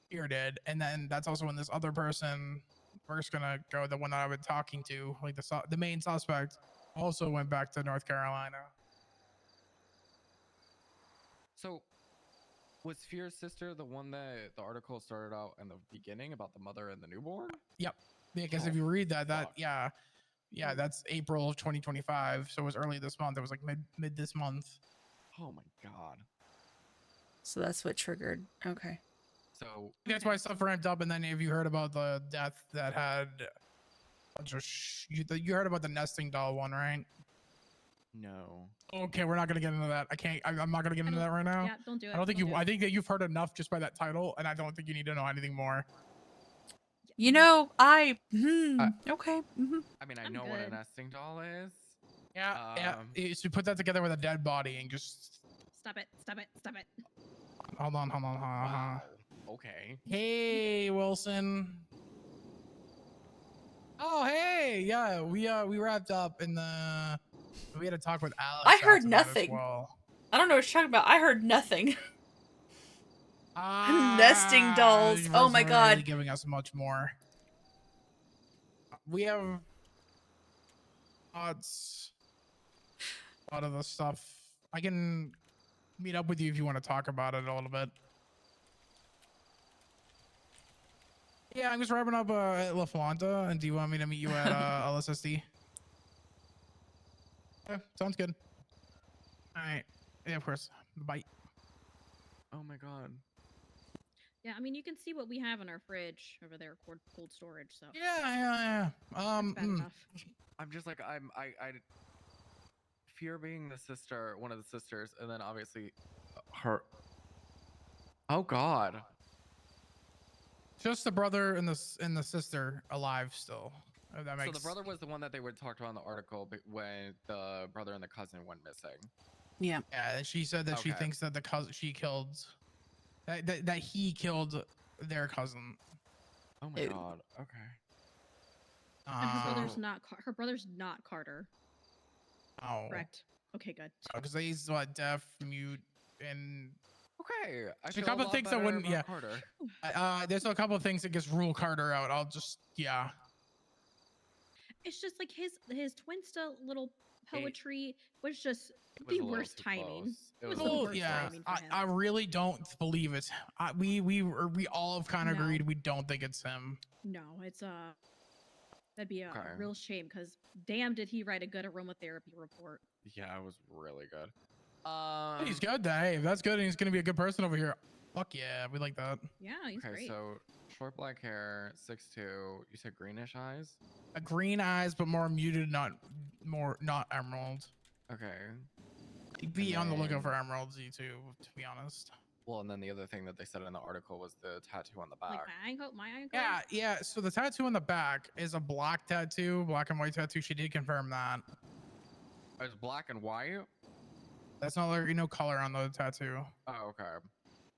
Here did, and then that's also when this other person, we're just gonna go the one that I've been talking to, like the main suspect, also went back to North Carolina. So, was Fear's sister the one that the article started out in the beginning about the mother and the newborn? Yep. Yeah, because if you read that, that's April of 2025. So it was early this month. It was like mid this month. Oh my god. So that's what triggered. Okay. So That's why stuff ramped up. And then have you heard about the death that had you heard about the nesting doll one, right? no. Okay, we're not gonna get into that. I'm not gonna get into that right now. Yeah, don't do it. I don't think Don't you. do I it. think that you've heard enough just by that title, and I don't think you need to know anything more. You know, okay. I mean, I know what a good. nesting doll is. Yeah. So put that together with a dead body and just Stop it. Stop it. Stop it. hold on. Wow. Okay. Hey, Wilson. Oh, hey. Yeah, we wrapped up in the. We had a talk with Alex. I heard after that as nothing. well. I don't know what you're talking about. I heard nothing. Nesting dolls. He Oh my wasn't really god. giving us much more. We have thoughts. A lot of the stuff. I can meet up with you if you want to talk about it a little bit. Yeah, I'm just wrapping up at La Flanta, and do you want me to meet you at LSSD? Yeah, sounds good. All right. Yeah, of course. Bye. Oh my god. Yeah, I mean, you can see what we have in our fridge over there, cold storage. So Yeah. that's bad enough. I'm just like I fear being the sister, one of the sisters, and then obviously her. Oh god. Just the brother and the sister alive still. If that So makes... the brother was the one that they would talk about in the article when the brother and the cousin went missing. Yeah. Yeah, she said that she Okay. thinks that the cousin she killed, that he killed their cousin. Oh my god. Okay. And her brother's not Carter. Oh. Correct. Okay, good. Because he's what, deaf, mute, and okay. I there's feel a couple a of lot things that better wouldn't. about Yeah. Carter. There's a couple of things that just rule Carter out. I'll just It's just like his Twinsta little poetry was just was the a little worst too timing. close. It was the worst timing for him. I really don't believe it. We all have kind of agreed we don't think it's him. No, it's that'd be a real shame because damn did he write a good aromatherapy report. Yeah, it was really good. He's good. Hey, if that's good, and he's gonna be a good person over here. Fuck yeah, we like that. Yeah, he's Okay, great. so short black hair, 6'2". You said greenish eyes. Green eyes, but more muted, not emerald. Okay. Be And on the lookout for then- emeralds, too. To be honest. Well, and then the other thing that they said in the article was the tattoo on the back. Like my eye Yeah. So the tattoo on the back is a black tattoo, black and white tattoo. She did confirm that. It's black and white. That's not like no color on the tattoo. Oh, okay.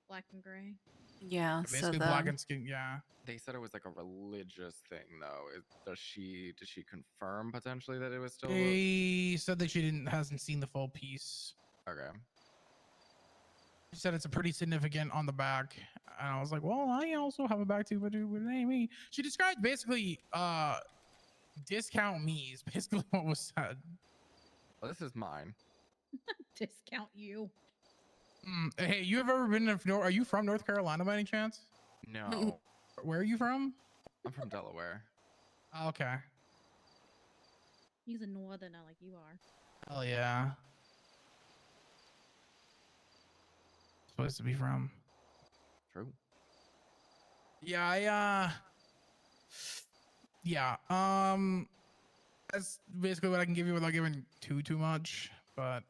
Black and gray. Yeah. Basically black and skin. Yeah. They said it was like a religious thing, though. Did she confirm potentially that it was still? They said that she hasn't seen the full piece. Okay. She said it's a pretty significant on the back, and I was like, well, I also have a back too, but it ain't me. She described basically discount me is basically what was said. Well, this is mine. Discount you. Hey, you have ever been to are you from North Carolina by any chance? No. Where are you from? I'm from Delaware. Okay. He's a northerner like you are. Hell yeah. Supposed to be from. True. Yeah, that's basically what I can give you without giving too much. But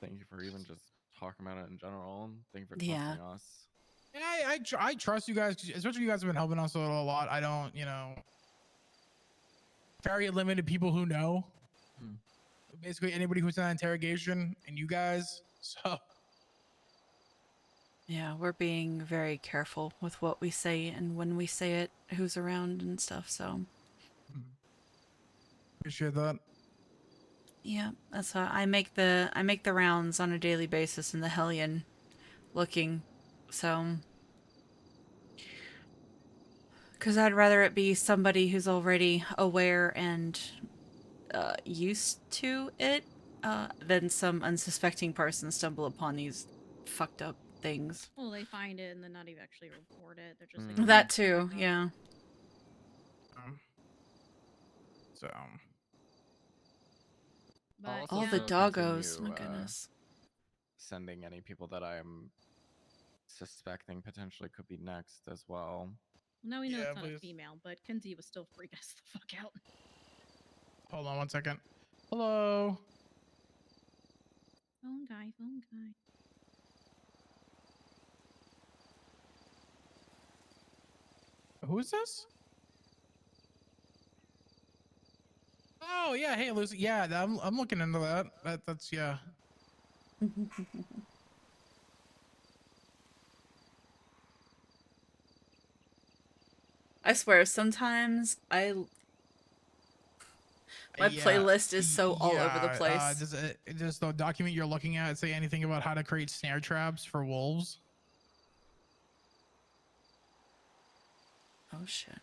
Thank you for even just talking about it in general. Thank you for Yeah. trusting us. yeah, I trust you guys, especially you guys have been helping us a lot. I don't, very limited people who know. Basically anybody who's in that interrogation and you guys. So Yeah, we're being very careful with what we say and when we say it, who's around and stuff, so. appreciate that. Yeah, that's why I make the rounds on a daily basis in the Hellion looking, so. Because I'd rather it be somebody who's already aware and used to it than some unsuspecting person stumble upon these fucked up things. Well, they find it and then not even actually report it. They're just like That too, yeah. So. But, All yeah. the doggos, my goodness. sending any people that I'm suspecting potentially could be next as well. Now we know Yeah, it's not please. a female, but Kenzie was still freaking us the fuck out. Hold on 1 second. Hello. Phone guy, phone guy. Who is this? Oh yeah, hey Lucy. Yeah, I'm looking into that. That's yeah. I swear, sometimes my Yeah, playlist is so all over the yeah, place. Does the document you're looking at say anything about how to create snare traps for wolves? Oh shit.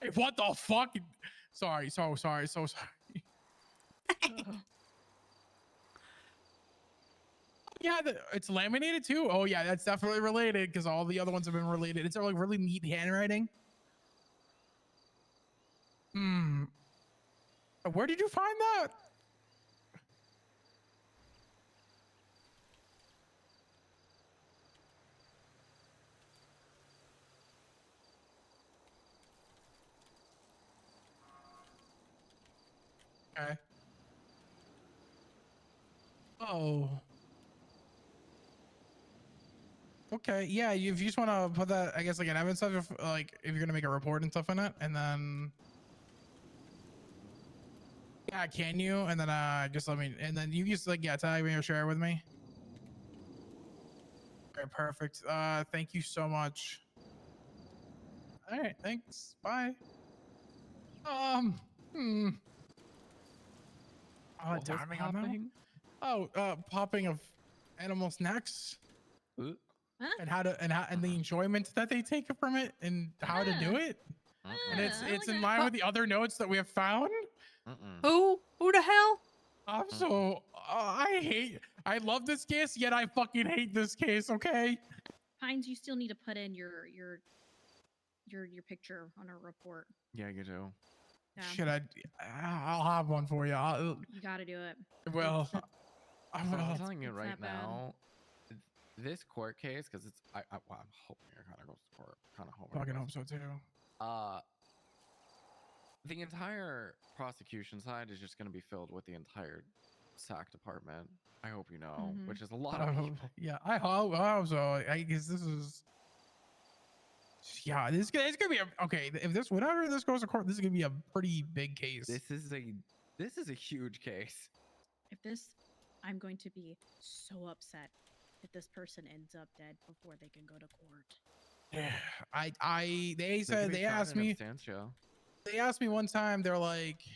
Hey, what the fuck? Sorry, so sorry. Yeah, it's laminated too. Oh yeah, that's definitely related because all the other ones have been related. It's like really neat handwriting. Hmm. Where did you find that? Okay. Oh. Okay. Yeah. If you just want to put that, I guess, like an evidence stuff, if you're gonna make a report and stuff in it, and then. Yeah, can you? And then just let me. And then you just tag me or share it with me. Okay, perfect. Thank you so much. All right. Thanks. Bye. Hmm. What was Timing on that one? popping? Oh, popping of animal snacks. Ooh. Huh? And the enjoyment that they take from it and how to do it. And it's in line with the other notes that we have found. Who the hell? I love this case, yet I fucking hate this case. Okay. Pines, you still need to put in your picture on our report. Yeah, you do. Yeah. Should I'll have one for you. You got to do it. Well, So I'm well, telling you it's right that bad. now, this court case, because it's well, I'm hoping it kind of goes to court. Kind of hoping. fucking hope so too. The entire prosecution side is just going to be filled with the entire SAC department. I hope you know, which is a lot of people. Yeah, I hope so. I guess this is. Yeah, it's gonna be okay. If whenever this goes to court, this is gonna be a pretty big case. This is a huge case. If this, I'm going to be so upset if this person ends up dead before they can go to court. Yeah, they asked me. They asked me one time. They're like,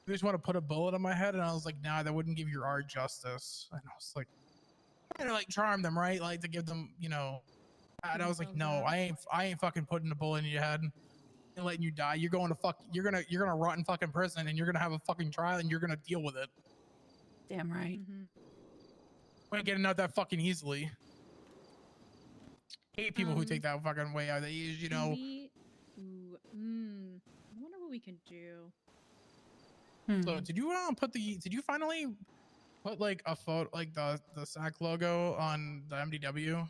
"You just want to put a bullet in my head?" And I was like, "Nah, that wouldn't give your art justice." And I was like, trying to charm them, right? Like to give them, And I was like, "No, I ain't fucking putting a bullet in your head and letting you die. You're gonna rot in fucking prison, and you're gonna have a fucking trial, and you're gonna deal with it. Damn right. We ain't getting out that fucking easily." Hate people who take that fucking way out. They, I wonder what we can do. So did you finally put like a photo, like the SAC logo on the MDW?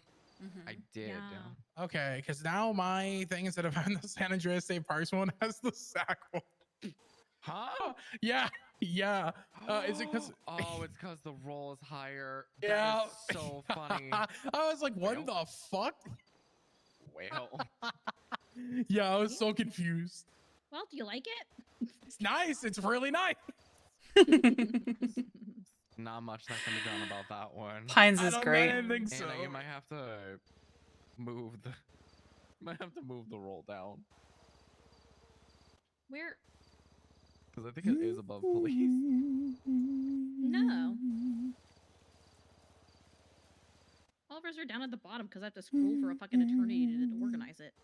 I did. Yeah. Okay, because now my thing, instead of having the San Andreas State Parks one, has the SAC one. Huh? Yeah. Is it because? Oh, it's because the roll is higher. Yeah. That is so funny. I was like, what the fuck? Well. Yeah, I was so confused. Well, do you like it? It's nice. It's really nice. Not much that can be done about that one. Pines is great. I didn't think so. Anna, you might have to move the roll down. Where? Because I think it is above police. No. All of us are down at the bottom because I have to scroll for a fucking eternity to organize it.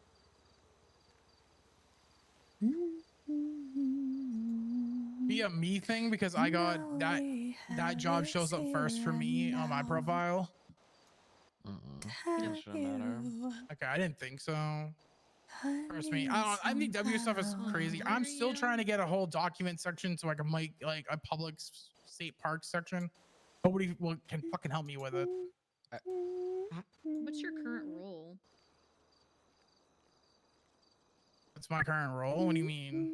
Be a me thing because I got that job shows up first for me on my profile. It shouldn't matter. Okay, I didn't think so. Trust me. MDW stuff is crazy. I'm still trying to get a whole document section so I can make like a public state park section. Nobody can fucking help me with it. What's your current role? What's my current role? What do you mean?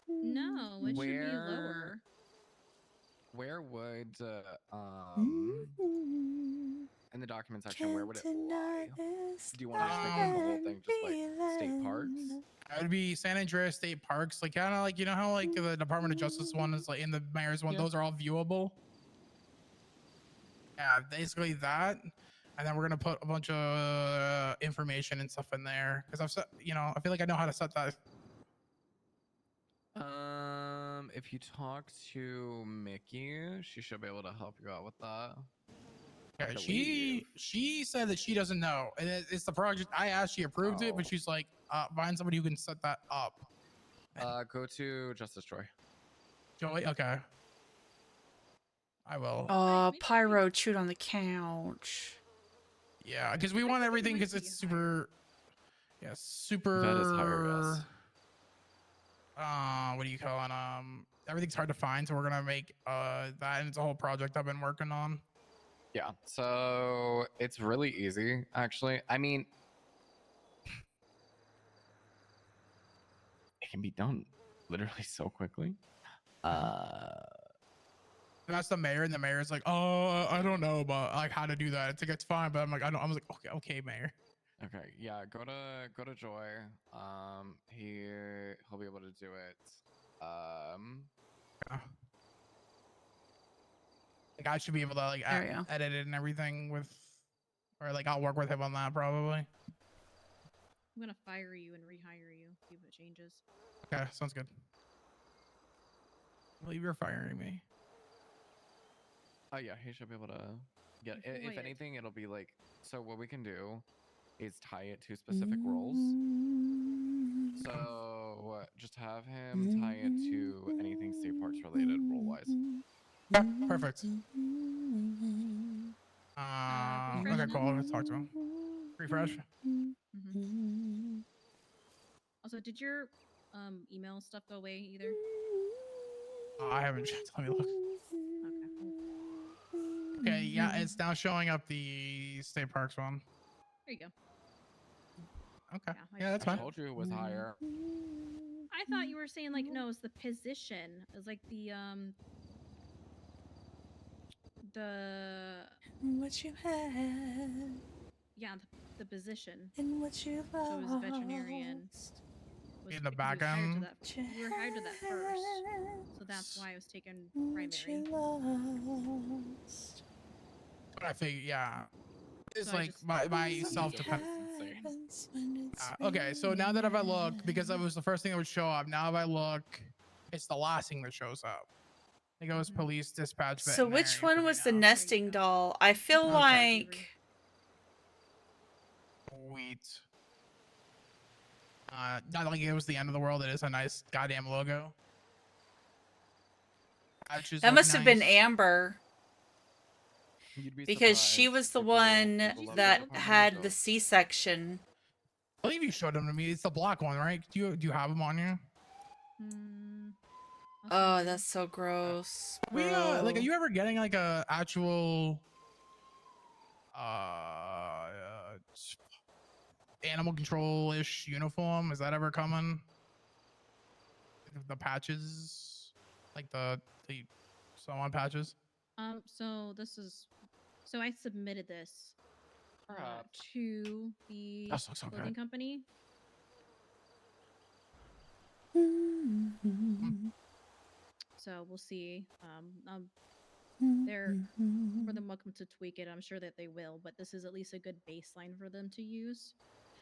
No, it should be lower. Where would in the document section, where would it lie? Do you want to just make like the whole thing just like state parks? It would be San Andreas State Parks, like kind of like, you know how like the Department of Justice one is like in the mayor's one, Yeah. those are all viewable. Yeah, basically that, and then we're gonna put a bunch of information and stuff in there because I've set, you know, I feel like I know how to set that. If you talk to Mickey, she should be able to help you out with that. Yeah, she said that she doesn't know, and it's the project. I asked, she approved it, but she's like, find somebody who can set that up. Go to Justice Joy. Joey, okay. I will. Pyro chewed on the couch. Yeah, because we want everything because it's super. Yeah, super. That is higher, yes. What do you call it? Everything's hard to find, so we're gonna make that, and it's a whole project I've been working on. Yeah, so it's really easy, actually. I mean, it can be done literally so quickly. That's the mayor, and the mayor's like, "Oh, I don't know about like how to do that." It's like it's fine, but I'm like, I don't. I was like, okay, mayor. Okay, yeah, go to Joy. He'll be able to do it. Like I should be able to like There we go. edit it and everything with, or like I'll work with him on that probably. I'm gonna fire you and rehire you if it changes. Okay, sounds good. I believe you're firing me. Oh yeah, he should be able to get. If anything, it'll be like. So what we can do is tie it to specific roles. So just have him tie it to anything state parks related role wise. Yeah, perfect. Okay, cool. Let's talk to him. Refresh. Also, did your email stuff go away either? I haven't checked. Let me look. Okay, yeah, it's now showing up the state parks one. There you go. Okay, yeah, that's fine. I told you it was higher. I thought you were saying like no, it's the position. It's like the what you had. Yeah, the position. And what you So it was veterinarian. In the back end. You were hired to that first, so that's why I was taken primary. But I think, yeah, it's So I like just- my self-dependent. Okay, so now that if I look, because that was the first thing that would show up, now if I look, it's the last thing that shows up. It goes police, dispatch, So which veterinary one was the nesting doll? I feel like Sweet. Not like it was the end of the world. It is a nice goddamn logo. Patches that look must have been nice. Amber. Because she was the one that had the C-section. I believe you showed them to me. It's the black one, right? Do you have them on you? Oh, that's so gross. We bro. like, are you ever getting like a actual animal control-ish uniform? Is that ever coming? The patches, like the so-on patches. So this is, so I submitted this to the That looks so clothing good. company. So we'll see. They're more than welcome to tweak it. I'm sure that they will, but this is at least a good baseline for them to use.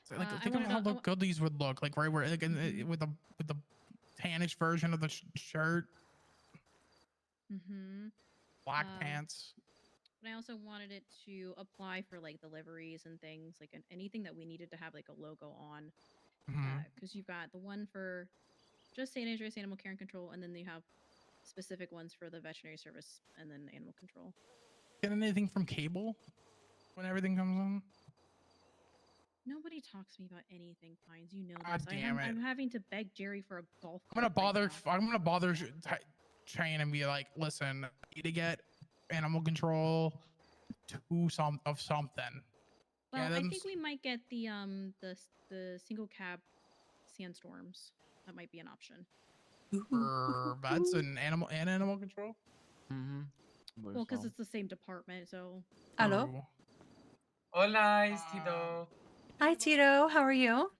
So, like, think about how good these would look, like right where, like, with the tannish version of the shirt, black pants. But I also wanted it to apply for like the liveries and things, like anything that we needed to have like a logo on. Because you've got the one for just San Andreas Animal Care and Control, and then you have specific ones for the veterinary service and then animal control. Get anything from cable when everything comes on? Nobody talks to me about anything, Pines. You know God this. damn it. I'm having to beg Jerry for a golf. I'm gonna bother. I'm gonna bother chain and be like, listen, I need to get animal control to something. Well, Get I 'em think we might get the single cab sandstorms. That might be an option. for vets and animal control. Mm-hmm. Well, because it's the same department, so. Hello. Hola, it's Tito. Hi, Tito. How are you?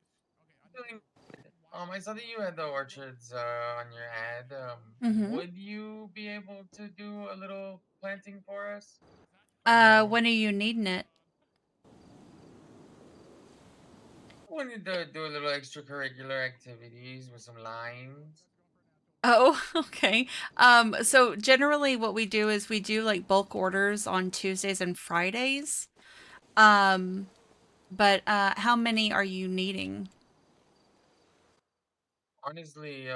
Doing good. I saw that you had the orchards on your ad. Mhm. Would you be able to do a little planting for us? I know. When are you needing it? I wanted to do a little extracurricular activities with some limes. Oh, okay. So generally what we do is we do like bulk orders on Tuesdays and Fridays. But how many are you needing? Honestly,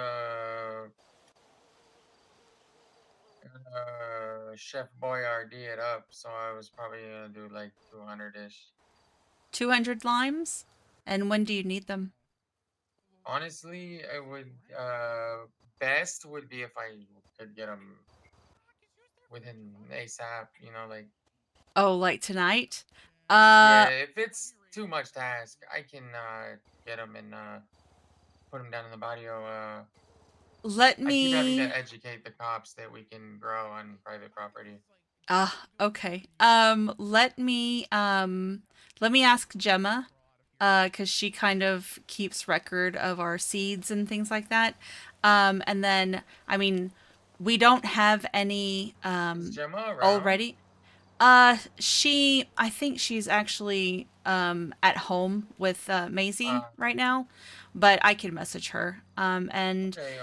Chef Boyardee it up, so I was probably gonna do like 200-ish. 200 limes? And when do you need them? Honestly, I would best would be if I could get them within ASAP. You know, like Oh, like tonight? yeah. Uh, If it's too much to ask, I can get them and put them down in the barrio. let I keep having me to educate the cops that we can grow on private property. Okay. Let me ask Gemma, because she kind of keeps record of our seeds and things like that. And then, I mean, we don't have any Is Gemma around? already. I think she's actually at home with Maisie right now, but I can message her. And Okay.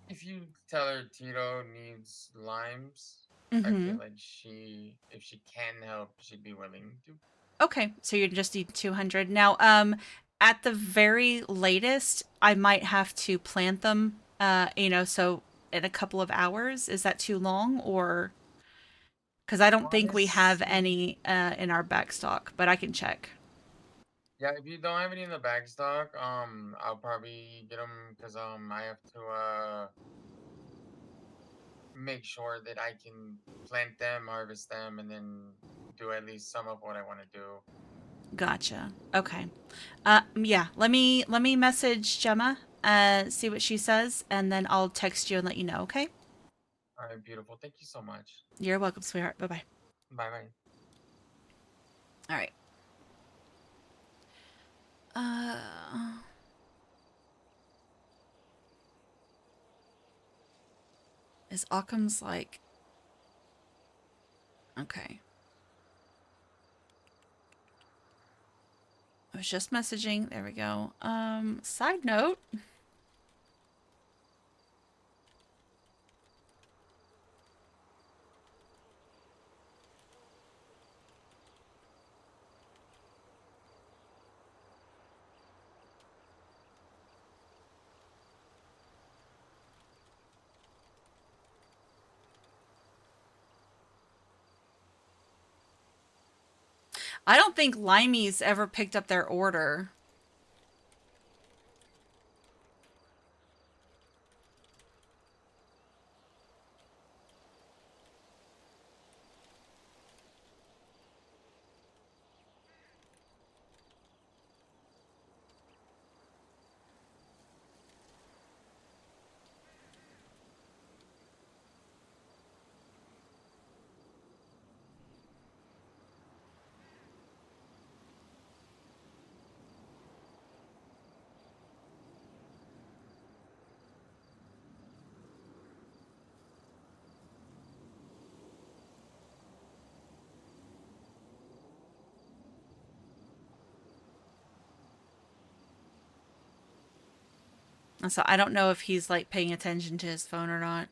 If you tell her Tito needs limes, I feel mhm. like if she can help, she'd be willing to. Okay, so you just need 200. Now, at the very latest, I might have to plant them, so in a couple of hours. Is that too long or because I don't think we have Honestly, any in our back stock, but I can check. yeah, if you don't have any in the back stock, I'll probably get them because I have to make sure that I can plant them, harvest them, and then do at least some of what I want to do. Gotcha. Okay. Yeah, let me message Gemma, see what she says, and then I'll text you and let you know, okay? All right, beautiful. Thank you so much. You're welcome, sweetheart. Bye-bye. Bye bye. All right. Uh Is Occam's like okay. I was just messaging. There we go. Side note. I don't think Limey's ever picked up their order. So I don't know if he's like paying attention to his phone or not.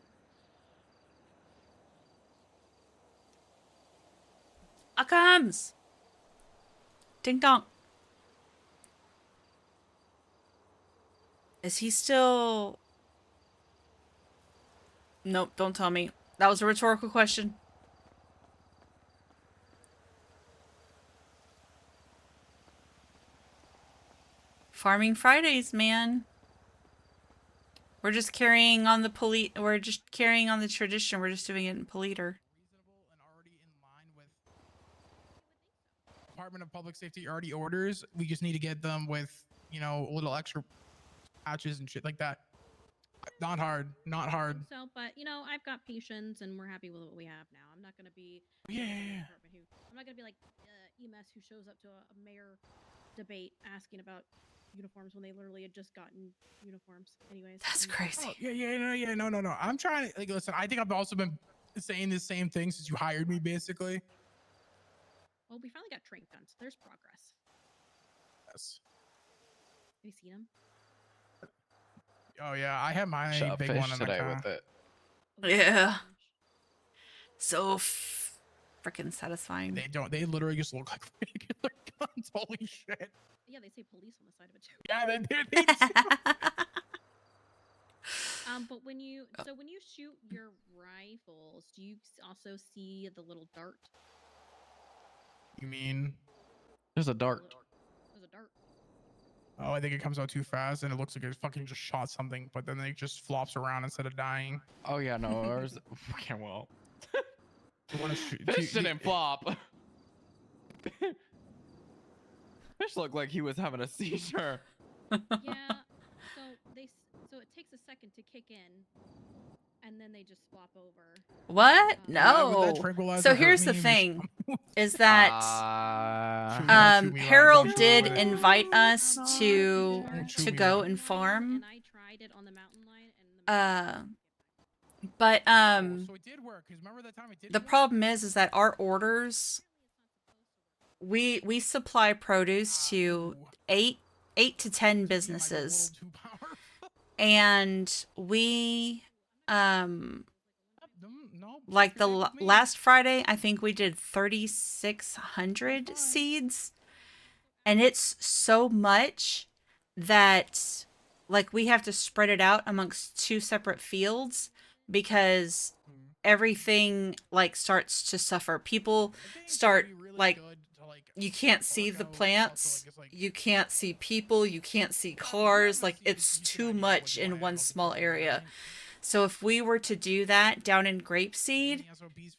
Occams! Ding dong. Is he still... Nope, don't tell me. That was a rhetorical question. Farming Fridays, man. We're just carrying on the We're just carrying on the tradition. We're just doing it in Politer. Department of Public Safety already orders. We just need to get them with, you know, a little extra patches and shit like that. Not hard. Not hard. So, but you know, I've got patience, and we're happy with what we have now. I'm not gonna be Yeah. I'm not gonna be like EMS who shows up to a mayor debate asking about uniforms when they literally had just gotten uniforms. Anyways, That's crazy. Oh, no. I'm trying to, like, listen, I think I've also been saying the same thing since you hired me, basically. Well, we finally got trank guns. There's progress. Yes. Have you seen them? Oh yeah, I have my Shot big fish one in the today car. with it. Yeah. So freaking satisfying. They literally just look like regular guns. Holy shit. Yeah, they say police on the side of it too. Yeah, they do. But when you shoot your rifles, do you also see the little dart? You mean? There's a dart. There's a dart. Oh, I think it comes out too fast and it looks like it fucking just shot something, but then it just flops around instead of dying. Oh yeah, no, ours. Okay, well. You wanna shoot? Fish didn't flop. Fish looked like he was having a seizure. Yeah. So it takes a second to kick in, and then they just flop over. What? Yeah, would that No. tranquilizer So hurt here's me? the thing, is that Shoot me, Harold don't did shoot me. invite us to shoot me, go Ryan. and farm. And I tried it on the mountain lion, and But So it did work, 'cause remember that time it did the work? problem is that our orders, we supply produce to 8 to 10 businesses, and we like the last Friday, I think we did 3,600 seeds, and it's so much that like we have to spread it out amongst 2 separate fields because everything like starts to suffer. People start like, you can't see the plants, you can't see people, you can't see cars, like it's too much in one small area. So if we were to do that down in Grapeseed,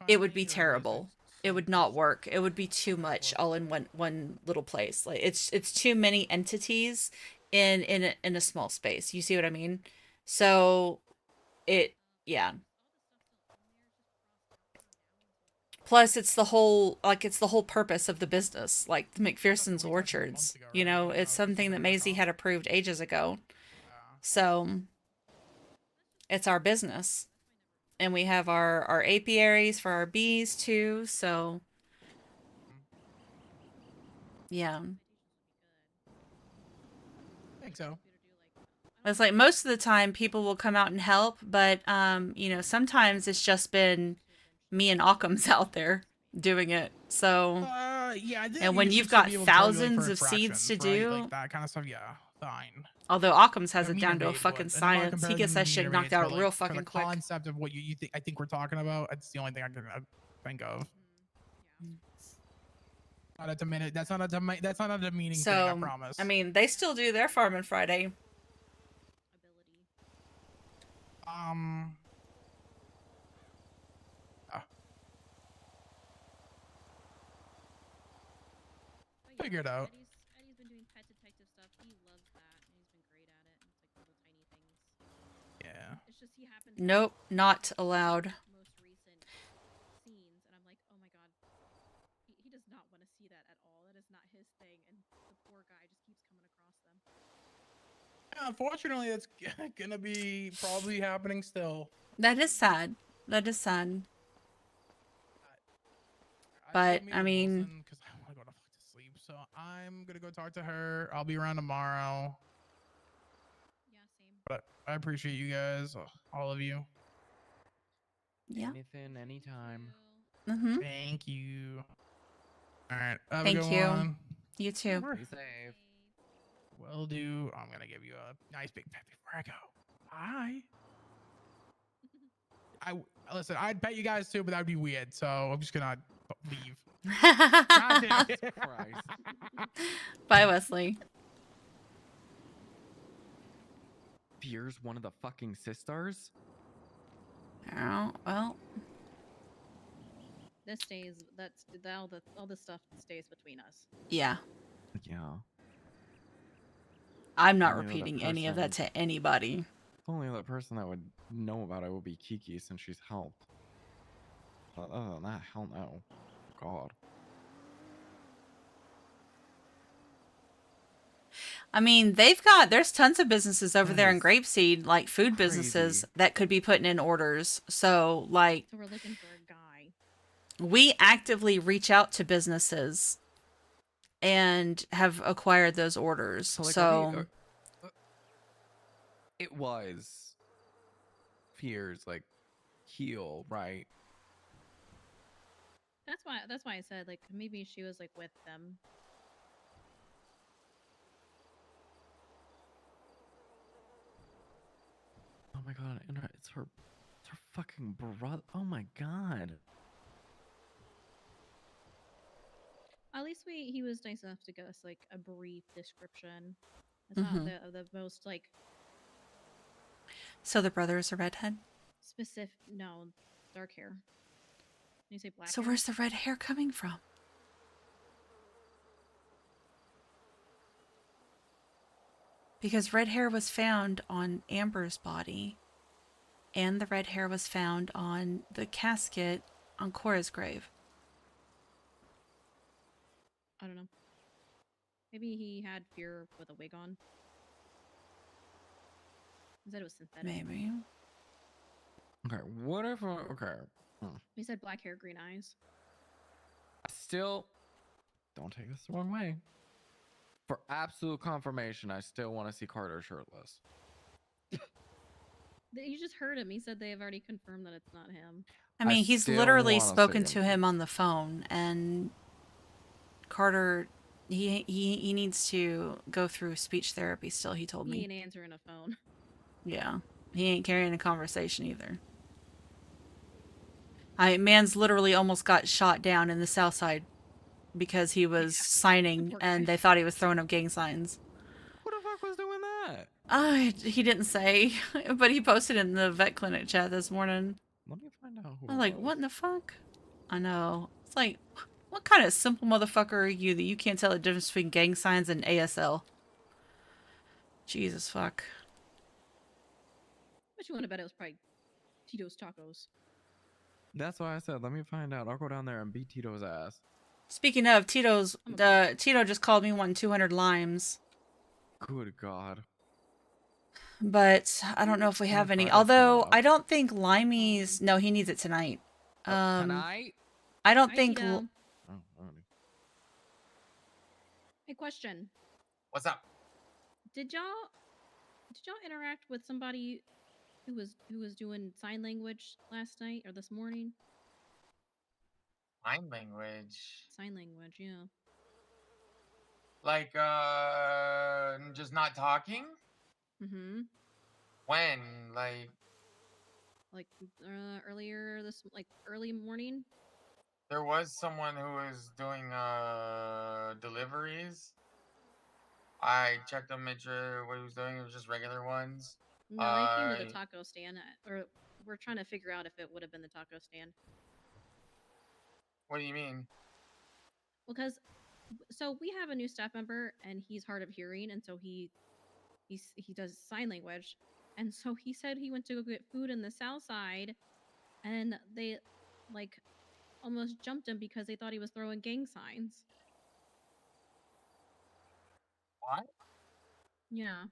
it would be terrible. It would not work. It would be too much all in one little place. Like it's too many entities in a small space. You see what I mean? So yeah. Plus, it's the whole purpose of the business, like the McPherson's Orchards. You know, it's something that Maisie had approved ages ago. So, it's our business. And we have our apiaries for our bees, too, so... Yeah. I think so. It's like, most of the time, people will come out and help, but, you know, sometimes it's just been me and Occam's out there doing it. So, Yeah, I think and when you you've should still got be able to tabulate thousands for of seeds to infractions, right? do, Like that kind of stuff, yeah, fine. although Occam's has A it down to a meter fucking bait, but- and I'm not science, he comparing gets the that shit meter knocked baits, but, out like, real for fucking the quick. concept of what you think, I think we're talking about, it's the only thing I can think of. Not a demeaning, that's not a demeaning thing, I So, promise. I mean, they still do their farming Friday. Figure it out. Eddie's been doing pet detective stuff. He loves that, and he's been great at it. And it's like little tiny things. Yeah. It's just he happens. Nope, not allowed. Most recent scenes, and I'm like, oh my god, he does not want to see that at all. That is not his thing, and the poor guy just keeps coming across them. Yeah, unfortunately, it's gonna be probably happening still. That is sad. That is sad. But, I mean... Because I want to go to fuck to sleep, so I'm gonna go talk to her. I'll be around tomorrow. Yeah, same. But I appreciate you guys, all of you. Yeah. Anything, anytime. Mm-hmm. Thank you. All right. Have Thank a good you. one. You too. Be safe. Will do. I'm gonna give you a nice big pet before I go. Bye. Listen. I'd pet you guys too, but that would be weird. So I'm just gonna leave. Jesus Christ. Bye, Wesley. Fear's one of the fucking sisters? Oh, well. This stays. That's all the stuff stays between us. Yeah. Yeah. I'm not Only other repeating any of that person- to anybody. The only other person that would know about it would be Kiki since she's helped. But other than that, hell no. God. I mean, there's tons of businesses over there in Grapeseed, like food businesses crazy. that could be putting in orders. So, like, So we're looking for a guy. we actively reach out to businesses and have acquired those orders. So, like, So, it was Fear's, like, heel, right? That's why I said like maybe she was like with them. Oh my god, and it's her fucking brother. Oh my god. At least he was nice enough to give us like a brief description. It's not the most like so the brother is a redhead. specific. No, dark hair. You say black. So hair? where's the red hair coming from? Because red hair was found on Amber's body, and the red hair was found on the casket on Cora's grave. I don't know. Maybe he had fear with a wig on. He said it was synthetic. Maybe. Okay, what if okay. He said black hair, green eyes. Still, don't take this the wrong way. For absolute confirmation, I still want to see Carter shirtless. You just heard him. He said they have already confirmed that it's not him. I mean, he's still literally wanna spoken see to him on the phone, and Carter, he needs to go through speech therapy still, he told He me. ain't answering a phone. Yeah. He ain't carrying a conversation either. Man's literally almost got shot down in the south side because he was signing and they thought he was throwing up gang signs. Who the fuck was doing that? He didn't say, but he posted in the vet clinic chat this morning. Let me find out who I'm it like, was. what in the fuck? I know. It's like, what kind of simple motherfucker are you that you can't tell the difference between gang signs and ASL? Jesus fuck. But you want to bet it was probably Tito's Tacos. That's why I said, let me find out. I'll go down there and beat Tito's ass. Speaking of, Tito just called me wanting 200 limes. Good God. But I don't know if we have any. Although, I don't think Limey's... No, he needs it tonight. Tonight? I don't Hi, think... Tito. Oh, Hey, question. What's up? Did y'all interact with somebody who was doing sign language last night or this morning? Sign language. Sign language, yeah. Like, just not talking? Mm-hmm. When? Like, Earlier early morning. there was someone who was doing, deliveries. I checked to make sure what he was doing. It was just regular ones. No, they came to the taco stand, or we're trying to figure out if it would have been the taco stand. What do you mean? Because, so we have a new staff member, and he's hard of hearing, and so he does sign language, and so he said he went to go get food in the south side, and they like almost jumped him because they thought he was throwing gang signs. What? Yeah.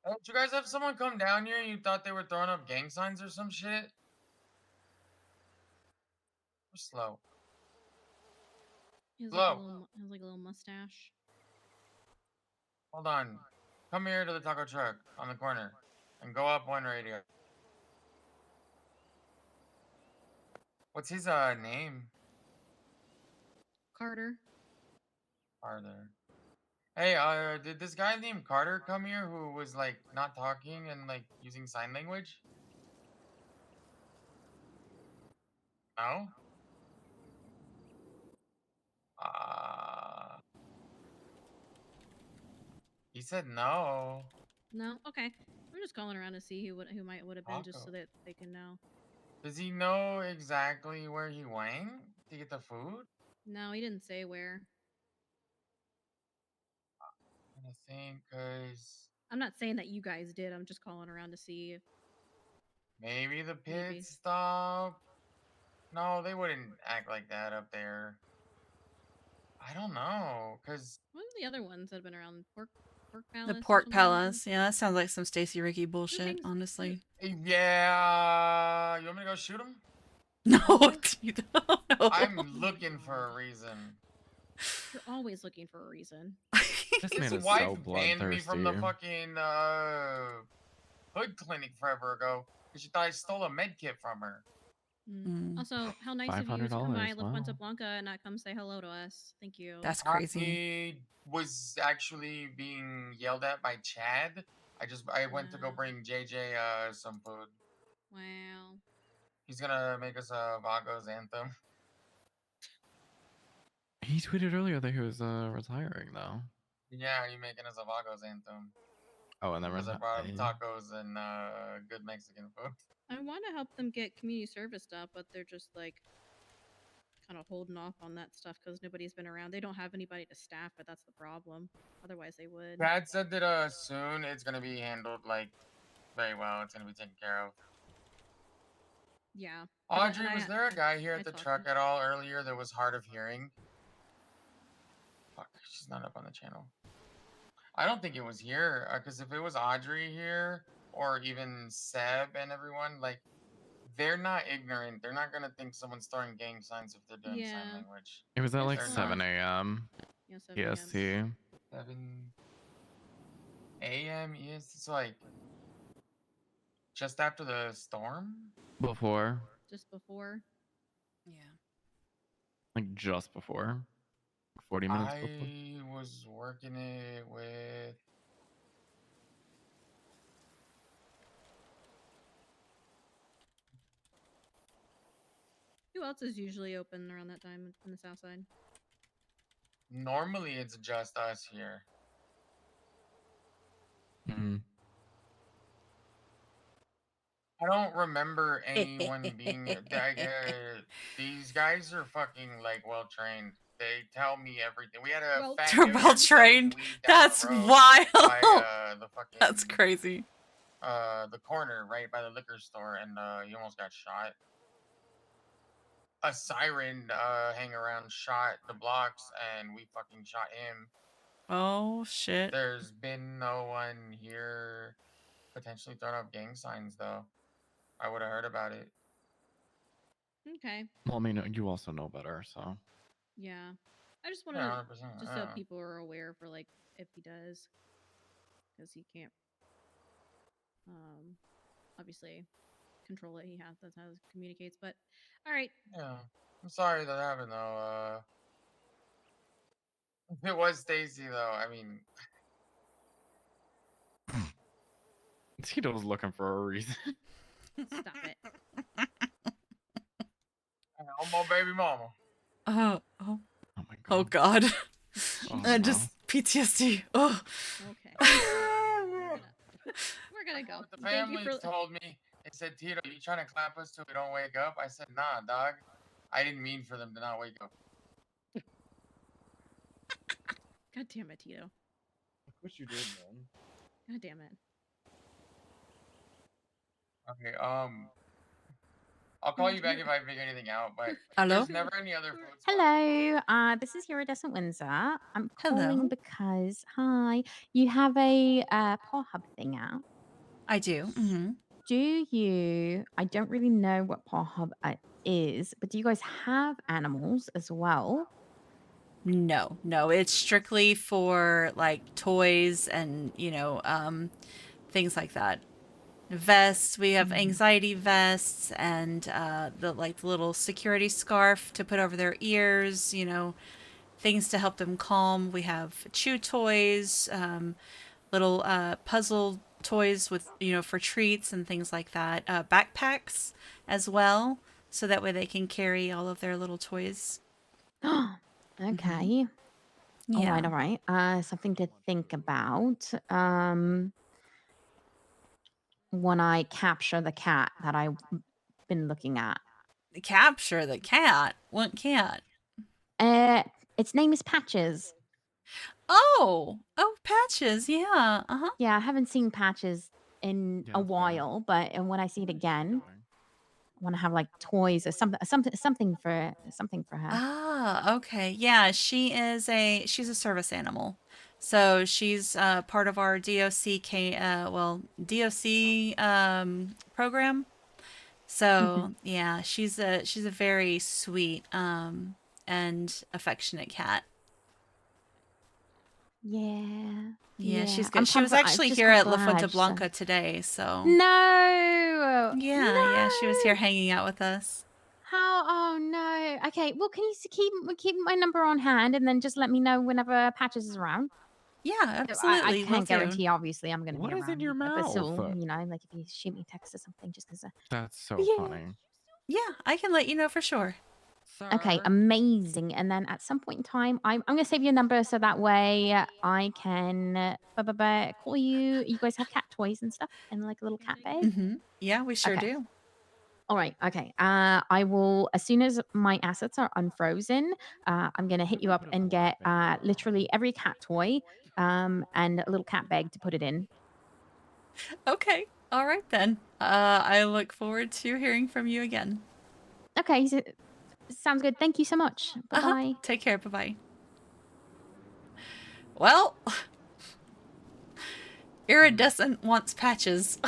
Did you guys have someone come down here and you thought they were throwing up gang signs or some shit? We're slow. He has Slow. like a little mustache. Hold on. Come here to the taco truck on the corner and go up one radio. What's his name? Carter. Carter. Hey, did this guy named Carter come here who was like not talking and like using sign language? No? He said no. No. Okay. We're just calling around to see who might would have been, just so that they can know. Does he know exactly where he went to get the food? No, he didn't say where. I think because I'm not saying that you guys did. I'm just calling around to see if maybe the pit maybe. stop. No, they wouldn't act like that up there. I don't know, cause What are the other ones that have been around? Pork Palace. The or pork something like that? palace. Yeah, that sounds like some Stacy Ricky bullshit, honestly. yeah. You want me to go shoot him? No, Tito, no. I'm looking for a reason. You're always looking for a reason. This His man is wife so banned me from the bloodthirsty. fucking hood clinic forever ago because she thought I stole a med kit from her. Also, how nice of you to come by $500, La Fuente wow. Blanca and not come say hello to us. Thank you. That's crazy. I was actually being yelled at by Chad. I went to go bring JJ some food. Wow. He's gonna make us a Vagos anthem. He tweeted earlier that he was retiring though. Yeah, he making us a Vagos anthem. Oh, and then Because I brought him tacos and good Mexican food. I want to help them get community service stuff, but they're just like kind of holding off on that stuff because nobody's been around. They don't have anybody to staff it. That's the problem. Otherwise, they would. Chad said that soon it's gonna be handled like very well. It's gonna be taken care of. Yeah. Audrey, was there a guy here at the truck at all earlier that was hard of hearing? Fuck, she's not up on the channel. I don't think it was here, because if it was Audrey here, or even Seb and everyone, like, they're not ignorant. They're not gonna think someone's throwing gang signs if they're doing sign language. It was at like They're 7 not. a.m. Yeah, 7 a.m. EST. 7 a.m. EST. It's like just after the storm? Before. Just before. Yeah. Like just before. 40 minutes before. I was working it with. Who else is usually open around that time on the south side? Normally, it's just us here. Mm-hmm. I don't remember anyone being like, these guys are fucking like well trained. They tell me everything. We had a fat They're dude well trained. selling weed down That's the road wild. by, the fucking, That's crazy. the corner right by the liquor store, and he almost got shot. A siren hang around shot the blocks, and we fucking shot him. Oh shit. There's been no one here potentially throwing up gang signs though. I would have heard about it. Okay. Well, I mean, you also know better, so. Yeah. I just want to, Yeah, 100%, just so yeah. people are aware for like if he does, because he can't, obviously control it. That's how he communicates. But all right. Yeah, I'm sorry that happened though. If it was Stacy though, I mean, Tito's looking for a reason. Stop it. I'm my baby mama. Oh my god. Oh god. Oh, Just PTSD. Oh. Okay. We're gonna go. The Thank you family for. told me, they said, Tito, you trying to clap us till we don't wake up? I said, nah, dog. I didn't mean for them to not wake up. God damn it, Tito. Of course you did, man. God damn it. Okay, I'll call you back if I figure anything out, but Hello? there's never any other food. Hello, this is Iridescent Windsor. I'm calling Hello. because, hi, you have a paw hub thing out. I do. Mm-hmm. Do you, I don't really know what paw hub is, but do you guys have animals as well? No, it's strictly for like toys and, things like that. Vests, we have anxiety vests and the little security scarf to put over their ears, things to help them calm. We have chew toys, little puzzle toys with, for treats and things like that. Backpacks as well, so that way they can carry all of their little toys. Okay. Yeah. All right. Something to think about. When I capture the cat that I've been looking at. Capture the cat? What cat? Its name is Patches. Oh, Patches. Yeah. Uh-huh. Yeah, I haven't seen Patches in a while, but when I see it again, I want to have like toys or something for her. Ah, okay. Yeah, she's a service animal. So she's part of our DOC program. So, yeah, she's a very sweet and affectionate cat. Yeah. Yeah, she's I'm good. She part was of the- I actually just here got at La Fuente badge, so- Blanca today, so No. yeah, she was here hanging out with us. How? Oh no. Okay. Well, can you keep my number on hand and then just let me know whenever Patches is around? Yeah, I absolutely. will can't do. guarantee. Obviously, I'm going to What be is around. in your But still, mouth? you know, like if you shoot me a text or something, just because. That's so Yeah. funny. Yeah, I can let you know for sure. Okay, amazing. And then at some point in time, I'm going to save your number so that way I can call you. You guys have cat toys and stuff and like a little cat bag? Mm-hmm. Yeah, we sure Okay. do. All right. Okay. I will, as soon as my assets are unfrozen, I'm going to hit you up and get literally every cat toy and a little cat bag to put it in. Okay. All right then. I look forward to hearing from you again. Okay. Sounds good. Thank you so much. Bye-bye. Take care. Bye-bye. Well, Iridescent wants Patches.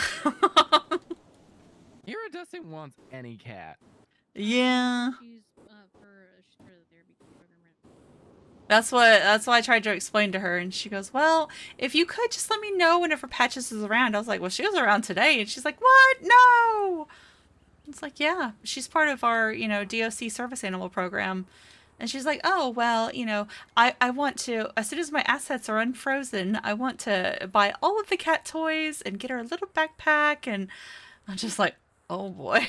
Iridescent wants any cat. Yeah. She's for the therapy program right now. That's why I tried to explain to her, and she goes, "Well, if you could just let me know whenever Patches is around." I was like, "Well, she was around today," and she's like, "What? No!" It's like, "Yeah, she's part of our, DOC service animal program," and she's like, "Oh, well, I want to, as soon as my assets are unfrozen, I want to buy all of the cat toys and get her a little backpack," and I'm just like, "Oh boy."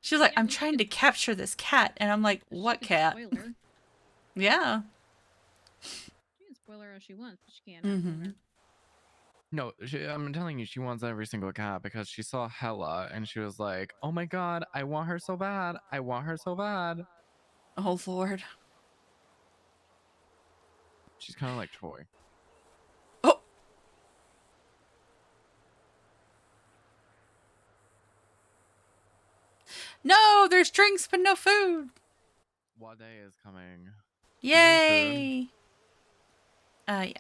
She's like, "I'm trying to capture this cat," and I'm like, "What cat?" Spoiler. Yeah. She can spoil her all she wants, but she can't. Mm-hmm. No, I'm telling you, she wants every single cat because she saw Hella and she was like, "Oh my god, I want her so bad. I want her so bad." Oh Lord. She's kind of like Troy. No, there's drinks but no food. What day is coming? Yay! Yeah.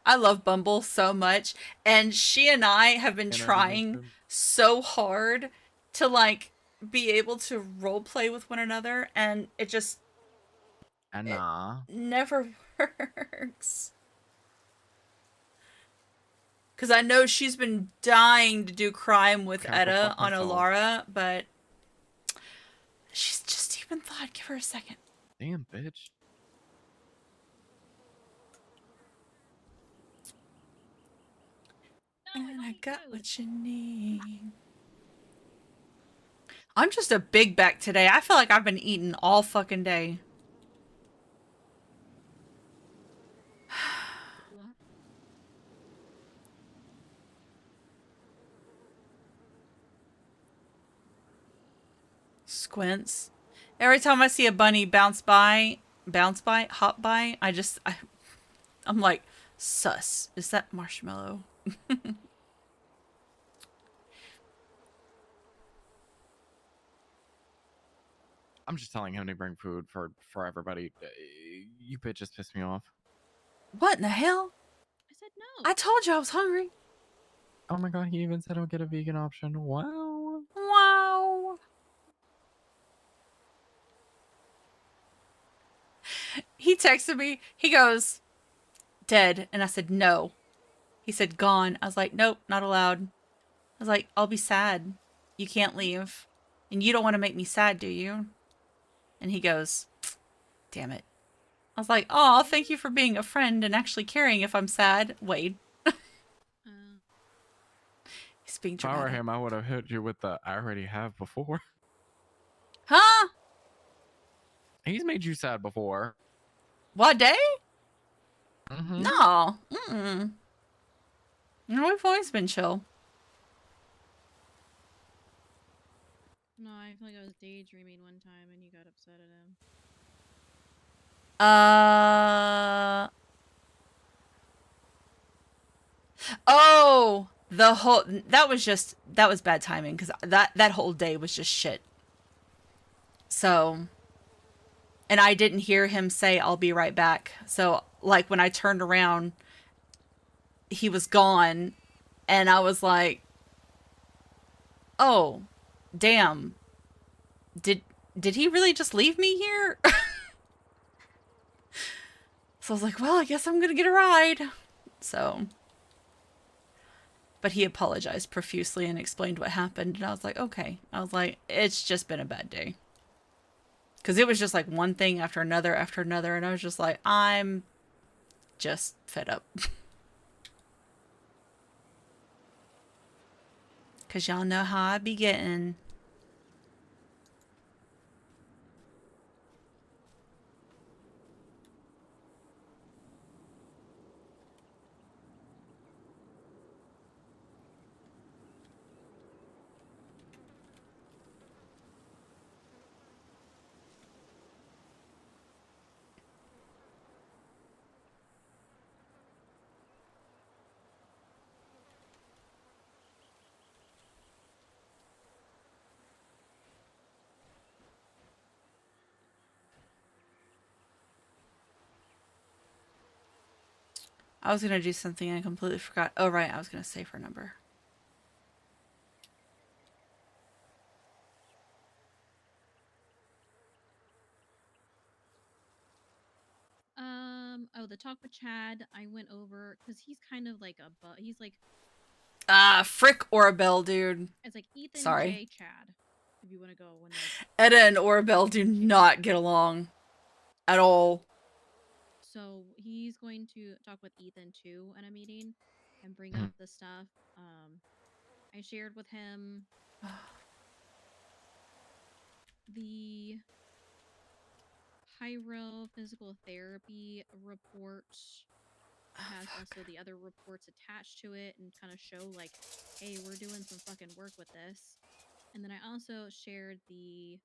I love Bumble so much, and she and I have been trying so hard to like be able to role play with one another, and it just never works. Because I know she's been dying to do crime with Etta on Alara, but she's just even thought, give her a second. Damn, bitch. And I got what you need. I'm just a big back today. I feel like I've been eating all fucking day. Squints. Every time I see a bunny hop by, I'm like, sus. Is that marshmallow? I'm just telling him to bring food for everybody. You bitches piss me off. What in the hell? I said no. I told you I was hungry. Oh my god, he even said I'll get a vegan option. Wow. Wow. He texted me. He goes, dead. And I said, no. He said, gone. I was like, nope, not allowed. I was like, I'll be sad. You can't leave. And you don't want to make me sad, do you? And he goes, damn it. I was like, oh, thank you for being a friend and actually caring if I'm sad. Wade. He's being If I were dramatic. him, I would have hit you with the I already have before. Huh? He's made you sad before. What day? Mm-hmm. No. Mm-mm. No, we've always been chill. No, I feel like I was daydreaming one time and you got upset at him. Oh, that was bad timing because that whole day was just shit. So, and I didn't hear him say I'll be right back. So, like when I turned around, he was gone, and I was like, "Oh, damn. Did he really just leave me here?" So I was like, "Well, I guess I'm going to get a ride." So, but he apologized profusely and explained what happened, and I was like, "Okay." I was like, "It's just been a bad day." Because it was just like one thing after another, and I was just like, I'm just fed up. Because y'all know how I be getting. I was going to do something I completely forgot. Oh, right. I was going to save her number. Oh, the talk with Chad, I went over because he's kind of like he's like Frick Orabel, dude. it's like Ethan, Sorry. Jay, Chad. If you want to go when like Etta and Orabel do not get along at all. So he's going to talk with Ethan too in a meeting and bring up the stuff. I shared with him the pyro physical therapy report. It has also the other reports attached to it and kind of show like, hey, we're doing some fucking work with this. And then I also shared the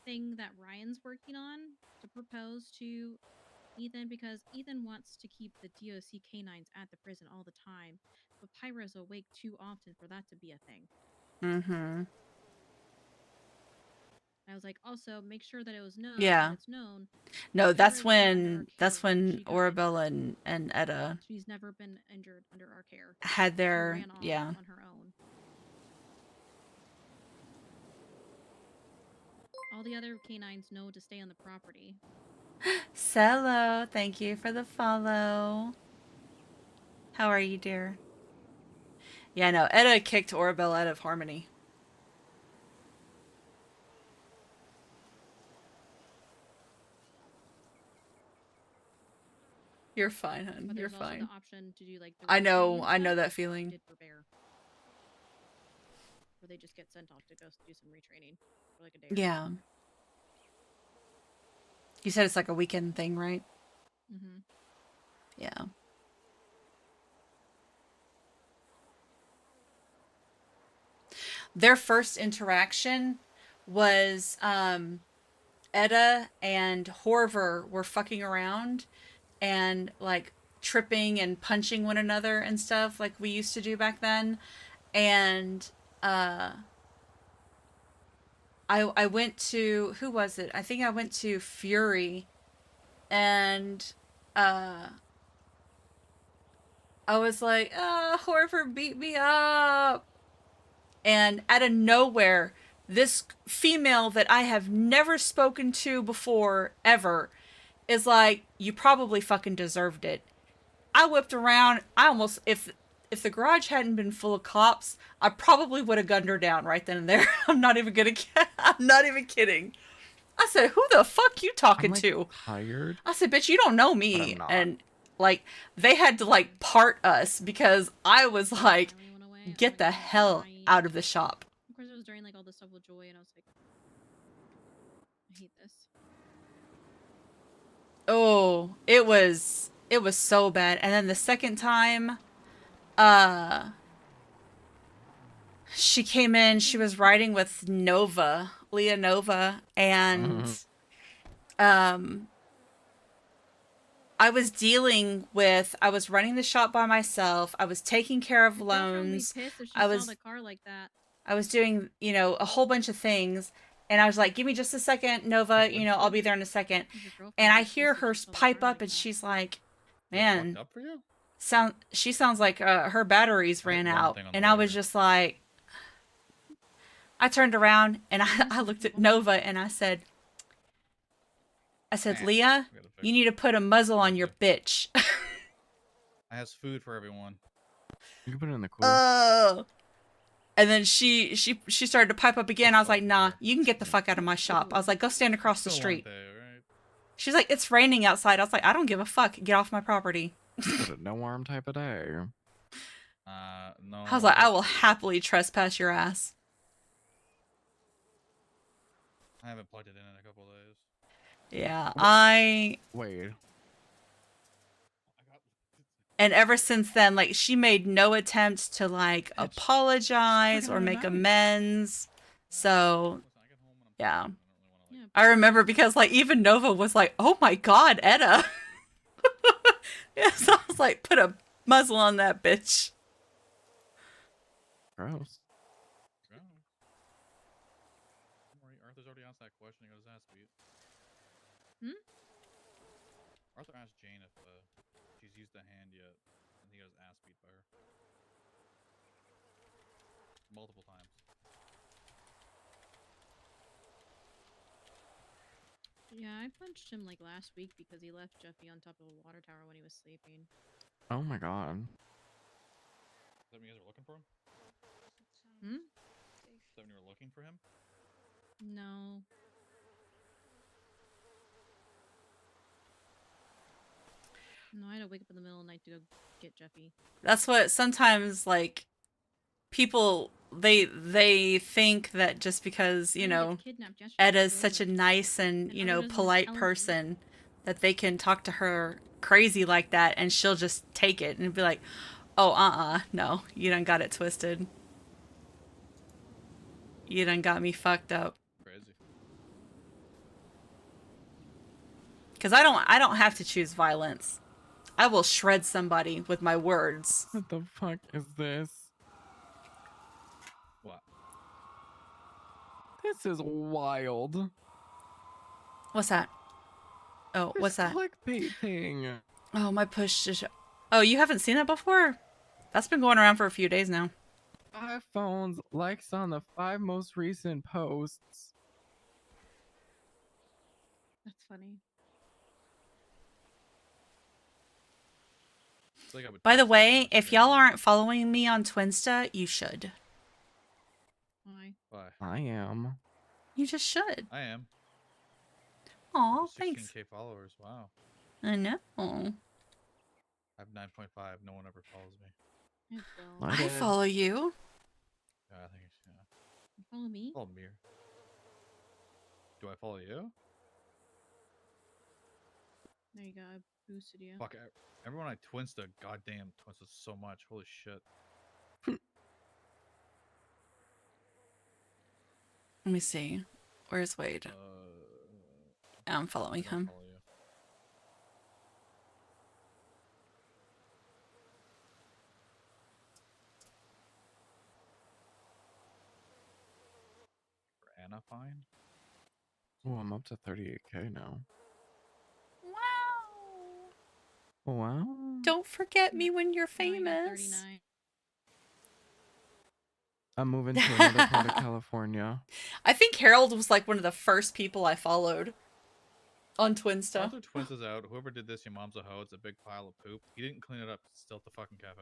thing that Ryan's working on to propose to Ethan because Ethan wants to keep the DOC canines at the prison all the time, but Pyro's awake too often for that to be a thing. Mm-hmm. I was like, also make sure that it was known. Yeah. That it's known. No, that's Pyro's been under our when Orabel injured. and Etta She's never been injured under our care. had their She ran off yeah. on her own. All the other canines know to stay on the property. Cello, thank you for the follow. How are you, dear? Yeah, no, Etta kicked Orabel out of Harmony. You're fine, hun. But You're there's also fine. the option to do like the I know retraining that stuff, feeling. like we did for Bear. Where they just get sent off to go do some retraining for like a day. Yeah. You said it's like a weekend thing, right? Mm-hmm. Yeah. Their first interaction was Etta and Horver were fucking around and like tripping and punching one another and stuff like we used to do back then. And I went to, who was it? I think I went to Fury, and I was like, Horford beat me up. And out of nowhere, this female that I have never spoken to before, ever, is like, you probably fucking deserved it. I whipped around. I almost, if the garage hadn't been full of cops, I probably would have gunned her down right then and there. I'm not even kidding. I said, who the fuck you talking to? Tired. I said, bitch, you don't know me. I'm not. And Like, they had to, like, part us because I was like, get the hell out of the shop. Of course, it was during like all the stuff with Joy, and I was like, I hate this. Oh, it was so bad. And then the second time, she came in, she was riding with Nova, Leah Nova, and I was running the shop by myself. I was taking care of My girlfriend would be loans. pissed if she I saw was the car like that. I was doing, you know, a whole bunch of things. And I was like, give me just a second, Nova, you know, I'll be there in a second. And I hear her pipe up and she's like, man, up for you? she sounds like her batteries I hit ran one out. thing on the And I way was here. just like, I turned around and I looked at Nova and I said, Leah, you need to put a muzzle on your bitch. I has food for everyone. You can put it in the cooler. And then she started to pipe up again. I was like, nah, you can get the fuck out of my shop. I was like, go stand across the Still one street. day, right? She's like, it's raining outside. I was like, I don't give a fuck. Get off my property. Is it no arm type of day? No. I was like, I will happily trespass your ass. I haven't plugged it in a couple of days. Yeah, Wait. And ever since then, like, she made no attempt to, like, apologize or make amends. So, yeah. I remember because, like, even Nova was like, oh my god, Etta. Yeah, so I was like, put a muzzle on that bitch. Gross. Arthur's already asked that question. He got his ass beat. Arthur asked Jane if she's used the hand yet, and he got his ass beat by her. Multiple times. Yeah, I punched him like last week because he left Jeffy on top of a water tower when he was sleeping. Oh my god. Is that when you guys were looking for him? Hmm? Is that when you were looking for him? No. No, I had to wake up in the middle of the night to go get Jeffy. That's what sometimes, like, people, they think that just because, you know, Etta's such a nice and, you know, polite person, that they can talk to her crazy like that and she'll just take it and be like, oh, no, you done got it twisted. You done got me fucked up. Crazy. Because I don't have to choose violence. I will shred somebody with my words. What the fuck is this? What? This is wild. What's that? Oh, what's that? Clickbait thing. Oh, my push to show. Oh, you haven't seen that before? That's been going around for a few days now. iPhones likes on the 5 most recent posts. That's funny. By the way, if y'all aren't following me on Twinsta, you should. Why? Why? I am. You just should. I am. Aw, thanks. 16K followers. Wow. I know. I have 9.5. No one ever follows me. I follow you. Yeah, I think it's, yeah. You follow me? Follow me. Do I follow you? There you go. I boosted you. Fuck. Everyone I Twinsta, goddamn Twinsta so much. Holy shit. Let me see. Where's Wade? I'm following him. Follow you. Anna fine? Oh, I'm up to 38K now. Wow. Wow. Don't forget me when you're famous. 39. I'm moving to another part of California. I think Harold was like one of the first people I followed on Twinsta. After Twinsta's out, whoever did this, your mom's a hoe. It's a big pile of poop. He didn't clean it up. It's still at the fucking cafe.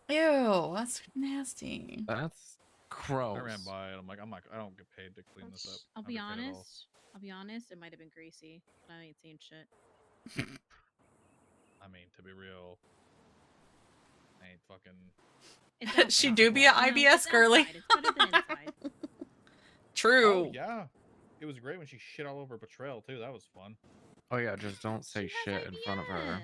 Ew, that's nasty. That's gross. I ran by it. I'm like, I don't get paid to clean this up. I'll I be don't get paid at all. honest. I'll be honest. It might have been greasy, but I ain't seen shit. I mean, to be real, I ain't fucking. It's She outside. do be a You know, IBS it's girly. outside. It's better than inside. True. Oh yeah, it was great when she shit all over Betrayal too. That was fun. Oh yeah, just don't say shit in front of her.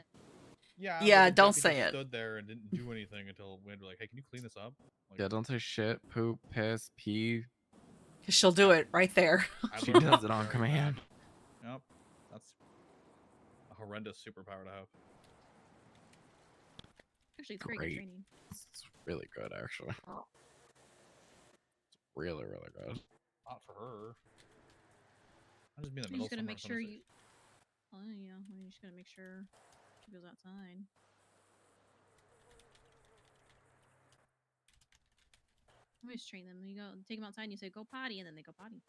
Yeah, Yeah, but then don't Jeffy say just it. stood there and didn't do anything until we were like, "Hey, can you clean this up?" Like, Yeah, don't say shit, poop, piss, pee. 'Cause she'll do it right there. I She learned does that it on very command. fast. Yep, that's a horrendous superpower to have. Actually, it's very good Great. training. It's really good, actually. It's really, really good. Not for her. I'm just be in the You middle just gotta somewhere. make sure you. Oh yeah, well, you just gotta make sure she goes outside. Always train them. You go take them outside and you say go potty, and then they go potty.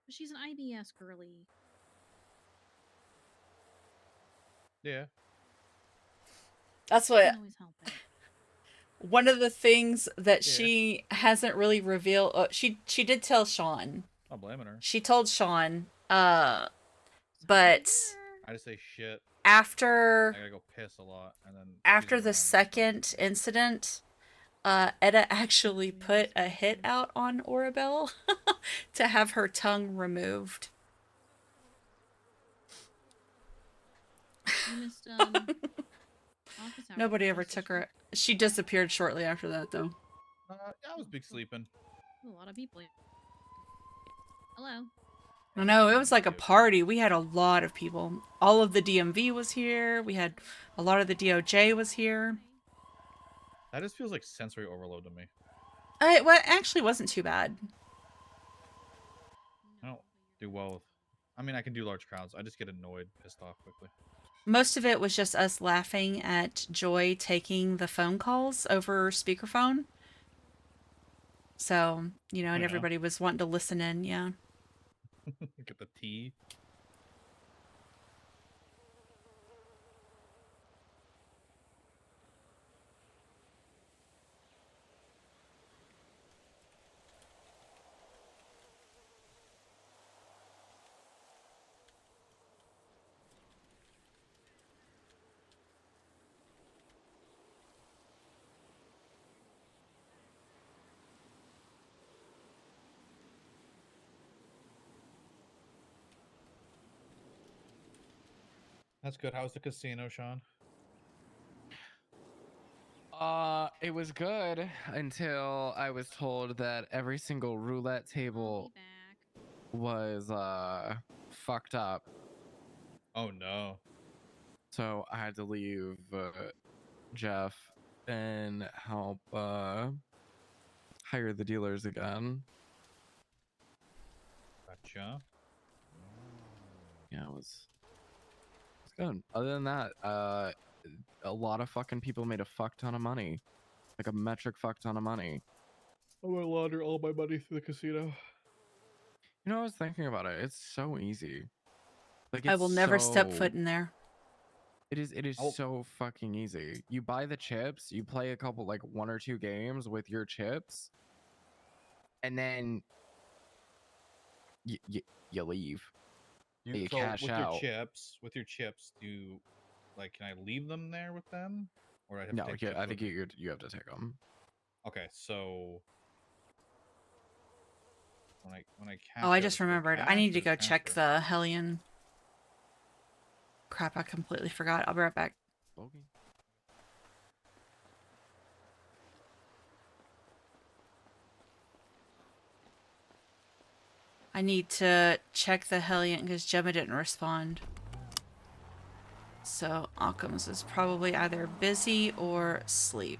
But she's an IBS girly. Yeah. That's what. Can't always help it. One of the things that Yeah. she hasn't really revealed. She did tell Sean. I'm blaming her. She told Sean. But I just say shit. after I gotta go piss a lot, and then after the second incident, Etta actually put a hit out on Orabelle to have her tongue removed. You missed office hours. Nobody ever Message took from her. She disappeared shortly after that, though. I was big sleeping. a lot of people. Hello. I know, it was like a party. We had a lot of people. All of the DMV was here. We had a lot of the DOJ was here. That just feels like sensory overload to me. It actually wasn't too bad. I don't do well with. I mean, I can do large crowds. I just get annoyed, pissed off quickly. Most of it was just us laughing at Joy taking the phone calls over speakerphone. So, you know, and Oh, yeah? everybody was wanting to listen in, yeah. Get the tea. That's good. How's the casino, Sean? It was good until I was told that every single roulette table was fucked up. Oh no. So I had to leave Jeff and help hire the dealers again. Gotcha. Yeah, it's good. Other than that, a lot of fucking people made a fuck ton of money. Like a metric fuck ton of money. I want to launder all my money through the casino. You know, I was thinking about it. It's so easy. Like, I it's will never step so- foot in there. It is so fucking easy. You buy the chips, you play a couple, like 1 or 2 games with your chips, and then you leave. You So cash with out. with your chips, do like can I leave them there with them, or I have No, to take yeah, chips I with think me? you have to take them. Okay, so when I cash Oh, I out, just does it go remembered. I cash need or to just go check transfer? the Hellion. Crap, I completely forgot. I'll be right back. I need to check the Hellion because Gemma didn't respond. So Occam's is probably either busy or asleep.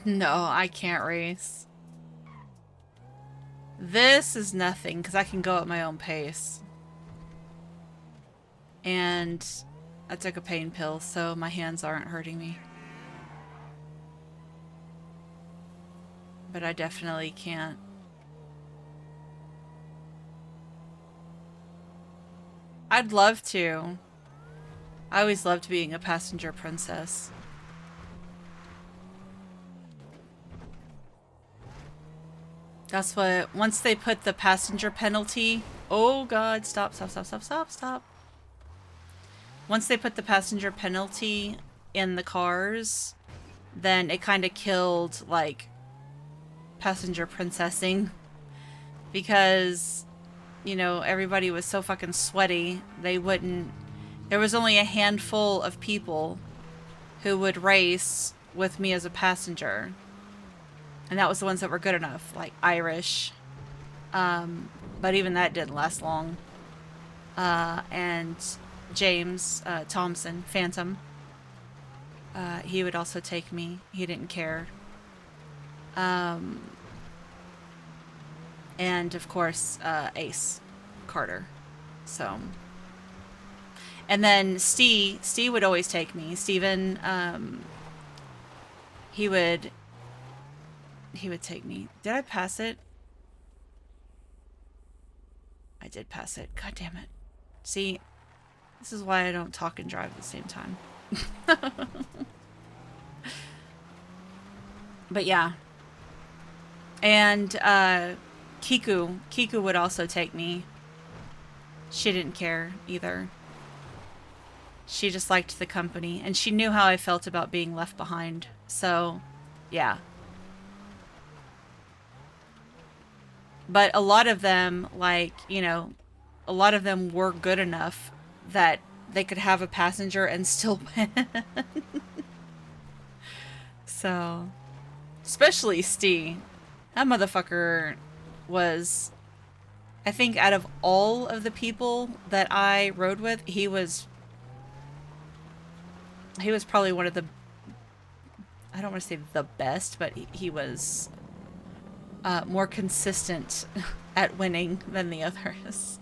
No, I can't race. This is nothing because I can go at my own pace. And I took a pain pill, so my hands aren't hurting me. But I definitely can't. I'd love to. I always loved being a passenger princess. That's what, once they put the passenger penalty, oh god, stop. Once they put the passenger penalty in the cars, then it kind of killed, like, passenger princessing. Because, you know, everybody was so fucking sweaty, they wouldn't... There was only a handful of people who would race with me as a passenger. And that was the ones that were good enough, like Irish. But even that didn't last long. And James Thompson, Phantom, he would also take me. He didn't care. And of course, Ace Carter. So... And then Steve would always take me. Steven, he would take me. Did I pass it? I did pass it. God damn it. See, this is why I don't talk and drive at the same time. But yeah. And Kiku would also take me. She didn't care either. She just liked the company, and she knew how I felt about being left behind. So, yeah. But a lot of them, like, you know, a lot of them were good enough that they could have a passenger and still win. So, especially Steve. That motherfucker was, I think out of all of the people that I rode with, he was probably one of the, I don't want to say the best, but he was more consistent at winning than the others.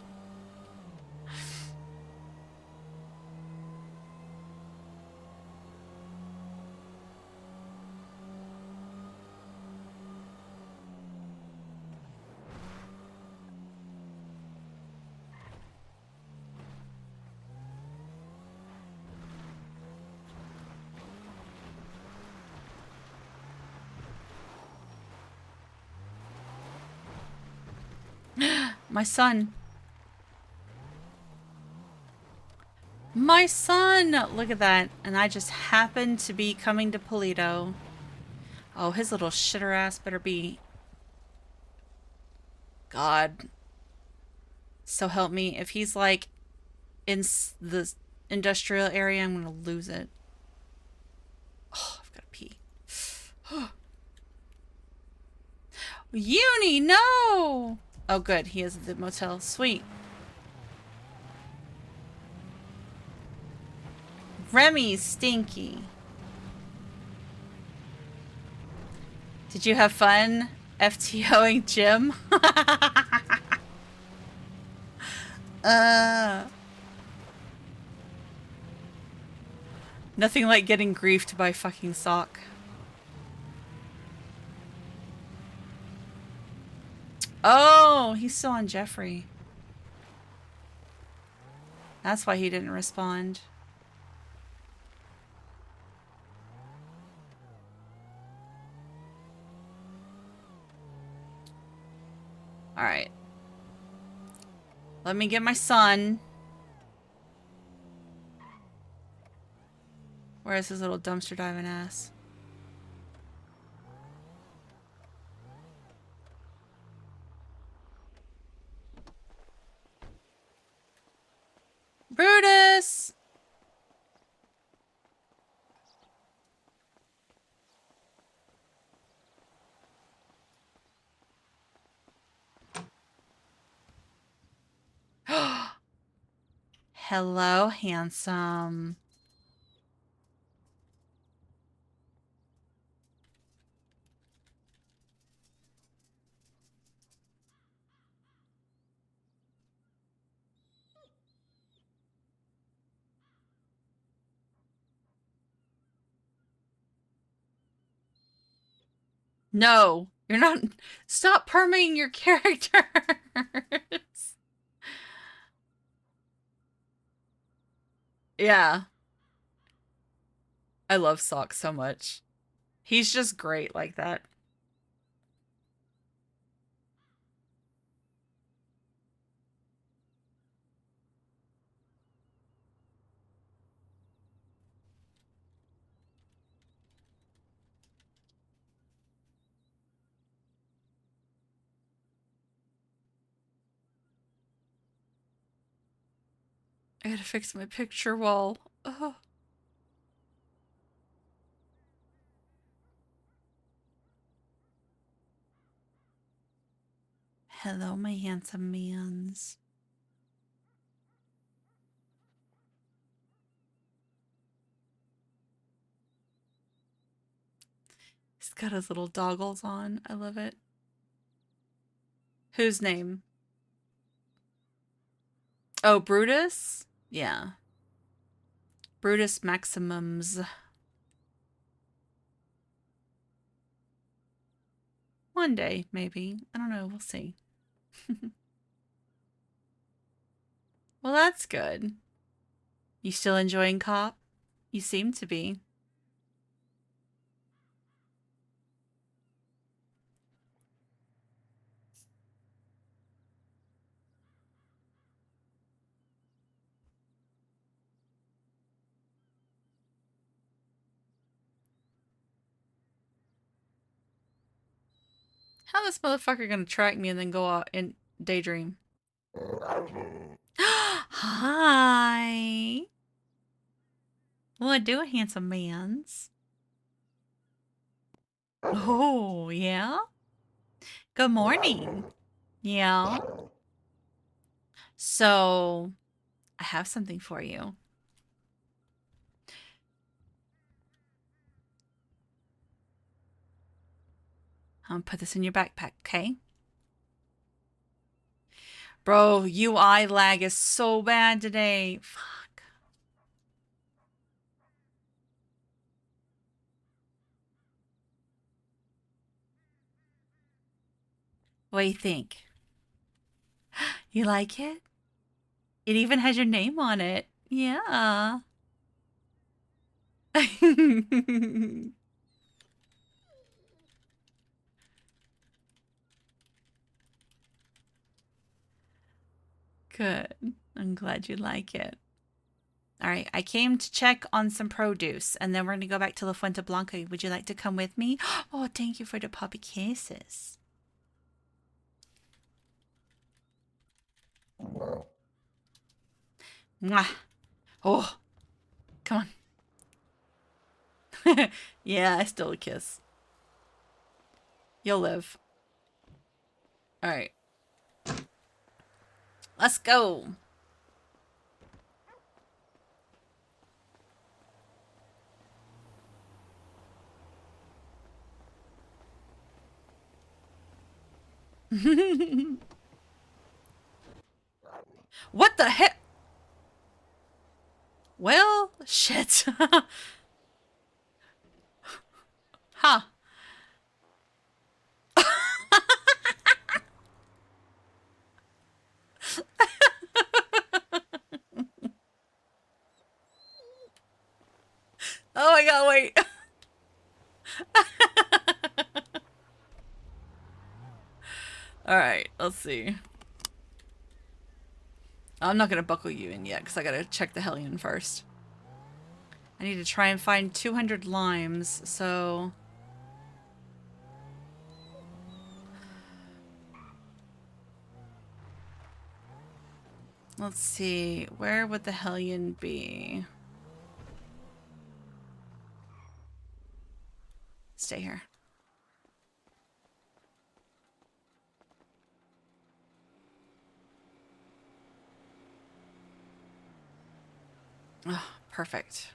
My son. My son! Look at that. And I just happened to be coming to Polito. Oh, his little shitter ass better be... God. So help me. If he's like in the industrial area, I'm gonna lose it. Oh, I've gotta pee. Uni, no! Oh, good. He is at the motel. Sweet. Remy's stinky. Did you have fun FTOing Jim? Nothing like getting griefed by fucking Sock. Oh, he's still on Jeffrey. That's why he didn't respond. Alright. Let me get my son. Where's his little dumpster diving ass? Brutus! Hello, handsome. No, you're not. Stop perming your characters. Yeah. I love Sock so much. He's just great like that. I gotta fix my picture wall. Oh. Hello, my handsome mans. He's got his little doggles on. I love it. Whose name? Oh, Brutus? Yeah. Brutus Maximums. One day, maybe. I don't know. We'll see. Well, that's good. You still enjoying Cop? You seem to be. How this motherfucker gonna track me and then go out and daydream? Hi. What do, handsome mans? Oh, yeah? Good morning. Yeah. So, I have something for you. I'm gonna put this in your backpack, okay? Bro, UI lag is so bad today. Fuck. What do you think? You like it? It even has your name on it. Yeah. Good. I'm glad you like it. All right, I came to check on some produce, and then we're going to go back to La Fuente Blanca. Would you like to come with me? Oh, thank you for the puppy kisses. Mwah. Oh, come on. Yeah, I still a kiss. You'll live. All right. Let's go. What the heck? Well, shit. Huh. Oh my god, wait. Alright, let's see. I'm not gonna buckle you in yet, because I gotta check the Hellion first. I need to try and find 200 limes, so... Let's see, where would the Hellion be? Stay here. Oh, perfect.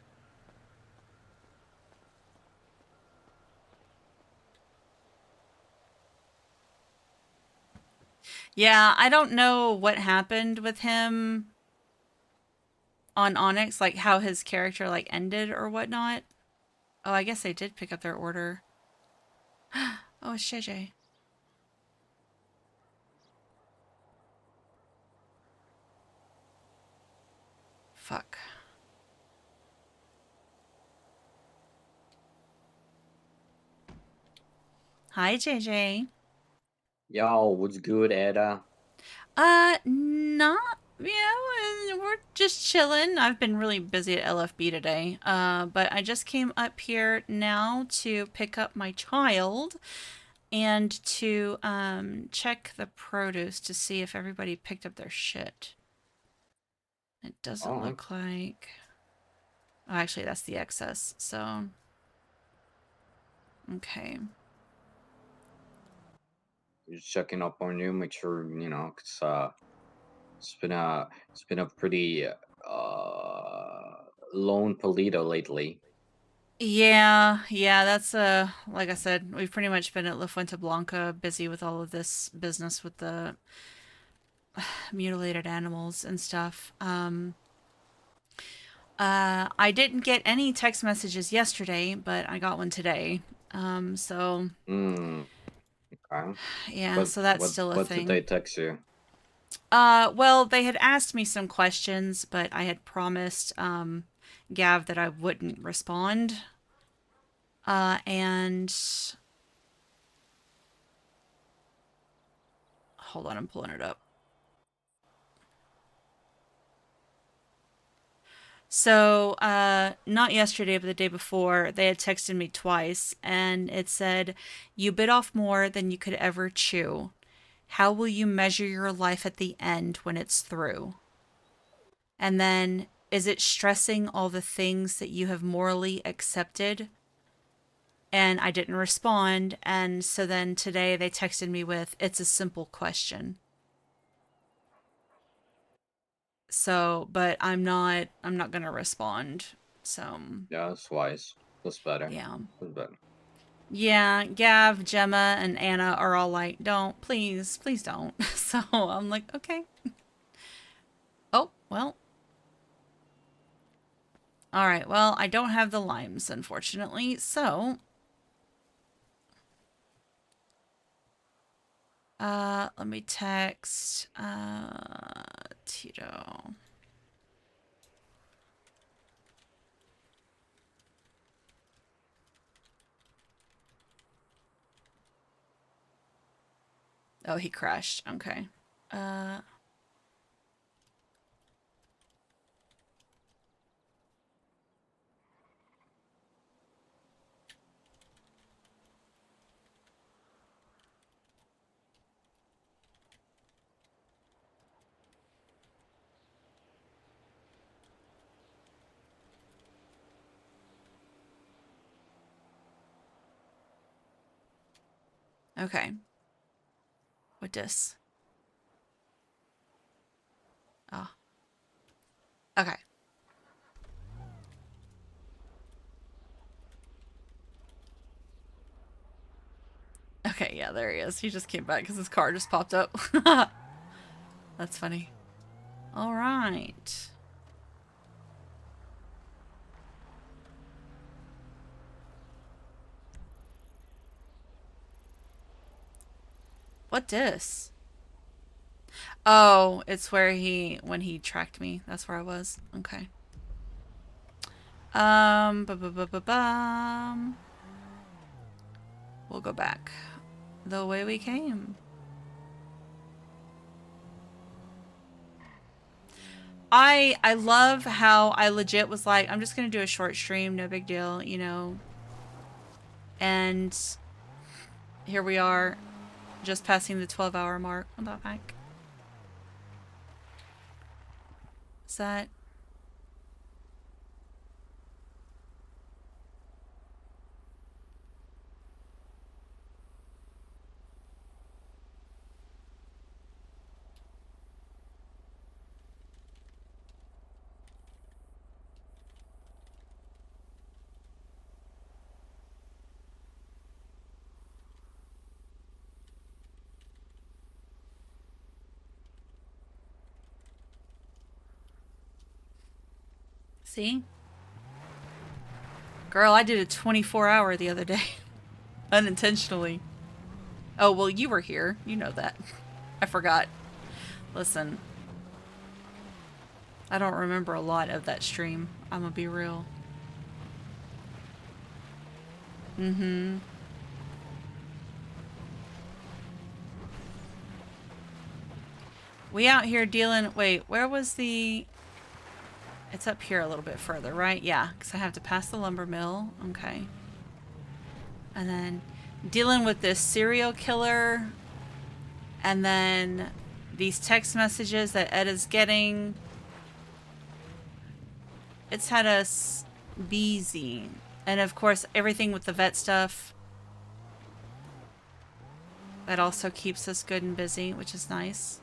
Yeah, I don't know what happened with him on Onyx, like how his character like ended or whatnot. Oh, I guess they did pick up their order. Oh, it's JJ. Fuck. Hi, JJ. Yo, what's good, Etta? Not. Yeah, we're just chilling. I've been really busy at LFB today. But I just came up here now to pick up my child and to check the produce to see if everybody picked up their shit. It doesn't look like. Oh, actually, that's the excess. So. Okay. Just checking up on you, make sure you know, 'cause it's been a pretty lone Polito lately. Yeah, that's like I said, we've pretty much been at La Fuente Blanca busy with all of this business with the mutilated animals and stuff. I didn't get any text messages yesterday, but I got one today. So Okay. yeah, so that's still a what thing. did they text you? Well, they had asked me some questions, but I had promised Gav that I wouldn't respond. And hold on, I'm pulling it up. So, not yesterday, but the day before, they had texted me twice, and it said, "You bit off more than you could ever chew. How will you measure your life at the end when it's through?" And then, "Is it stressing all the things that you have morally accepted?" And I didn't respond, and so then today they texted me with, "It's a simple question." So, but I'm not gonna respond. So Yeah, that's wise. That's better. yeah. That's better. Yeah, Gav, Gemma, and Anna are all like, "Don't, please, please don't." So I'm like, okay. Oh, well. All right, well, I don't have the limes, unfortunately, so let me text Tito. Oh, he crashed. Okay. Okay. What this? Oh. Okay. Okay, yeah, there he is. He just came back because his car just popped up. That's funny. All right. What dis? Oh, it's where when he tracked me. That's where I was. Okay. We'll go back the way we came. I love how I legit was like, I'm just gonna do a short stream, no big deal, you know. And here we are, just passing the 12-hour mark. What the heck? Is that? See? Girl, I did a 24-hour the other day. Unintentionally. Oh, well, you were here. You know that. I forgot. Listen. I don't remember a lot of that stream. I'm gonna be real. Mm-hmm. We out here dealing... Wait, where was the... It's up here a little bit further, right? Yeah, because I have to pass the lumber mill. Okay. And then dealing with this serial killer. And then these text messages that Etta's getting. It's had us busy. And of course, everything with the vet stuff. That also keeps us good and busy, which is nice.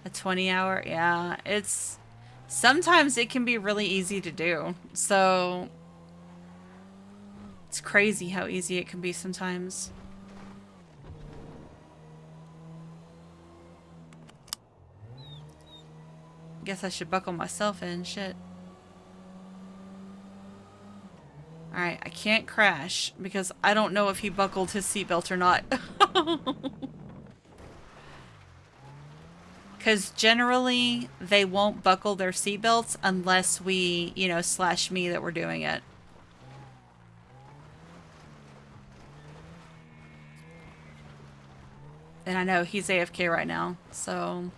A 20-hour? Yeah, it's... Sometimes it can be really easy to do. So... It's crazy how easy it can be sometimes. Guess I should buckle myself in. Shit. Alright, I can't crash because I don't know if he buckled his seatbelt or not. Because generally, they won't buckle their seatbelts unless we, you know, slash me that we're doing it. And I know he's AFK right now, so...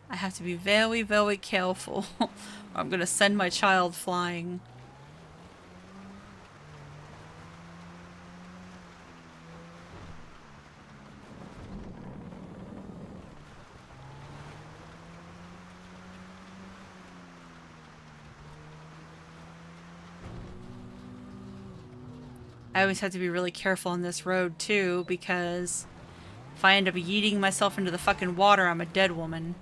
I have to be very, very careful. Or I'm gonna send my child flying. I always have to be really careful on this road, too, because if I end up yeeting myself into the fucking water, I'm a dead woman.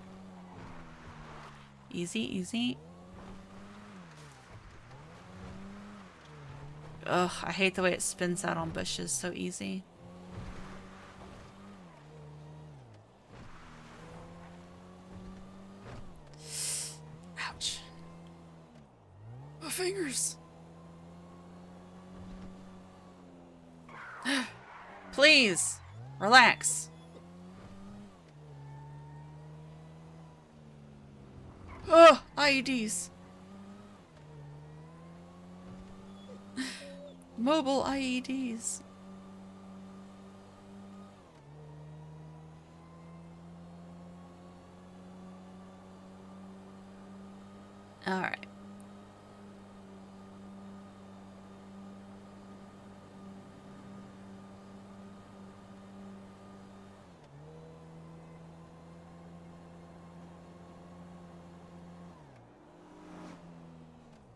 Easy, easy. Ugh, I hate the way it spins out on bushes so easy. Ouch. My fingers. Please, relax. Oh, IEDs. Mobile IEDs. All right.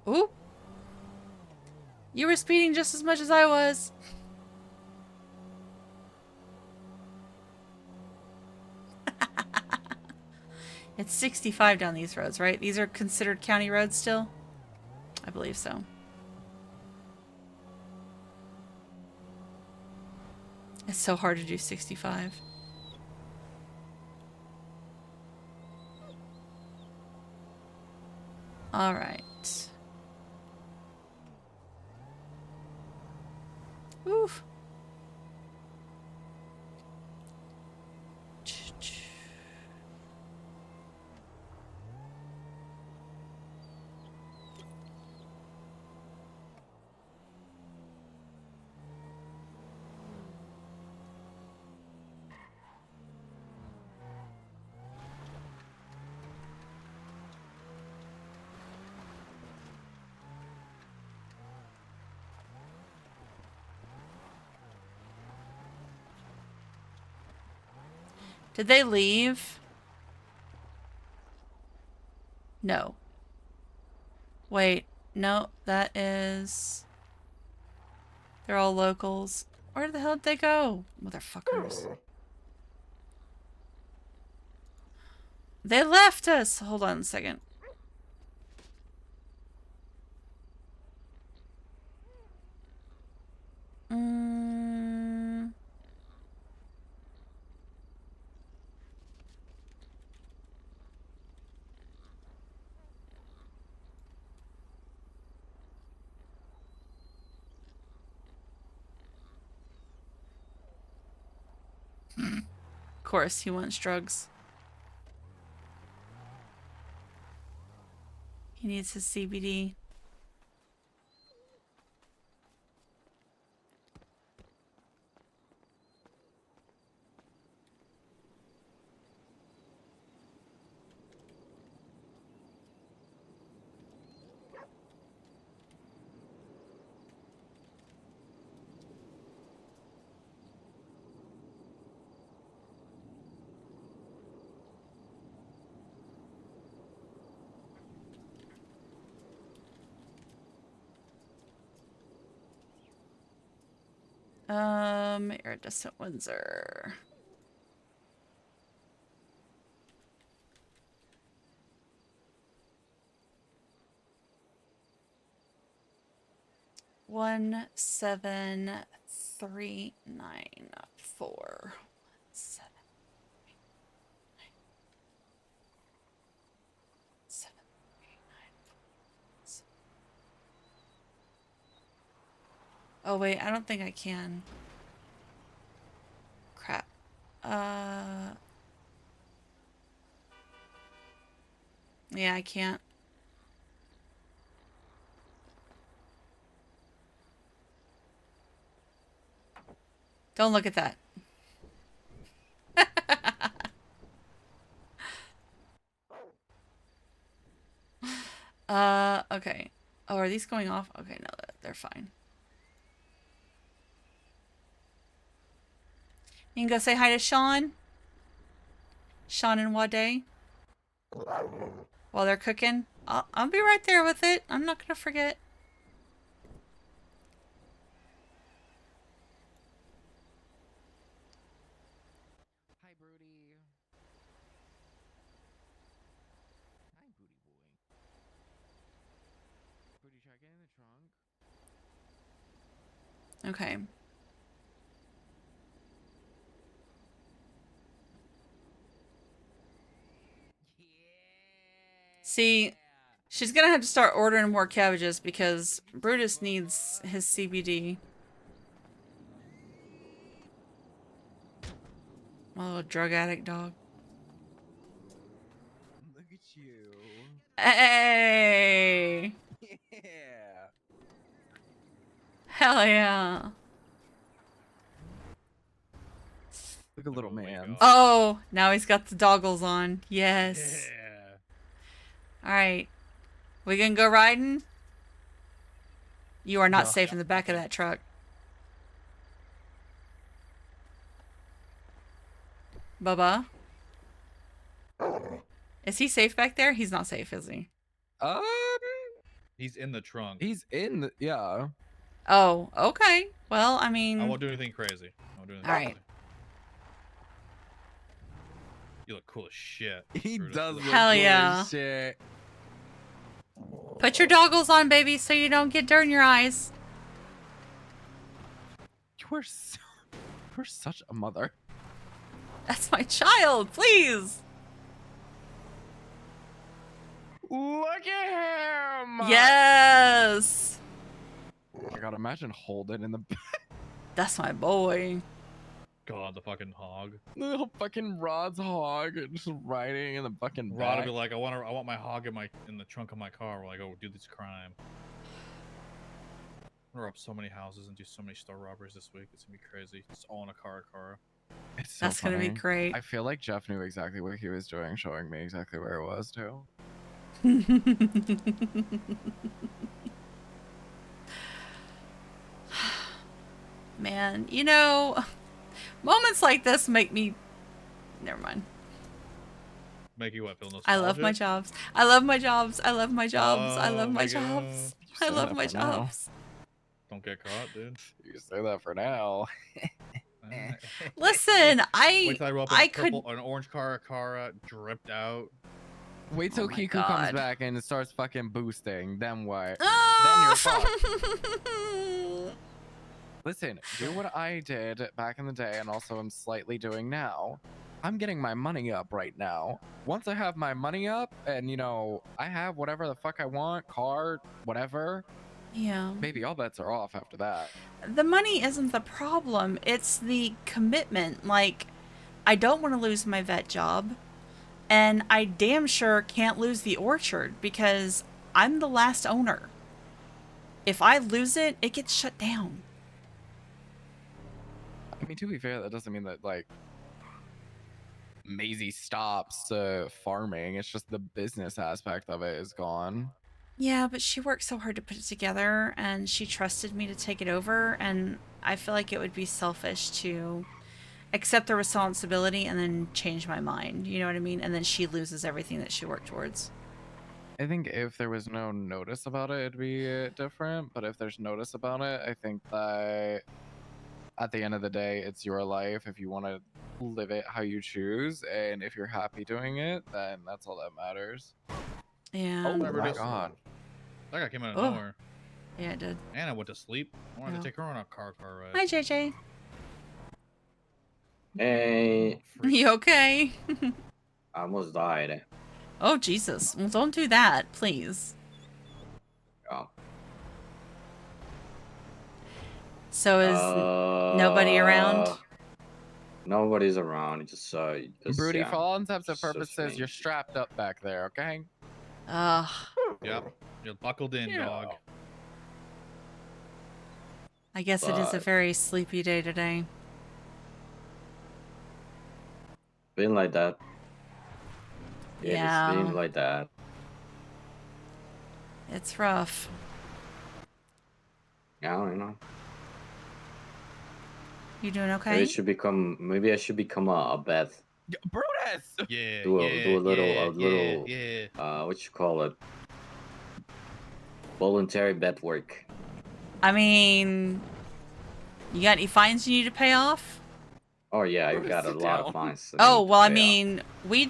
Ooh. You were speeding just as much as I was. It's 65 down these roads, right? These are considered county roads still? I believe so. It's so hard to do 65. All right. Oof. Did they leave? No. Wait, no, that is... They're all locals. Where the hell did they go? Motherfuckers. They left us! Hold on a second. Of course, he wants drugs. He needs his CBD. Iridescent Windsor. One 7,394. 7. Oh wait, I don't think I can. Crap. Yeah, I can't. Don't look at that. Okay. Oh, are these going off? Okay, no, they're fine. You can go say hi to Sean. Sean and Wade. While they're cooking. I'll be right there with it. I'm not gonna forget. Hi, Broody. Hi, Booty boy. Broody, try getting in the trunk. Okay. See, she's gonna have to start ordering more cabbages because Brutus needs his CBD. My little drug addict dog. Look at you. Hey! Yeah. Hell yeah. Look at little man. Oh, now he's got the doggles on. Yes. Yeah. Alright. We gonna go riding? You are not No. safe in the back of that truck. Bubba? Is he safe back there? He's not safe, is he? He's in the trunk. He's in the, yeah. Oh, okay. Well, I mean... I won't do anything crazy. I won't do anything Alright. crazy. You look cool as shit. He Brutus. does look Hell cool yeah. as shit. Put your doggles on, baby, so you don't get dirt in your eyes. You're such a mother. That's my child, please. Look at him. Yes. Oh my god, imagine Holden in the back. That's my boy. God, the fucking hog. The little fucking Rod's hog just riding in the fucking Rod back. will be like, I want my hog in the trunk of my car while I go do this crime. I'm gonna rob so many houses and do so many store robberies this week. It's gonna be crazy. It's all in a car. It's so That's gonna be funny. great. I feel like Jeff knew exactly what he was doing, showing me exactly where it was too. Man, you know, moments like this make me... Never mind. Make you what, feel nostalgic? I love my jobs. I love my jobs. I love my jobs. I love my make it, jobs. You I say love that my for now. jobs. Don't get caught, dude. You say that for now. Listen, Wait till I roll up in I a could... purple, an orange car dripped out. Wait till Oh my Kiku God. comes back and starts fucking boosting. Then what? Ah! Then you're fucked. Listen, do what I did back in the day and also am slightly doing now. I'm getting my money up right now. Once I have my money up and, you know, I have whatever the fuck I want, car, whatever, Yeah. baby, all bets are off after that. The money isn't the problem. It's the commitment. Like, I don't want to lose my vet job, and I damn sure can't lose the orchard because I'm the last owner. If I lose it, it gets shut down. I mean, to be fair, that doesn't mean that like Maisie stops farming. It's just the business aspect of it is gone. Yeah, but she worked so hard to put it together, and she trusted me to take it over, and I feel like it would be selfish to accept the responsibility and then change my mind. You know what I mean? And then she loses everything that she worked towards. I think if there was no notice about it, it'd be different. But if there's notice about it, I think that at the end of the day, it's your life. If you want to live it how you choose, and if you're happy doing it, then that's all that matters. Yeah. Oh Whatever my it is. god. That guy came out of Oh. nowhere. Yeah, it did. And I went to sleep. I wanted Oh. to take her on a car ride. Hi, JJ. Hey, You okay? I almost died. Oh, Jesus. Well, don't do that, please. Oh. So is nobody around? Nobody's around. Just Broody, yeah. for all intents and So purposes, strange. you're strapped up back there, okay? Ugh. Yep. You're buckled in, dog. I guess it is a But- very sleepy day today. Been like that. Yeah. It's been like that. It's rough. Yeah, I know. You doing Maybe okay? I should become. Maybe I should become a Beth. Brutus. Yeah. Do a little yeah. What you call it? Voluntary bed work. I mean, you got any fines you need to pay off? Oh yeah, I Brutus, got a sit lot down. of fines. that Oh, need to well, I pay off. mean, we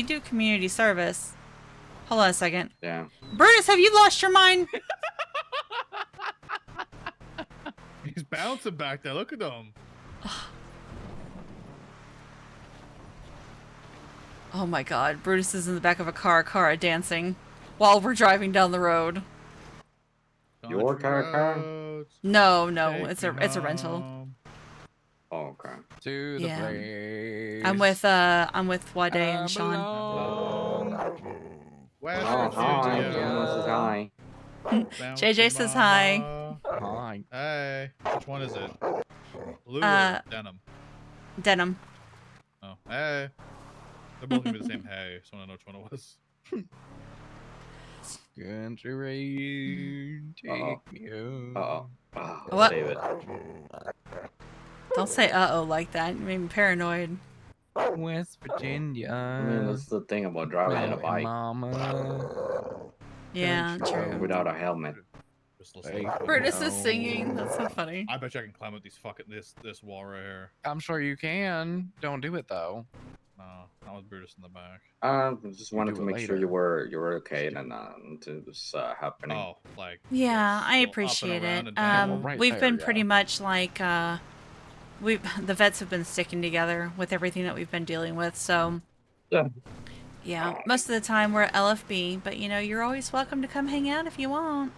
do community service. Hold on a second. Yeah. Brutus, have you lost your mind? He's bouncing back there. Look at him. Oh my god, Brutus is in the back of a car dancing while we're driving down the road. Your car? No, Take it's me a rental. home. Oh, okay. To the Yeah. place. I'm with Wade and Sean. West Oh, hi. Virginia. Someone says hi. JJ says hi. Hi. Hey, which one is it? Blue Uh, or denim? Denim. Oh, hey. They're both gonna be the same hey, so I want to know which one it was. Country road, take me home. What? Save it. Don't say uh-oh like that. You made me paranoid. West Virginia. I mean, that's the thing about driving a bike Mama. Yeah, true. without a helmet. Just listen. Brutus is singing. That's so funny. I bet you I can climb up these fucking this wall right here. I'm sure you can. Don't do it though. No, not with Brutus in the back. Just wanted do to it make sure later. you were okay and to this happening. Oh, like Yeah, I go up and appreciate around it. and down. Well, right We've there, been yeah. pretty much like the vets have been sticking together with everything that we've been dealing with. So Yeah. yeah, most of the time we're at LFB, but you know, you're always welcome to come hang out if you want.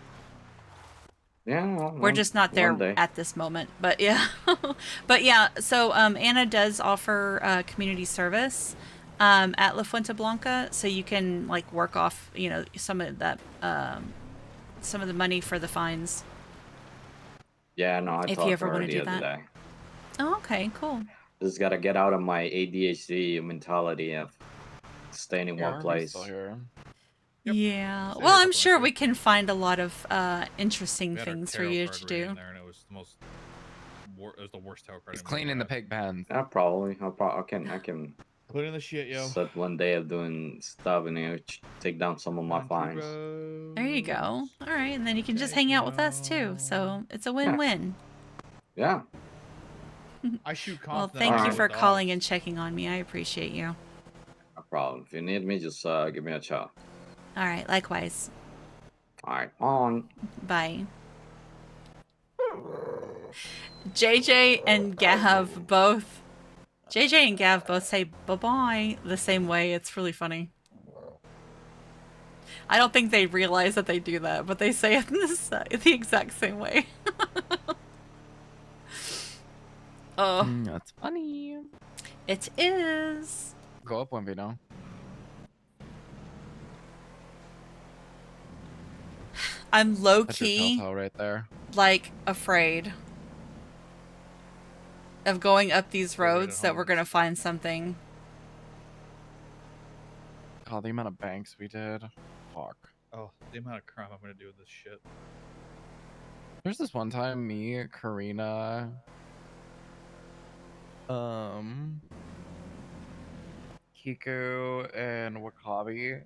Yeah. We're just not there one day. at this moment, but yeah. But yeah, so Anna does offer community service at La Fuente Blanca, so you can like work off, you know, some of that some of the money for the fines. Yeah, no, I if you talked to ever her wanna the do other that. day. Oh, okay, cool. Just gotta get out of my ADHD mentality of staying in Yeah, one I'm place. still here. Yeah. Stay Well, here I'm for sure like we can find a lot of interesting we had our things for tarot you card to reading do. there, and it was the most. It was the worst tarot card. He's I've ever cleaning the read. pig pens. Yeah, probably. I can Cleaning the shit, yo. set one day of doing stuff and take down some of my fines. There you go. All right, and then you can just hang out with us too. So it's a win-win. Yeah. I shoot Well, confident. thank you Alright. for calling and checking on me. I appreciate you. No problem. If you need me, just give me a shout. All right, likewise. All right, on. Bye. JJ and Gav both. JJ and Gav both say bye-bye the same way. It's really funny. I don't think they realize that they do that, but they say it in the exact same way. Oh. That's funny. It is. Go up one, Vino. I'm low That's your key, telltale right there. like, afraid of going up these We're right roads at that home, we're gonna find something. Oh, the amount of banks we did. Fuck. Oh, the amount of crime I'm gonna do with this shit. There's this one time me, Karina, Kiku, and Wakabi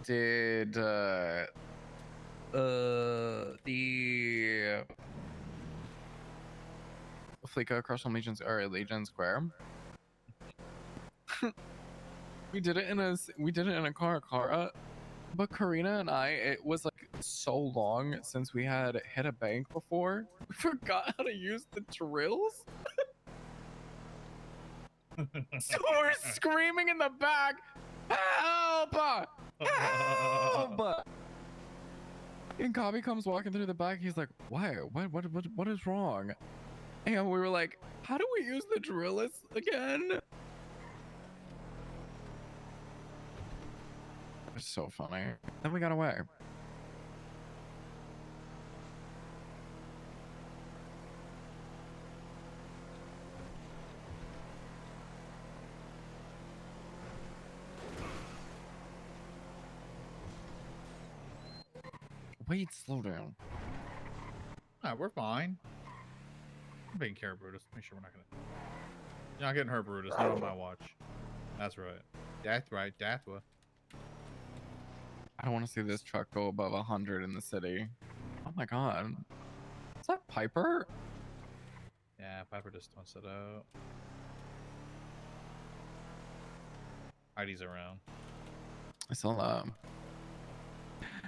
did the Fleeca across from Legion Square. we did it in a car, but Karina and I, it was like so long since we had hit a bank before. We forgot how to use the drills. So we're screaming in the back, help! Help! And Kabi comes walking through the back. He's like, why? What is wrong? And we were like, how do we use the drillers again? It's so funny. Then we got away. Wait, slow down. Ah, we're fine. I'm taking care of Brutus. Make sure we're not gonna. You're not getting hurt, Brutus. Not on my watch. That's right. That's right. That's what. I don't want to see this truck go above 100 in the city. Oh my god. Is that Piper? Yeah, Piper just wants it out. Heidi's around. I saw that.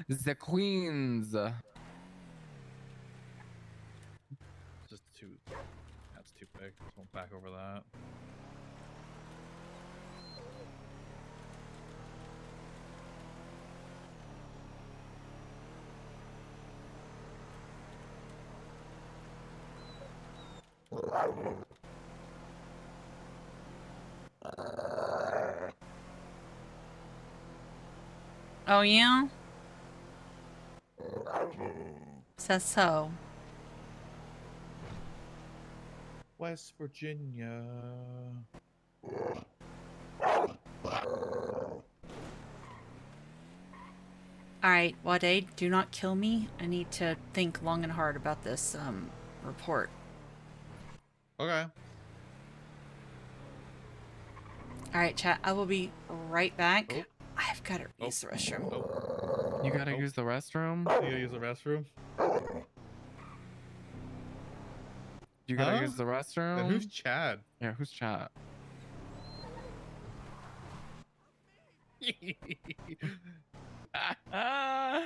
The Queens. Just too. That's too big. Just won't back over that. Oh, yeah? Says so. West Virginia. Alright, Wade, do not kill me. I need to think long and hard about this report. Okay. Alright, chat, I will be right back. I've got to use the restroom. You gotta use the restroom? You gotta use the restroom? You gotta Huh? use the restroom? Then who's Chad? Yeah, who's Chad? Oh,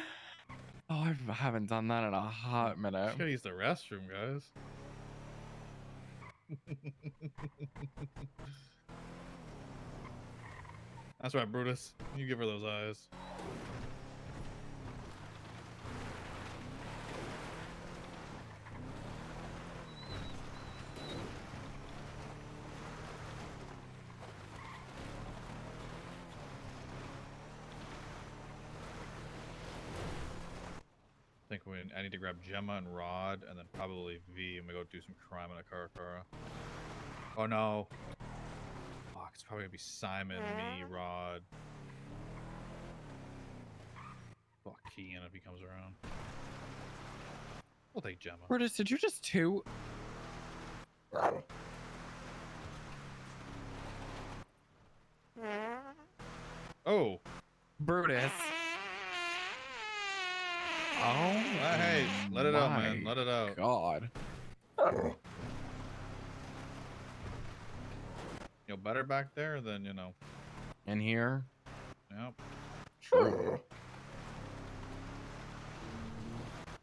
I haven't done that in a hot minute. Just gotta use the restroom, guys. That's right, Brutus. You give her those eyes. I need to grab Gemma and Rod, and then probably V, and we go do some crime in a car. Oh no! Fuck, it's probably gonna be Simon, me, Rod. Fuck, Kean if he comes around. We'll take Gemma. Brutus, did you just toot? Oh! Brutus. Oh, hey, let it out, man. Let it out. God. Better back there than, In here? Yep. True.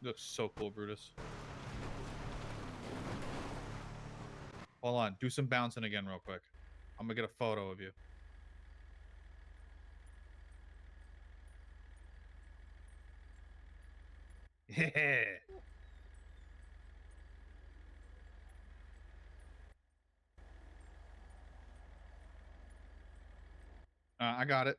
You look so cool, Brutus. Hold on. Do some bouncing again real quick. I'm gonna get a photo of you. Yeah. I got it.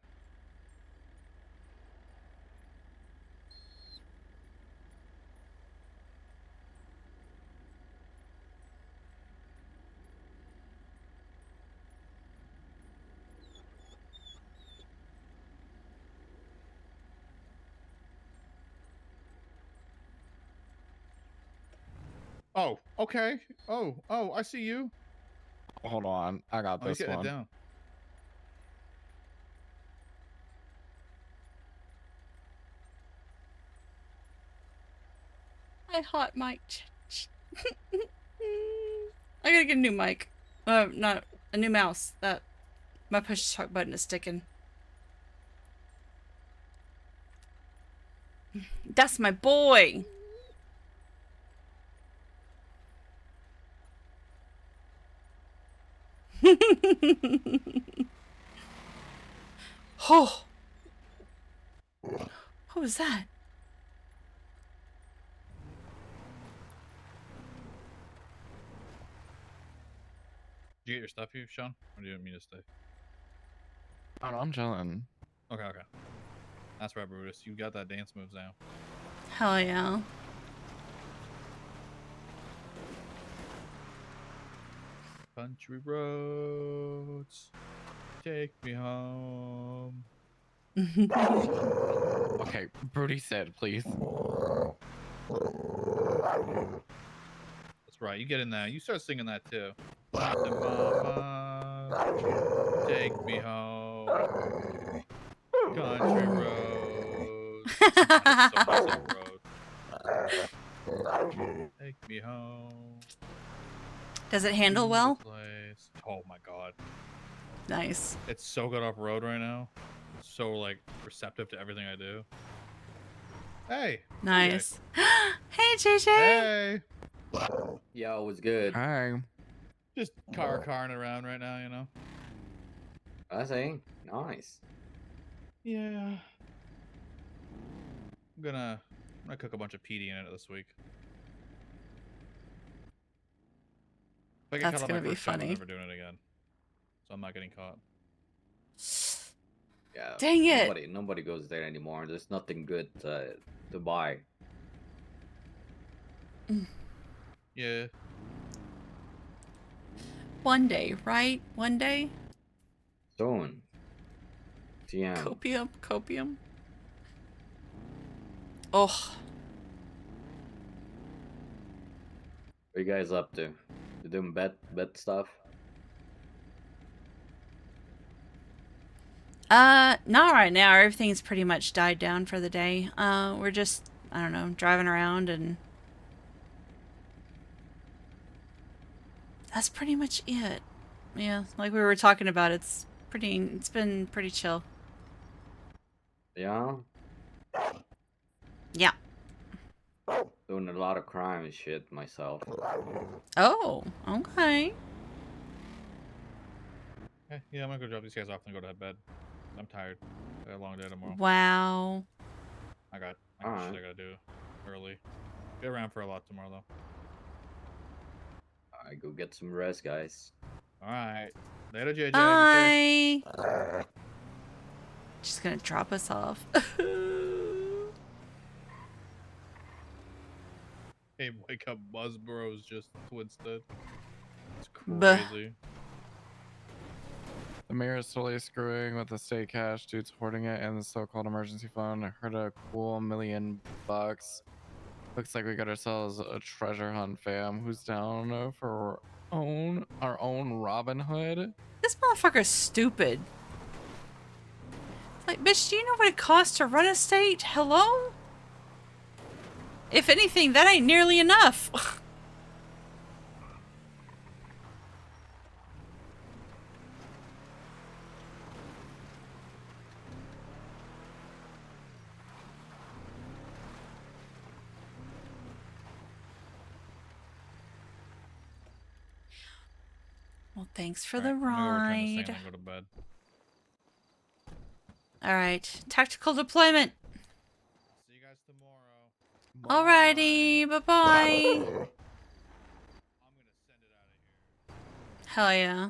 Oh, okay. Oh, I see you. Hold on, I got Oh, he's this getting one. it down. I hot mic'd. I gotta get a new mic. Not a new mouse. My push to talk button is sticking. That's my boy. Oh, what was that? Did you get your stuff, Sean? Or do you want me to stay? Oh, no, I'm chilling. Okay. That's right, Brutus. You got that dance moves now. Hell yeah. Country roads, take me home. Okay, Brody said, please. That's right. You get in there. You start singing that too. Mama, take me home. Country roads. Take me home. Does it handle well? Place. Oh my god. Nice. It's so good off road right now. It's so like receptive to everything I do. Hey. Nice. Hey, JJ. Hey. Yo, it was good. Hi. Just carring around right now, you know. I see. Nice. Yeah. I'm gonna cook a bunch of PD in it this week. If I get That's caught on gonna my be first job, I'm funny. never doing it again. So I'm not getting caught. Yeah. Dang it. Nobody goes there anymore. There's nothing good to buy. Yeah. One day, right? One day? Soon. TM. Copium. Oh. What are you guys up to? You doing bet stuff? Not right now. Everything's pretty much died down for the day. We're just, I don't know, driving around and that's pretty much it. Yeah, like we were talking about, it's been pretty chill. Yeah. Yeah. Doing a lot of crime and shit myself. Oh, okay. Yeah, I'm gonna go drop these guys off and go to bed. I'm tired. I got a long day tomorrow. Wow. I got Alright. shit I gotta do early. Be around for a lot tomorrow though. Alright, go get some rest, guys. Alright. Later, JJ. Bye. Just gonna drop us off. Hey, wake up, Buzzboro's just twisted. It's Buh. crazy. The mayor is totally screwing with the state cash. Dude's hoarding it in the so-called emergency fund. I heard a cool $1 million. Looks like we got ourselves a treasure hunt, fam. Who's down for our own Robin Hood? This motherfucker's stupid. Like, bitch, do you know what it costs to run a state? Hello? If anything, that ain't nearly enough. Well, thanks for the I'm gonna go return this thing ride. and then go to bed. All right, tactical deployment. See you guys tomorrow. Alrighty, bye-bye. Hell yeah.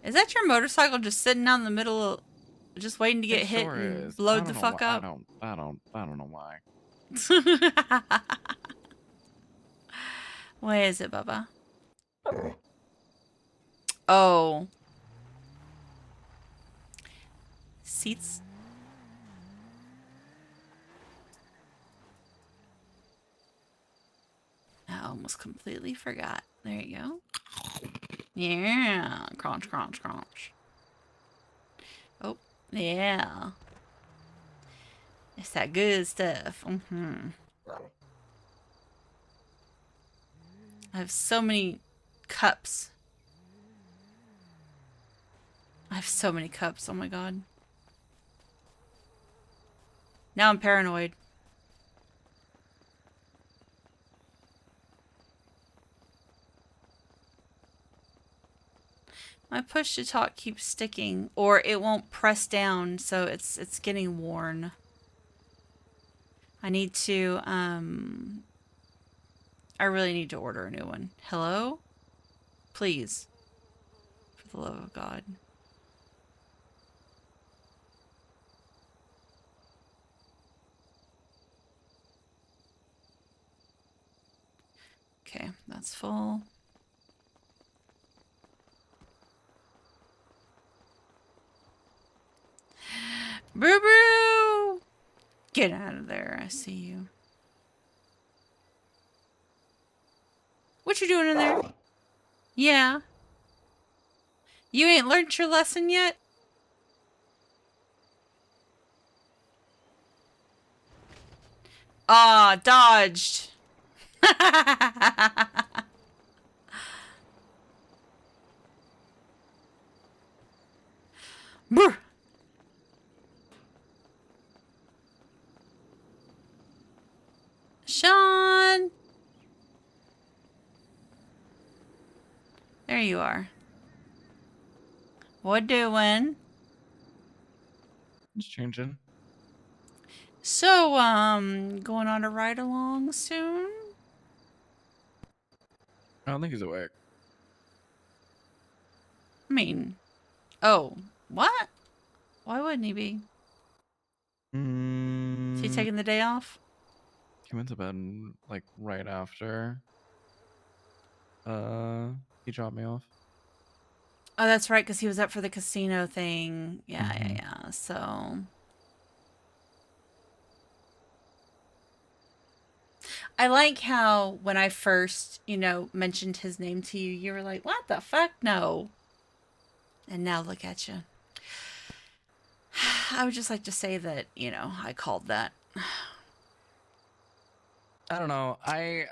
Is that your motorcycle just sitting out in the middle of, just waiting to get It hit sure and is. load I the don't know fuck why- up? I don't know why. Where is it, Bubba? Oh. Seats. I almost completely forgot. There you go. Yeah. Crunch, crunch, crunch. Oh, yeah. It's that good stuff. I have so many cups. I have so many cups. Oh my god. Now I'm paranoid. My push to talk keeps sticking, or it won't press down, so it's getting worn. I need to I really need to order a new one. Hello? Please. For the love of God. Okay, that's full. Boo boo! Get out of there. I see you. What you doing in there? Yeah. You ain't learned your lesson yet? Ah, dodged. Brr. Sean! There you are. What doing? Just changing. So, going on a ride along soon? I don't think he's awake. I mean, oh, what? Why wouldn't he be? Is he taking the day off? He went to bed like right after. He dropped me off. Oh, that's right, because he was up for the casino thing. Yeah. So, I like how when I first, mentioned his name to you, you were like, "What the fuck? No." And now look at you. I would just like to say that, I called that. I don't know. I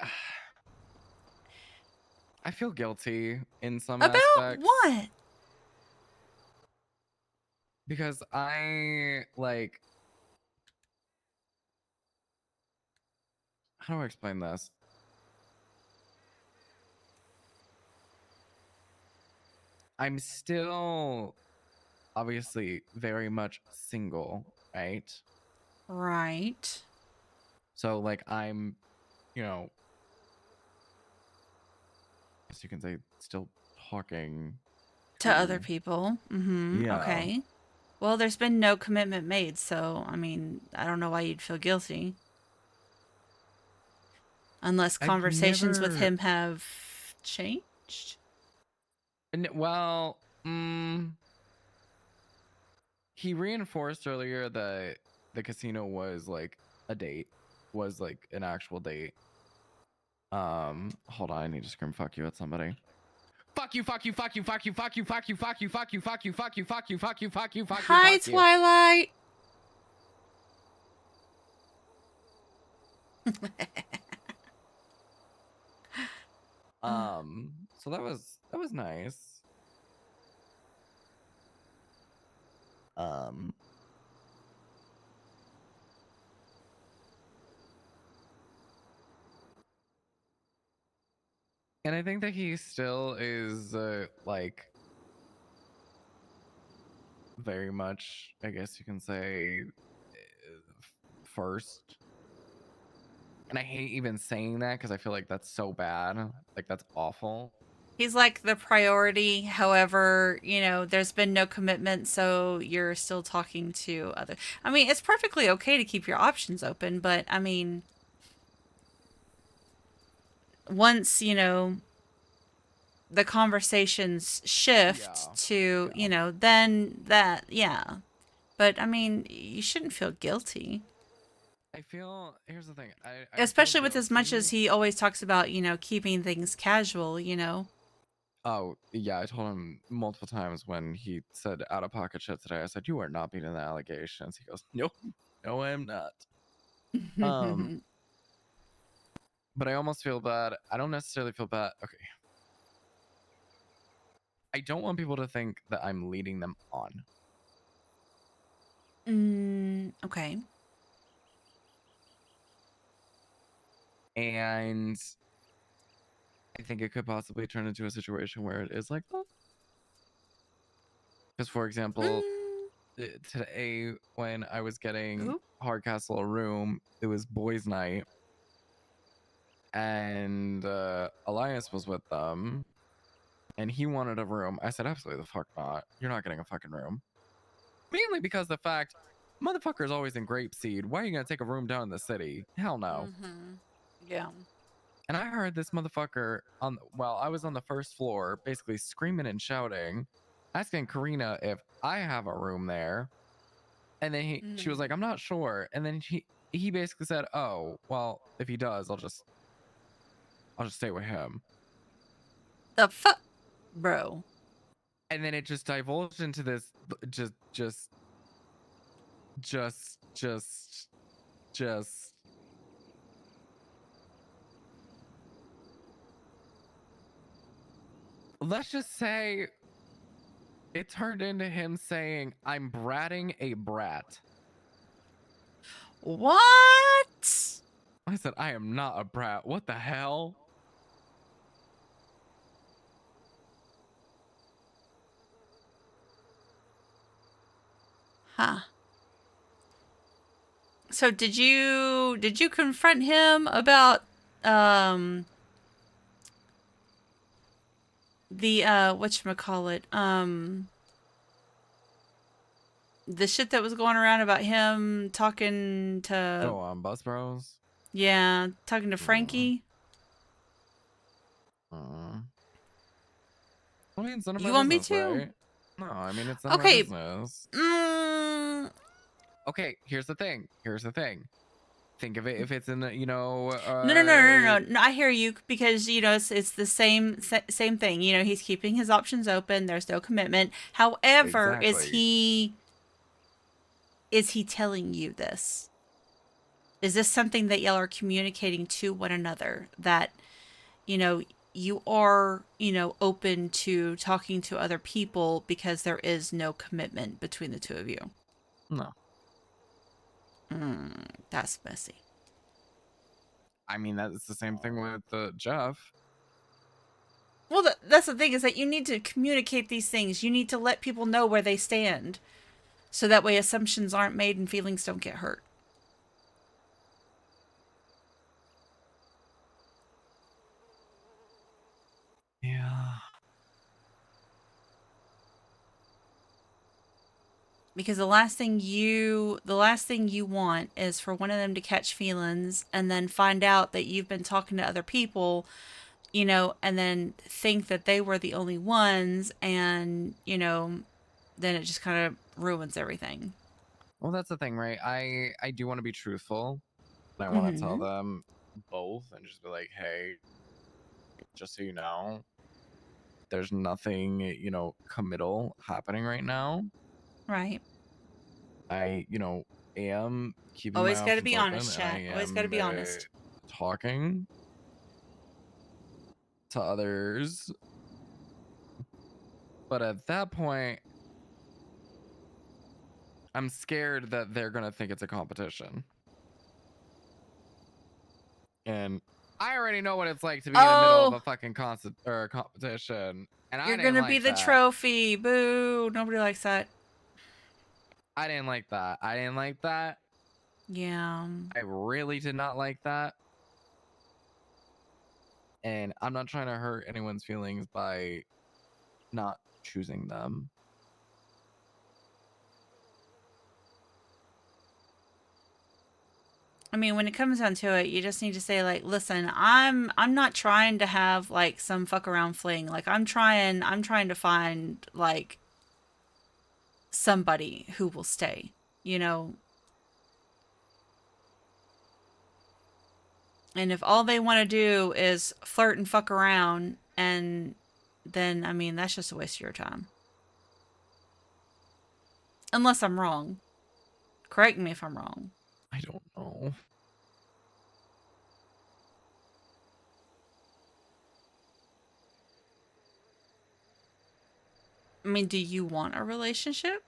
feel guilty in some About aspects. what? Because I like, how do I explain this? I'm still obviously very much single, right? Right. So like I'm, I guess you can say still talking To other people. Yeah. Okay. Well, there's been no commitment made, so, I mean, I don't know why you'd feel guilty. Unless I've conversations with never- him have changed? Well, he reinforced earlier that the casino was like a date, was like an actual date. Hold on, I need to scream fuck you at somebody. Fuck you, fuck you, fuck you, fuck you, fuck you, fuck you, fuck you, fuck you, fuck you, fuck you, fuck you, fuck you, fuck you, fuck you, Hi, fuck you. Twilight. So that was nice. And I think that he still is like very much, I guess you can say, first. And I hate even saying that because I feel like that's so bad. Like that's awful. He's like the priority. However, there's been no commitment, so you're still talking to other. I mean, it's perfectly okay to keep your options open, but I mean, once, the conversations shift to, then that, yeah. But I mean, you shouldn't feel guilty. I feel, here's the thing. I Especially feel with as much as guilty. he always talks about, keeping things casual, Oh, yeah, I told him multiple times when he said out of pocket shit today. I said, "You are not beating the allegations." He goes, "Nope, no, I'm not." But I almost feel bad. I don't necessarily feel bad. Okay. I don't want people to think that I'm leading them on. Okay. And I think it could possibly turn into a situation where it is like that. Because, for example, today when I was getting Hardcastle a room, it was boys' night. And Elias was with them. And he wanted a room. I said, absolutely the fuck not. You're not getting a fucking room. Mainly because the fact, motherfucker's always in Grapeseed. Why are you going to take a room down in the city? Hell no. Yeah. And I heard this motherfucker while I was on the first floor, basically screaming and shouting, asking Karina if I have a room there. And then she was like, I'm not sure. And then he basically said, oh, well, if he does, I'll just stay with him. The fuck, bro. And then it just divulged into this just let's just say it turned into him saying, I'm bratting a brat. What? I said, I am not a brat. What the hell? Huh. So did you confront him about the whatchamacallit, the shit that was going around about him talking to Bus Bros? Yeah, talking to Frankie? I mean, it's none of You my want me business, to? right? No, I mean, it's none Okay. of my business. Okay, here's the thing. Think of it if it's in the, No. I hear you, because it's the same thing. He's keeping his options open. There's no commitment. However, Exactly. is he telling you this? Is this something that y'all are communicating to one another, that you are open to talking to other people because there is no commitment between the two of you? No. That's messy. I mean, that's the same thing with Jeff. Well, that's the thing, is that you need to communicate these things. You need to let people know where they stand, so that way assumptions aren't made and feelings don't get hurt. Yeah. Because the last thing you want is for one of them to catch feelings and then find out that you've been talking to other people, and then think that they were the only ones, and then it just kind of ruins everything. Well, that's the thing, right? I do want to be truthful. I want to tell them both and just be like, hey, just so you know, there's nothing, committal happening right now. Right. I, am keeping Always my got to options be open, honest, and I chat. Always got to am be honest. talking to others. But at that point, I'm scared that they're going to think it's a competition. And I already know what it's like to be in the middle of a fucking competition. And You're I didn't gonna like be the that. trophy. Boo. Nobody likes that. I didn't like that. Yeah. I really did not like that. And I'm not trying to hurt anyone's feelings by not choosing them. I mean, when it comes down to it, you just need to say like, "Listen, I'm not trying to have like some fuck around fling. Like I'm trying to find like somebody who will stay, you know." And if all they want to do is flirt and fuck around, and then I mean, that's just a waste of your time. Unless I'm wrong. Correct me if I'm wrong. I don't know. I mean, do you want a relationship?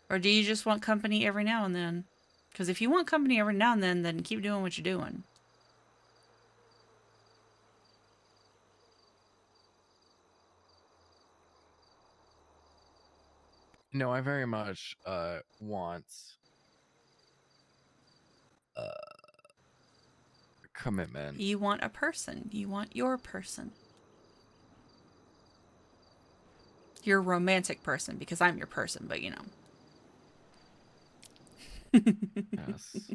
Or do you just want company every now and then? Because if you want company every now and then keep doing what you're doing. No, I very much want commitment. You want a person. You want your person. Your romantic person, because I'm your person, but you know. Yes.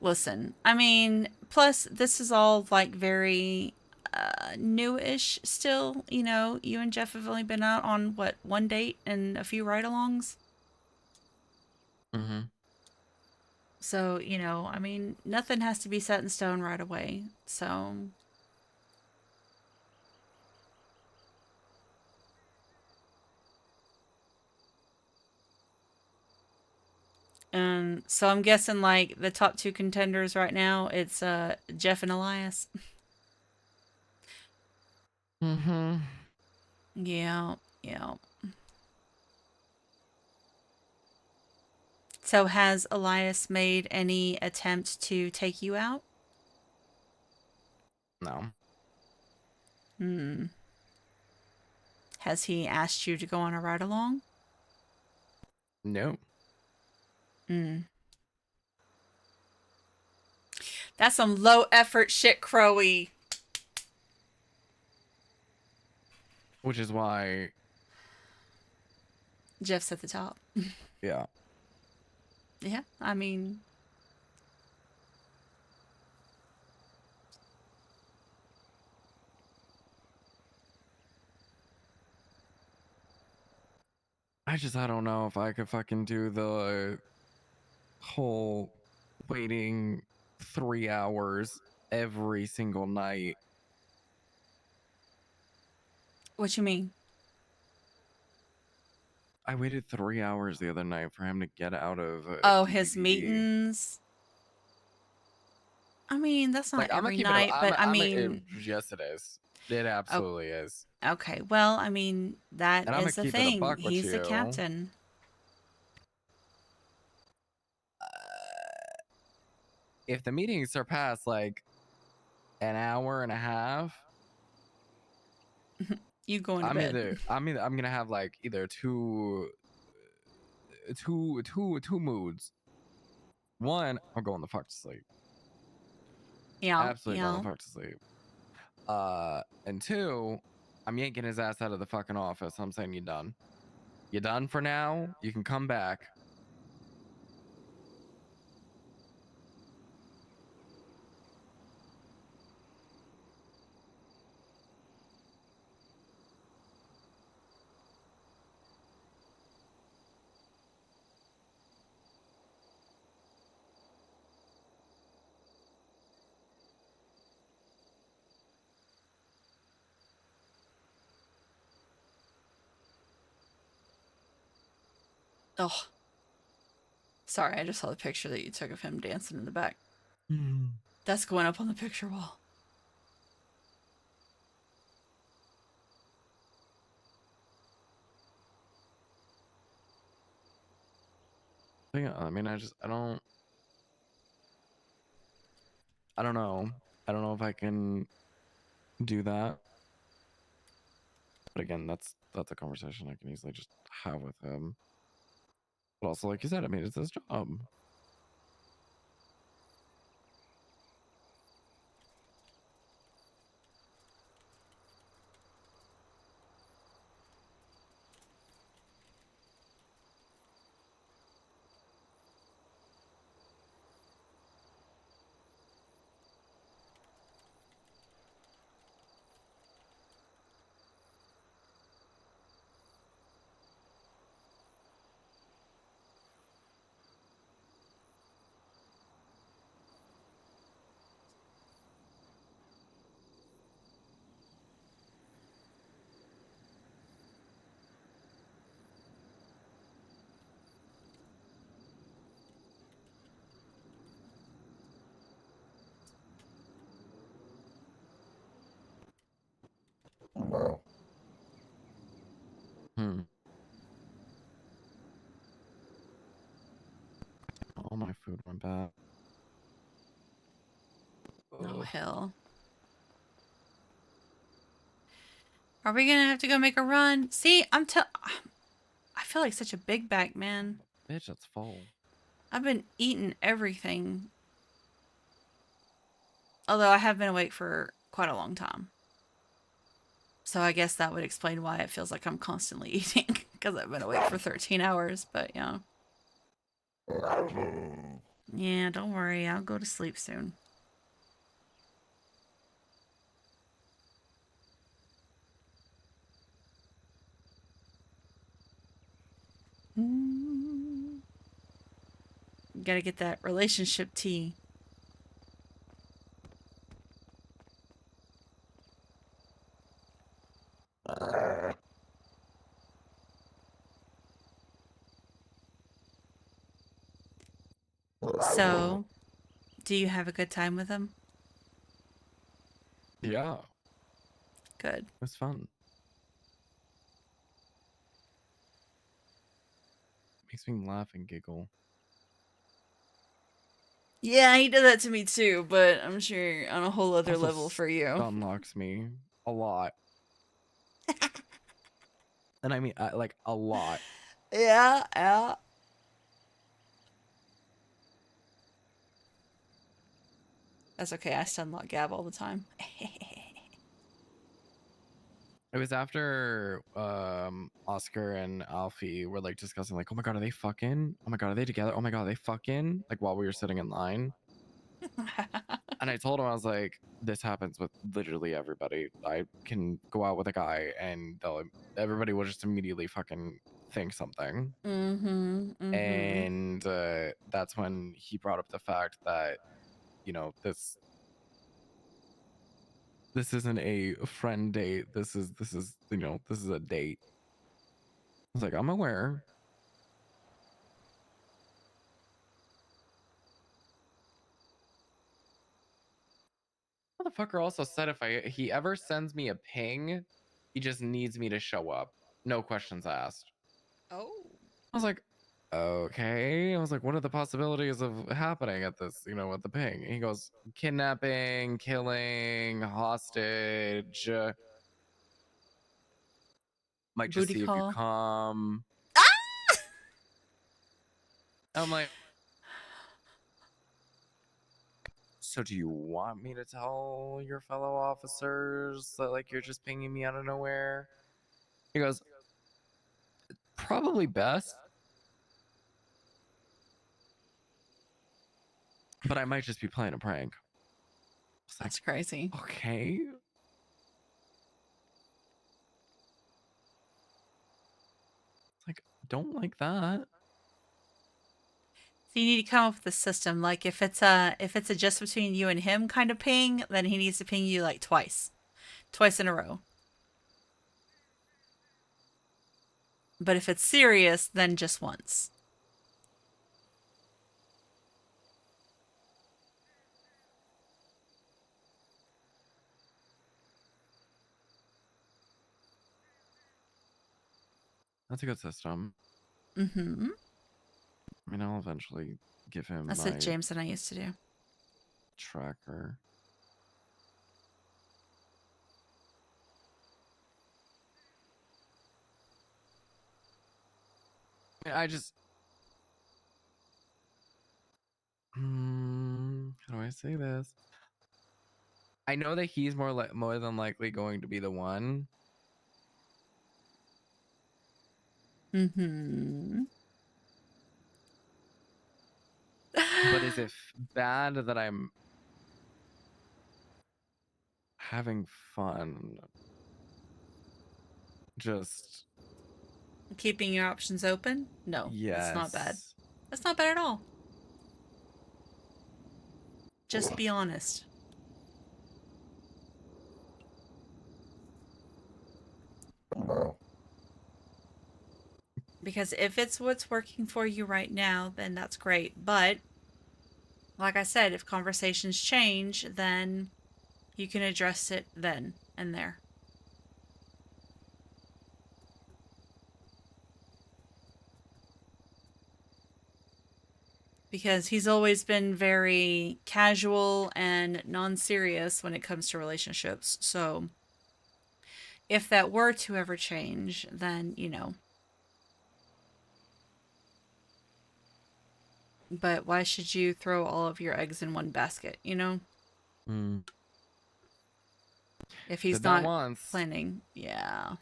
Listen, I mean, plus this is all like very newish still, you know. You and Jeff have only been out on what, one date and a few ride-alongs? Mm-hmm. So, you know, I mean, nothing has to be set in stone right away. So, and so I'm guessing like the top two contenders right now, it's Jeff and Elias. Mm-hmm. Yeah, yeah. So has Elias made any attempt to take you out? No. Hmm. Has he asked you to go on a ride along? No. Hmm. That's some low effort shit, Crowy. Which is why Jeff's at the top. yeah. Yeah, I mean, I don't know if I could fucking do the whole waiting 3 hours every single night. what you mean? I waited 3 hours the other night for him to get out of Oh, his EPD. meetings. I mean, that's not Like, I'm gonna every keep night, but I mean, yes, it is. It absolutely is. okay. Well, I mean, that And I'm gonna is the keep it a thing. buck with He's the you. captain. If the meetings surpass like an hour and a half, You going to bed? I'm gonna have like either two moods. One, I'm going the fuck to sleep. Yeah, Absolutely going yeah. the fuck to sleep. And two, I'm yanking his ass out of the fucking office. I'm saying you're done. You're done for now. You can come back. Oh, sorry. I just saw the picture that you took of him dancing in the back. That's going up on the picture wall. Yeah, I mean, I don't know. I don't know if I can do that. But again, that's a conversation I can easily just have with him. But also, like you said, I mean, it's his job. Hmm. All my food went bad. Oh, hell. Are we gonna have to go make a run? See, I feel like such a big back, man. Bitch, that's full. I've been eating everything. Although I have been awake for quite a long time. So I guess that would explain why it feels like I'm constantly eating. Because I've been awake for 13 hours, but yeah. Yeah, don't worry. I'll go to sleep soon. Gotta get that relationship tea. So, do you have a good time with him? Yeah. Good. It was fun. Makes me laugh and giggle. Yeah, he did that to me too, but I'm sure on a whole other Also level for you. Unlocks me a lot. And I mean, like, a lot. Yeah, yeah. That's okay. I stunlock Gab all the time. It was after Oscar and Alfie were like discussing, like, oh my god, are they fucking? Oh my god, are they together? Oh my god, are they fucking? Like, while we were sitting in line. And I told him, I was like, this happens with literally everybody. I can go out with a guy and everybody will just immediately fucking think something. And that's when he brought up the fact that, you know, this isn't a friend date. This is you know, this is a date. I was like, I'm aware. Motherfucker also said if he ever sends me a ping, he just needs me to show up. No questions asked. Oh. I was like, okay. I was like, what are the possibilities of happening at this, you know, at the ping? And he goes, kidnapping, killing, hostage. Might just Booty see call. if you come. I'm like, so do you want me to tell your fellow officers that, like, you're just pinging me out of nowhere? He goes, probably best. But I might just be playing a prank. That's crazy. Okay. It's like, don't like that. So you need to come up with a system. Like if it's a just between you and him kind of ping, then he needs to ping you like twice in a row. But if it's serious, then just once. That's a good system. Mm-hmm. I mean, I'll eventually give him That's my what James and I used to do. tracker. I just. How do I say this? I know that he's more than likely going to be the one. Mm-hmm. But is it bad that I'm having fun? Just Keeping your options open? No, that's not bad. yes. That's not bad at all. Just be honest. Because if it's what's working for you right now, then that's great. But like I said, if conversations change, then you can address it then and there. Because he's always been very casual and non-serious when it comes to relationships. So if that were to ever change, then, you know. But why should you throw all of your eggs in one basket, you know? If he's Did that not once. planning. Yeah.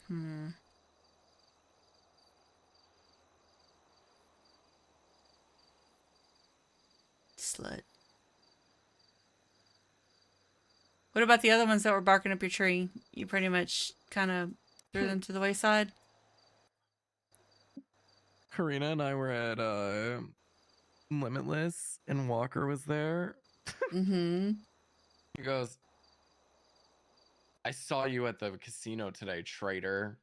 Slut. What about the other ones that were barking up your tree? You pretty much kind of threw them to the wayside? Karina and I were at Limitless, and Walker was there. Mm-hmm. He goes, I saw you at the casino today, traitor.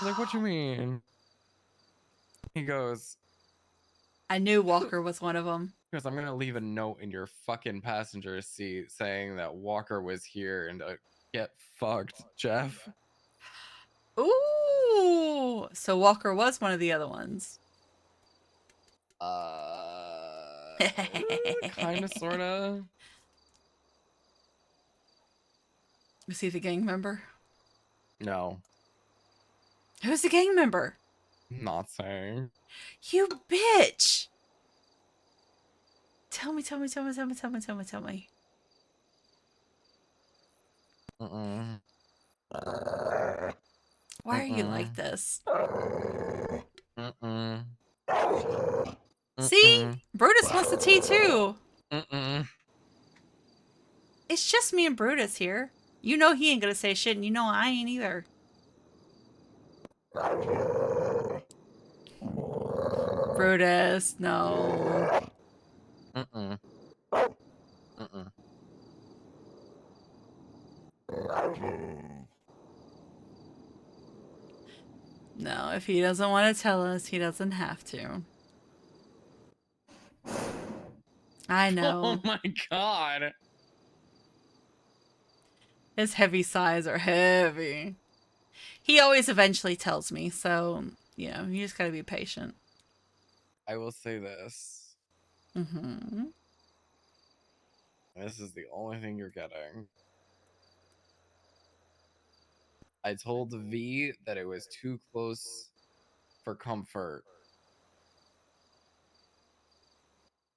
I'm like, what you mean? He goes, I knew Walker was one of them. Because I'm gonna leave a note in your fucking passenger seat saying that Walker was here and get fucked, Jeff. Ooh! So Walker was one of the other ones. Kinda, sorta. Was he the gang member? No. Who's the gang member? Not saying. You bitch! Tell me. Why are you like this? See? Brutus wants the tea too. It's just me and Brutus here. You know he ain't gonna say shit, and you know I ain't either. Brutus, no. No, if he doesn't want to tell us, he doesn't have to. I know. Oh my god. His heavy sighs are heavy. He always eventually tells me, so, you know, you just gotta be patient. I will say this. Mm-hmm. This is the only thing you're getting. I told V that it was too close for comfort.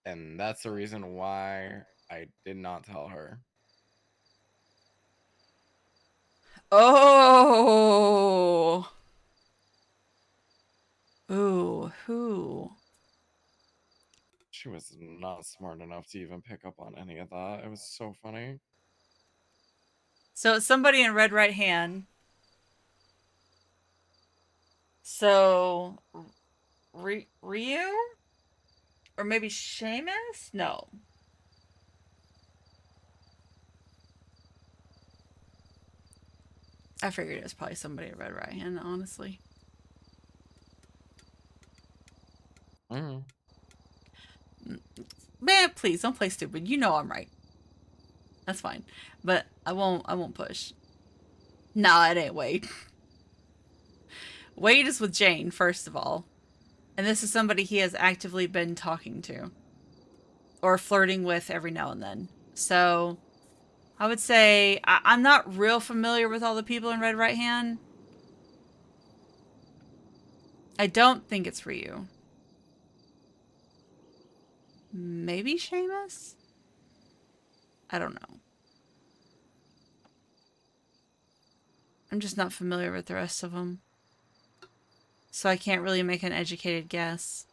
And that's the reason why I did not tell her. Oh! Ooh, who? She was not smart enough to even pick up on any of that. It was so funny. So it's somebody in red right hand. So Ryu? Or maybe Seamus? No. I figured it was probably somebody in red right hand, honestly. Man, please don't play stupid. You know I'm right. That's fine. But I won't push. Nah, it ain't Wade. Wade is with Jane, first of all. And this is somebody he has actively been talking to. Or flirting with every now and then. So, I would say I'm not real familiar with all the people in Red Right Hand. I don't think it's Ryu. Maybe Seamus? I don't know. I'm just not familiar with the rest of them. So I can't really make an educated guess.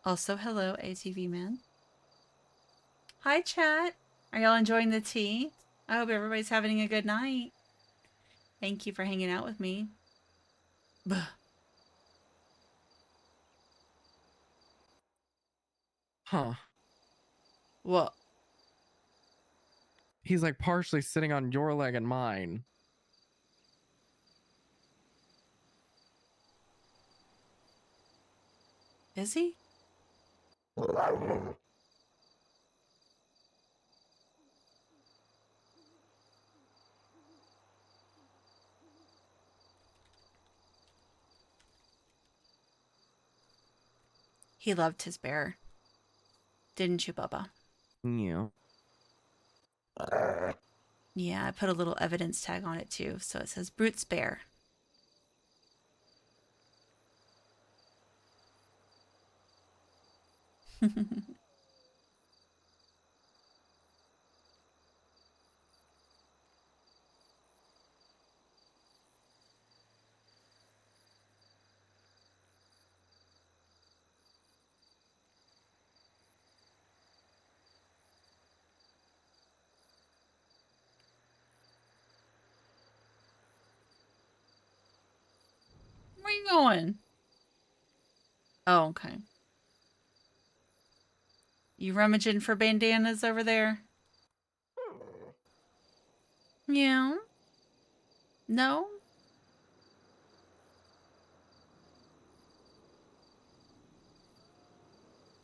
Also, hello, ATV man. Hi, chat. Are y'all enjoying the tea? I hope everybody's having a good night. Thank you for hanging out with me. Huh. What? He's like partially sitting on your leg and mine. Is he? He loved his bear. Didn't you, Bubba? Yeah. Yeah, I put a little evidence tag on it too, so it says Brute's bear. Where you going? Oh, okay. You rummaging for bandanas over there? Yeah. No?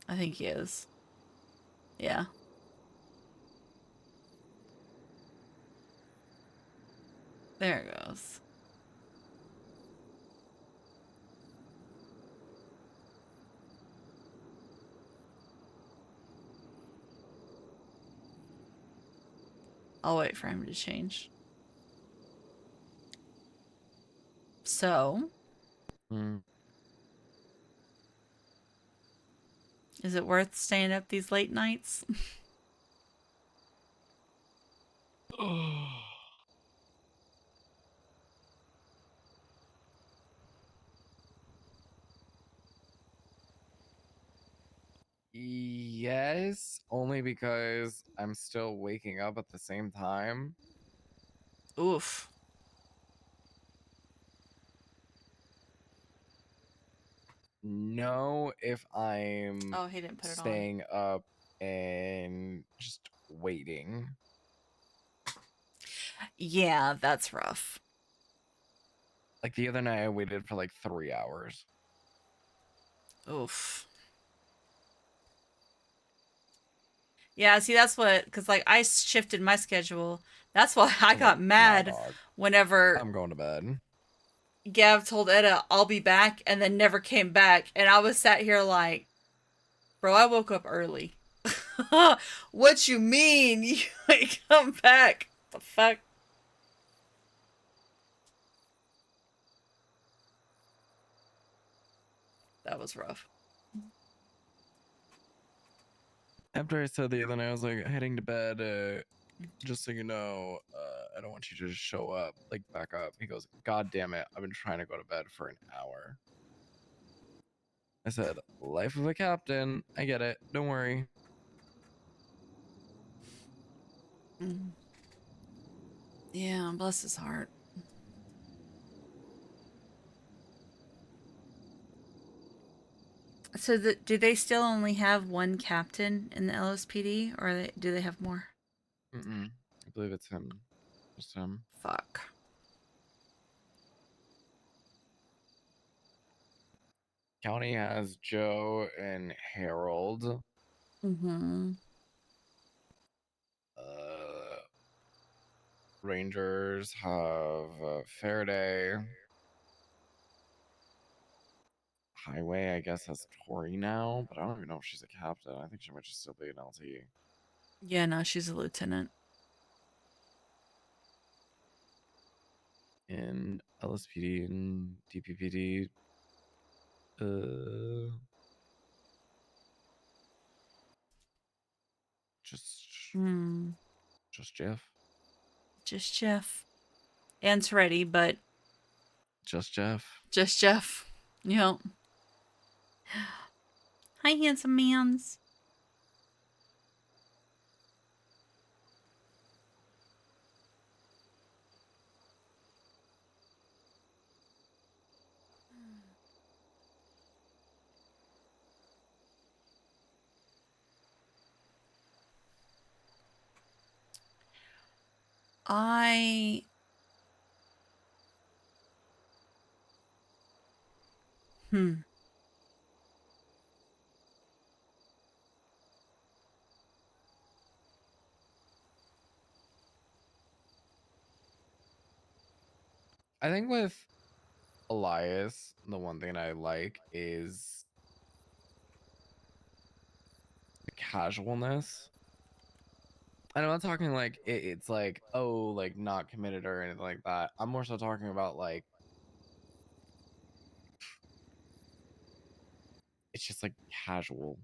I think he is. Yeah. There it goes. I'll wait for him to change. So, is it worth staying up these late nights? Yes, only because I'm still waking up at the same time. Oof. No, if I'm Oh, he didn't put it on. staying up and just waiting. Yeah, that's rough. Like the other night, I waited for like 3 hours. Oof. Yeah, see, that's what, because like I shifted my schedule. That's why I got mad dog. whenever I'm going to bed. Gav told Etta, I'll be back, and then never came back. And I was sat here like, bro, I woke up early. What you mean? You ain't come back? The fuck? That was rough. After I said the other night, I was like heading to bed. Just so you know, I don't want you to just show up, like back up. He goes, God damn it, I've been trying to go to bed for an hour. I said, life of a captain. I get it. Don't worry. Yeah, bless his heart. So do they still only have one captain in the LSPD, or do they have more? I believe it's him. Just him. Fuck. County has Joe and Harold. Rangers have Faraday. Highway, I guess, has Tori now, but I don't even know if she's a captain. I think she might just still be an LT. Yeah, no, she's a lieutenant. in LSPD and DPPD. Just Jeff. Just Jeff. Ant's ready, but Just Jeff. just Jeff. Yep. Hi, handsome mans. I I think with Elias, the one thing I like is the casualness. And I'm not talking like it's like, oh, like not committed or anything like that. I'm more so talking about like it's just like casual.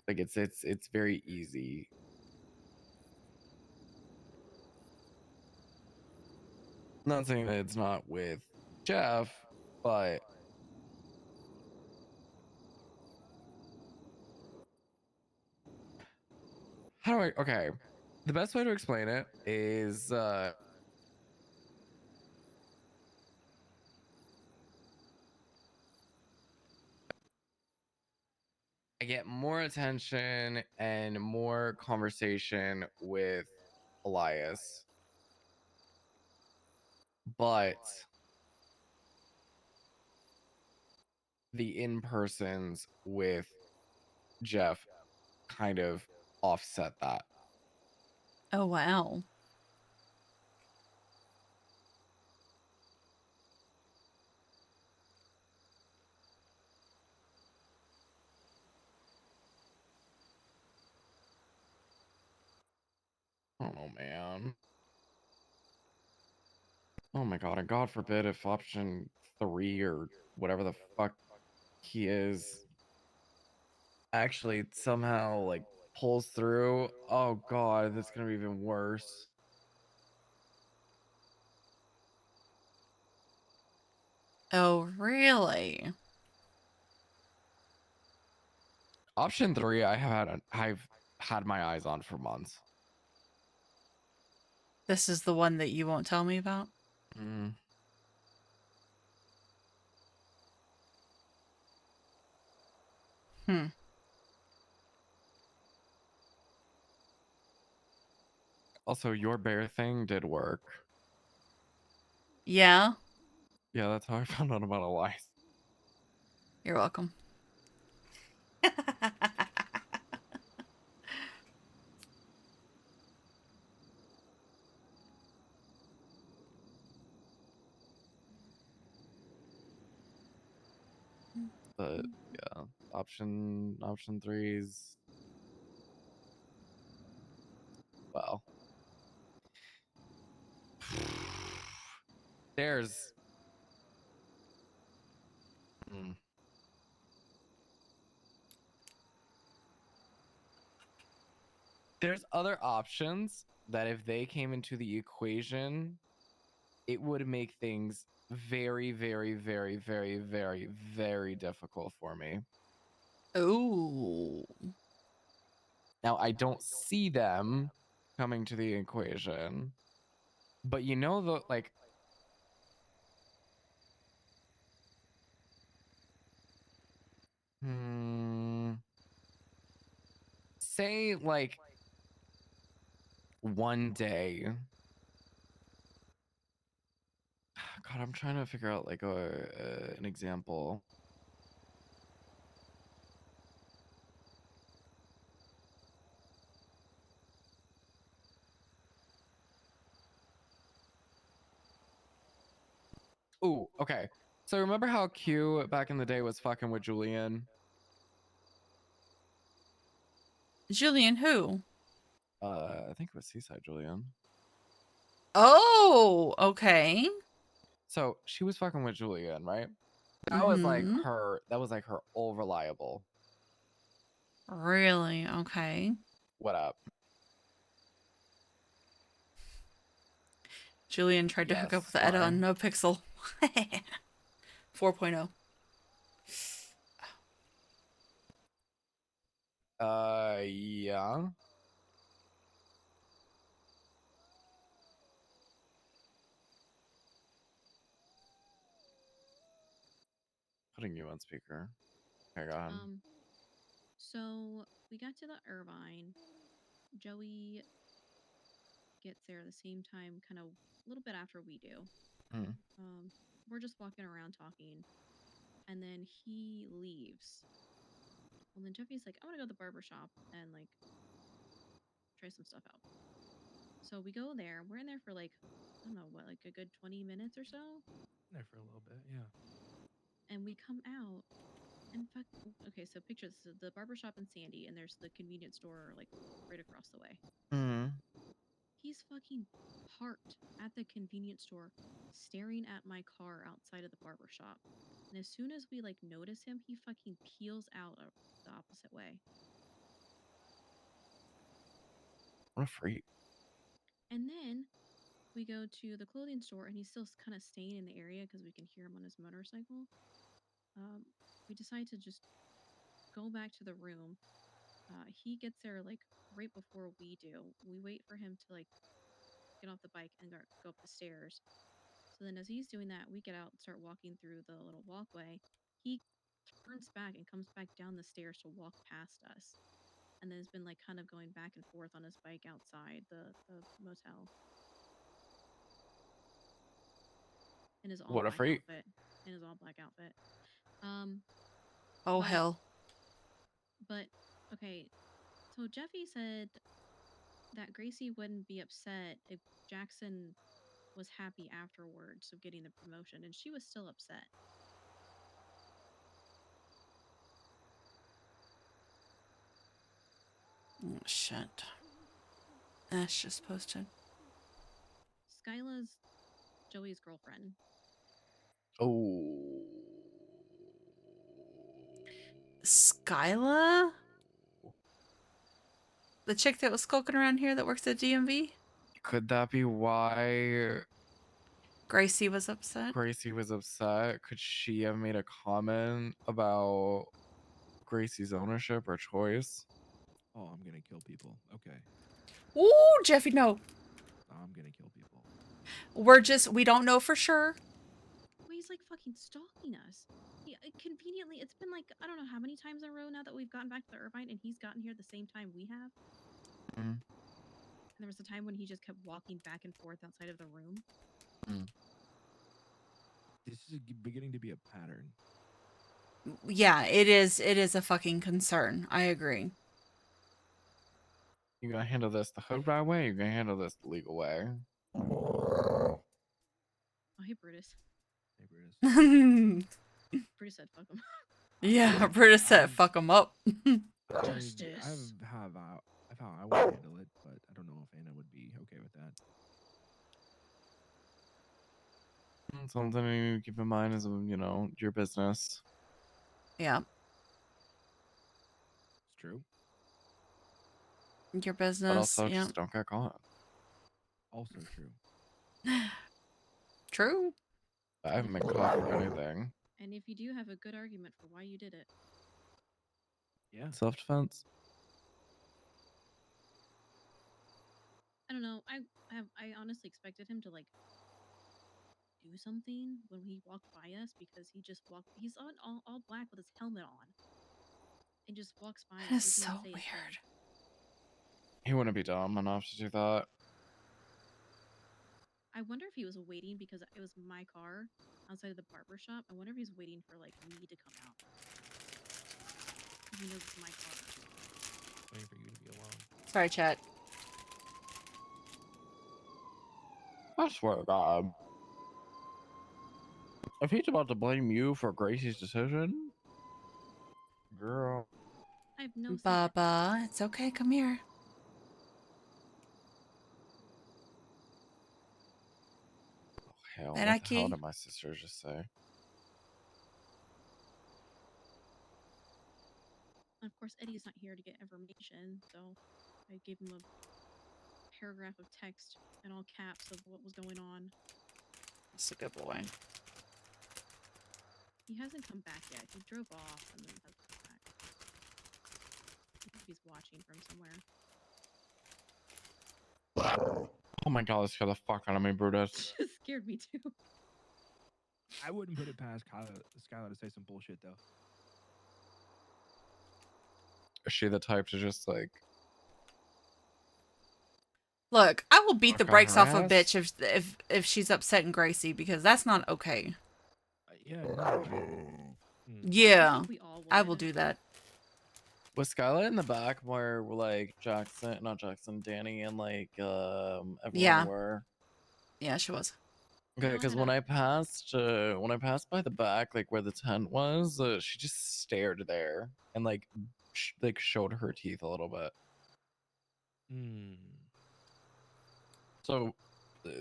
Like it's very easy. Not saying that it's not with Jeff, but how do I okay. The best way to explain it is I get more attention and more conversation with Elias, but the in-persons with Jeff kind of offset that. Oh, wow. Oh man. Oh my god, and God forbid if option 3 or whatever the fuck he is actually somehow like pulls through. Oh god, that's gonna be even worse. Oh, really? Option 3 I've had my eyes on for months. This is the one that you won't tell me about? Mm. Also, your bear thing did work. Yeah. Yeah, that's how I found out about Elias. You're welcome. But yeah, option 3's well. There's there's other options that if they came into the equation, it would make things very, very, very, very, very, very difficult for me. Oh. Now, I don't see them coming to the equation, but you know, the like, say like one day. God, I'm trying to figure out like an example. Ooh, okay. So remember how Q back in the day was fucking with Julian? Julian who? I think it was Seaside Julian. Oh, okay. So she was fucking with Julian, right? That was like Mhm. her. That was like her old reliable. Really? Okay. What up? Julian tried to hook up Yes. with Etta Why? on No Pixel. 4.0. Yeah. Putting you on speaker. Okay, go ahead. So we got to the Irvine. Joey gets there the same time, kind of a little bit after we do. Hmm. We're just walking around talking, and then he leaves. Well, then Jeffy's like, "I want to go to the barber shop and like try some stuff out." So we go there. We're in there for like, I don't know what, like a good 20 minutes or so. There for a little bit, yeah. And we come out and okay, so picture this, the barber shop in Sandy, and there's the convenience store like right across the way. Hmm. He's fucking parked at the convenience store, staring at my car outside of the barber shop. And as soon as we like notice him, he fucking peels out the opposite way. What a freak. And then we go to the clothing store, and he's still kind of staying in the area because we can hear him on his motorcycle. We decide to just go back to the room. He gets there like right before we do. We wait for him to like get off the bike and go up the stairs. So then as he's doing that, we get out and start walking through the little walkway. He turns back and comes back down the stairs to walk past us. And then has been like kind of going back and forth on his bike outside the motel. In his all What a black freak. outfit. In his all black outfit. Oh, but- hell. But okay, so Jeffy said that Gracie wouldn't be upset if Jackson was happy afterwards of getting the promotion, and she was still upset. Oh, shit. That's just posted. Skyla's Joey's girlfriend. Oh. Skyla? The chick that was skulking around here that works at DMV? Could that be why Gracie was upset? Gracie was upset? Could she have made a comment about Gracie's ownership or choice? Oh, I'm gonna kill people. Okay. Ooh, Jeffy, no. I'm gonna kill people. We don't know for sure. Well, he's like fucking stalking us. Conveniently, it's been like, I don't know how many times in a row now that we've gotten back to the Irvine, and he's gotten here the same time we have. Mm. And there was a time when he just kept walking back and forth outside of the room. Mm. This is beginning to be a pattern. Yeah, it is a fucking concern. I agree. You gonna handle this the hood right way? You gonna handle this the legal way? Oh, hey, Brutus. Hey, Brutus. Brutus said, fuck him. Yeah, Brutus said, fuck him up. Justice. I found I would handle it, but I don't know if Anna would be okay with that. Something you need to keep in mind is, your business. Yeah. It's true. Your business. But also, yeah. just don't get caught. Also true. True. I haven't been caught for anything. And if you do have a good argument for why you did it. Yeah. Self-defense. I don't know. I honestly expected him to like do something when he walked by us, because he just walked. He's on all black with his helmet on, and just walks by. That is doesn't even so say a weird. thing. He wouldn't be dumb enough to do that. I wonder if he was waiting because it was my car outside of the barber shop. I wonder if he's waiting for like me to come out. He knows it's my car. Waiting for you to be alone. Sorry, chat. I swear to God. If he's about to blame you for Gracie's decision, girl. I have no Baba, it's okay. Come here. Oh, Hell, And what I the hell key. did my sister just say? And of course, Eddie's not here to get information, so I gave him a paragraph of text in all caps of what was going on. That's a good boy. He hasn't come back yet. He drove off and then hasn't come back. I think he's watching from somewhere. Oh my god, this scared the fuck out of me, Brutus. Just scared me too. I wouldn't put it past Skylar to say some bullshit though. Is she the type to just like Look, I will beat the fuck on brakes her off a ass? bitch if she's upsetting Gracie because that's not okay. Yeah. No. Yeah, We all I will do that. Was Skylar in the back where like not Jackson, Danny, and like everyone Yeah. were? Yeah, she was. Okay, because when I passed by the back, like where the tent was, she just stared there and like showed her teeth a little bit. Hmm. So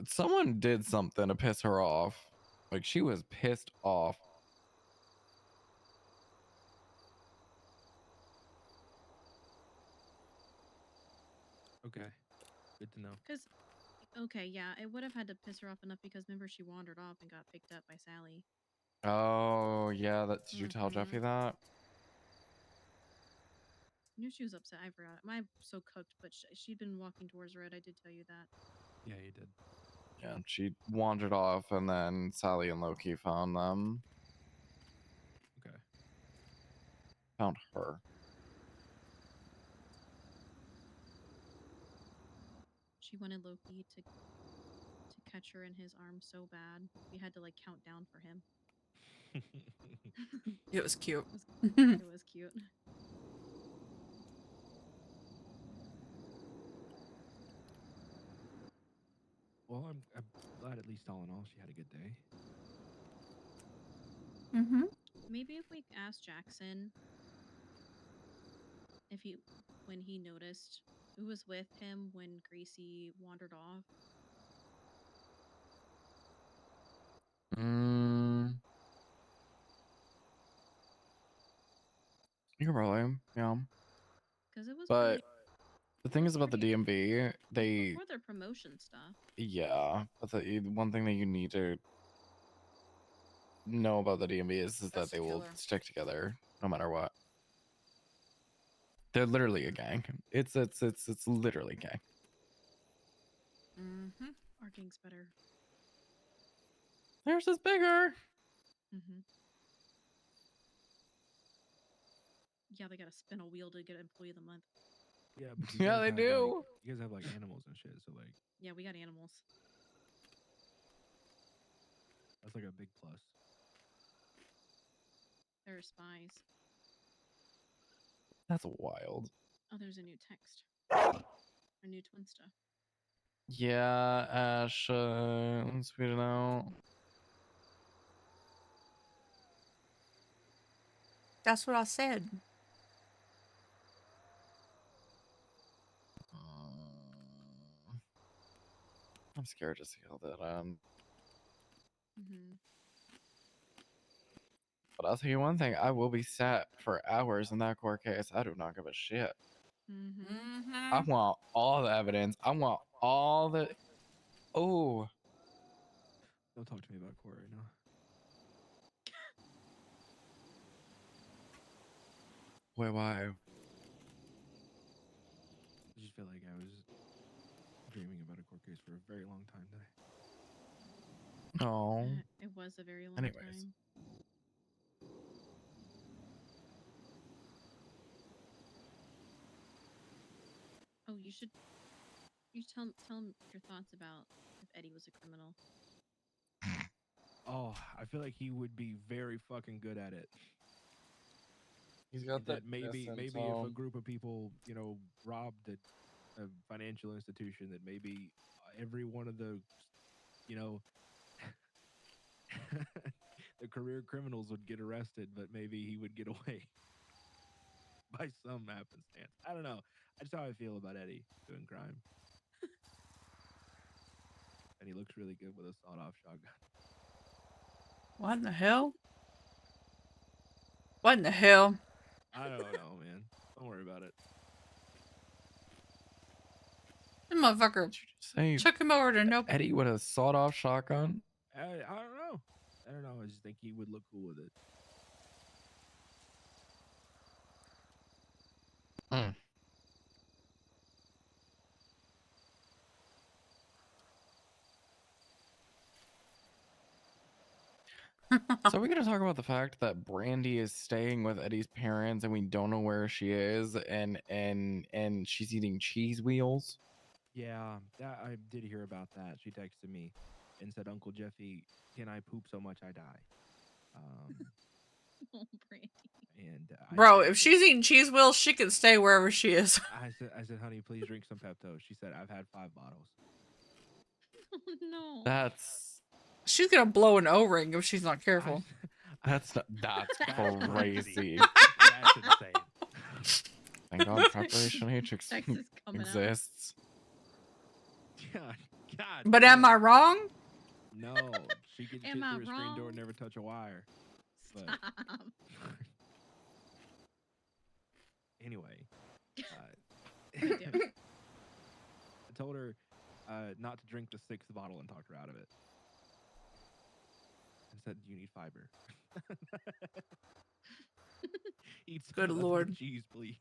someone did something to piss her off. Like she was pissed off. Okay. Good to know. Because, okay, yeah, it would have had to piss her off enough because remember she wandered off and got picked up by Sally. Oh yeah, that did you tell Jeffy that? I knew she was upset. I forgot. I'm so cooked, but she'd been walking towards Red. I did tell you that. Yeah, you did. Yeah, she wandered off, and then Sally and Loki found them. Okay. Found her. She wanted Loki to catch her in his arms so bad. We had to like count down for him. It was cute. It was cute. Well, I'm glad at least all in all she had a good day. Mm-hmm. Maybe if we ask Jackson if when he noticed who was with him when Gracie wandered off. You can probably, yeah. Because it was But pretty, the thing is about the DMV, they before their promotion stuff. yeah, but the one thing that you need to know about the DMV is that they will stick together no matter what. They're literally a gang. It's literally a gang. Mm-hmm. Our gang's better. Theirs is bigger. Mm-hmm. Yeah, they gotta spin a wheel to get employee of the month. Yeah, but you Yeah, guys they have, do. Like, you guys have like animals and shit, so like Yeah, we got animals. that's like a big plus. There are spies. That's wild. Oh, there's a new text. A new twin stuff. Yeah, Ash, let's read it out. That's what I said. I'm scared to see how that Mm-hmm. But I'll tell you one thing, I will be sat for hours in that court case. I do not give a shit. Mm-hmm. I want all the evidence. I want all the oh. Don't talk to me about court right now. Wait, why? I just feel like I was dreaming about a court case for a very long time today. Oh. It was a very long time. Oh, you should tell him your thoughts about if Eddie was a criminal. Oh, I feel like he would be very fucking good at it. He's got that that maybe innocence, if a group of people, you know, robbed a financial institution, that maybe every one of the, you know, the career criminals would get arrested, but maybe he would get away by some happenstance. I don't know. That's how I feel about Eddie doing crime. and he looks really good with a sawed-off shotgun. What in the hell? What in the hell? I don't know, man. Don't worry about it. That motherfucker. Say Took him over to no. Eddie with a sawed-off shotgun. I don't know. I don't know. I just think he would look cool with it. Mm. So we're gonna talk about the fact that Brandy is staying with Eddie's parents and we don't know where she is, and she's eating cheese wheels. Yeah, that I did hear about that. She texted me and said, "Uncle Jeffy, can I poop so much I die?" Oh, Brandy. And Bro, if she's eating cheese wheels, she can stay wherever she is. I said, "Honey, please drink some Pepto." She said, "I've had 5 bottles." Oh, no. That's She's gonna blow an O-ring if she's not careful. that's crazy. That's insane. Thank God Preparation H Texas coming out. exists. God, God. But am I wrong? No, she can Am shit I through a screen door wrong? and never touch a wire. But Stop. anyway, God damn it. I told her not to drink the 6th bottle and talked her out of it. I said, "You need fiber." Eat some Good leather Lord. cheese, please.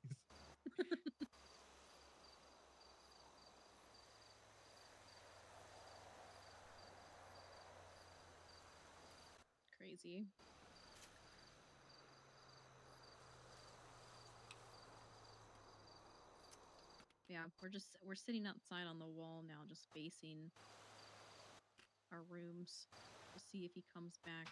Crazy. Yeah, we're sitting outside on the wall now, just facing our rooms to see if he comes back.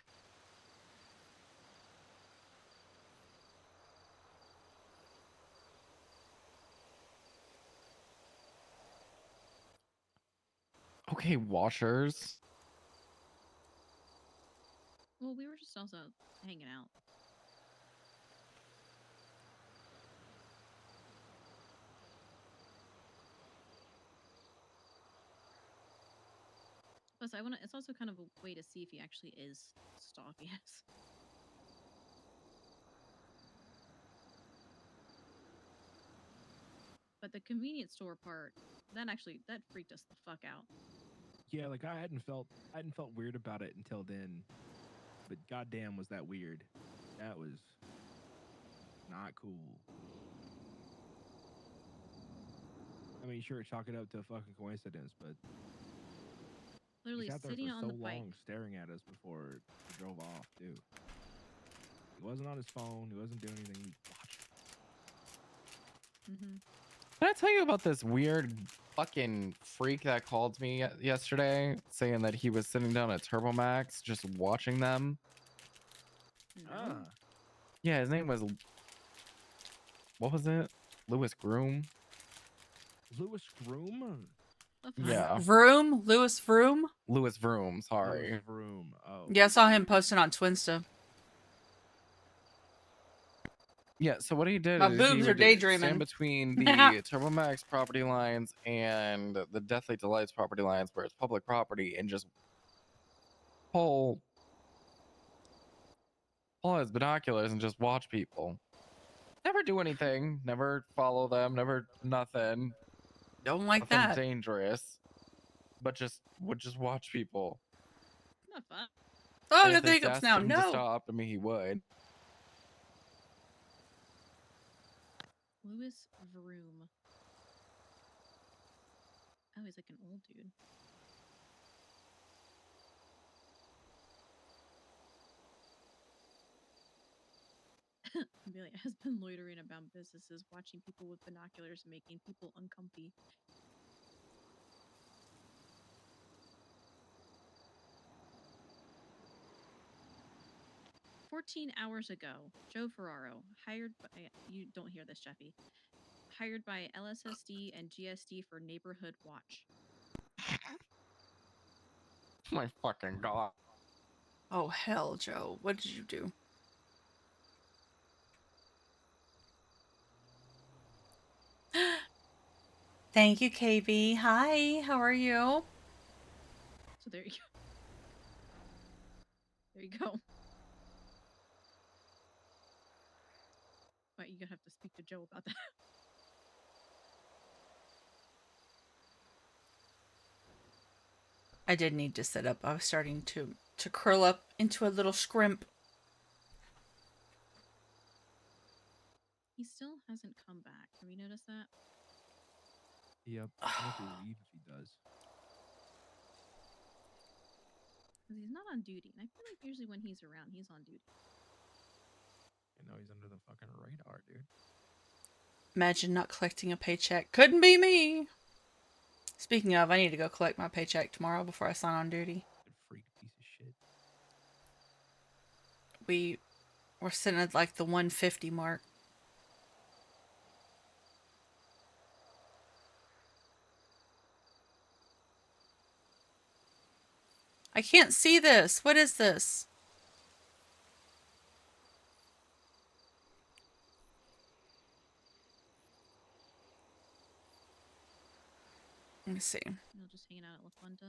Okay, washers. Well, we were just also hanging out. Plus, it's also kind of a way to see if he actually is stalking us. But the convenience store part, that freaked us the fuck out. Yeah, like I hadn't felt weird about it until then. But goddamn, was that weird? That was not cool. I mean, sure, chalk it up to a fucking coincidence, but Literally he sat there sitting for on so the bike. long staring at us before he drove off, too. He wasn't on his phone. He wasn't doing anything. He was watching. Mm-hmm. Did I tell you about this weird fucking freak that called me yesterday saying that he was sitting down at TurboMax just watching them? No. Yeah, his name was, what was it? Louis Groom? Louis Groom? Yeah. Vroom? Louis Vroom? Louis Vroom, sorry. Louis Vroom. Oh. Yeah, I saw him posting on Twinsta. Yeah, so what he did My is boobs he are would daydreaming. stand between the TurboMax property lines and the Deathly Delights property lines where it's public property and just pull his binoculars and just watch people. Never do anything, never follow them, never nothing. Don't like nothing that. dangerous, but would just watch people. Not fun. Oh, I And got if the they hiccups asked now. him to No. stop, I mean, he would. Louis Vroom. Oh, he's like an old dude. Amelia has been loitering about businesses, watching people with binoculars, making people uncomfy. "14 hours ago, Joe Ferraro, hired by, you don't hear this, Jeffy, hired by LSSD and GSD for Neighborhood Watch." My fucking God. Oh, hell, Joe. What did you do? Thank you, KB. Hi, how are you? So there you go. There you go. But you're gonna have to speak to Joe about that. I did need to sit up. I was starting to curl up into a little scrimp. He still hasn't come back. Have you noticed that? Yep. I wonder if he leave if he does. Because he's not on duty. And I feel like usually when he's around, he's on duty. You know he's under the fucking radar, dude. Imagine not collecting a paycheck. Couldn't be me. Speaking of, I need to go collect my paycheck tomorrow before I sign on duty. Freak piece of shit. We're sitting at like the 150 mark. I can't see this. What is this? Let me see. You're just hanging out at La Fuente.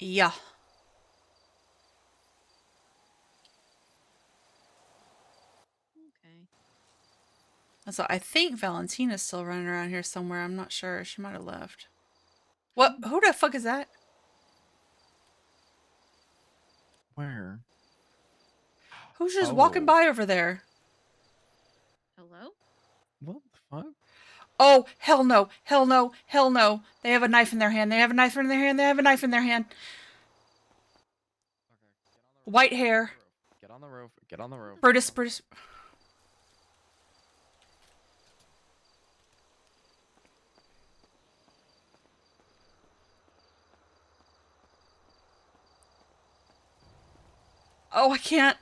Yeah. Okay. So I think Valentina's still running around here somewhere. I'm not sure. She might have left. What? Who the fuck is that? Where? Who's just walking by over there? Hello? What the fuck? Oh, hell no. Hell no. Hell no. They have a knife in their hand. They have a knife in their hand. They have a knife in their hand. White hair. Get on the roof. Get on the roof. Brutus. Oh, I can't.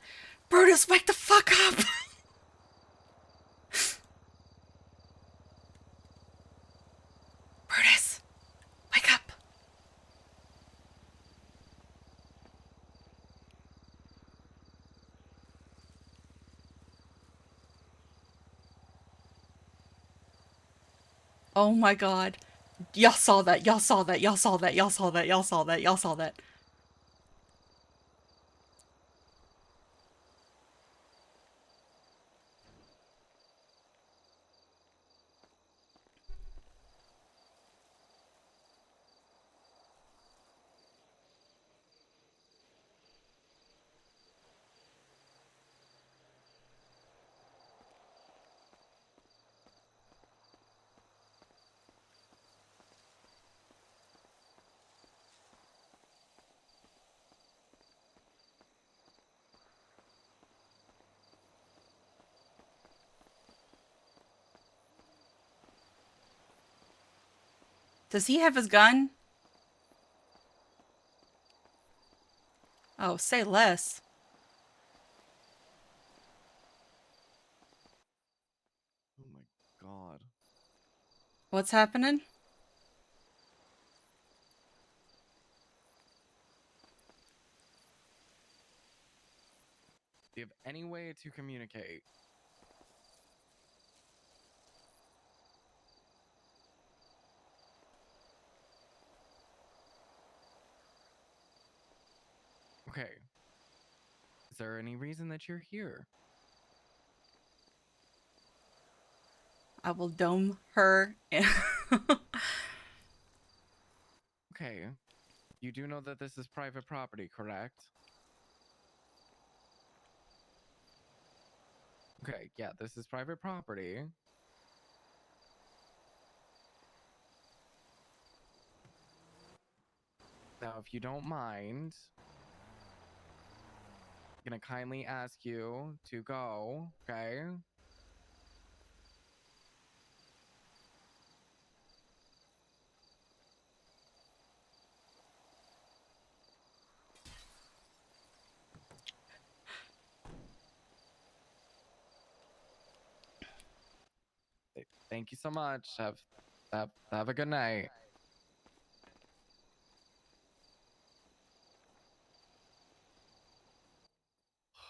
Brutus, wake the fuck up. Brutus, wake up. Oh my god. Y'all saw that. Y'all saw that. Y'all saw that. Y'all saw that. Y'all saw that. Y'all saw that. Does he have his gun? Oh, say less. Oh my god. What's happening? Do you have any way to communicate? Okay. Is there any reason that you're here? I will dome her. Okay. You do know that this is private property, correct? Okay, yeah, this is private property. Now, if you don't mind, I'm gonna kindly ask you to go, okay? Thank you so much. Have a good night.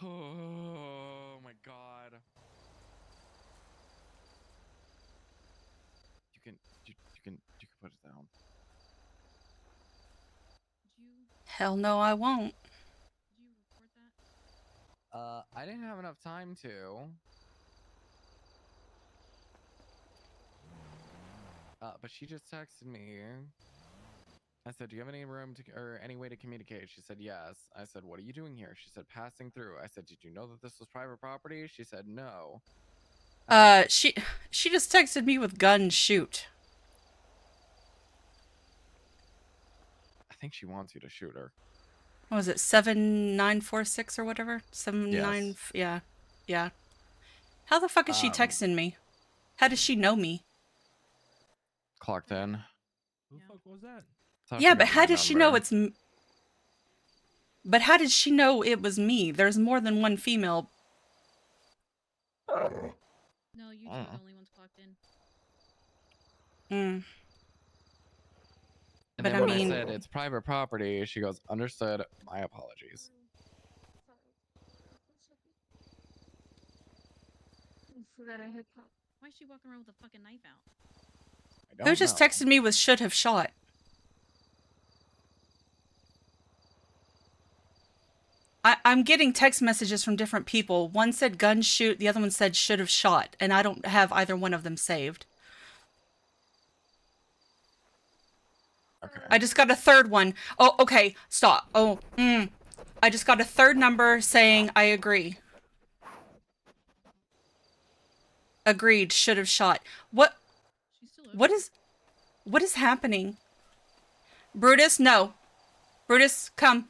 Oh my god. You can put it down. Hell no, I won't. I didn't have enough time to. But she just texted me. I said, "Do you have any room to or any way to communicate?" She said, "Yes." I said, "What are you doing here?" She said, "Passing through." I said, "Did you know that this was private property?" She said, "No." She just texted me with gun shoot. I think she wants you to shoot her. What was it, 7946 or whatever? 79. Yes. Yeah, yeah. How the fuck is she texting me? How does she know me? Clocked in. Who the fuck was that? Yeah, but how does she know it's? But how did she know it was me? There's more than one female. No, you two are the only ones clocked in. And But then I when mean, I said it's private property, she goes, "Understood. My apologies." Why is she walking around with a fucking knife out? who just texted me with should have shot? I'm getting text messages from different people. One said gun shoot, the other one said should have shot, and I don't have either one of them saved. Okay. I just got a third one. Oh, okay, stop. Oh, I just got a third number saying I agree. Agreed, should have shot. What is happening? Brutus, no. Brutus, come.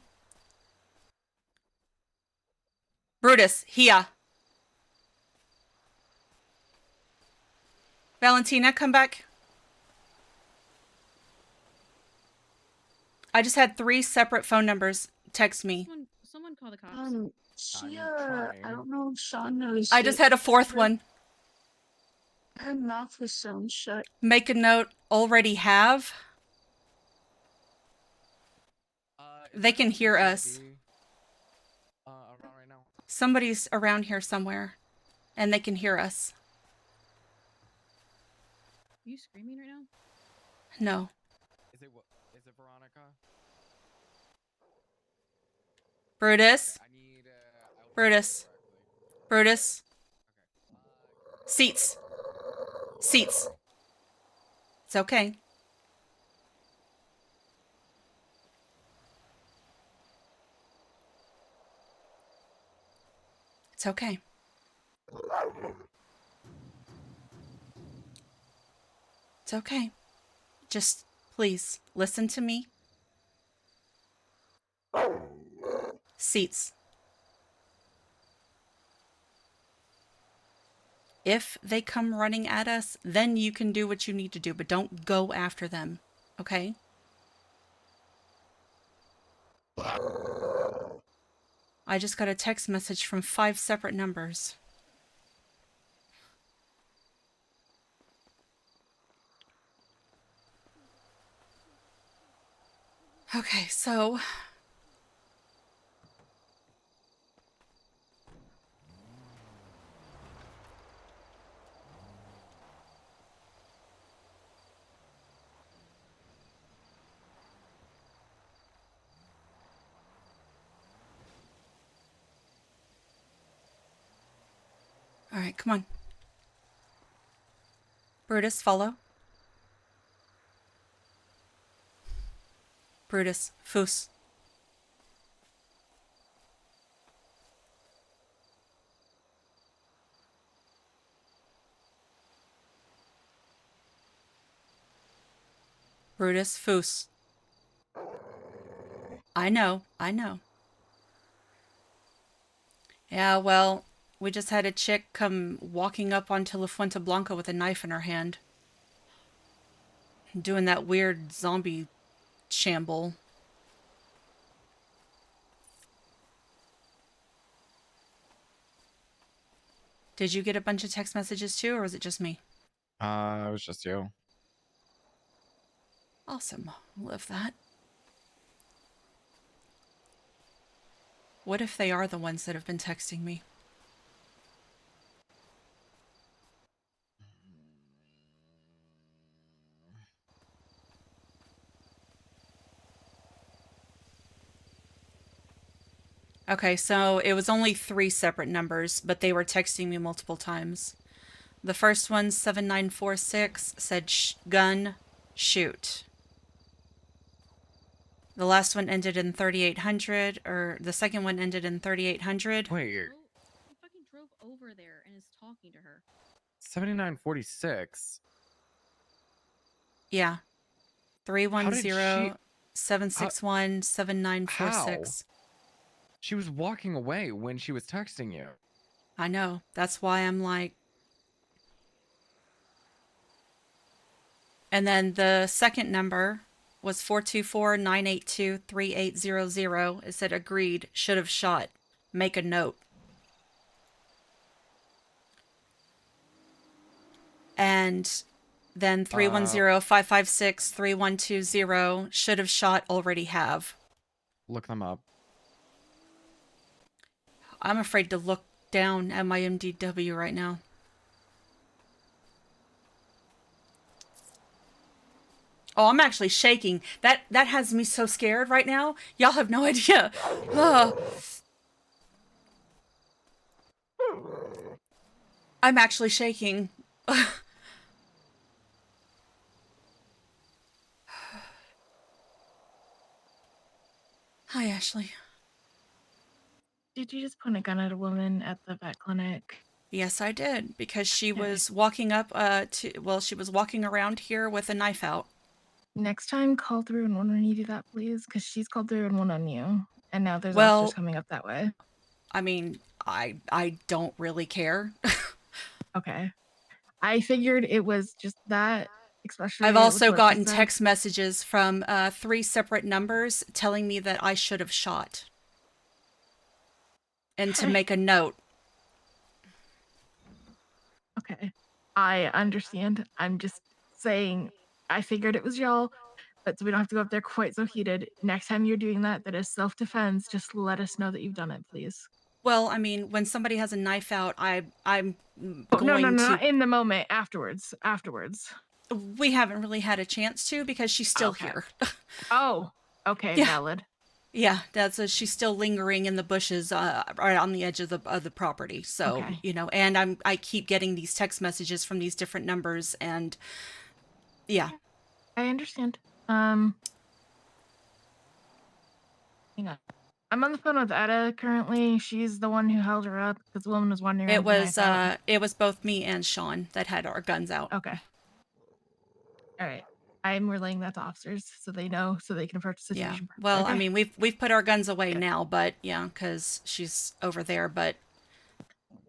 Brutus, here. Valentina, come back. I just had 3 separate phone numbers text me. Someone call the cops. I don't know if Sean knows. I just had a 4th one. Her mouth was sewn shut. Make a note, already have. They can hear us. Somebody's around here somewhere, and they can hear us. Are you screaming right now? No. Is it Veronica? Brutus. Brutus. Brutus. Seats. Seats. It's okay. It's okay. It's okay. Just please listen to me. Seats. If they come running at us, then you can do what you need to do, but don't go after them, okay? I just got a text message from 5 separate numbers. Okay, so... All right, come on. Brutus, follow. Brutus, Foos. Brutus, Foos. I know, I know. Yeah, well, we just had a chick come walking up onto La Fuente Blanca with a knife in her hand. Doing that weird zombie shamble. Did you get a bunch of text messages too, or was it just me? It was just you. Awesome. Love that. What if they are the ones that have been texting me? Okay, so it was only 3 separate numbers, but they were texting me multiple times. The first one, 7946, said gun, shoot. The last one ended in 3800, or the second one ended in 3800. Wait, He fucking drove over there and is talking to her. 7946. Yeah. How did 310 she? 761 7946. She was walking away when she was texting you. I know. That's why I'm like. And then the second number was 424-982-3800. It said agreed, should have shot. Make a note. And then 310-556-3120, should have shot, already have. Look them up. I'm afraid to look down at my MDW right now. Oh, I'm actually shaking. That has me so scared right now. Y'all have no idea. I'm actually shaking. Hi, Ashley. Did you just point a gun at a woman at the vet clinic? Yes, I did, because she was walking up she was walking around here with a knife out. Next time, call 311 when you do that, please, because she's called 311 on you, and now there's Well, officers coming up that way. I mean, I don't really care. Okay. I figured it was just that, especially I've with also what she gotten said. text messages from 3 separate numbers telling me that I should have shot. And to make a note. Okay. I understand. I'm just saying, I figured it was y'all, but so we don't have to go up there quite so heated. Next time you're doing that is self-defense, just let us know that you've done it, please. Well, I mean, when somebody has a knife out, I'm Oh, going no, to... not in the moment. Afterwards. We haven't really had a chance to because she's still here. Oh, okay, Yeah. valid. Yeah, she's still lingering in the bushes right on the edge of the property. So, Okay. you know, and I keep getting these text messages from these different numbers, and yeah. I understand. Hang on. I'm on the phone with Etta currently. She's the one who held her up because the woman was wandering around with a knife out. It was both me and Sean that had our guns out. Okay. All right. I'm relaying that to officers so they know, so they can approach the Yeah. situation. Well, okay? I mean, we've put our guns away now, but yeah, because she's over there. But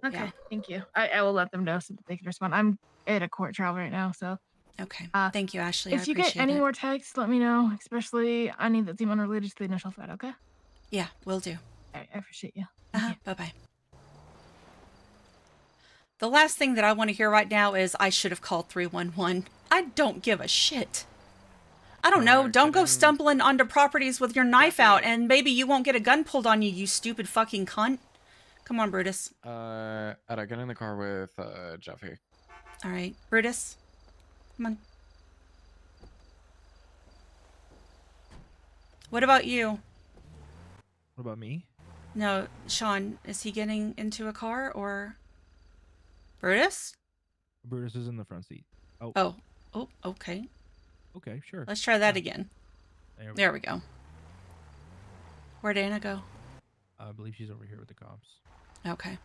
Okay, yeah. thank you. I will let them know so that they can respond. I'm at a court trial right now, so. Okay. Thank you, Ashley. If I you appreciate get any it. more texts, let me know. Especially, I need that seem unrelated to the initial threat. Okay. Yeah, will do. All right, I appreciate you. Bye bye. The last thing that I want to hear right now is I should have called 311. I don't give a shit. I don't know. Don't go stumbling onto properties with your knife out, and maybe you won't get a gun pulled on you, you stupid fucking cunt. Come on, Brutus. Etta, get in the car with Jeffy. All right, Brutus. Come on. What about you? What about me? No, Sean, is he getting into a car or... Brutus? Brutus is in the front seat. Oh, okay. Okay, sure. Let's try that again. There we go. Where'd Anna go? I believe she's over here with the cops. Okay.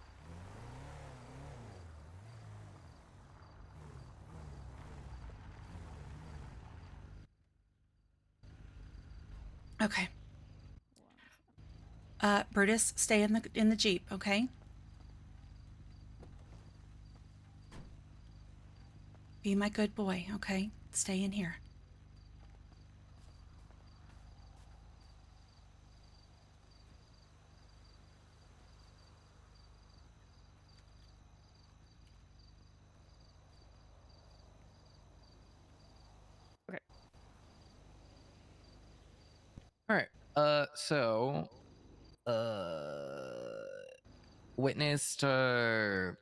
Okay. Brutus, stay in the Jeep, okay? Be my good boy, okay? Stay in here. Okay. All right. Witnessed. Oh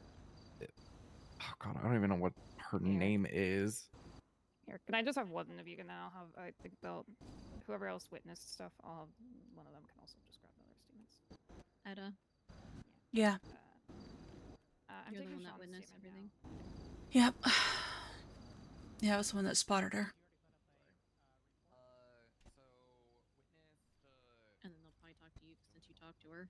God, I don't even know what her name is. Here, can I just have one of you? And I'll have, I think they'll, whoever else witnessed stuff, one of them can also just grab the other statements. Etta. Yeah. I'm You're the taking one that Sean's witnessed statement everything. Yep. Yeah, I was the one that spotted her. And then they'll probably talk to you since you talked to her.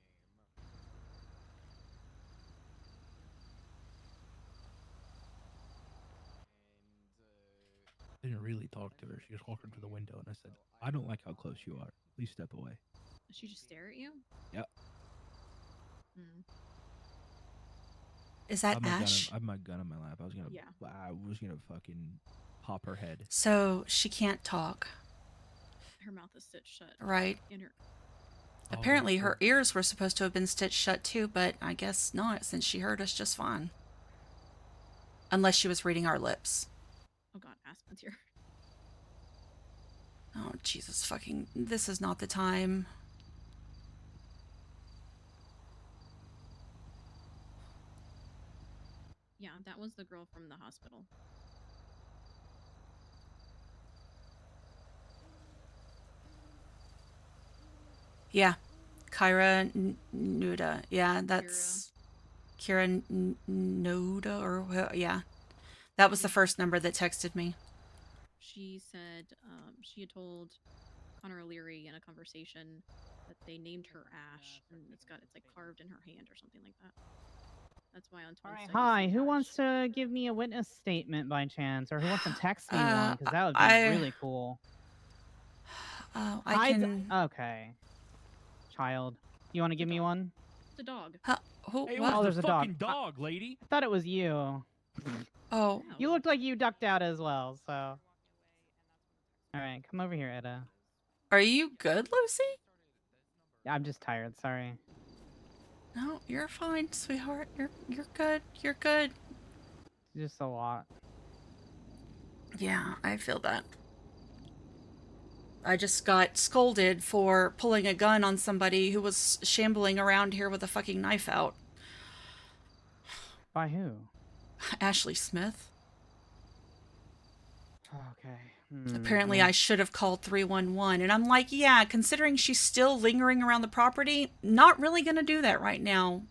I didn't really talk to her. She just walked her to the window, and I said, "I don't like how close you are. Please step away." Did she just stare at you? Yep. Hmm. Is that I Ash? have my gun in my lap. I was gonna. Yeah. I was gonna fucking pop her head. So she can't talk, Her mouth is stitched shut. right? In her. Apparently her ears were supposed to have been stitched shut too, but I guess not, since she heard us just fine. Unless she was reading our lips. Oh god, Aspen's here. Oh, Jesus fucking... This is not the time. Yeah, that was the girl from the hospital. Yeah. Kyra Nuda. Yeah, that's... Kira Noda, or... Yeah. That was the first number that texted me. She said she had told Connor O'Leary in a conversation that they named her Ash, and it's like carved in her hand or something like that. That's why on Twin Studies. Hi, who wants to give me a witness statement by chance, or who wants to text me one? Because that would be really cool. I can... Okay. Child, you want to give me one? The dog. Hey, it Oh, was there's the a dog. fucking dog, lady. I thought it was you. Oh. You looked like you ducked out as well, so. All right, come over here, Etta. Are you good, Lucy? Yeah, I'm just tired, sorry. No, you're fine, sweetheart. You're good. You're good. Just a lot. Yeah, I feel that. I just got scolded for pulling a gun on somebody who was shambling around here with a fucking knife out. By who? Ashley Smith. Okay. Apparently I should have called 311. And I'm like, yeah, considering she's still lingering around the property, not really gonna do that right now.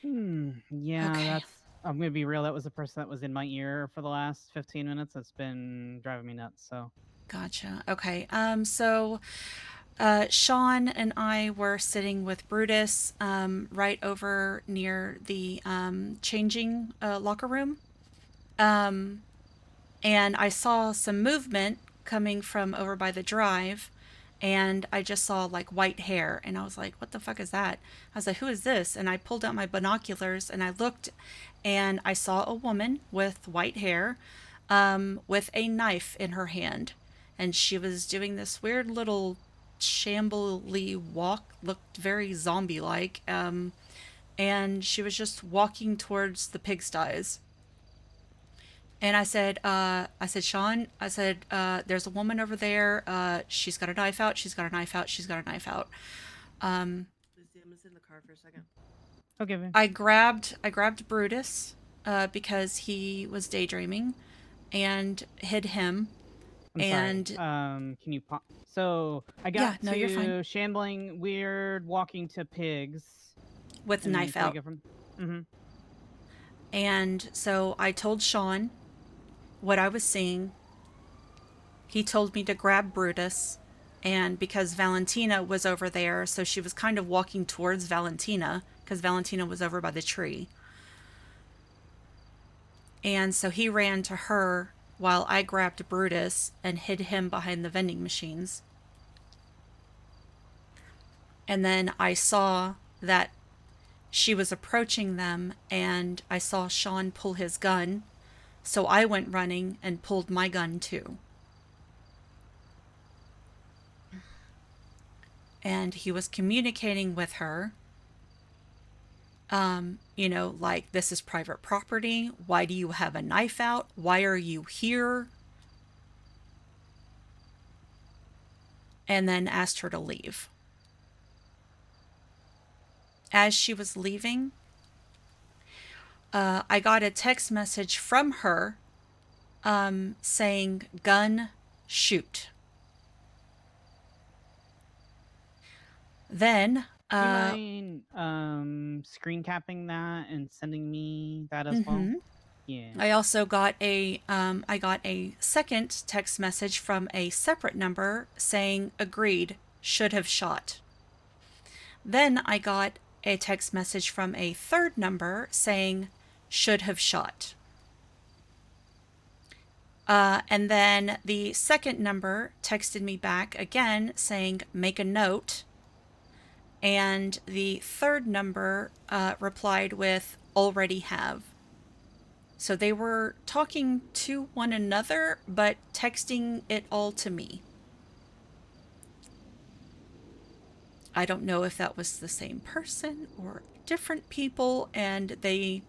Yeah, Okay. that's... I'm gonna be real, that was the person that was in my ear for the last 15 minutes. That's been driving me nuts, so... Gotcha. Okay. So Sean and I were sitting with Brutus right over near the changing locker room. And I saw some movement coming from over by the drive, and I just saw like white hair, and I was like, what the fuck is that? I was like, who is this? And I pulled out my binoculars and I looked, and I saw a woman with white hair with a knife in her hand, and she was doing this weird little shambly walk, looked very zombie-like, and she was just walking towards the pigsties. And I said, Sean, I said, there's a woman over there. She's got a knife out. She's got a knife out. She's got a knife out. I'm gonna sit in the car for a second. Okay, man. I grabbed Brutus, because he was daydreaming, and hid him. I'm sorry. Can you pop? So I got no, you're fine. shambling, weird, walking to pigs. With the knife out. And so I told Sean what I was seeing. He told me to grab Brutus, and because Valentina was over there, so she was kind of walking towards Valentina, because Valentina was over by the tree. And so he ran to her while I grabbed Brutus and hid him behind the vending machines. And then I saw that she was approaching them, and I saw Sean pull his gun, so I went running and pulled my gun too. And he was communicating with her, you know, like, this is private property. Why do you have a knife out? Why are you here? And then asked her to leave. As she was leaving, I got a text message from her saying, gun, shoot. Then, Do you mind screen capping that and sending me that as well? Yeah. I also got a second text message from a separate number saying agreed, should have shot. Then I got a text message from a third number saying should have shot. And then the second number texted me back again saying make a note. And the third number replied with already have. So they were talking to one another, but texting it all to me. I don't know if that was the same person or different people, and they...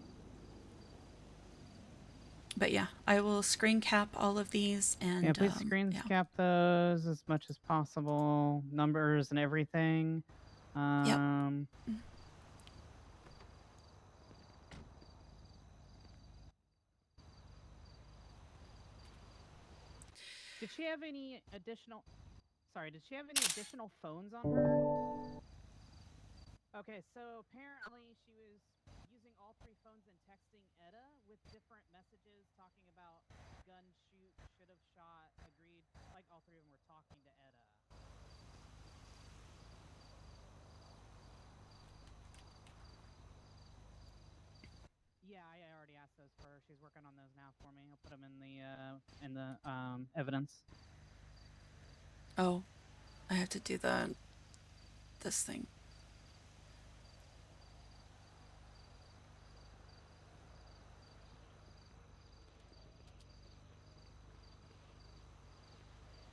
But yeah, I will screen cap all of these and... Yeah, please screen cap those as much as possible. Numbers and everything. Did she have any additional... Sorry, did she have any additional phones on her? Okay, so apparently she was using all 3 phones and texting Etta with different messages talking about gun, shoot, should have shot, agreed. Like all 3 of them were talking to Etta. Yeah, I already asked those for her. She's working on those now for me. I'll put them in the evidence. Oh, I have to do this thing.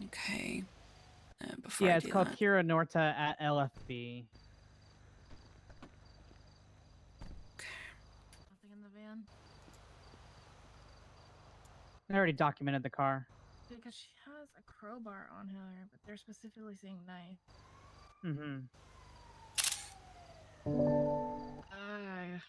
Okay. Before yeah, I it's do called that. Kira Norta at LFB. Nothing in the van. I already documented the car. Because she has a crowbar on her, but they're specifically saying knife. Mm-hmm. Sorry.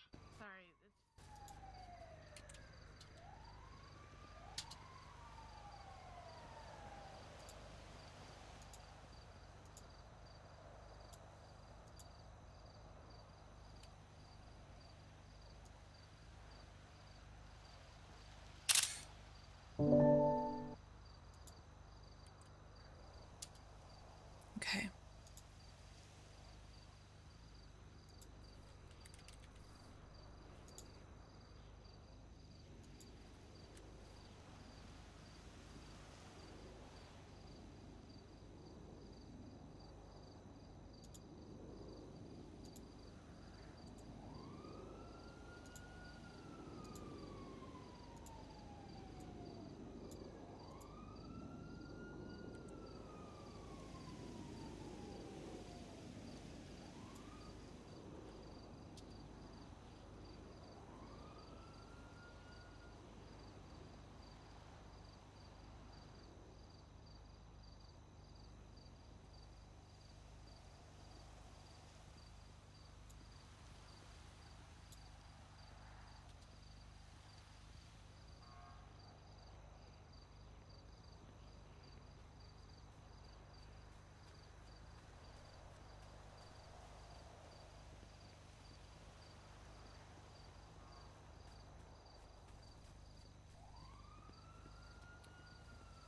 Okay.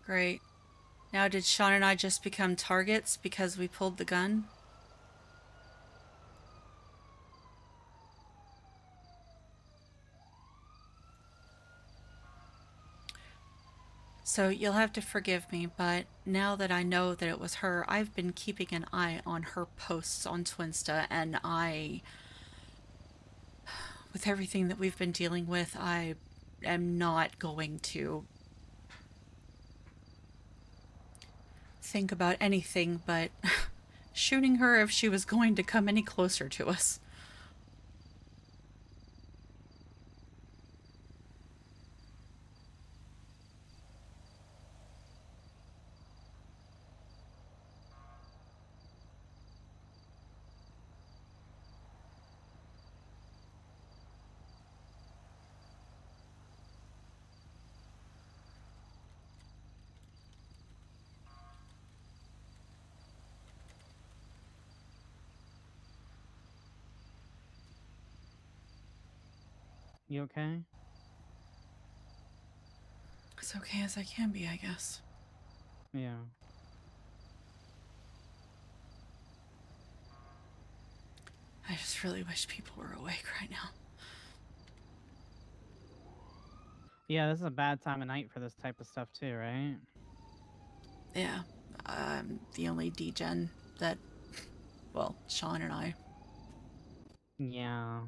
Great. Now did Sean and I just become targets because we pulled the gun? So you'll have to forgive me, but now that I know that it was her, I've been keeping an eye on her posts on Twinsta, and with everything that we've been dealing with, I am not going to think about anything but shooting her if she was going to come any closer to us. You okay? As okay as I can be, I guess. Yeah. I just really wish people were awake right now. Yeah, this is a bad time of night for this type of stuff too, right? Yeah. I'm the only degen that, well, Sean and I. Yeah.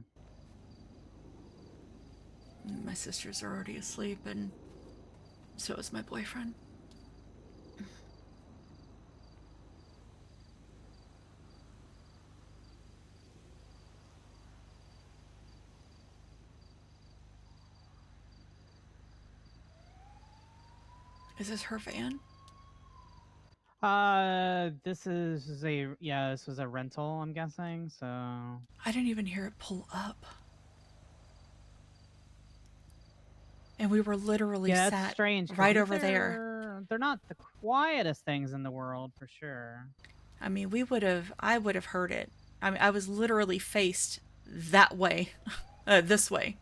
My sisters are already asleep, and so is my boyfriend. Is this her van? This is this was a rental, I'm guessing, so... I didn't even hear it pull up. And we were literally Yeah, that's sat strange. 'Cause right these over there. They're not the quietest things in the world, for sure. I mean, I would have heard it. I mean, I was literally faced that way, this way.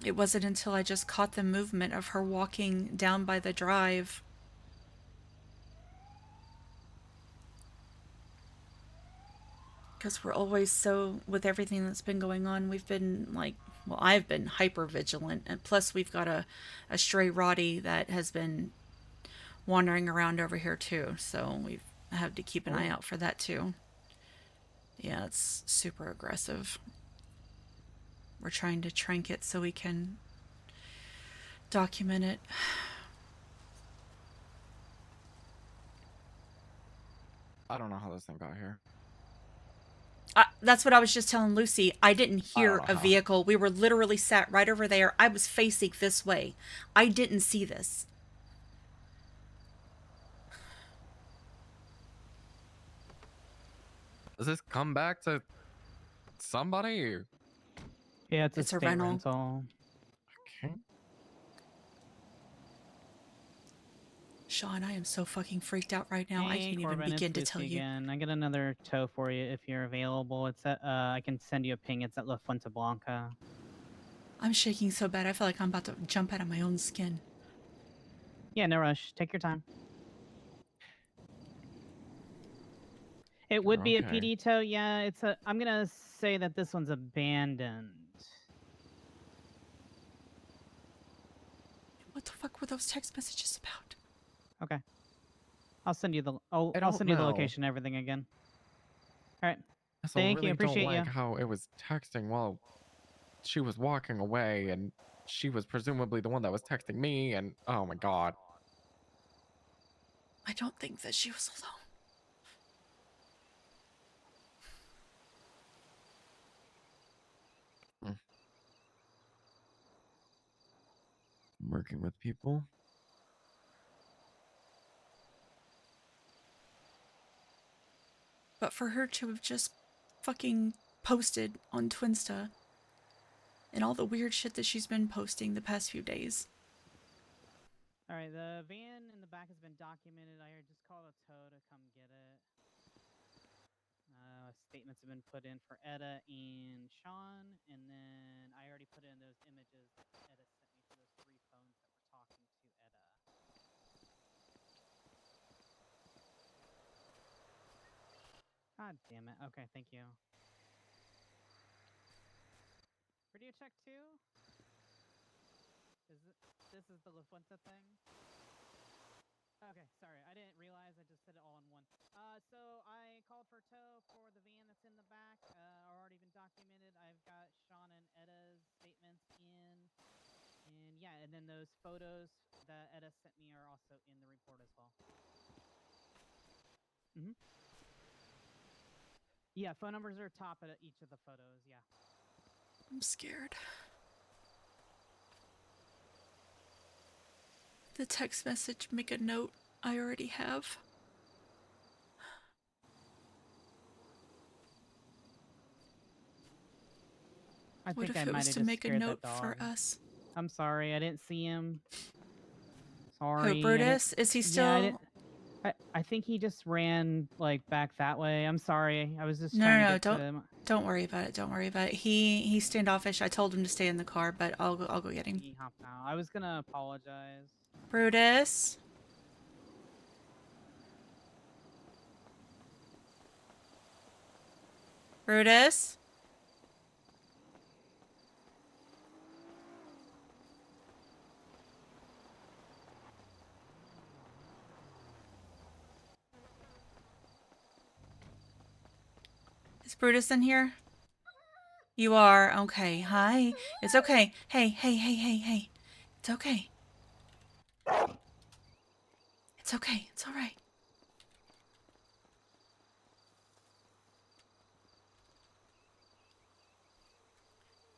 It wasn't until I just caught the movement of her walking down by the drive. Because we're always so, with everything that's been going on, we've been like, well, I've been hyper vigilant. And plus we've got a stray Roddy that has been wandering around over here too. So we've had to keep an eye out for that too. Yeah, it's super aggressive. We're trying to trank it so we can document it. I don't know how this thing got here. That's what I was just telling Lucy. I didn't hear a how. vehicle. We were literally sat right over there. I was facing this way. I didn't see this. Does this come back to somebody? Yeah, it's a It's a state rental. Okay. Sean, I am so fucking freaked out right now. I Hey, can't Corbin, even begin it's to Lucy tell you. again. I got another tow for you if you're available. It's at I can send you a ping. It's at La Fuente Blanca. I'm shaking so bad. I feel like I'm about to jump out of my own skin. Yeah, no rush. Take your time. It would be a PD tow. Yeah, it's a. I'm gonna say that this one's abandoned. What the fuck were those text messages about? Okay. I'll send you the. I'll send you the location and everything again. All right. So Thank really you. Appreciate don't like you. how it was texting while she was walking away, and she was presumably the one that was texting me, and oh my god. I don't think that she was alone. Working with people. But for her to have just fucking posted on Twinsta and all the weird shit that she's been posting the past few days. All right, the van in the back has been documented. I just called a tow to come get it. Statements have been put in for Etta and Sean, and then I already put in those images that Etta sent me for those 3 phones that were talking to Etta. God damn it. Okay, thank you. Radio check 2? This is the La Fuente thing? Okay, sorry. I didn't realize I just said it all in one. So I called for tow for the van that's in the back. Already been documented. I've got Sean and Etta's statements in. And yeah, and then those photos that Etta sent me are also in the report as well. Mm-hmm. Yeah, phone numbers are top at each of the photos, yeah. I'm scared. The text message, make a note, I already have. I What think if I it might was have to just make a scared note the dog. for us? I'm sorry, I didn't see him. Sorry. Who, Brutus? Is he still? Yeah, I think he just ran like back that way. I'm sorry. I was just No, trying no, to no, get to him. don't worry about it. Don't worry about it. He's standoffish. I told him to stay in the car, but I'll go get him. He hopped out. I was gonna apologize. Brutus. Brutus. Is Brutus in here? You are? Okay. Hi. It's okay. Hey, hey, hey, hey, hey. It's okay. It's okay. It's all right.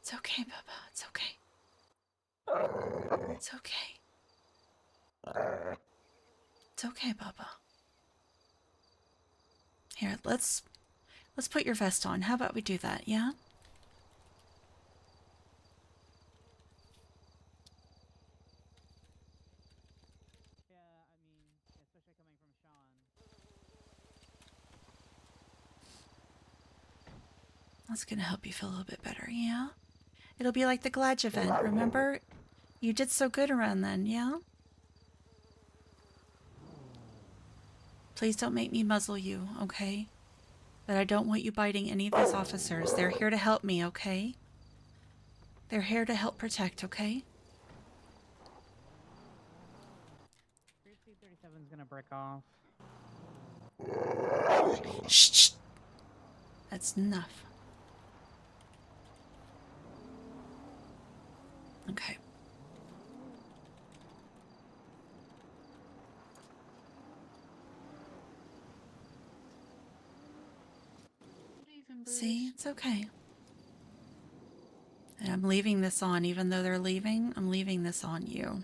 It's okay, Bubba. It's okay. It's okay. It's okay, Bubba. Here, let's put your vest on. How about we do that, yeah? Yeah, I mean, especially coming from Sean. That's gonna help you feel a little bit better, yeah? It'll be like the Gladge event, remember? You did so good around then, yeah? Please don't make me muzzle you, okay? But I don't want you biting any of these officers. They're here to help me, okay? They're here to help protect, okay? 337's gonna break off. Shh! That's enough. Okay. See, it's okay. And I'm leaving this on, even though they're leaving, I'm leaving this on you.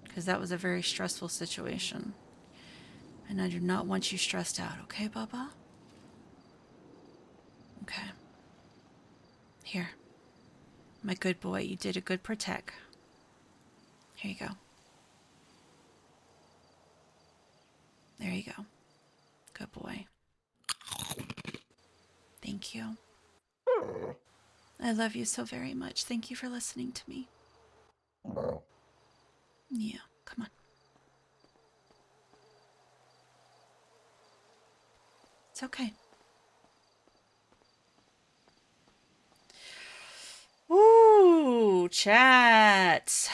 Because that was a very stressful situation. And I do not want you stressed out, okay, Bubba? Okay. Here. My good boy, you did a good protect. Here you go. There you go. Good boy. Thank you. I love you so very much. Thank you for listening to me. Yeah, come on. It's okay. Ooh, chat.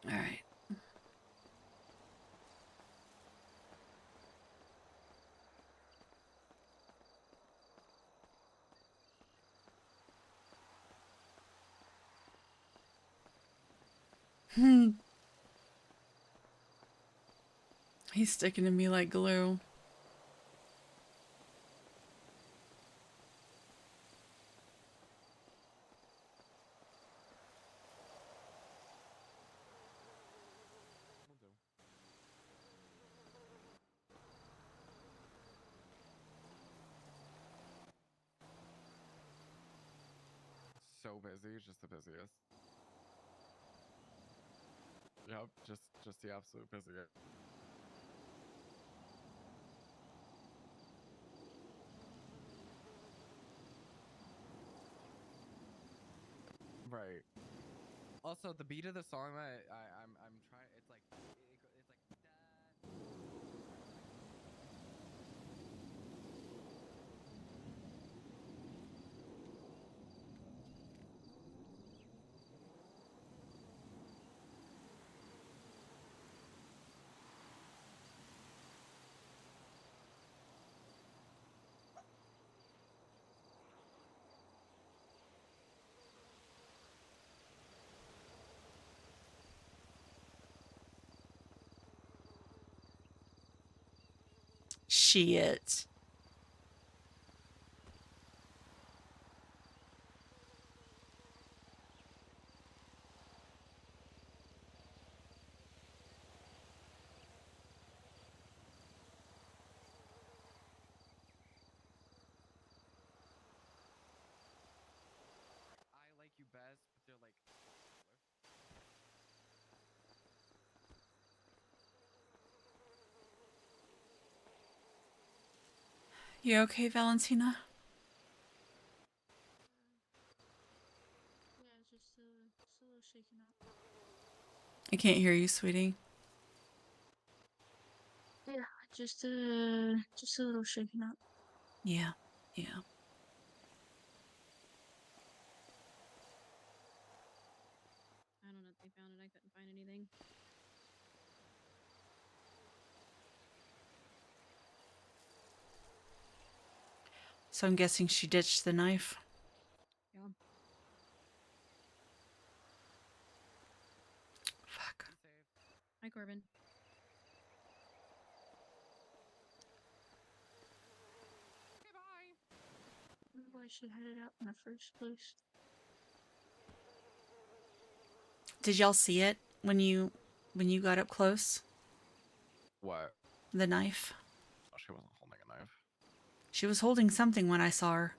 All right. He's sticking to me like glue. So busy, just the busiest. Yep, just the absolute busiest. Right. Also, the beat of the song that I'm trying, it's like Shit. I like you best, but they're like. You okay, Valentina? Yeah, just a little shaken up. I can't hear you, sweetie. Yeah, just a little shaken up. Yeah, yeah. I don't know if they found it. I couldn't find anything. So I'm guessing she ditched the knife. Yeah. Fuck. Hi, Corbin. Why she had it out in the first place? Did y'all see it when you got up close? What? The knife. Oh, she wasn't holding a knife. She was holding something when I saw her.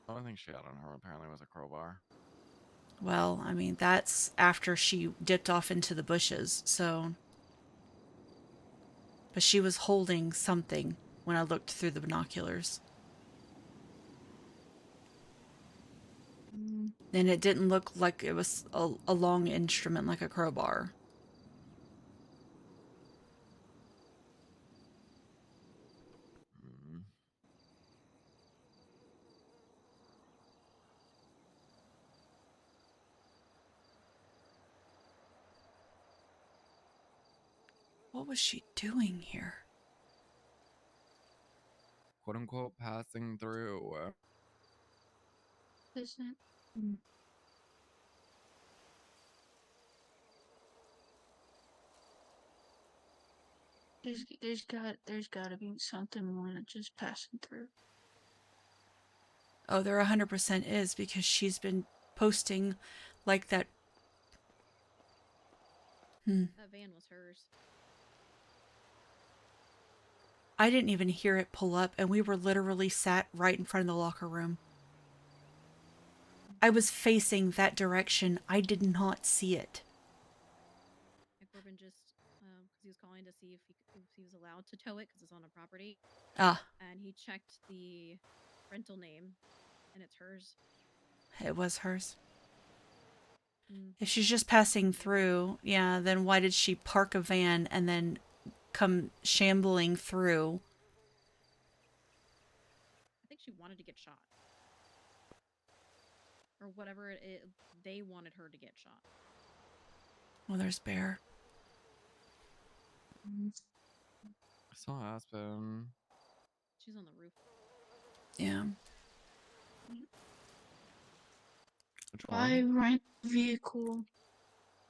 The only thing she had on her apparently was a crowbar. Well, I mean, that's after she dipped off into the bushes, so. But she was holding something when I looked through the binoculars. And it didn't look like it was a long instrument like a crowbar. What was she doing here? Quote unquote passing through. Isn't. There's gotta be something more than just passing through. Oh, there 100% is, because she's been posting like that. That van was hers. I didn't even hear it pull up, and we were literally sat right in front of the locker room. I was facing that direction. I did not see it. And Corbin just, because he was calling to see if he was allowed to tow it because it's on a property. Ah. And he checked the rental name, and it's hers. It was hers. Mm. If she's just passing through, yeah, then why did she park a van and then come shambling through? I think she wanted to get shot. Or whatever they wanted her to get shot. Well, there's Bear. I saw Aspen. She's on the roof. Yeah. Why rent vehicle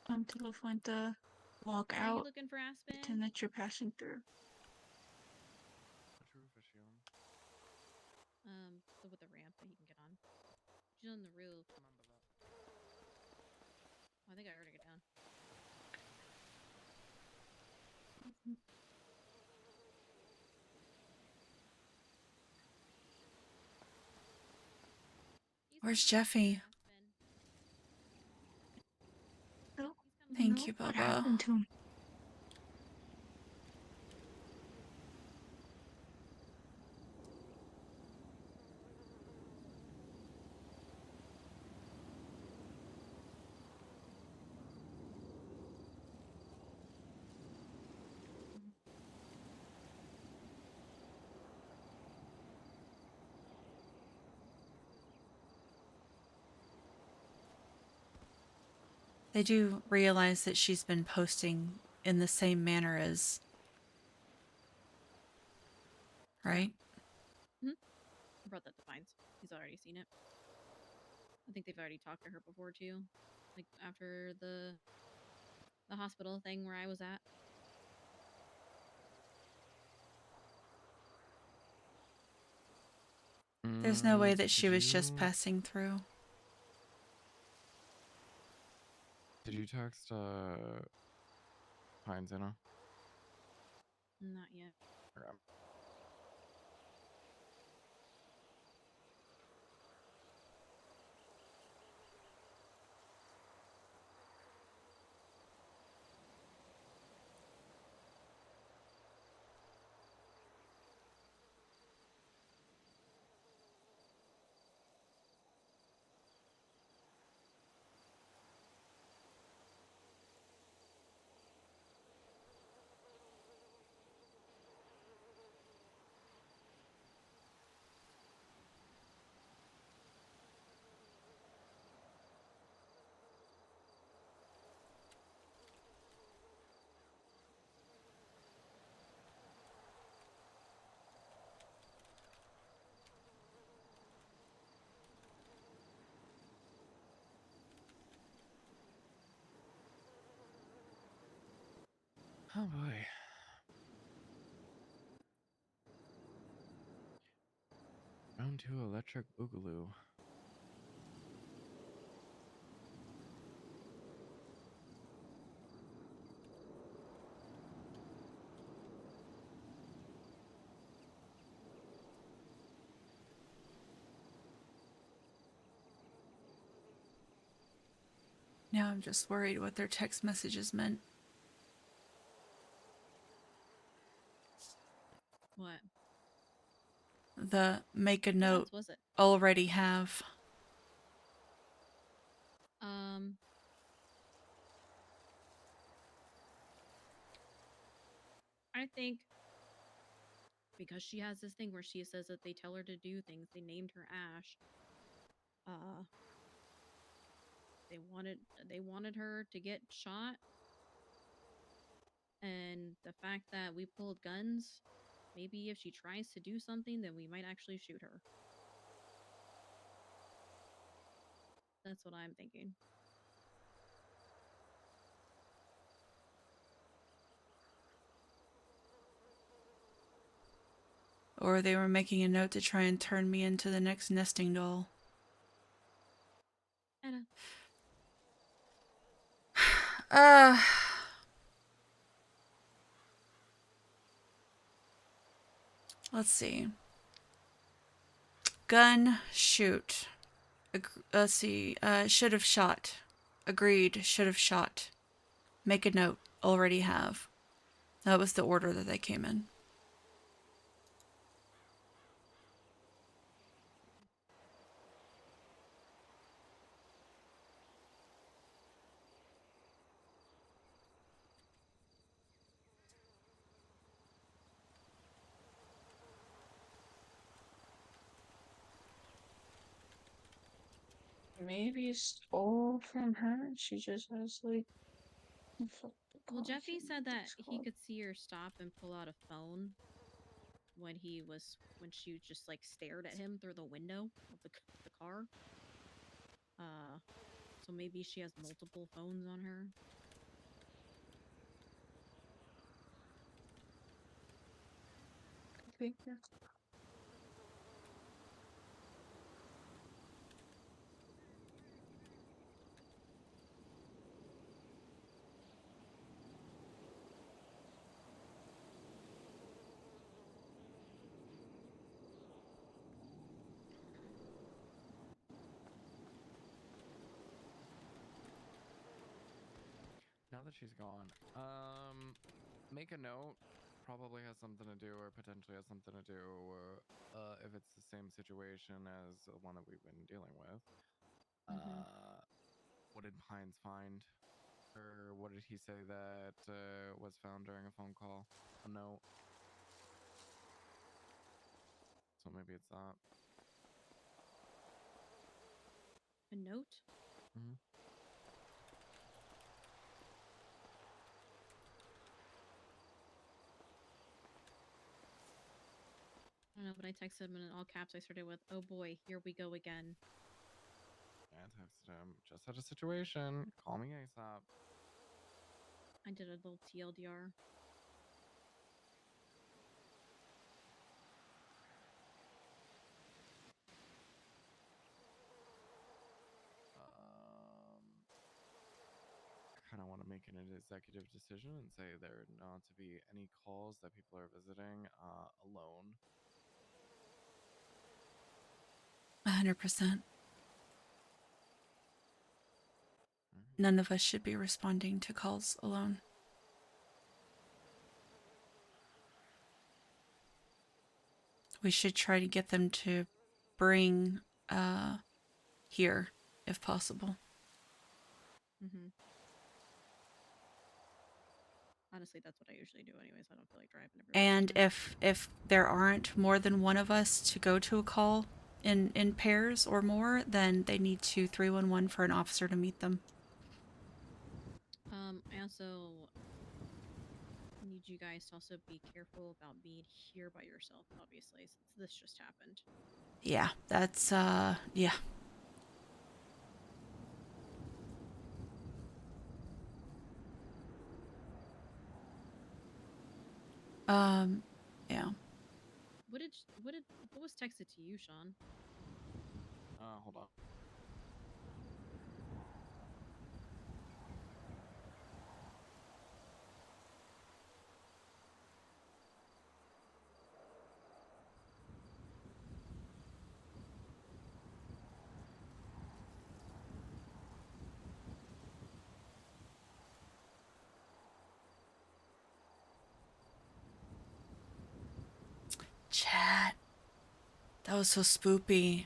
until the point to walk Are you out? looking for Aspen? Pretend that you're passing through. With the ramp that he can get on. She's on the roof. I think I heard her get down. Where's Jeffy? No, Thank you, what Bubba. happened to him? They do realize that she's been posting in the same manner as... Right? I brought that to Fines. He's already seen it. I think they've already talked to her before too. Like after the hospital thing where I was at. There's no way that she was just passing through. Did you text Pines, Anna? Not yet. Okay. Oh boy. Round 2 electric boogaloo. Now I'm just worried what their text messages meant. What? The make a What note else was it? already have. I think because she has this thing where she says that they tell her to do things. They named her Ash. Uh, they wanted her to get shot, and the fact that we pulled guns, maybe if she tries to do something, then we might actually shoot her. That's what I'm thinking. Or they were making a note to try and turn me into the next nesting doll. Etta. Let's see. Gun, shoot. Let's see. Should have shot. Agreed, should have shot. Make a note, already have. That was the order that they came in. Maybe stole from her. She just has like. Well, Jeffy said that he could see her stop and pull out a phone when she just like stared at him through the window of the car. So maybe she has multiple phones on her. Thank you. Now that she's gone, make a note. Probably has something to do, or potentially has something to do, if it's the same situation as the one that we've been dealing with. What did Hines find? Or what did he say that was found during a phone call? A note. So maybe it's that. A note? Mm-hmm. I don't know, but I texted him in all caps. I started with, "Oh boy, here we go again." I texted him. Just had a situation. Call me ASAP. I did a little TLDR. I kind of want to make an executive decision and say there are not to be any calls that people are visiting alone. 100%. None of us should be responding to calls alone. We should try to get them to bring here, if possible. Honestly, that's what I usually do anyways. I don't feel like driving everywhere. And if there aren't more than one of us to go to a call in pairs or more, then they need to 311 for an officer to meet them. I also need you guys to also be careful about being here by yourself, obviously, since this just happened. Yeah, that's yeah. Yeah. What was texted to you, Sean? Hold on. Chat. That was so spoopy.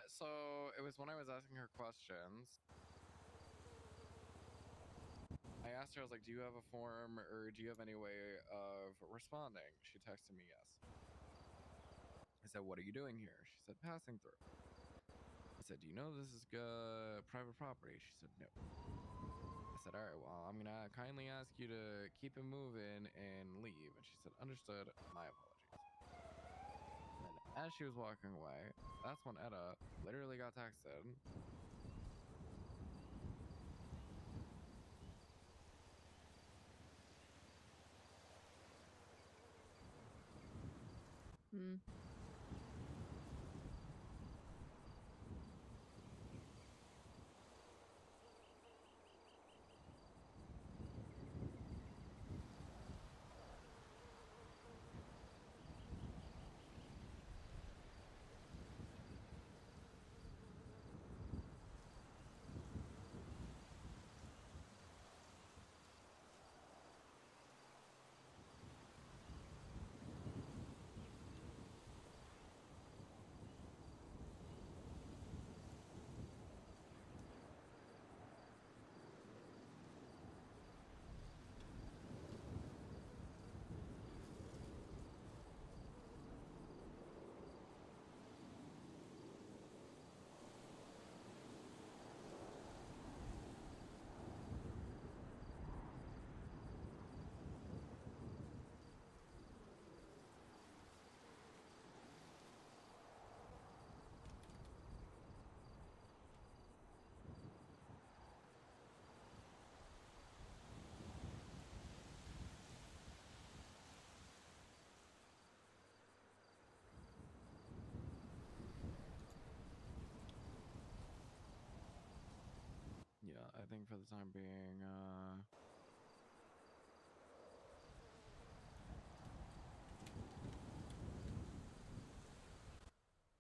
So it was when I was asking her questions. I asked her, I was like, do you have a form or do you have any way of responding? She texted me yes. I said, what are you doing here? She said, passing through. I said, do you know this is private property? She said, no. I said, all right, well, I'm going to kindly ask you to keep it moving and leave. And she said, understood. My apologies. And then as she was walking away, that's when Etta literally got texted. Hmm. Yeah, I think for the time being,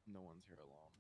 no one's here alone.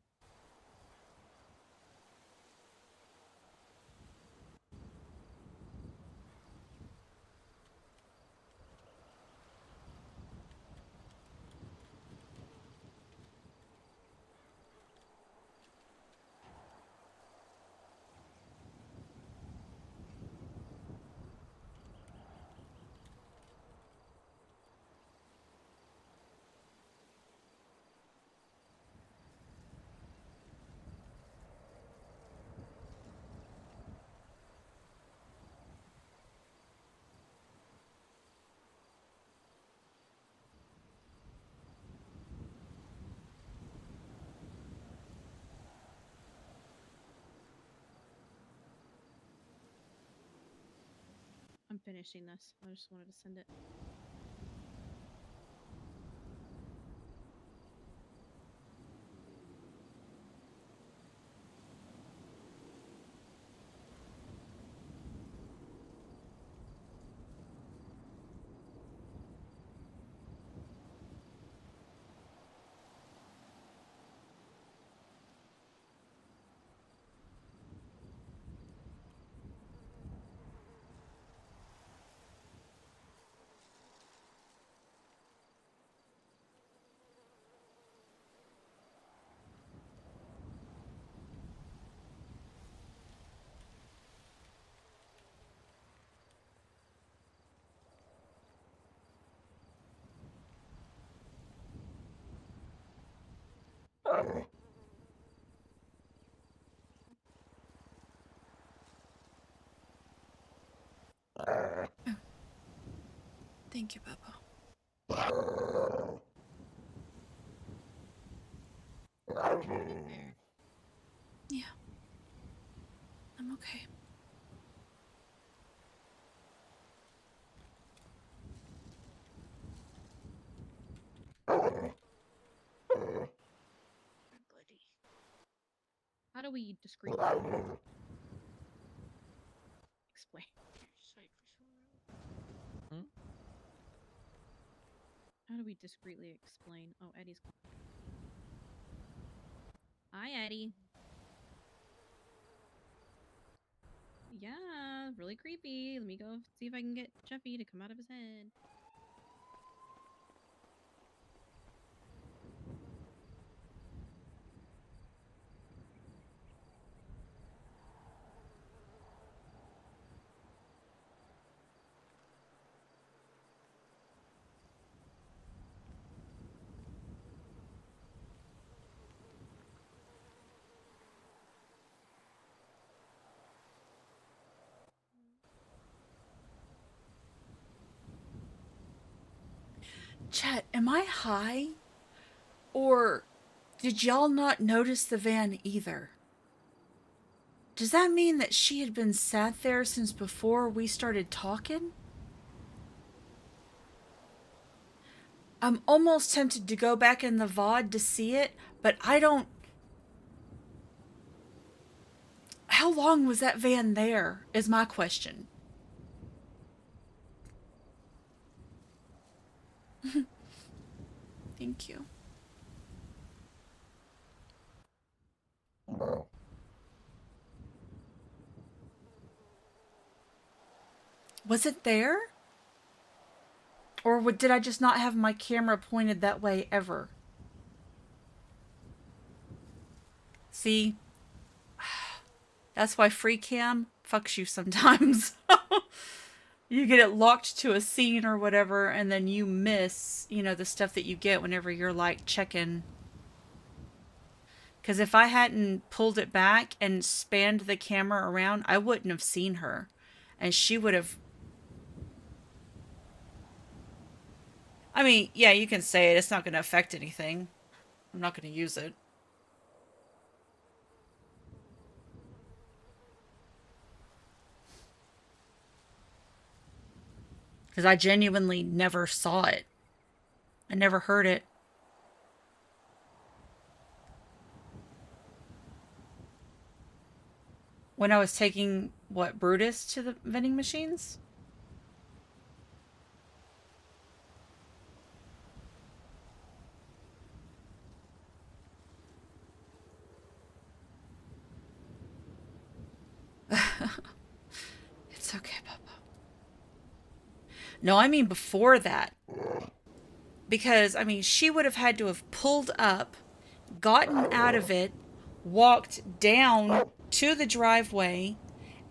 I'm finishing this. I just wanted to send it. Thank you, Bubba. Yeah. I'm okay. How do we discreetly explain? How do we discreetly explain? Oh, Eddie's calling. Hi, Eddie. Yeah, really creepy. Let me go see if I can get Jeffy to come out of his head. Chat, am I high? Or did y'all not notice the van either? Does that mean that she had been sat there since before we started talking? I'm almost tempted to go back in the VOD to see it, but I don't... How long was that van there, is my question. Thank you. Was it there? Or did I just not have my camera pointed that way ever? See? That's why free cam fucks you sometimes. You get it locked to a scene or whatever, and then you miss, you know, the stuff that you get whenever you're like checking. Because if I hadn't pulled it back and spanned the camera around, I wouldn't have seen her. And she would have... I mean, yeah, you can say it. It's not going to affect anything. I'm not going to use it. Because I genuinely never saw it. I never heard it. When I was taking, what, Brutus to the vending machines? It's okay, Papa. No, I mean before that. Because, I mean, she would have had to have pulled up, gotten out of it, walked down to the driveway,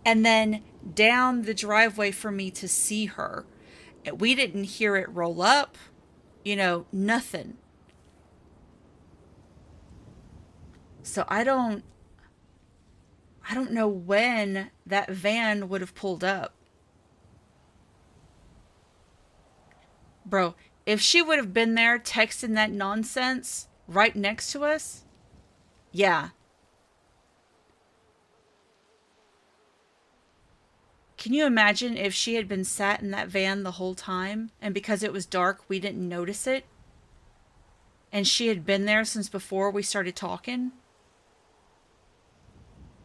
and then down the driveway for me to see her. We didn't hear it roll up, you know, nothing. So I don't know when that van would have pulled up. Bro, if she would have been there texting that nonsense right next to us, yeah. Can you imagine if she had been sat in that van the whole time, and because it was dark, we didn't notice it? And she had been there since before we started talking?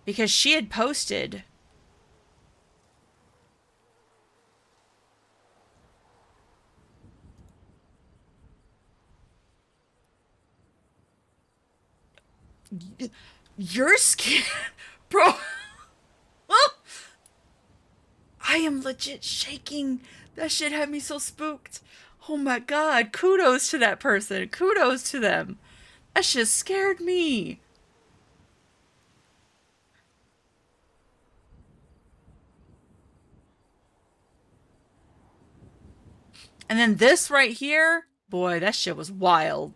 Because she had posted... You're scared? Bro... I am legit shaking. That shit had me so spooked. Oh my god, kudos to that person. Kudos to them. That shit scared me. And then this right here, boy, that shit was wild.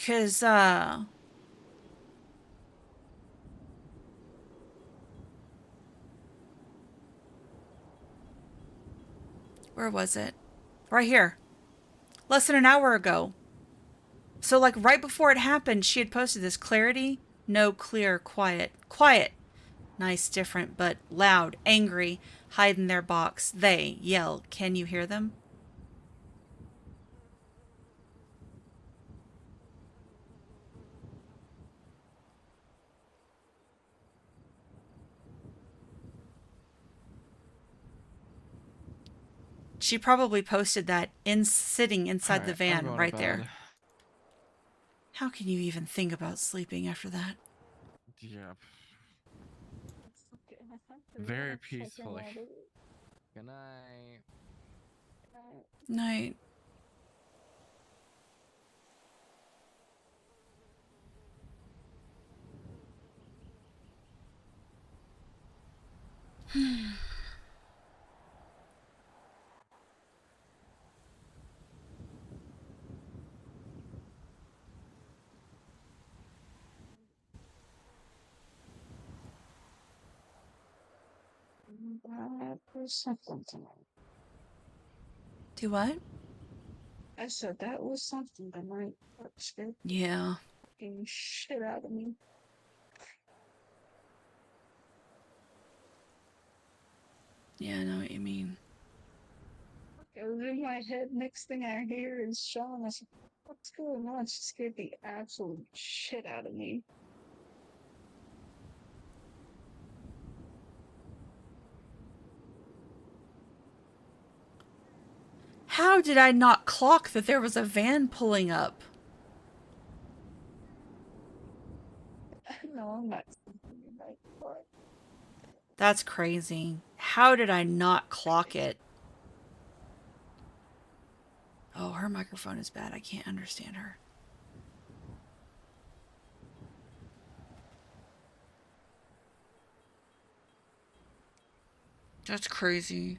Cause, Where was it? Right here. Less than an hour ago. So like right before it happened, she had posted this: clarity, no, clear, quiet. Quiet. Nice, different, but loud, angry, hide in their box. They yell. Can you hear them? She probably posted that sitting inside the Alright, I'm van going to right there. bed. How can you even think about sleeping after that? Yep. Okay, I have to Very relax like peacefully. another- Good night. Night. That was something tonight. Do what? I said that was something tonight. That scared the Yeah. fucking shit out of me. Yeah, I know what you mean. It was in my head. Next thing I hear is Sean. I said, "What's going on?" She scared the absolute shit out of me. How did I not clock that there was a van pulling up? No, I'm not thinking about it. That's crazy. How did I not clock it? Oh, her microphone is bad. I can't understand her. That's crazy.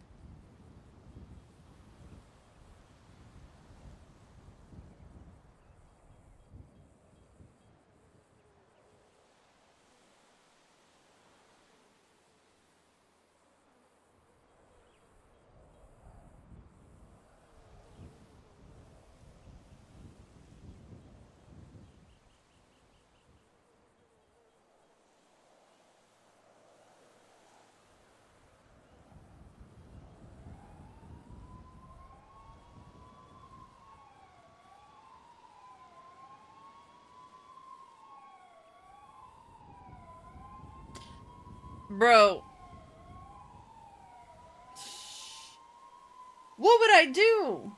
Bro. What would I do?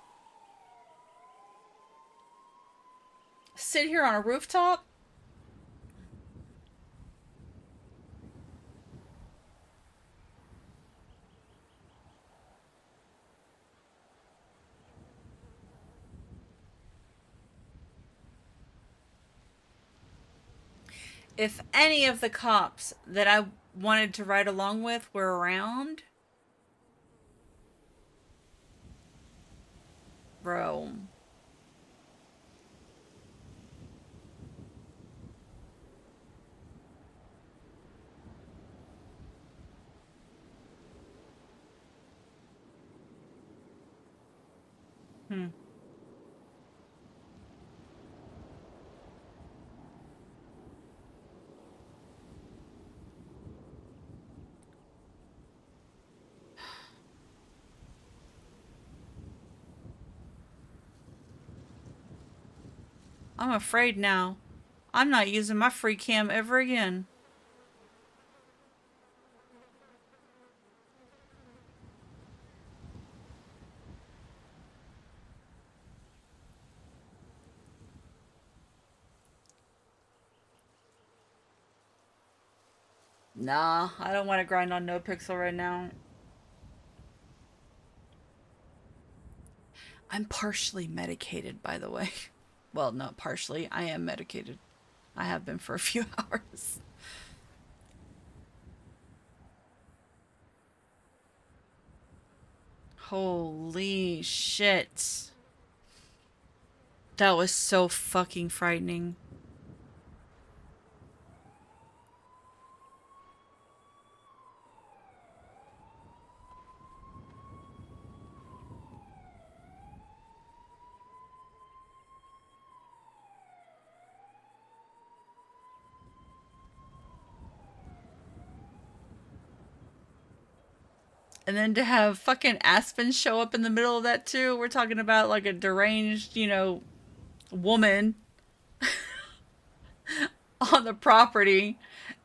Sit here on a rooftop? If any of the cops that I wanted to ride along with were around, bro. Hmm. I'm afraid now. I'm not using my free cam ever again. Nah, I don't want to grind on no pixel right now. I'm partially medicated, by the way. Well, not partially. I am medicated. I have been for a few hours. Holy shit. That was so fucking frightening. And then to have fucking Aspen show up in the middle of that too. We're talking about like a deranged, woman on the property.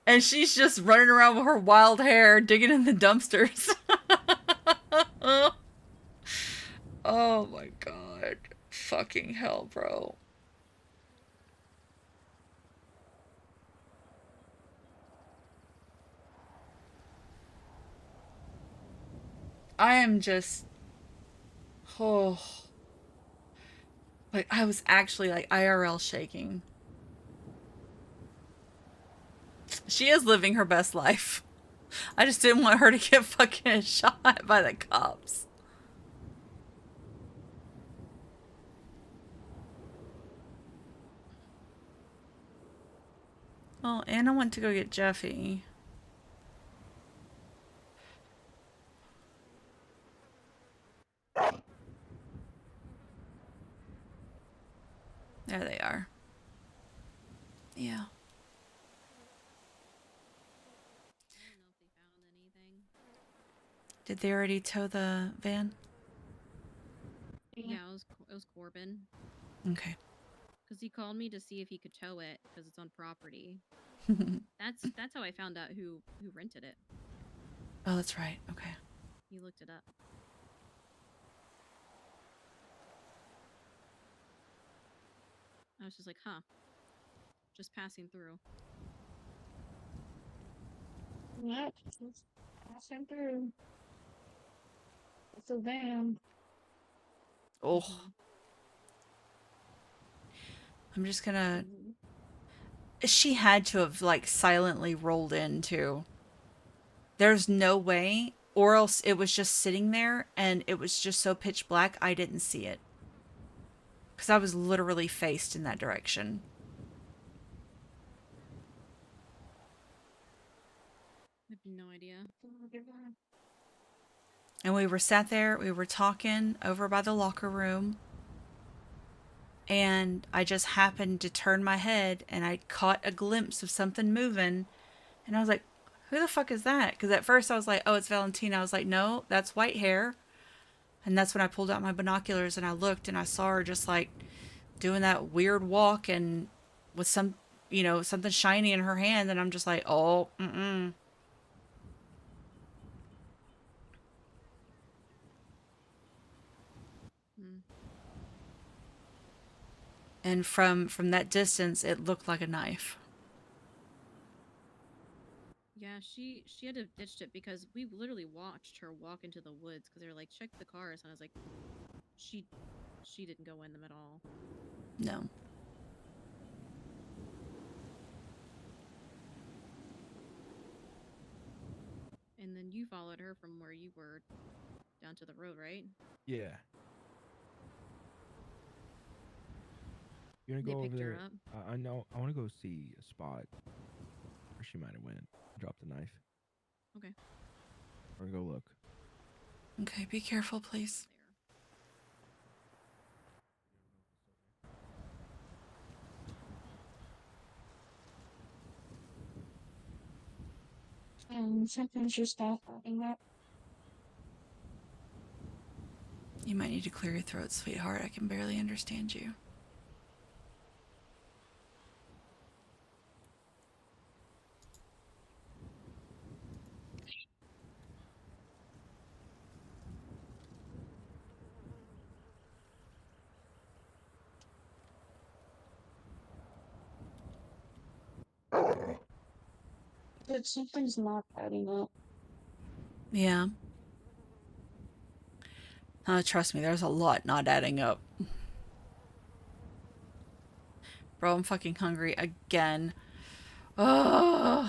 And she's just running around with her wild hair, digging in the dumpsters. Oh my god. Fucking hell, bro. I am just... Oh. Like, I was actually, like, IRL shaking. She is living her best life. I just didn't want her to get fucking shot by the cops. Oh, and I went to go get Jeffy. There they are. Yeah. Did they already tow the van? Yeah, it was Corbin. Okay. Because he called me to see if he could tow it because it's on property. That's how I found out who rented it. Oh, that's right. Okay. He looked it up. I was just like, huh. Just passing through. Yep, just passing through. It's a van. Oh. I'm just gonna... She had to have, like, silently rolled in, too. There's no way, or else it was just sitting there, and it was just so pitch black, I didn't see it. Because I was literally faced in that direction. I have no idea. And we were sat there, we were talking over by the locker room. And I just happened to turn my head and I caught a glimpse of something moving. And I was like, who the fuck is that? Because at first I was like, oh, it's Valentina. I was like, no, that's white hair. And that's when I pulled out my binoculars and I looked and I saw her just like doing that weird walk and with some, something shiny in her hand. And I'm just like, oh, mm-mm. And from that distance, it looked like a knife. Yeah, she had to have ditched it because we literally watched her walk into the woods because they were like, check the cars. And I was like, she didn't go in them at all. No. And then you followed her from where you were down to the road, right? Yeah. You're gonna go over there. I know. I want to go see a spot where she might have went, dropped the knife. Okay. Or go look. Okay, be careful, please. Sometimes just not having that. You might need to clear your throat, sweetheart. I can barely understand you. But something's not adding up. Yeah. Trust me, there's a lot not adding up. Bro, I'm fucking hungry again. Ugh.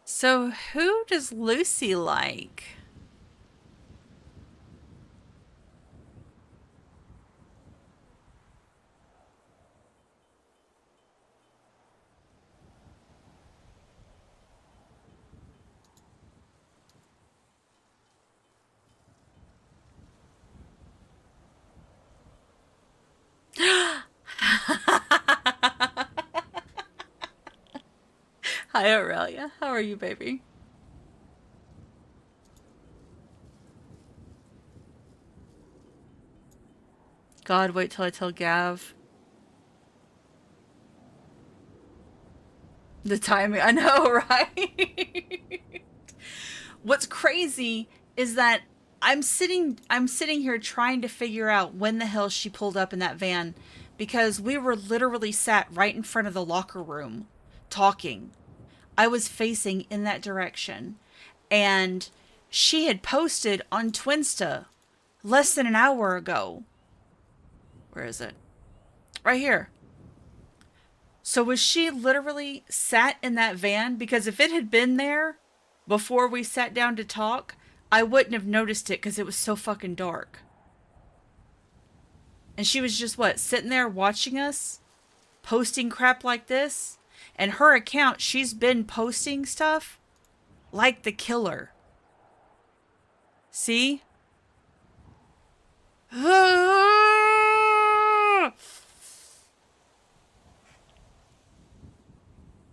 So, who does Lucy like? Hi, Aurelia. How are you, baby? God, wait till I tell Gav. The timing, I know, right? What's crazy is that I'm sitting here trying to figure out when the hell she pulled up in that van, because we were literally sat right in front of the locker room talking. I was facing in that direction, and she had posted on Twinsta less than an hour ago. Where is it? Right here. So was she literally sat in that van? Because if it had been there before we sat down to talk, I wouldn't have noticed it because it was so fucking dark. And she was just, what, sitting there watching us? Posting crap like this? And her account, she's been posting stuff like the killer. See?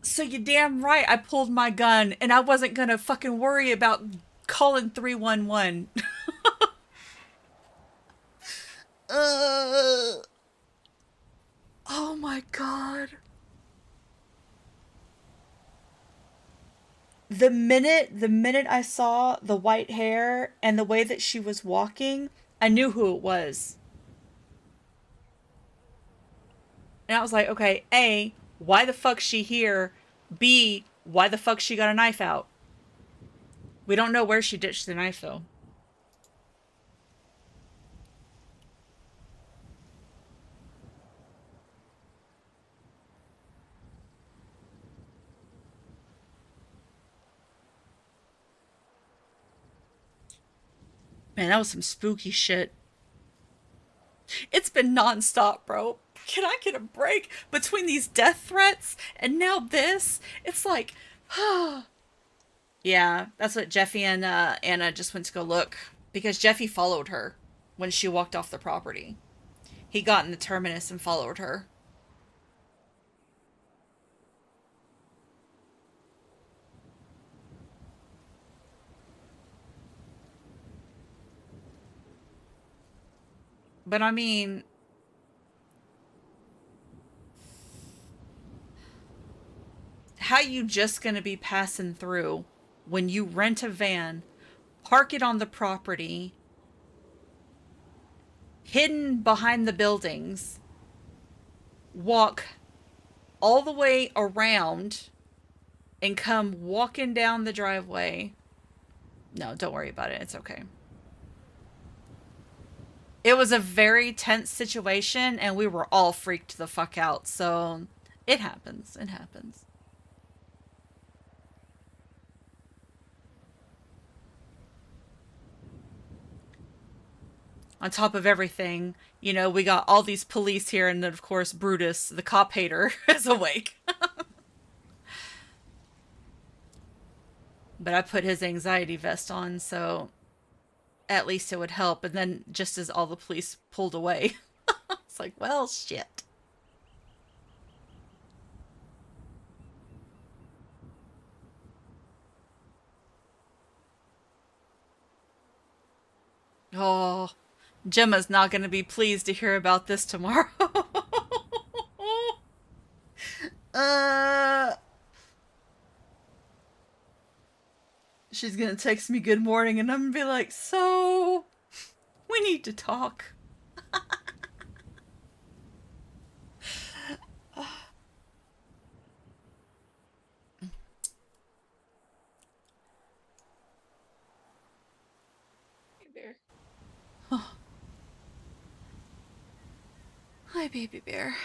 So you damn right I pulled my gun and I wasn't gonna fucking worry about calling 311. Oh my god. The minute I saw the white hair and the way that she was walking, I knew who it was. And I was like, okay, A, why the fuck's she here? B, why the fuck she got a knife out? We don't know where she ditched the knife, though. Man, that was some spooky shit. It's been nonstop, bro. Can I get a break between these death threats and now this? It's like, yeah, that's what Jeffy and Anna just went to go look, because Jeffy followed her when she walked off the property. He got in the terminus and followed her. But I mean, how you just gonna be passing through when you rent a van, park it on the property, hidden behind the buildings, walk all the way around and come walking down the driveway? No, don't worry about it. It's okay. It was a very tense situation and we were all freaked the fuck out. So it happens. It happens. On top of everything, you know, we got all these police here, and then of course Brutus, the cop hater, is awake. But I put his anxiety vest on, so at least it would help. And then just as all the police pulled away, it's like, well, shit. Oh, Gemma's not going to be pleased to hear about this tomorrow. She's going to text me good morning and I'm going to be like, so, we need to talk. Hey there. Oh. Hi, baby bear.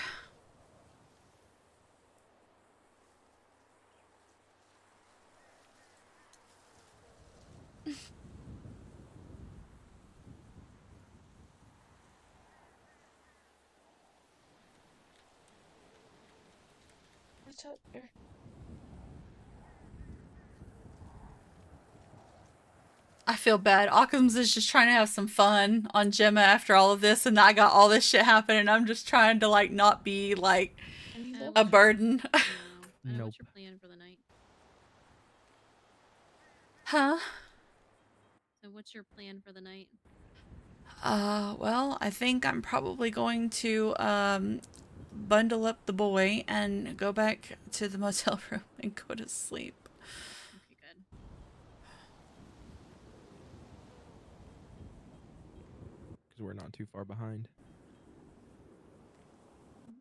What's up there? I feel bad. Occam's is just trying to have some fun on Gemma after all of this, and I got all this shit happening. I'm just trying to, like, not be, like, a burden. I know what you're planning for the night. Huh? So what's your plan for the night? Well, I think I'm probably going to, bundle up the boy and go back to the motel room and go to sleep. Okay, good. Because we're not too far behind.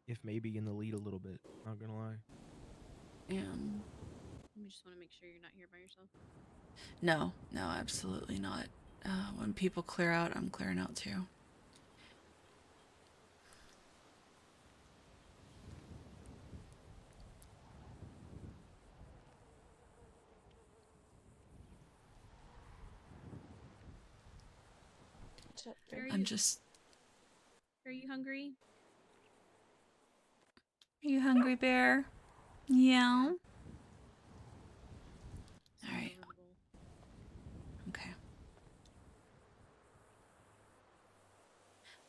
If maybe in the lead a little bit, not gonna lie. Yeah. You just want to make sure you're not here by yourself. No, absolutely not. When people clear out, I'm clearing out too. I'm just... Are you hungry? Are you hungry, bear? Yeah. Alright. Okay.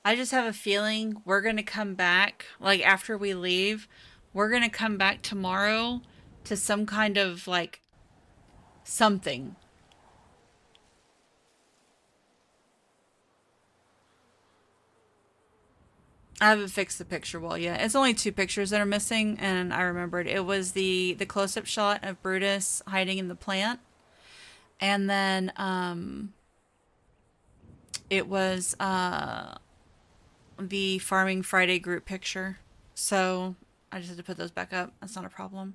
I just have a feeling we're gonna come back, like after we leave, we're gonna come back tomorrow to some kind of like something. I haven't fixed the picture wall yet. It's only 2 pictures that are missing, and I remembered. It was the close-up shot of Brutus hiding in the plant. And then, it was, the Farming Friday group picture. So, I just had to put those back up. That's not a problem.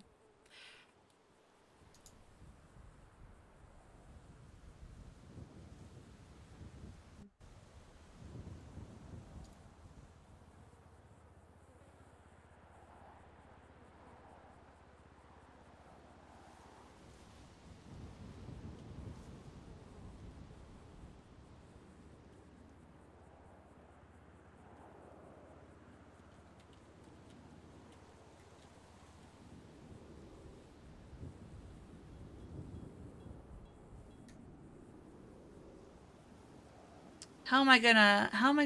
How am I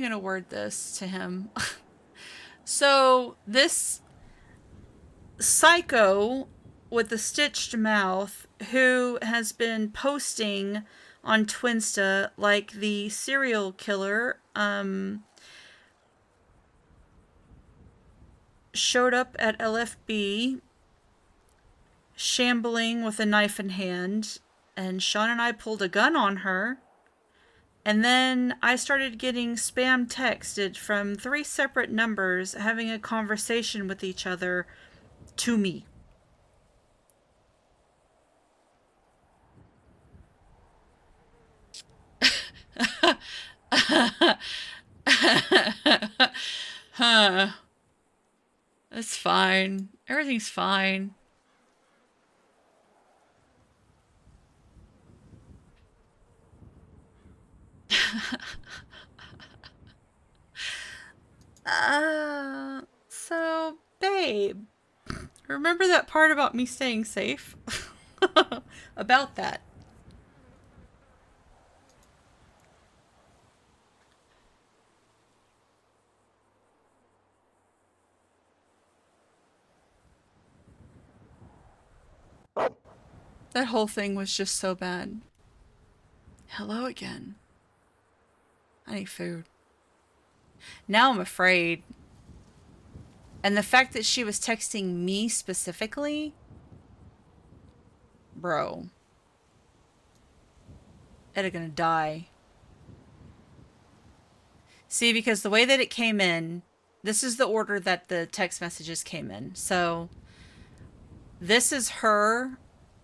gonna word this to him? So, this psycho with the stitched mouth who has been posting on Twinsta like the serial killer, showed up at LFB shambling with a knife in hand, and Sean and I pulled a gun on her. And then I started getting spam texted from 3 separate numbers having a conversation with each other to me. Huh. It's fine. Everything's fine. So, babe, remember that part about me staying safe? About that. That whole thing was just so bad. Hello again. I need food. Now I'm afraid. And the fact that she was texting me specifically, bro. Etta gonna die. See, because the way that it came in, this is the order that the text messages came in. So, this is her,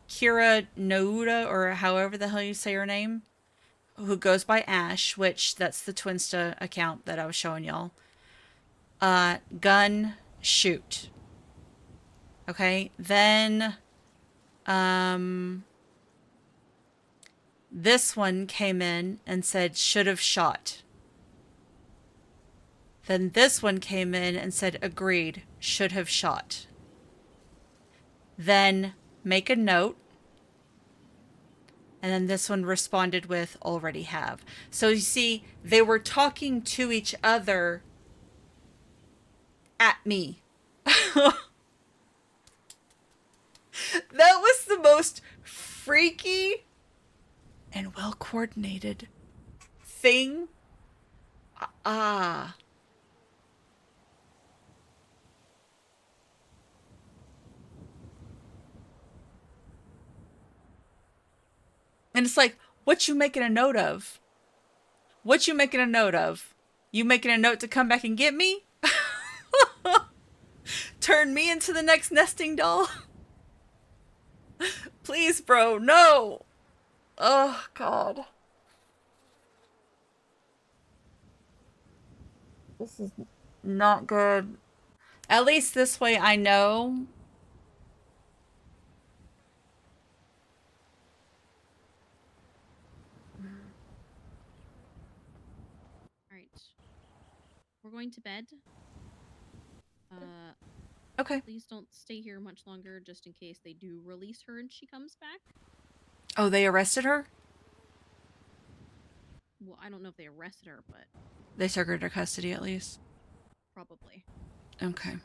Kira Nouda, or however the hell you say her name, who goes by Ash, which that's the Twinsta account that I was showing y'all. Gun, shoot. Okay, then, this one came in and said, should have shot. Then this one came in and said, agreed, should have shot. Then, make a note. And then this one responded with, already have. So you see, they were talking to each other at me. That was the most freaky and well coordinated thing. Ah. And it's like, what you making a note of? What you making a note of? You making a note to come back and get me? Turn me into the next nesting doll? Please, bro, no! Oh, God. This is not good. At least this way I know. Alright. We're going to bed. Okay. Please don't stay here much longer just in case they do release her and she comes back. Oh, they arrested her? Well, I don't know if they arrested her, but They took her to custody at least. probably. Okay.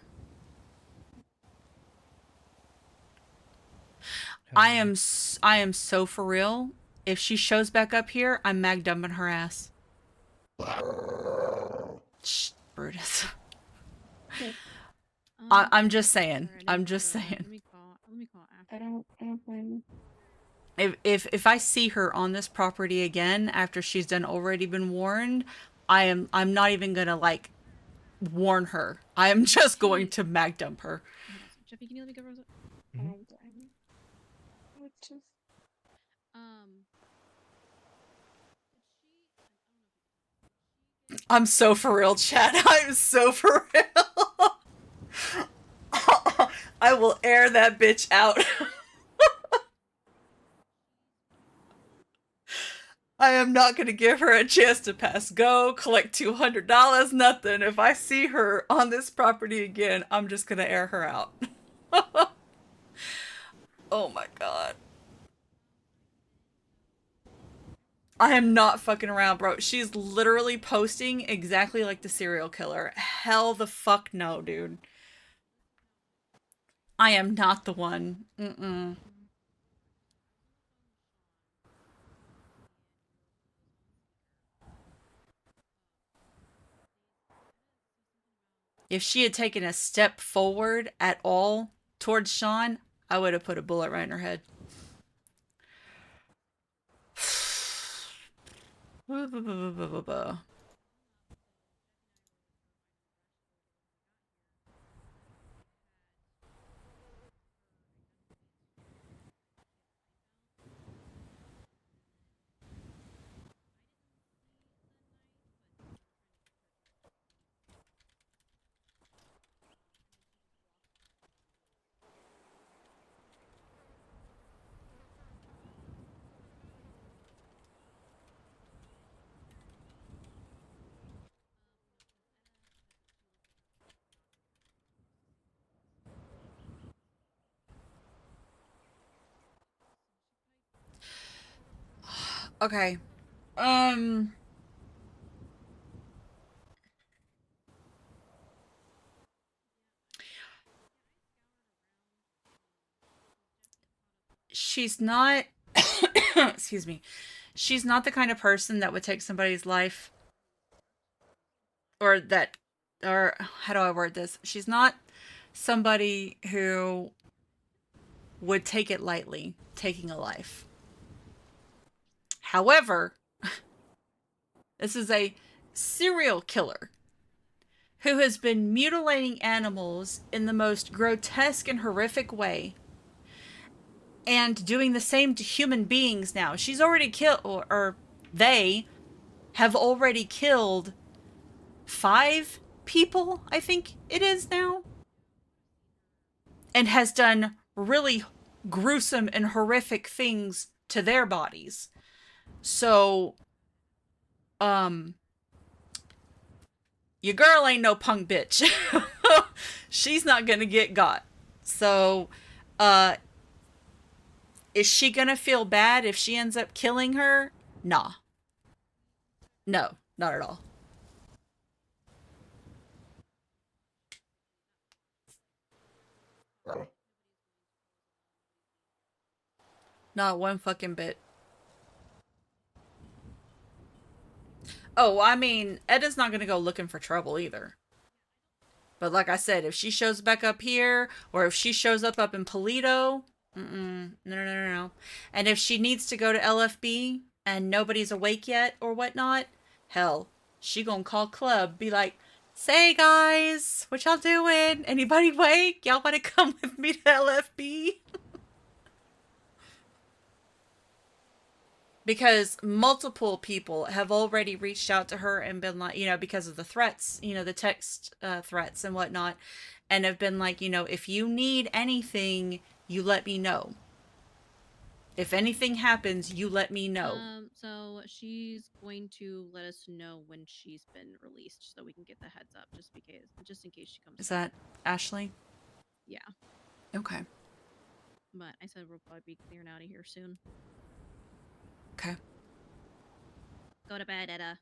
I am so for real. If she shows back up here, I'm mag dumping her ass. Shh, Brutus. I'm just saying. I'm just saying. Let me call after. I don't blame If I see her on this property again after she's already been warned, I'm not even gonna like warn her. I am just going to mag dump her. Jeffy, can you let me go, Rosa? I'm so for real, chat. I'm so for real. I will air that bitch out. I am not going to give her a chance to pass go, collect $200, nothing. If I see her on this property again, I'm just going to air her out. Oh my God. I am not fucking around, bro. She's literally posting exactly like the serial killer. Hell the fuck no, dude. I am not the one. Mm-mm. If she had taken a step forward at all towards Sean, I would have put a bullet right in her head. Okay. She's not excuse me. She's not the kind of person that would take somebody's life or how do I word this? She's not somebody who would take it lightly, taking a life. However, this is a serial killer who has been mutilating animals in the most grotesque and horrific way and doing the same to human beings now. She's already killed, or they have already killed 5 people, I think it is now, and has done really gruesome and horrific things to their bodies. So, your girl ain't no punk bitch. She's not gonna get got. So, is she gonna feel bad if she ends up killing her? Nah. No, not at all. Not one fucking bit. Oh, I mean, Etta's not going to go looking for trouble either. But like I said, if she shows back up here, or if she shows up in Polito, no. And if she needs to go to LFB and nobody's awake yet or whatnot, hell, she gonna call Club, be like, say guys, what y'all doing? Anybody awake? Y'all want to come with me to LFB? Because multiple people have already reached out to her and been like, because of the threats, the text threats and whatnot, and have been like, if you need anything, you let me know. If anything happens, you let me know. So she's going to let us know when she's been released, so we can get the heads up, just in case she comes. Is that Ashley? Yeah. Okay. But I said we'll probably be clearing out of here soon. Okay. Go to bed, Etta.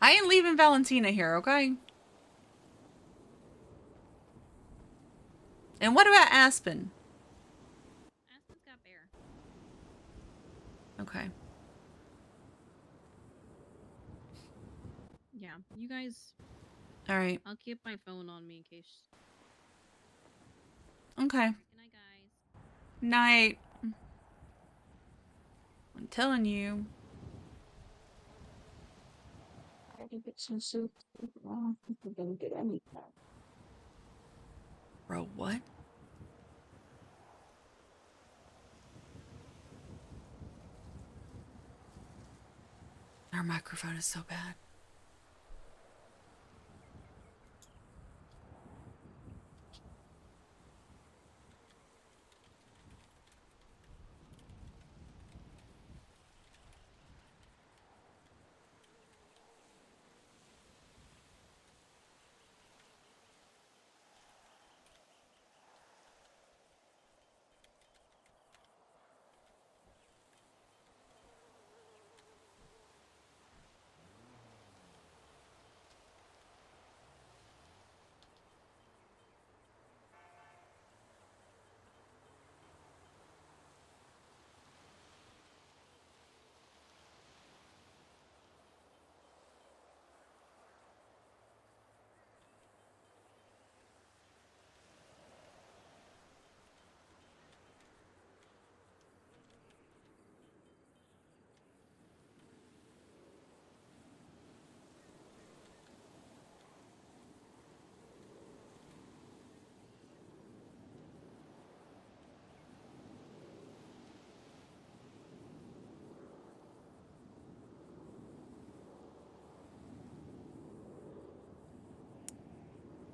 I ain't leaving Valentina here, okay? And what about Aspen? Aspen's got Bear. Okay. Yeah, you guys. All right. I'll keep my phone on me in case. Okay. Good night, guys. Night. I'm telling you. I can get some soup. I don't think we're gonna get any. Bro, what? Our microphone is so bad.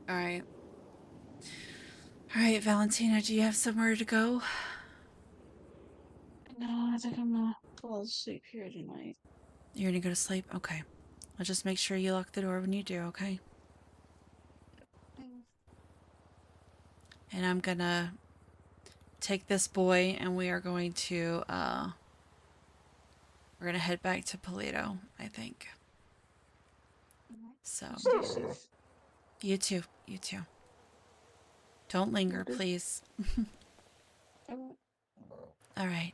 All right. All right, Valentina, do you have somewhere to go? No, I think I'm gonna fall asleep here tonight. You're gonna go to sleep? Okay. I'll just make sure you lock the door when you do, okay? And I'm gonna take this boy and we are going to, we're gonna head back to Polito, I think. So. Stay safe. You too. You too. Don't linger, Okay. please. I won't. All right.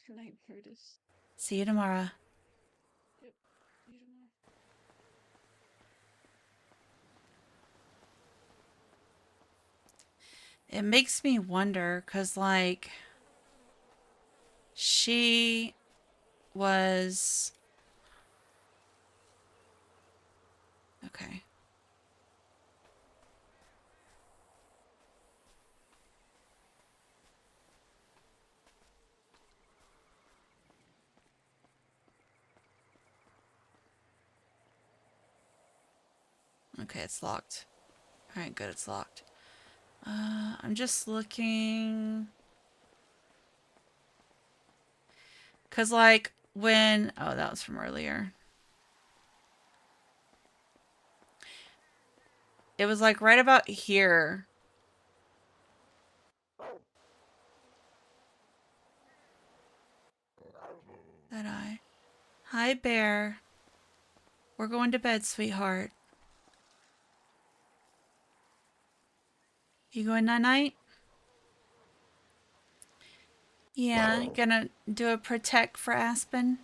Good night, Brutus. See you tomorrow. Yep. See you tomorrow. It makes me wonder, because, like, she was... Okay. Okay, it's locked. All right, good, it's locked. I'm just looking... Because, like, when... Oh, that was from earlier. It was, like, right about here. That eye. Hi, Bear. We're going to bed, sweetheart. You going night-night? Yeah, gonna do a protect for Aspen?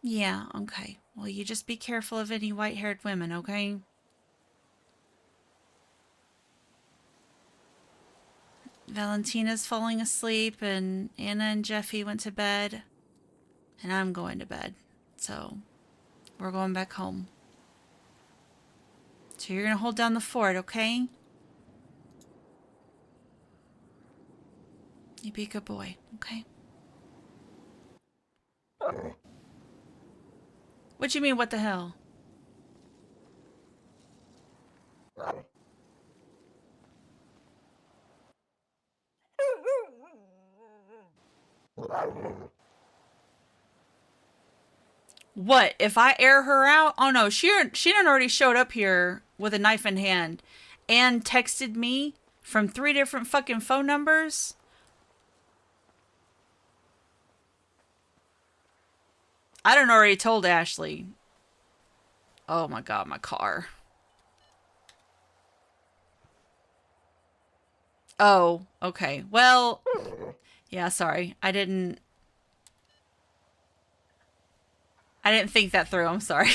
Yeah, okay. Well, you just be careful of any white-haired women, okay? Valentina's falling asleep, and Anna and Jeffy went to bed, and I'm going to bed. So, we're going back home. So you're gonna hold down the fort, okay? You be a good boy, okay? What do you mean, what the hell? What, if I air her out? Oh no, she done already showed up here with a knife in hand and texted me from 3 different fucking phone numbers. I done already told Ashley. Oh my god, my car. Oh, okay. Well, yeah, sorry. I didn't think that through. I'm sorry.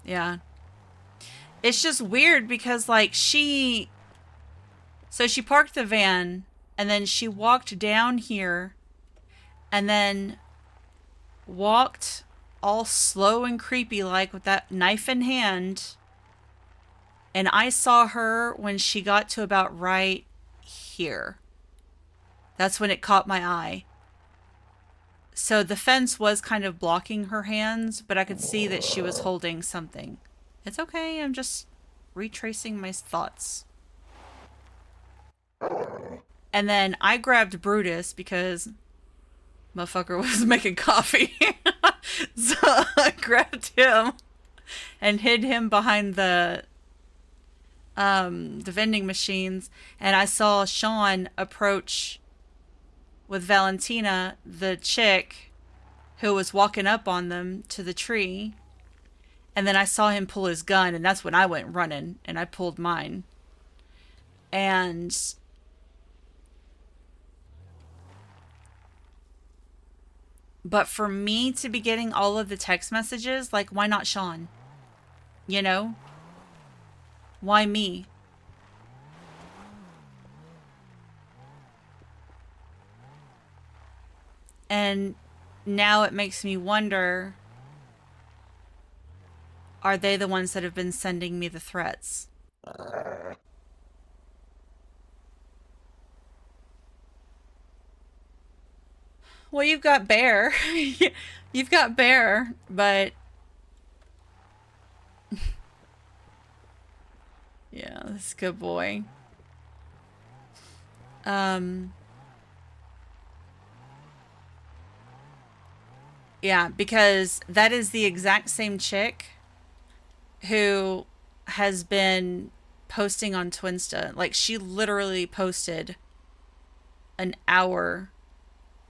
Yeah. It's just weird because, like, so she parked the van and then she walked down here and then walked all slow and creepy like with that knife in hand. And I saw her when she got to about right here. That's when it caught my eye. So the fence was kind of blocking her hands, but I could see that she was holding something. It's okay, I'm just retracing my thoughts. And then I grabbed Brutus because motherfucker was making coffee. So I grabbed him and hid him behind the vending machines, and I saw Sean approach with Valentina, the chick who was walking up on them to the tree. And then I saw him pull his gun, and that's when I went running and I pulled mine. And but for me to be getting all of the text messages, like, why not Sean? You know? Why me? And now it makes me wonder, are they the ones that have been sending me the threats? Well, you've got Bear. You've got Bear, but yeah, that's a good boy. Yeah, because that is the exact same chick who has been posting on Twinsta. Like, she literally posted an hour,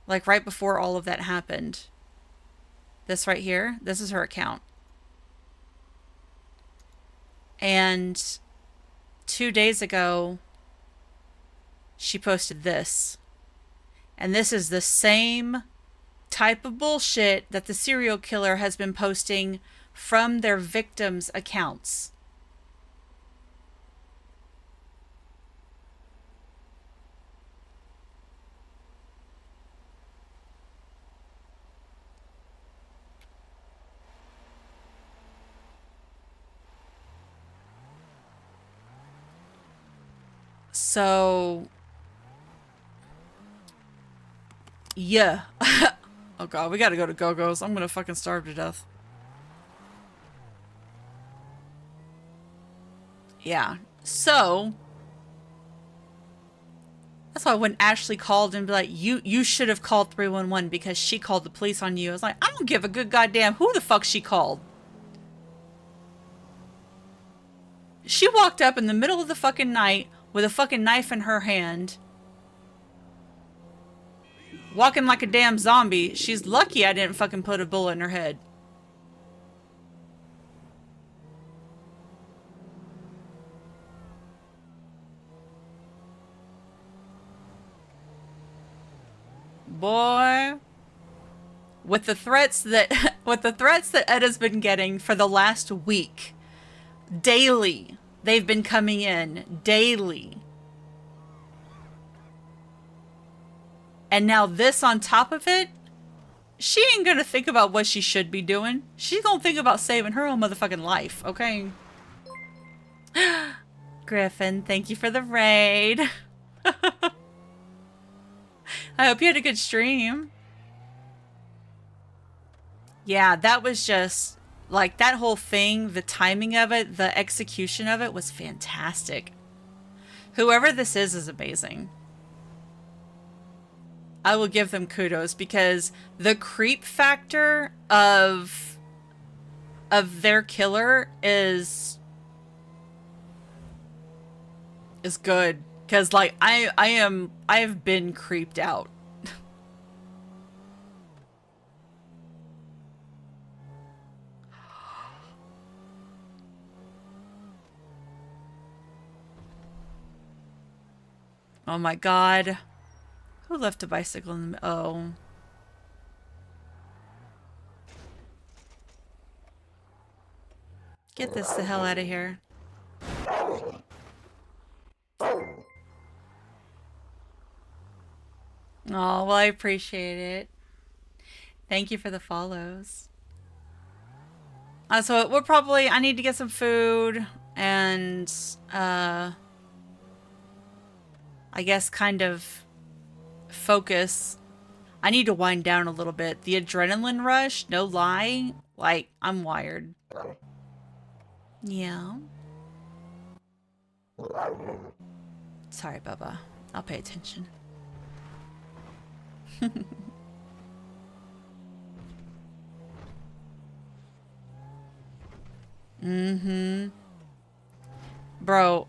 like, right before all of that happened. This right here, this is her account. And 2 days ago, she posted this. And this is the same type of bullshit that the serial killer has been posting from their victims' accounts. So, yeah. Oh god, we gotta go to Go-Go's. I'm gonna fucking starve to death. Yeah. So, that's why when Ashley called and be like, you should have called 311 because she called the police on you. I was like, I don't give a good goddamn who the fuck she called. She walked up in the middle of the fucking night with a fucking knife in her hand. Walking like a damn zombie. She's lucky I didn't fucking put a bullet in her head. Boy, with the threats that Etta's been getting for the last week, daily, they've been coming in daily. And now this on top of it, she ain't gonna think about what she should be doing. She's gonna think about saving her own motherfucking life, okay? Griffin, thank you for the raid. I hope you had a good stream. Yeah, that was just, like, that whole thing, the timing of it, the execution of it was fantastic. Whoever this is amazing. I will give them kudos because the creep factor of their killer is good. Cause like I've been creeped out. Oh my god. Who left a bicycle in the... Oh. Get this the hell out of here. Oh, well, I appreciate it. Thank you for the follows. So we'll probably... I need to get some food and, I guess kind of focus. I need to wind down a little bit. The adrenaline rush, no lie, like, I'm wired. Yeah. Sorry, Bubba. I'll pay attention. Mm-hmm. Bro,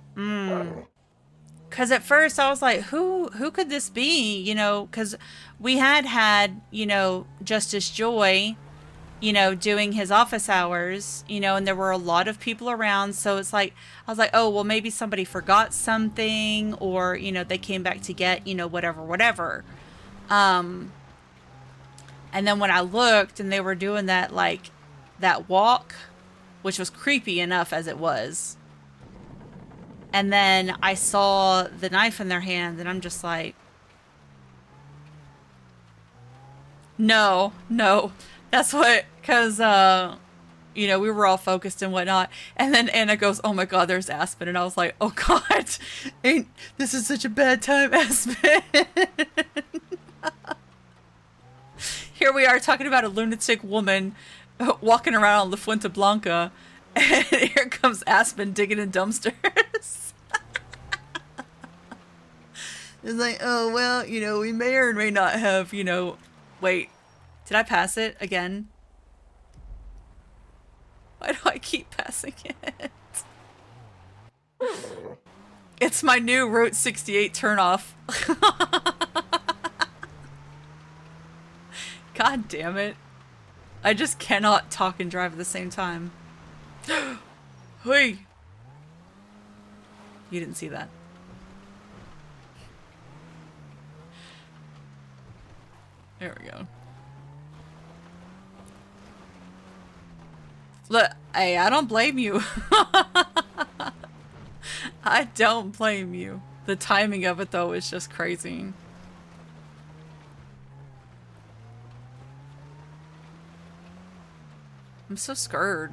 Because at first I was like, who could this be? You know, because we had, you know, Justice Joy, you know, doing his office hours, you know, and there were a lot of people around. So it's like, I was like, oh, well, maybe somebody forgot something or, you know, they came back to get, you know, whatever. And then when I looked and they were doing that, like, that walk, which was creepy enough as it was. And then I saw the knife in their hand, and I'm just like, no, that's what, because, you know, we were all focused and whatnot. And then Anna goes, oh my God, there's Aspen. And I was like, oh God, this is such a bad time, Aspen. Here we are talking about a lunatic woman walking around on La Fuente Blanca. And here comes Aspen digging in dumpsters. It's like, oh, well, you know, we may or may not have, you know... Wait, did I pass it again? Why do I keep passing it? It's my new Route 68 turnoff. God damn it. I just cannot talk and drive at the same time. Hey! You didn't see that. There we go. Look, hey, I don't blame you. I don't blame you. The timing of it, though, is just crazy. I'm so scared.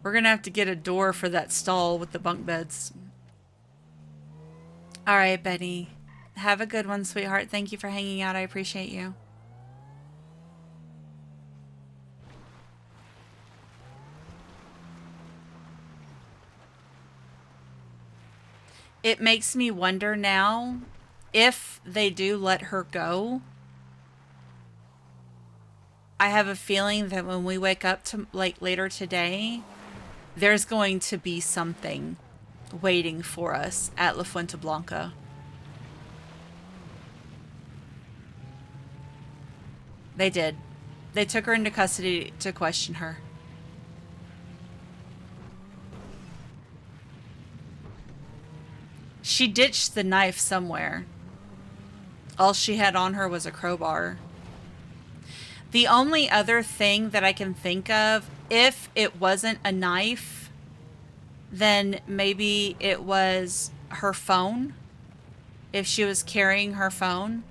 We're gonna have to get a door for that stall with the bunk beds. All right, Betty. Have a good one, sweetheart. Thank you for hanging out. I appreciate you. It makes me wonder now if they do let her go. I have a feeling that when we wake up to like later today, there's going to be something waiting for us at La Fuente Blanca. They did. They took her into custody to question her. She ditched the knife somewhere. All she had on her was a crowbar. The only other thing that I can think of, if it wasn't a knife, then maybe it was her phone. If she was carrying her phone.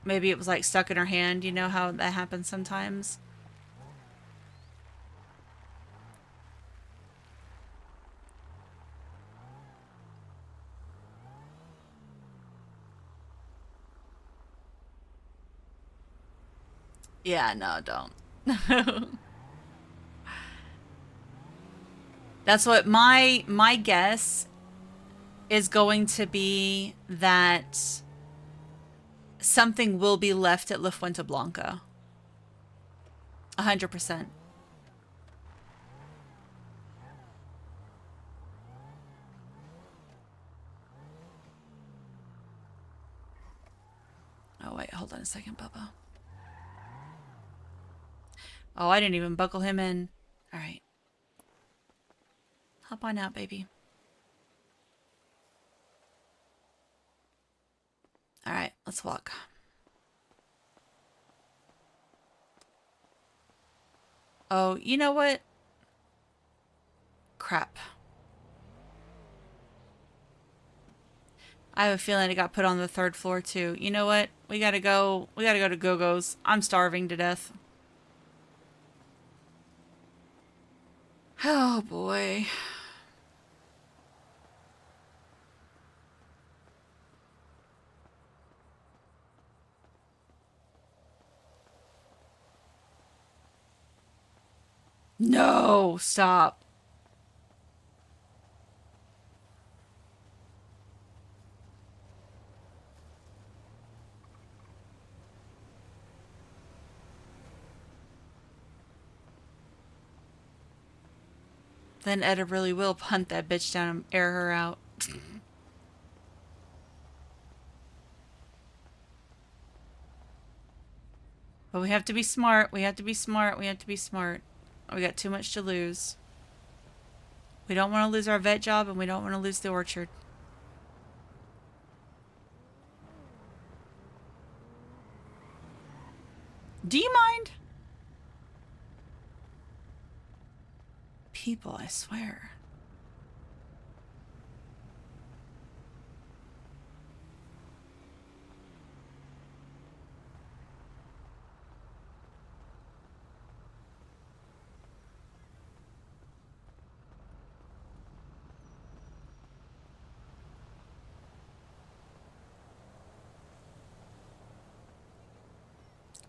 Maybe it was like stuck in her hand. You know how that happens sometimes? Yeah, no, don't. That's what my guess is going to be, that something will be left at La Fuente Blanca. 100%. Oh, wait, hold on a second, Bubba. Oh, I didn't even buckle him in. All right. Hop on out, baby. All right, let's walk. Oh, you know what? Crap. I have a feeling it got put on the 3rd floor too. You know what? We gotta go to Go-Go's. I'm starving to death. Oh boy. No, stop. Then Etta really will hunt that bitch down and air her out. But we have to be smart. We have to be smart. We have to be smart. We got too much to lose. We don't want to lose our vet job, and we don't want to lose the orchard. Do you mind? People, I swear.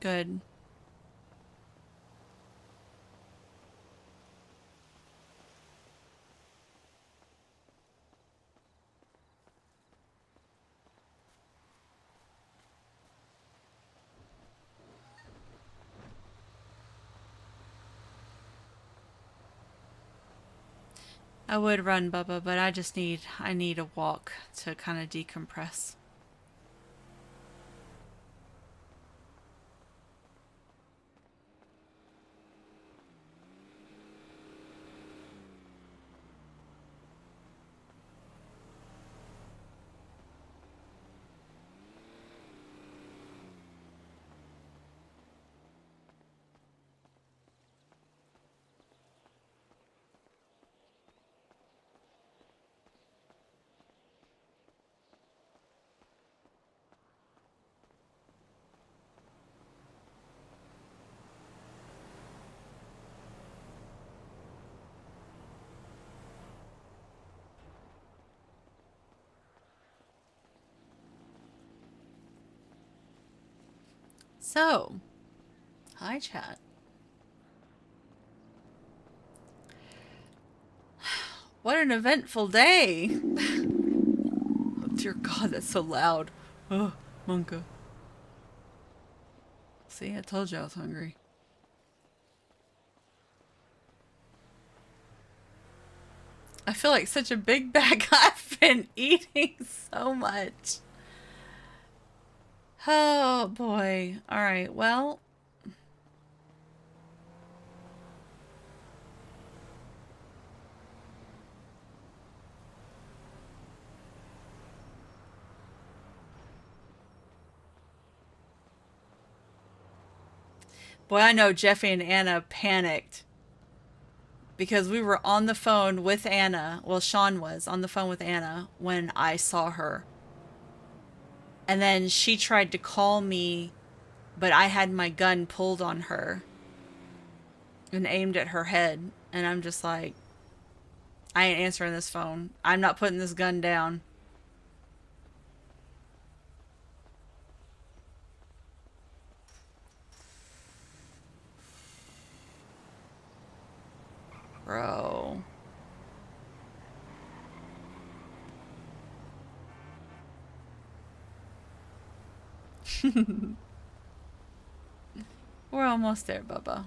Good. I would run, Bubba, but I need a walk to kind of decompress. So, hi, chat. What an eventful day. Oh, dear God, that's so loud. Oh, Monka. See, I told you I was hungry. I feel like such a big bag. I've been eating so much. Oh boy. All right. Well. Boy, I know Jeffy and Anna panicked because we were on the phone with Anna. Well, Sean was on the phone with Anna when I saw her. And then she tried to call me, but I had my gun pulled on her and aimed at her head. And I'm just like, I ain't answering this phone. I'm not putting this gun down. Bro. We're almost there, Bubba.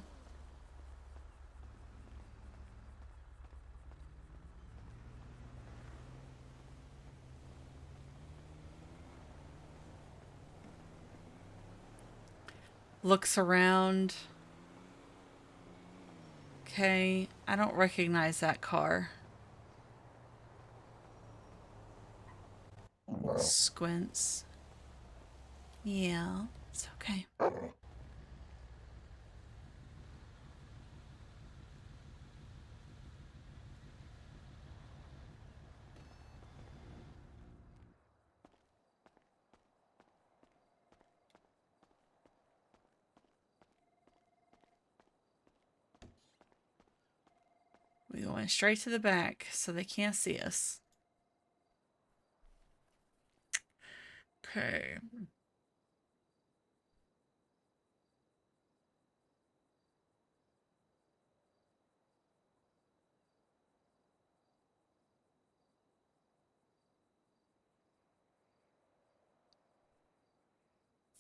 Looks around. Okay, I don't recognize that car. Squints. Yeah, it's okay. We went straight to the back so they can't see us. Okay.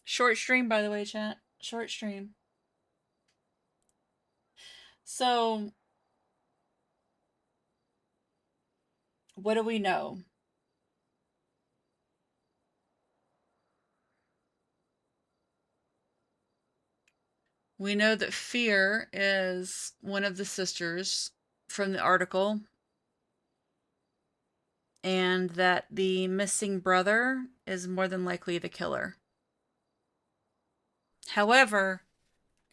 Short stream, by the way, chat. Short stream. So, what do we know? We know that Fear is one of the sisters from the article, and that the missing brother is more than likely the killer. However,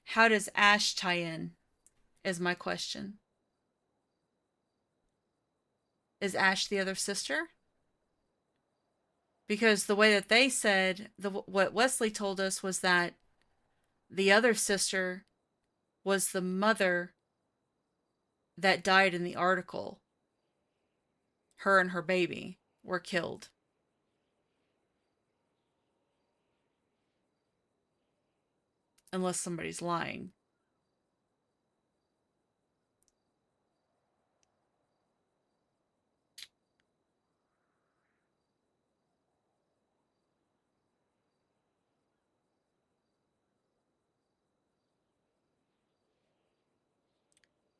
how does Ash tie in, is my question. Is Ash the other sister? Because the way that they said, what Wesley told us was that the other sister was the mother that died in the article. Her and her baby were killed. Unless somebody's lying.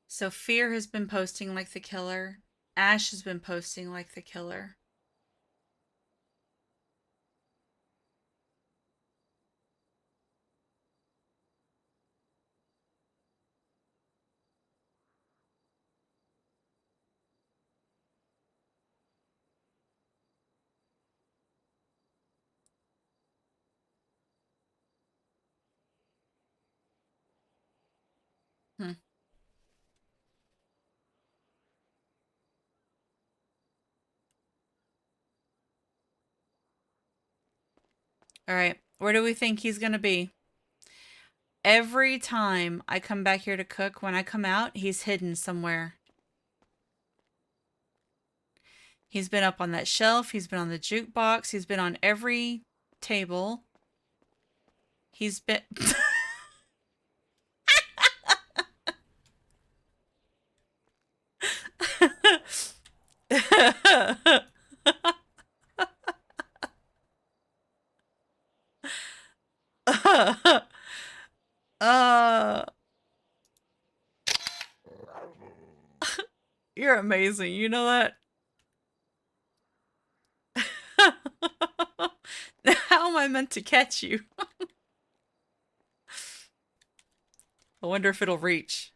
So Fear has been posting like the killer. Ash has been posting like the killer. Hmm. All right. Where do we think he's going to be? Every time I come back here to cook, when I come out, he's hidden somewhere. He's been up on that shelf. He's been on the jukebox. He's been on every table. He's been... You're amazing. You know that? How am I meant to catch you? I wonder if it'll reach.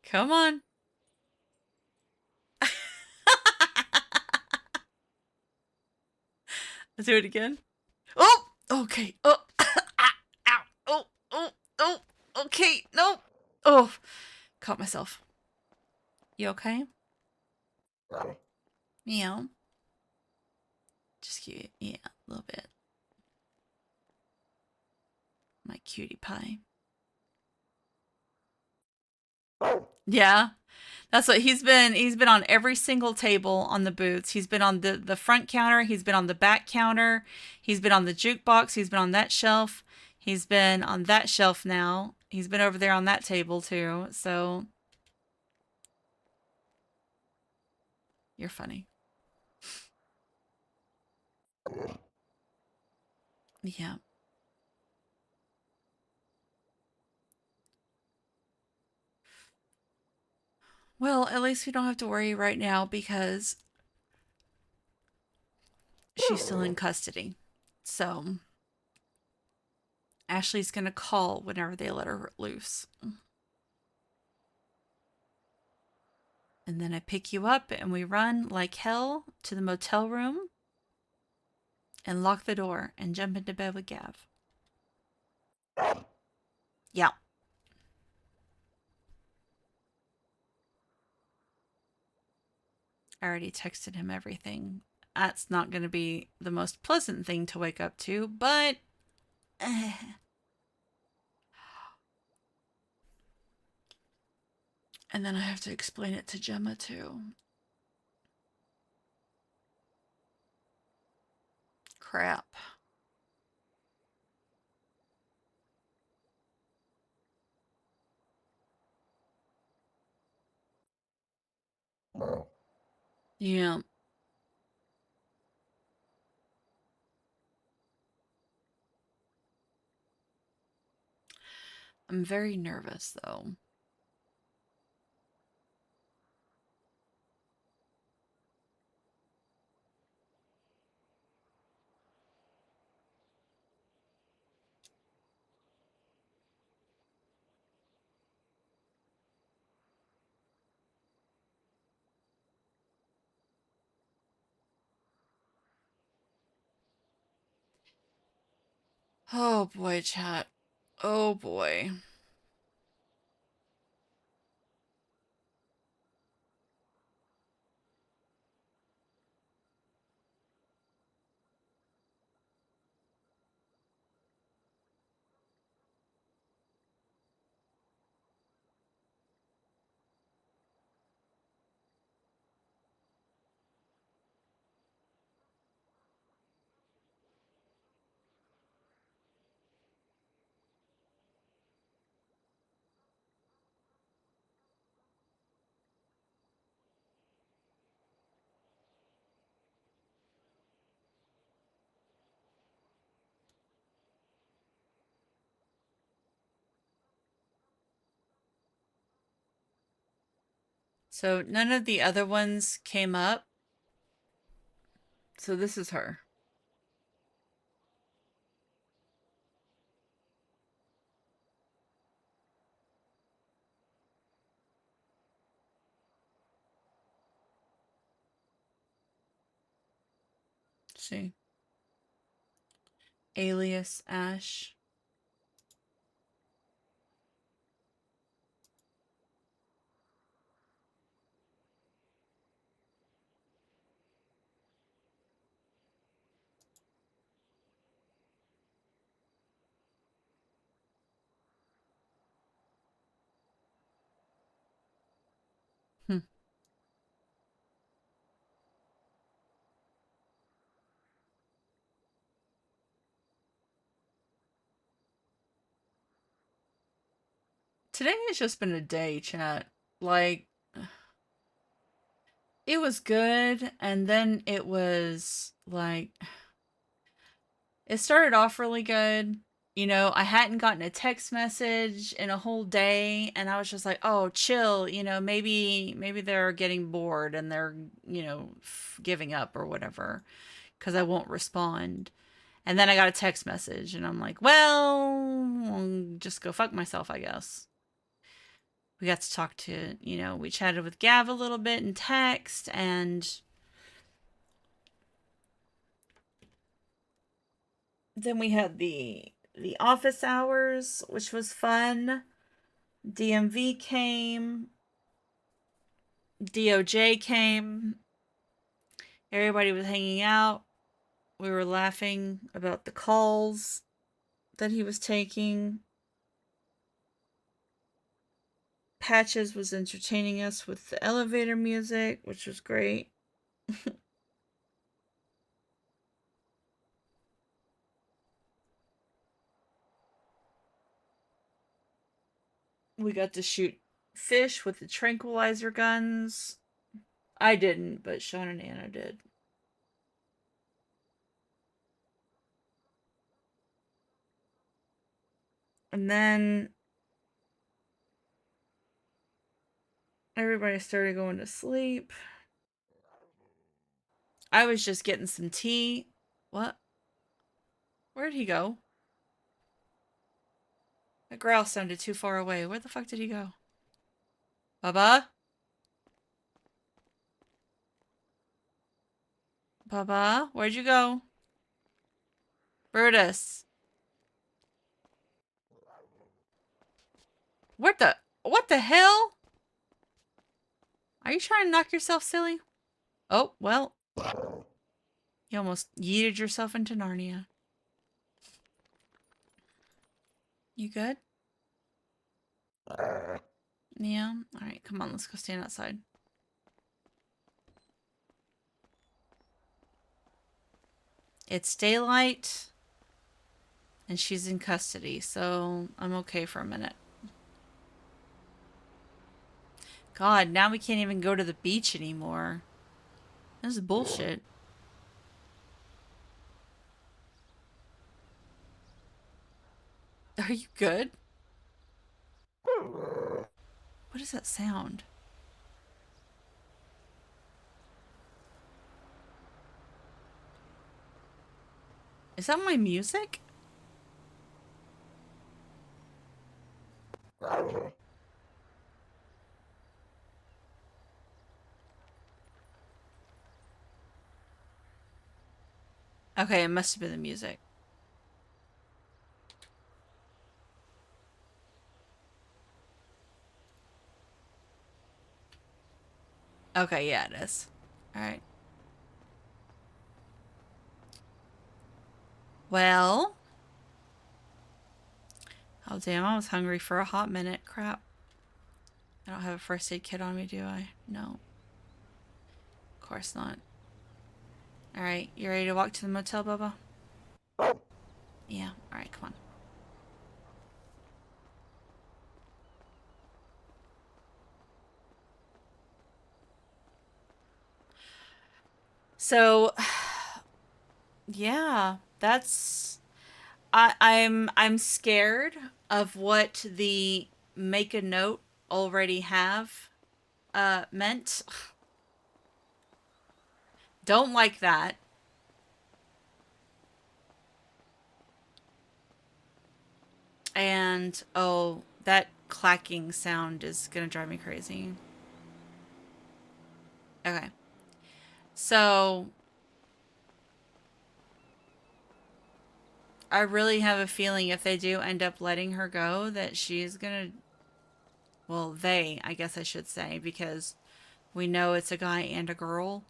Come on. Let's do it again. Oh, okay. Oh, ow. Oh, okay. No. Oh, caught myself. You okay? Meow. Just cute. Yeah, a little bit. My cutie pie. Yeah. That's what he's been on every single table on the booths. He's been on the front counter, he's been on the back counter, he's been on the jukebox, he's been on that shelf, he's been on that shelf now. He's been over there on that table too. So you're funny. Yeah. Well, at least we don't have to worry right now because she's still in custody. So Ashley's going to call whenever they let her loose. And then I pick you up and we run like hell to the motel room and lock the door and jump into bed with Gav. Yeah. I already texted him everything. That's not going to be the most pleasant thing to wake up to, but... And then I have to explain it to Gemma too. Crap. Yeah. I'm very nervous though. Oh boy, chat. Oh boy. So none of the other ones came up. So this is her. See. Alias Ash. Today has just been a day, chat. Like, it was good, and then it was like, it started off really good, you know, I hadn't gotten a text message in a whole day, and I was just like, oh, chill, you know, maybe they're getting bored and they're, you know, giving up or whatever, because I won't respond. And then I got a text message, and I'm like, well, I'll just go fuck myself, I guess. We got to talk to, you know, we chatted with Gav a little bit in text, and then we had the office hours, which was fun. DMV came. DOJ came. Everybody was hanging out. We were laughing about the calls that he was taking. Patches was entertaining us with the elevator music, which was great. We got to shoot fish with the tranquilizer guns. I didn't, but Sean and Anna did. And then everybody started going to sleep. I was just getting some tea. What? Where'd he go? That growl sounded too far away. Where the fuck did he go? Baba? Baba? Where'd you go? Brutus. What the hell? Are you trying to knock yourself silly? Oh, well. You almost yeeted yourself into Narnia. You good? Yeah? Alright, come on, let's go stand outside. It's daylight, and she's in custody, so I'm okay for a minute. God, now we can't even go to the beach anymore. This is bullshit. Are you good? What is that sound? Is that my music? Okay, it must have been the music. Okay, yeah, it is. Alright. Well. Oh, damn, I was hungry for a hot minute. Crap. I don't have a first aid kit on me, do I? No. Of course not. Alright, you ready to walk to the motel, Bubba? Yeah, alright, come on. So, yeah, that's... I'm scared of what the make a note already have meant. Don't like that. And, oh, that clacking sound is gonna drive me crazy. Okay. So, I really have a feeling if they do end up letting her go, that she's gonna... Well, they, I guess I should say, because we know it's a guy and a girl.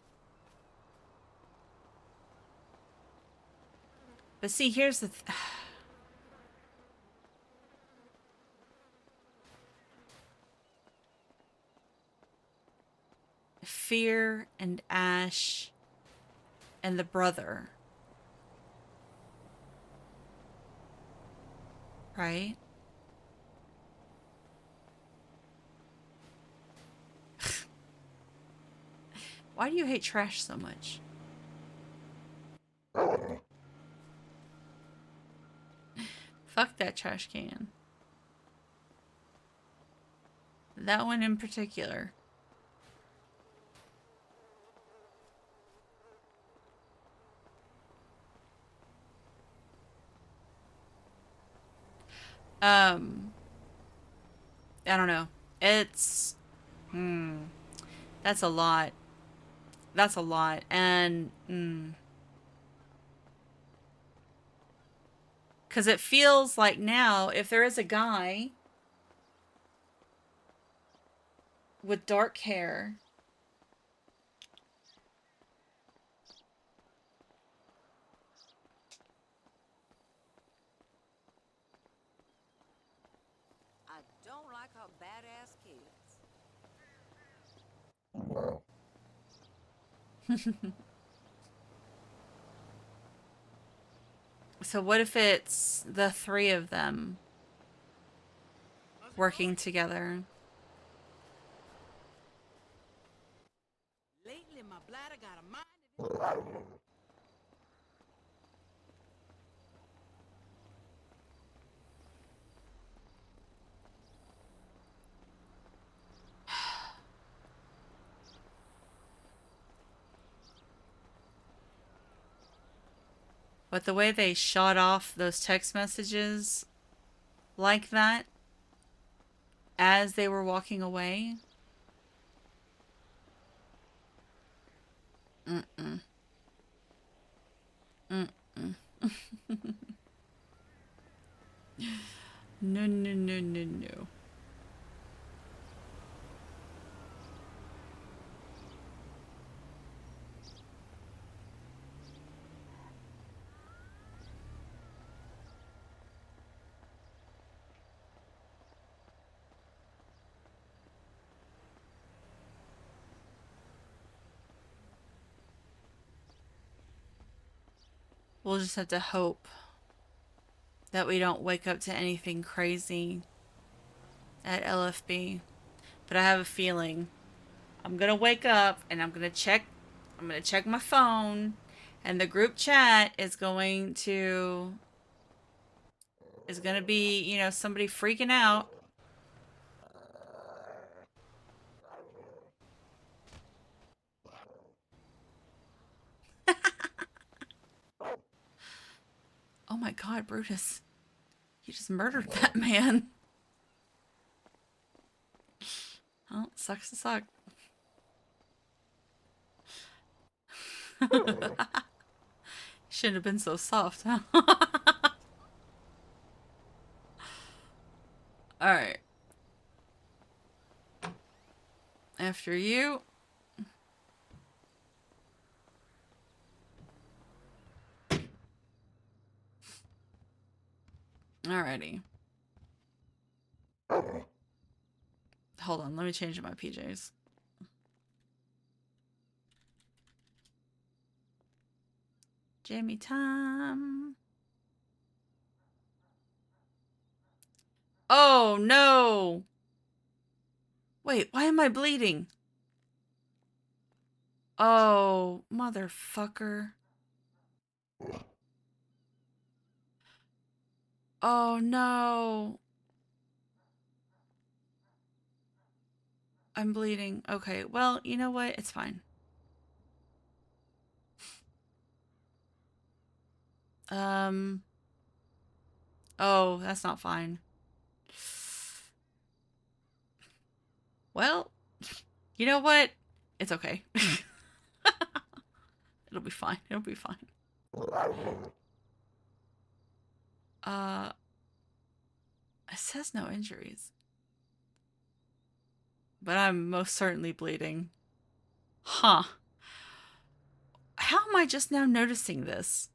But see, here's the... Fear and Ash and the brother. Right? Why do you hate trash so much? Fuck that trash can. That one in particular. I don't know. It's, that's a lot. That's a lot. And, because it feels like now, if there is a guy with dark hair, I don't like her badass kids. so what if it's the three of them working together? Lately, my bladder got a mind of its But the way they shot off those text messages like that as they were walking away. Mm-mm. Mm-mm. No, no, no, no, no. We'll just have to hope that we don't wake up to anything crazy at LFB. But I have a feeling I'm gonna wake up and I'm gonna check my phone, and the group chat is going to be, you know, somebody freaking out. Oh my god, Brutus. You just murdered that man. Oh, sucks to suck. Shouldn't have been so soft, huh? Alright. After you. Alrighty. Hold on, let me change my PJs. Jamie time. Oh no! Wait, why am I bleeding? Oh, motherfucker. Oh no. I'm bleeding. Okay, well, you know what? It's fine. Oh, that's not fine. Well, you know what? It's okay. It'll be fine. It'll be fine. It says no injuries. But I'm most certainly bleeding. Huh. How am I just now noticing this?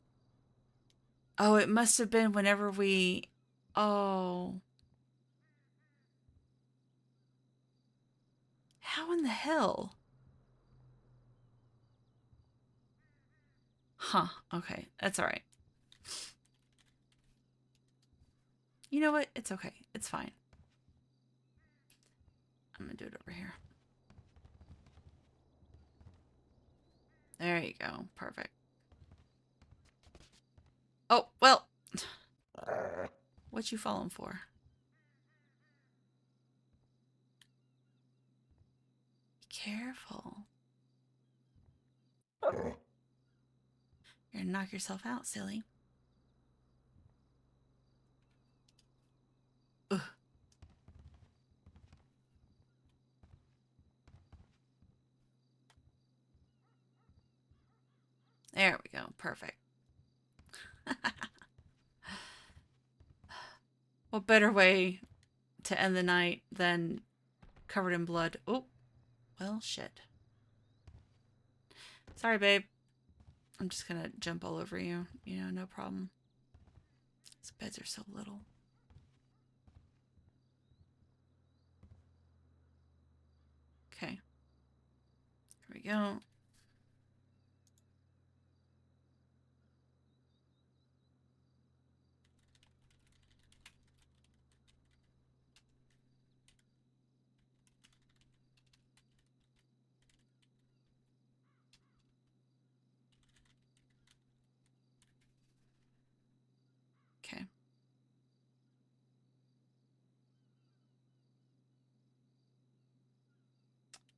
Oh, it must have been whenever we... Oh. How in the hell? Huh. Okay. That's alright. You know what? It's okay. It's fine. I'm gonna do it over here. There you go. Perfect. Oh, well. What you falling for? Be careful. You're gonna knock yourself out, silly. Ugh. There we go. Perfect. What better way to end the night than covered in blood? Oh, well, shit. Sorry, babe. I'm just gonna jump all over you. You know, no problem. These beds are so little. Okay. Here we go. Okay.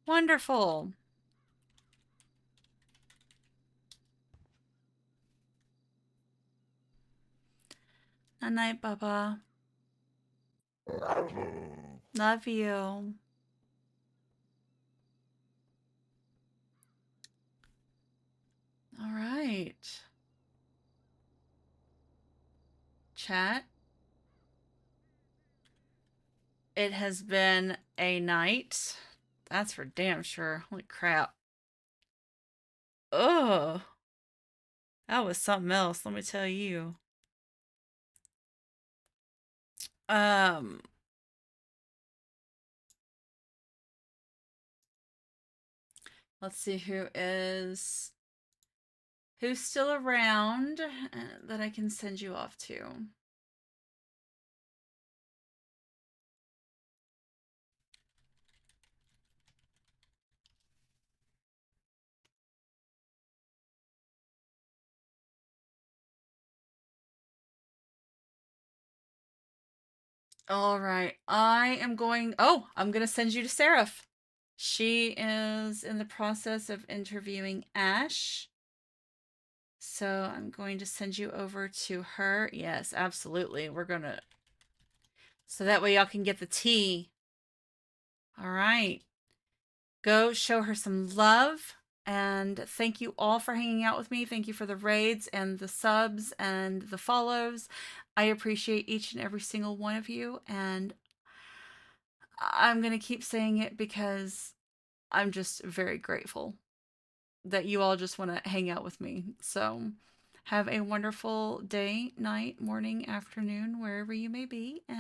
Wonderful. Good night, Bubba. Love you. All right. Chat. It has been a night. That's for damn sure. Holy crap. Ugh. That was something else, let me tell you. Let's see who's still around that I can send you off to. All right, I'm going to send you to Seraph. She is in the process of interviewing Ash. So I'm going to send you over to her. Yes, absolutely. We're going to... So that way y'all can get the tea. All right. Go show her some love. And thank you all for hanging out with me. Thank you for the raids and the subs and the follows. I appreciate each and every single one of you. And I'm going to keep saying it because I'm just very grateful that you all just want to hang out with me. So have a wonderful day, night, morning, afternoon, wherever you may be.